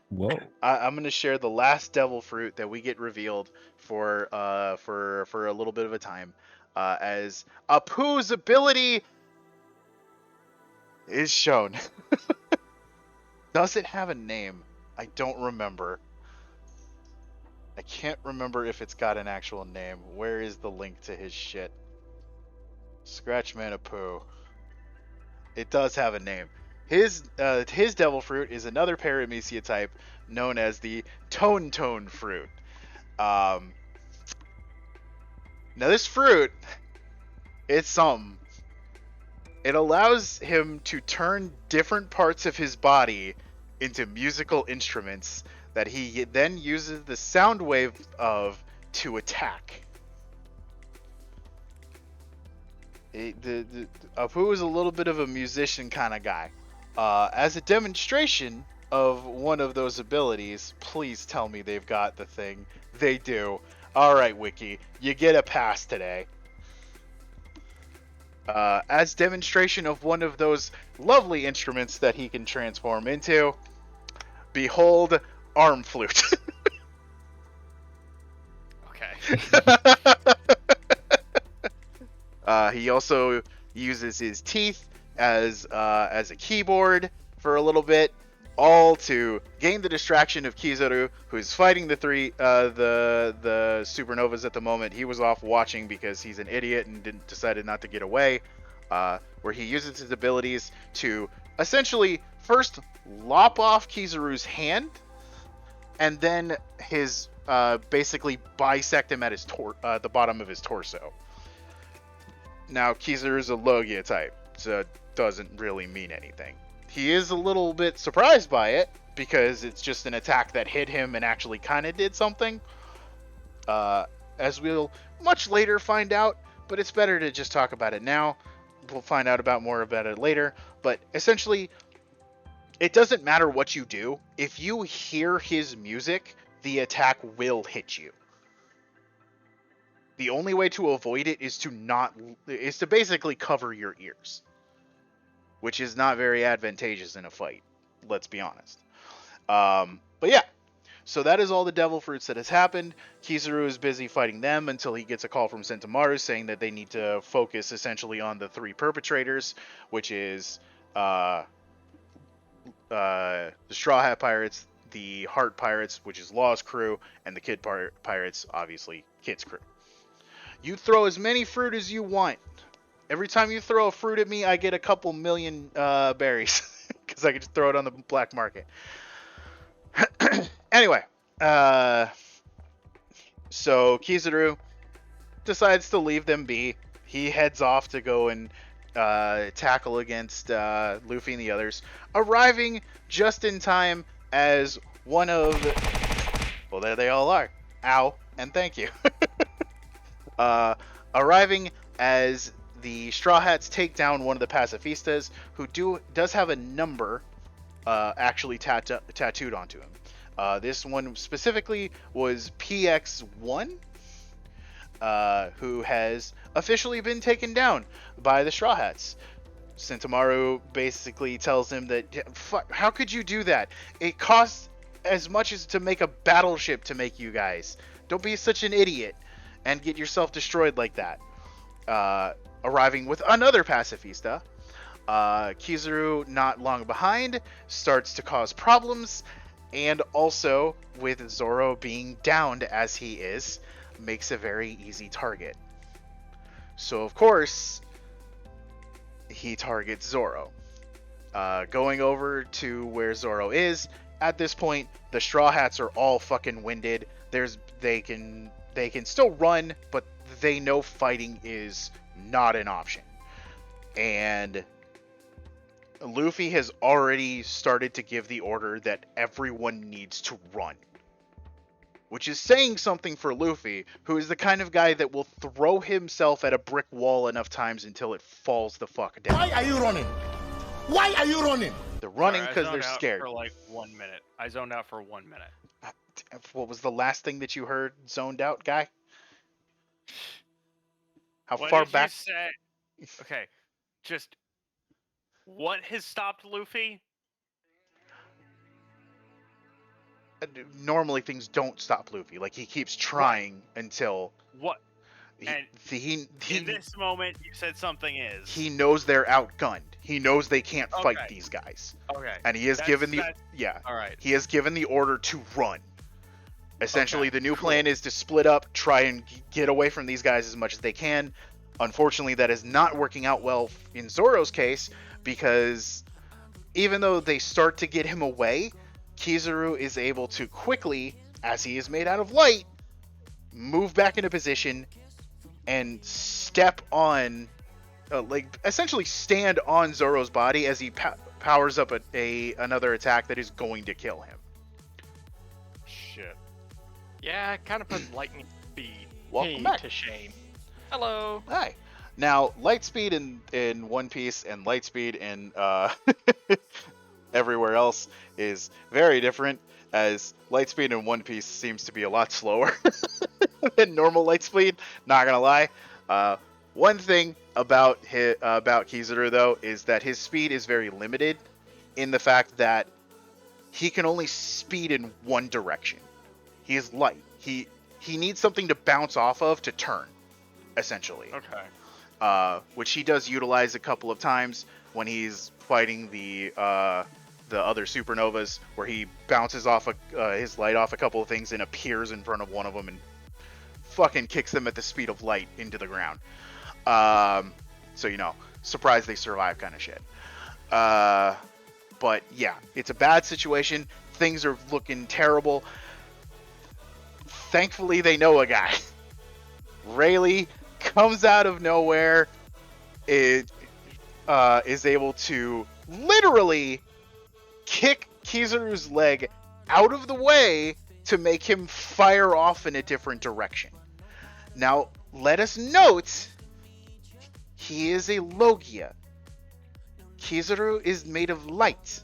[SPEAKER 11] Whoa.
[SPEAKER 2] I'm gonna share the last devil fruit that we get revealed for a little bit of a time, as Apu's ability is shown. Does it have a name? I don't remember. I can't remember if it's got an actual name. Where is the link to his shit? Scratchman Apu. It does have a name. His devil fruit is another Paramecia type known as the Tone fruit. Now this fruit, it's something. It allows him to turn different parts of his body into musical instruments that he then uses the sound wave of to attack. Apu is a little bit of a musician kind of guy. As a demonstration of one of those abilities, please tell me they've got the thing. They do. Alright, Wiki, you get a pass today. As demonstration of one of those lovely instruments that he can transform into, behold, arm flute.
[SPEAKER 10] Okay.
[SPEAKER 2] He also uses his teeth as a keyboard for a little bit, all to gain the distraction of Kizaru, who's fighting the supernovas at the moment. He was off watching because he's an idiot and decided not to get away. Where he uses his abilities to essentially first lop off Kizaru's hand, and then his basically bisect him at his the bottom of his torso. Now, Kizaru is a Logia type, so it doesn't really mean anything. He is a little bit surprised by it, because it's just an attack that hit him and actually kind of did something. As we'll much later find out, but it's better to just talk about it now. We'll find out more about it later, but essentially, it doesn't matter what you do. If you hear his music, the attack will hit you. The only way to avoid it is to basically cover your ears, which is not very advantageous in a fight. Let's be honest. But yeah, so that is all the devil fruits that has happened. Kizaru is busy fighting them until he gets a call from Sentomaru saying that they need to focus essentially on the three perpetrators, which is the Straw Hat Pirates, the Heart Pirates, which is Law's crew, and the Kid Pirates, obviously Kid's crew. You throw as many fruit as you want. Every time you throw a fruit at me, I get a couple million berries. Because I can just throw it on the black market. Anyway. So Kizaru decides to leave them be. He heads off to go and tackle against Luffy and the others. Arriving just in time as one of... Well, there they all are. Ow, and thank you. Arriving as the Straw Hats take down one of the pacifistas, who does have a number actually tattooed onto him. This one specifically was PX1, who has officially been taken down by the Straw Hats. Sentomaru basically tells him that, fuck, how could you do that? It costs as much as to make a battleship to make you guys. Don't be such an idiot and get yourself destroyed like that. Arriving with another pacifista, Kizaru, not long behind, starts to cause problems, and also, with Zoro being downed as he is, makes a very easy target. So, of course, he targets Zoro. Going over to where Zoro is, at this point, the Straw Hats are all fucking winded. They can still run, but they know fighting is not an option. And Luffy has already started to give the order that everyone needs to run. Which is saying something for Luffy, who is the kind of guy that will throw himself at a brick wall enough times until it falls the fuck down.
[SPEAKER 5] Why are you running? Why are you running?
[SPEAKER 2] They're running because they're scared.
[SPEAKER 10] For like 1 minute. I zoned out for 1 minute.
[SPEAKER 2] What was the last thing that you heard zoned out, guy? How
[SPEAKER 10] What
[SPEAKER 2] far
[SPEAKER 10] did
[SPEAKER 2] back?
[SPEAKER 10] You say? Okay, just what has stopped Luffy?
[SPEAKER 2] Normally things don't stop Luffy. Like, he keeps trying until...
[SPEAKER 10] What? And
[SPEAKER 2] he
[SPEAKER 10] in this moment, you said something is.
[SPEAKER 2] He knows they're outgunned. He knows they can't fight these guys.
[SPEAKER 10] Okay.
[SPEAKER 2] And he has given the... Yeah.
[SPEAKER 10] All right.
[SPEAKER 2] He has given the order to run. Essentially, the new plan is to split up, try and get away from these guys as much as they can. Unfortunately, that is not working out well in Zoro's case, because even though they start to get him away, Kizaru is able to quickly, as he is made out of light, move back into position and step on, essentially stand on Zoro's body as he powers up another attack that is going to kill him.
[SPEAKER 10] Shit.
[SPEAKER 3] Yeah, kind of put lightning Lightspeed.
[SPEAKER 2] Welcome back
[SPEAKER 3] to Shane. Hello.
[SPEAKER 2] Hi. Now, Lightspeed in One Piece and Lightspeed in everywhere else is very different, as Lightspeed in One Piece seems to be a lot slower than normal Lightspeed. Not gonna lie. One thing about Kizaru though is that his speed is very limited, in the fact that he can only speed in one direction. He is light. He needs something to bounce off of to turn, essentially.
[SPEAKER 10] Okay.
[SPEAKER 2] Which he does utilize a couple of times when he's fighting the other supernovas, where he bounces off his light off a couple of things and appears in front of one of them and fucking kicks them at the speed of light into the ground. So surprised they survive kind of shit. But yeah, it's a bad situation. Things are looking terrible. Thankfully, they know a guy. Rayleigh comes out of nowhere. It is able to literally kick Kizaru's leg out of the way to make him fire off in a different direction. Now, let us note, he is a Logia. Kizaru is made of light.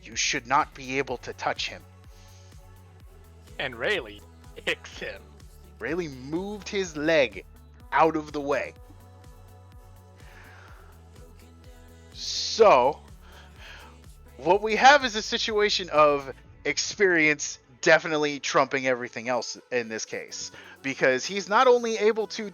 [SPEAKER 2] You should not be able to touch him.
[SPEAKER 3] And Rayleigh kicks him.
[SPEAKER 2] Rayleigh moved his leg out of the way. So, what we have is a situation of experience definitely trumping everything else in this case, because he's not only able to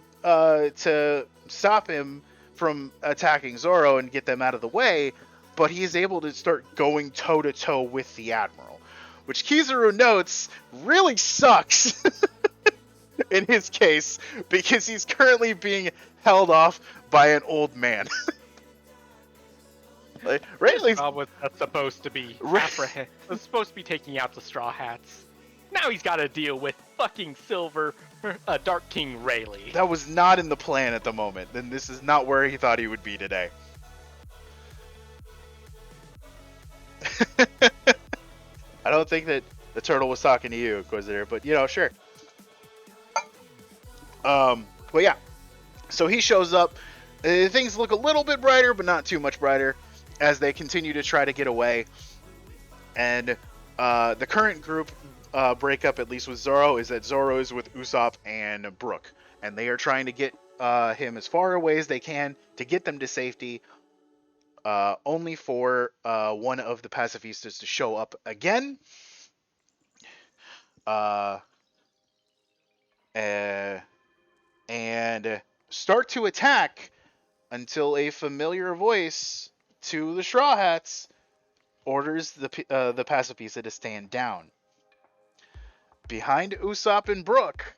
[SPEAKER 2] stop him from attacking Zoro and get them out of the way, but he is able to start going toe-to-toe with the Admiral, which Kizaru notes really sucks in his case, because he's currently being held off by an old man.
[SPEAKER 3] Rayleigh's supposed to be was supposed to be taking out the Straw Hats. Now he's got to deal with fucking Dark King Rayleigh.
[SPEAKER 2] That was not in the plan at the moment. Then this is not where he thought he would be today. I don't think that the turtle was talking to you, Inquisitor, but sure. But yeah, so he shows up. Things look a little bit brighter, but not too much brighter, as they continue to try to get away. And the current group breakup, at least with Zoro, is that Zoro is with Usopp and Brook, and they are trying to get him as far away as they can to get them to safety, only for one of the pacifistas to show up again. And start to attack until a familiar voice to the Straw Hats orders the pacifista to stand down. Behind Usopp and Brook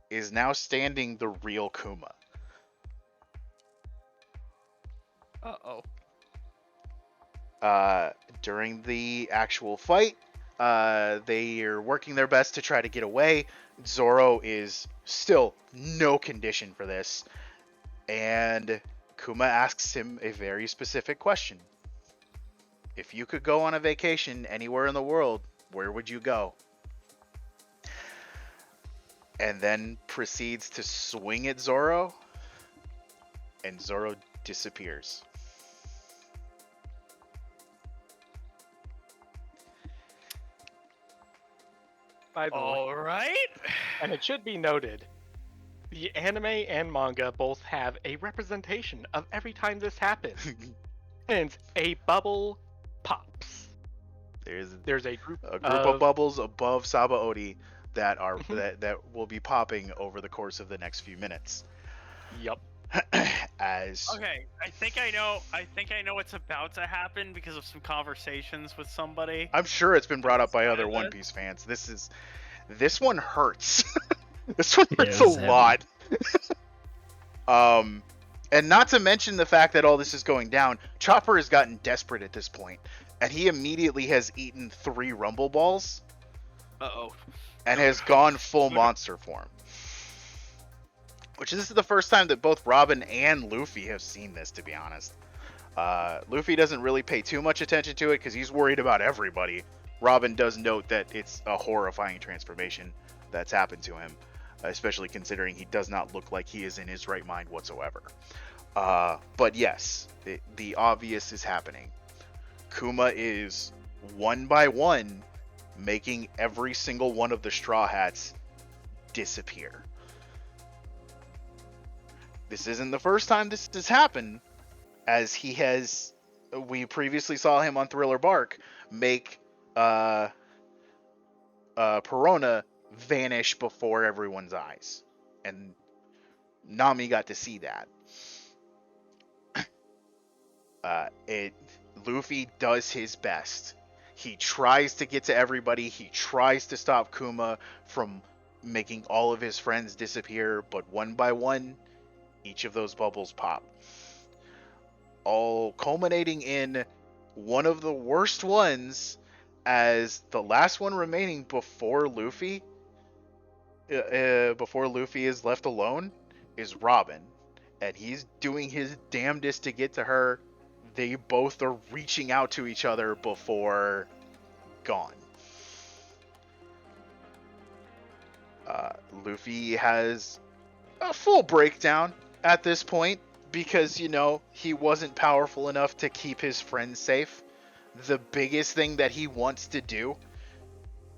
[SPEAKER 2] is now standing the real Kuma. During the actual fight, they are working their best to try to get away. Zoro is still no condition for this, and Kuma asks him a very specific question. If you could go on a vacation anywhere in the world, where would you go? And then proceeds to swing at Zoro, and Zoro disappears.
[SPEAKER 3] By the way.
[SPEAKER 10] All right.
[SPEAKER 3] And it should be noted, the anime and manga both have a representation of every time this happens. And a bubble pops. There's a group
[SPEAKER 2] of bubbles above Sabaody that are that will be popping over the course of the next few minutes.
[SPEAKER 3] Yep.
[SPEAKER 10] Okay, I think I know what's about to happen because of some conversations with somebody.
[SPEAKER 2] I'm sure it's been brought up by other One Piece fans. This one hurts. This one hurts a lot. And not to mention the fact that all this is going down, Chopper has gotten desperate at this point, and he immediately has eaten 3 Rumble Balls. And has gone full monster form. Which this is the first time that both Robin and Luffy have seen this, to be honest. Luffy doesn't really pay too much attention to it because he's worried about everybody. Robin does note that it's a horrifying transformation that's happened to him. especially considering he does not look like he is in his right mind whatsoever. But yes, the obvious is happening. Kuma is one by one making every single one of the Straw Hats disappear. This isn't the first time this has happened, as we previously saw him on Thriller Bark make Perona vanish before everyone's eyes, and Nami got to see that. Luffy does his best. He tries to get to everybody. He tries to stop Kuma from making all of his friends disappear, but one by one, each of those bubbles pop. All culminating in one of the worst ones, as the last one remaining before Luffy is left alone, is Robin. And he's doing his damnedest to get to her. They both are reaching out to each other before gone. Luffy has a full breakdown at this point because, he wasn't powerful enough to keep his friends safe. The biggest thing that he wants to do,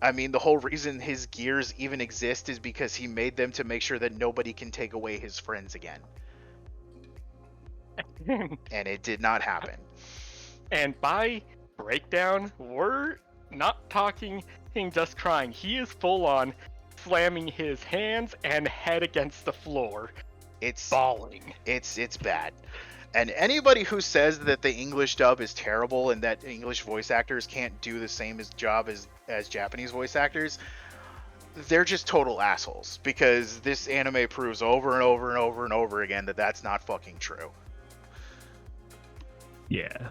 [SPEAKER 2] the whole reason his gears even exist is because he made them to make sure that nobody can take away his friends again. And it did not happen.
[SPEAKER 3] And by breakdown, we're not talking just crying. He is full on slamming his hands and head against the floor.
[SPEAKER 2] It's
[SPEAKER 3] bawling.
[SPEAKER 2] It's bad. And anybody who says that the English dub is terrible and that English voice actors can't do the same job as Japanese voice actors, they're just total assholes. Because this anime proves over and over and over and over again that that's not fucking true.
[SPEAKER 11] Yeah.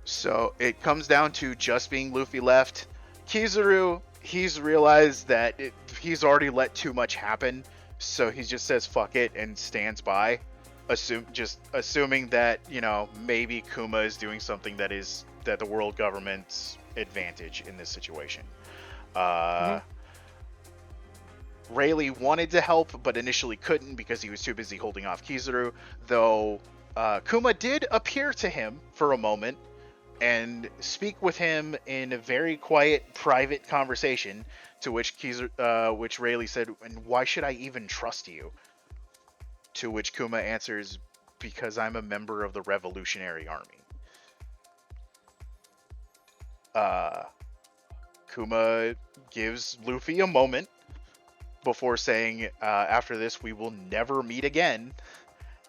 [SPEAKER 2] So it comes down to just being Luffy left. Kizaru, he's realized that he's already let too much happen, so he just says fuck it and stands by, assuming that maybe Kuma is doing something that the world government's advantage in this situation. Rayleigh wanted to help, but initially couldn't because he was too busy holding off Kizaru, though Kuma did appear to him for a moment and speak with him in a very quiet, private conversation, to which Rayleigh said, "And why should I even trust you?" To which Kuma answers, "Because I'm a member of the Revolutionary Army." Kuma gives Luffy a moment before saying, after this we will never meet again,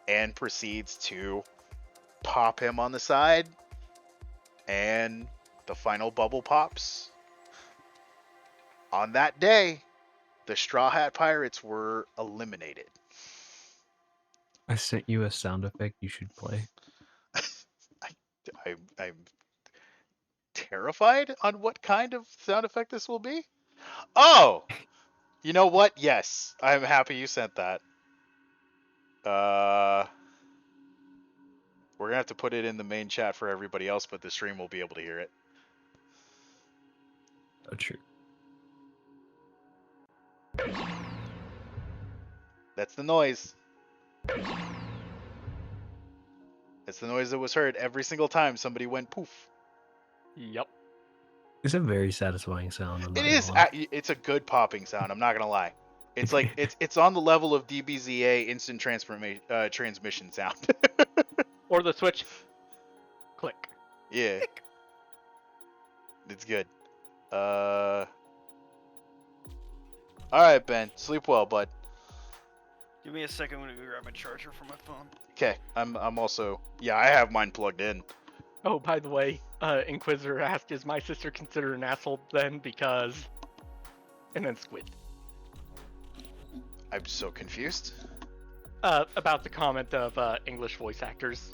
[SPEAKER 2] and proceeds to pop him on the side, and the final bubble pops. On that day, the Straw Hat Pirates were eliminated.
[SPEAKER 11] I sent you a sound effect you should play.
[SPEAKER 2] I'm terrified on what kind of sound effect this will be. Oh! You know what? Yes. I'm happy you sent that. We're gonna have to put it in the main chat for everybody else, but the stream will be able to hear it.
[SPEAKER 11] Oh, true.
[SPEAKER 2] That's the noise. That's the noise that was heard every single time somebody went poof.
[SPEAKER 3] Yep.
[SPEAKER 11] It's a very satisfying sound.
[SPEAKER 2] It is. It's a good popping sound. I'm not gonna lie. It's like it's on the level of DBZA instant transmission sound.
[SPEAKER 3] Or the switch. Click.
[SPEAKER 2] Yeah.
[SPEAKER 3] Click.
[SPEAKER 2] It's good. Alright, Ben. Sleep well, bud.
[SPEAKER 10] Give me a second. I'm gonna go grab my charger for my phone.
[SPEAKER 2] Okay. I'm also. Yeah, I have mine plugged in.
[SPEAKER 3] Oh, by the way, Inquisitor asked, is my sister considered an asshole then? Because. And then Squid.
[SPEAKER 2] I'm so confused.
[SPEAKER 3] About the comment of English voice actors.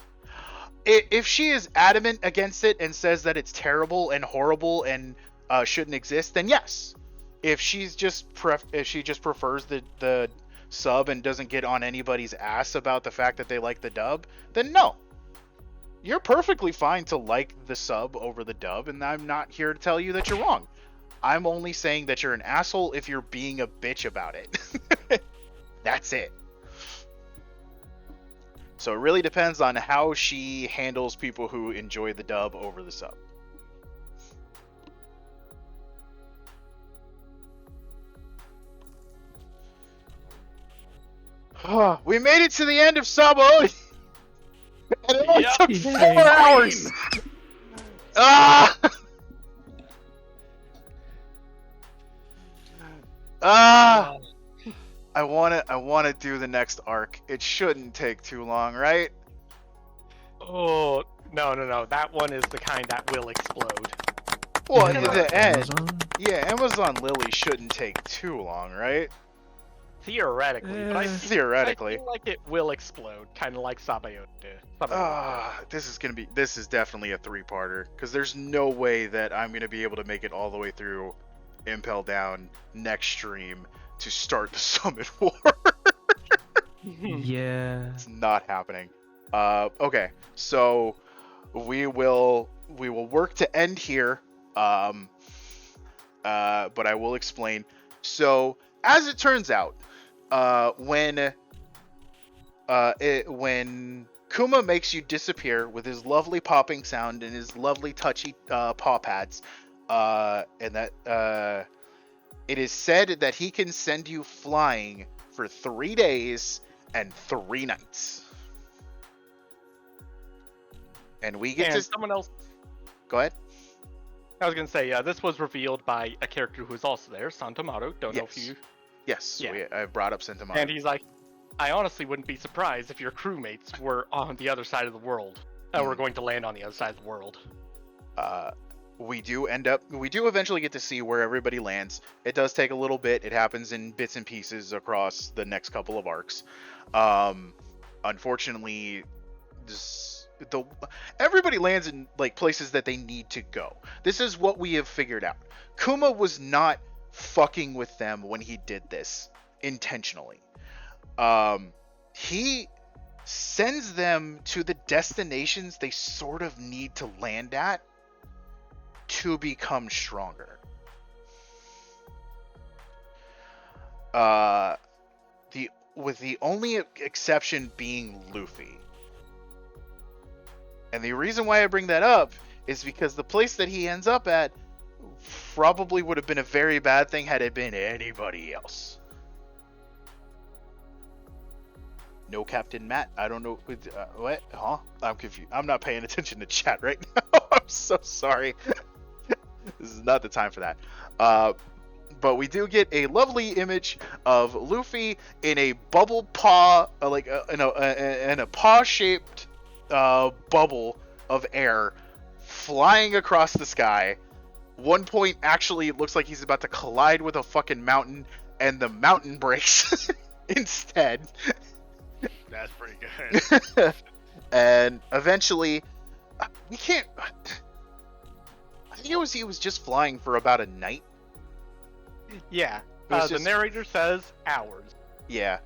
[SPEAKER 2] If she is adamant against it and says that it's terrible and horrible and shouldn't exist, then yes. If she just prefers the sub and doesn't get on anybody's ass about the fact that they like the dub, then no. You're perfectly fine to like the sub over the dub, and I'm not here to tell you that you're wrong. I'm only saying that you're an asshole if you're being a bitch about it. That's it. So it really depends on how she handles people who enjoy the dub over the sub. We made it to the end of Sabo! And it only took 4 hours! Ah! Ah! I wanna do the next arc. It shouldn't take too long, right?
[SPEAKER 3] Oh, no. That one is the kind that will explode.
[SPEAKER 2] Well, in the end, yeah, Amazon Lily shouldn't take too long, right?
[SPEAKER 3] Theoretically, but I
[SPEAKER 2] theoretically
[SPEAKER 3] feel like it will explode, kind of like Sabayo did.
[SPEAKER 2] This is definitely a 3-parter, because there's no way that I'm gonna be able to make it all the way through Impel Down next stream to start the Summit War.
[SPEAKER 11] Yeah.
[SPEAKER 2] It's not happening. Okay, so we will work to end here. But I will explain. So, as it turns out, when Kuma makes you disappear with his lovely popping sound and his lovely touchy paw pads, and that it is said that he can send you flying for 3 days and 3 nights. And we get to
[SPEAKER 3] someone else.
[SPEAKER 2] Go ahead.
[SPEAKER 3] I was gonna say, this was revealed by a character who's also there, Santamaru. Don't know if you.
[SPEAKER 2] Yes, yeah. I brought up Santamaru.
[SPEAKER 3] And he's like, I honestly wouldn't be surprised if your crewmates were on the other side of the world. We're going to land on the other side of the world.
[SPEAKER 2] We do eventually get to see where everybody lands. It does take a little bit. It happens in bits and pieces across the next couple of arcs. Unfortunately, everybody lands in like places that they need to go. This is what we have figured out. Kuma was not fucking with them when he did this intentionally. He sends them to the destinations they sort of need to land at to become stronger. With the only exception being Luffy. And the reason why I bring that up is because the place that he ends up at probably would have been a very bad thing had it been anybody else. No Captain Matt. I don't know. What? Huh? I'm confused. I'm not paying attention to chat right now. I'm so sorry. This is not the time for that. But we do get a lovely image of Luffy in a bubble paw, in a paw-shaped bubble of air, flying across the sky. One point, actually, it looks like he's about to collide with a fucking mountain, and the mountain breaks instead.
[SPEAKER 10] That's pretty good.
[SPEAKER 2] And eventually, we can't. I think he was just flying for about a night.
[SPEAKER 3] Yeah. The narrator says hours.
[SPEAKER 2] Yeah.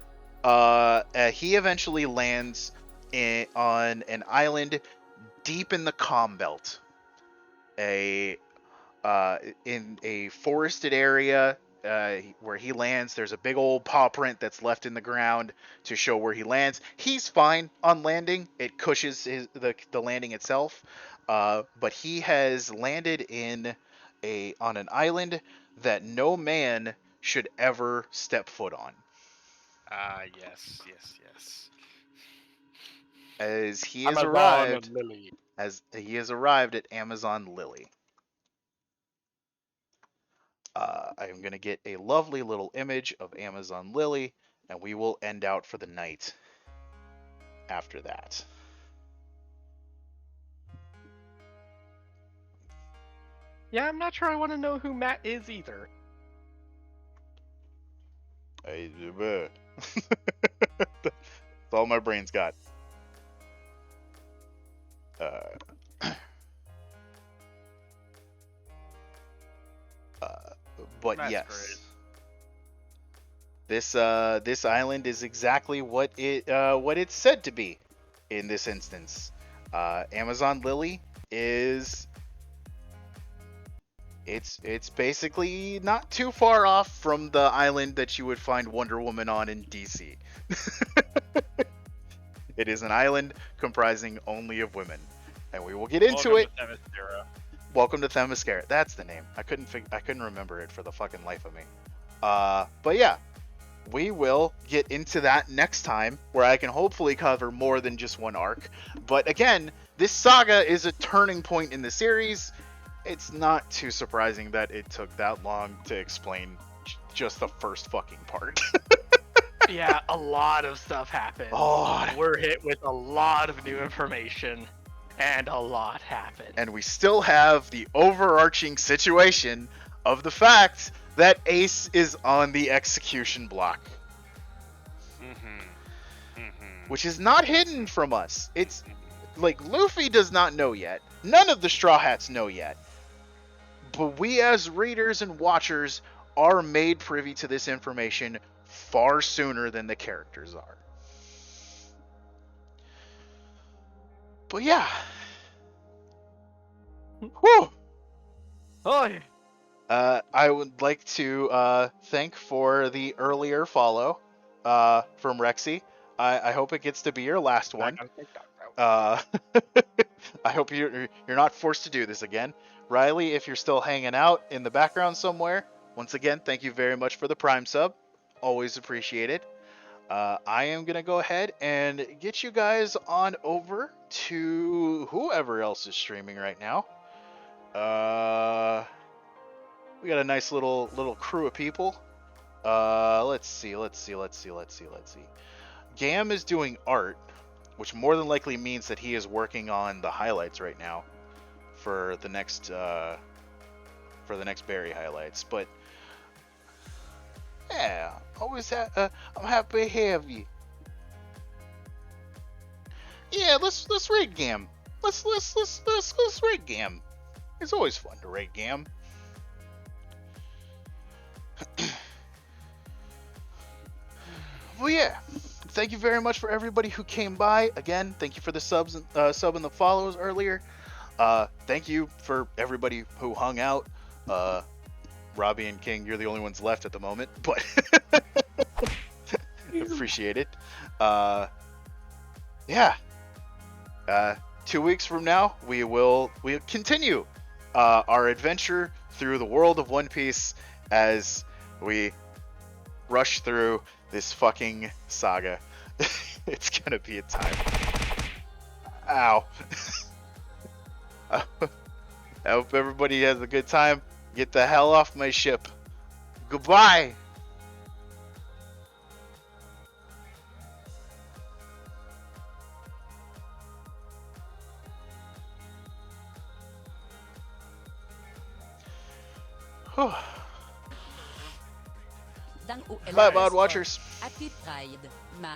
[SPEAKER 2] He eventually lands on an island deep in the Calm Belt. In a forested area where he lands, there's a big old paw print that's left in the ground to show where he lands. He's fine on landing. It cushions the landing itself. But he has landed on an island that no man should ever step foot on.
[SPEAKER 10] Yes.
[SPEAKER 2] As he has arrived at Amazon Lily. I'm going to get a lovely little image of Amazon Lily, and we will end out for the night after that.
[SPEAKER 3] Yeah, I'm not sure I want to know who Matt is either.
[SPEAKER 2] That's all my brain's got. But
[SPEAKER 10] That's
[SPEAKER 2] yes,
[SPEAKER 10] great.
[SPEAKER 2] this island is exactly what it's said to be. In this instance, Amazon Lily is It's basically not too far off from the island that you would find Wonder Woman on in DC. It is an island comprising only of women, and we will get into
[SPEAKER 4] Welcome
[SPEAKER 2] it.
[SPEAKER 4] to Themyscira.
[SPEAKER 2] Welcome to Themyscira. That's the name. I couldn't remember it for the fucking life of me. But yeah, we will get into that next time, where I can hopefully cover more than just one arc. But again, this saga is a turning point in the series. It's not too surprising that it took that long to explain just the first fucking part.
[SPEAKER 3] Yeah, a lot of stuff happened. We're hit with a lot of new information, and a lot happened.
[SPEAKER 2] And we still have the overarching situation of the fact that Ace is on the execution block. Which is not hidden from us. It's like Luffy does not know yet. None of the Straw Hats know yet. But we as readers and watchers are made privy to this information far sooner than the characters are. But yeah. Whew.
[SPEAKER 3] Oi.
[SPEAKER 2] I would like to thank for the earlier follow from Rexy. I hope it gets to be your last one. I hope you're not forced to do this again. Riley, if you're still hanging out in the background somewhere, once again, thank you very much for the Prime sub. Always appreciated. I am going to go ahead and get you guys on over to whoever else is streaming right now. We got a nice little crew of people. Let's see. Gam is doing art, which more than likely means that he is working on the highlights right now for the next Barry highlights. But yeah, always I'm happy to have you. Yeah, let's raid Gam. Let's raid Gam. It's always fun to raid Gam. Well, yeah. Thank you very much for everybody who came by. Again, thank you for the subs and sub and the follows earlier. Thank you for everybody who hung out. Robbie and King, you're the only ones left at the moment, but appreciate it. Yeah. 2 weeks from now, we'll continue our adventure through the world of One Piece as we rush through this fucking saga. It's gonna be a time. Ow. I hope everybody has a good time. Get the hell off my ship. Goodbye. Bye, Bod Watchers.
[SPEAKER 12] Happy Pride, ma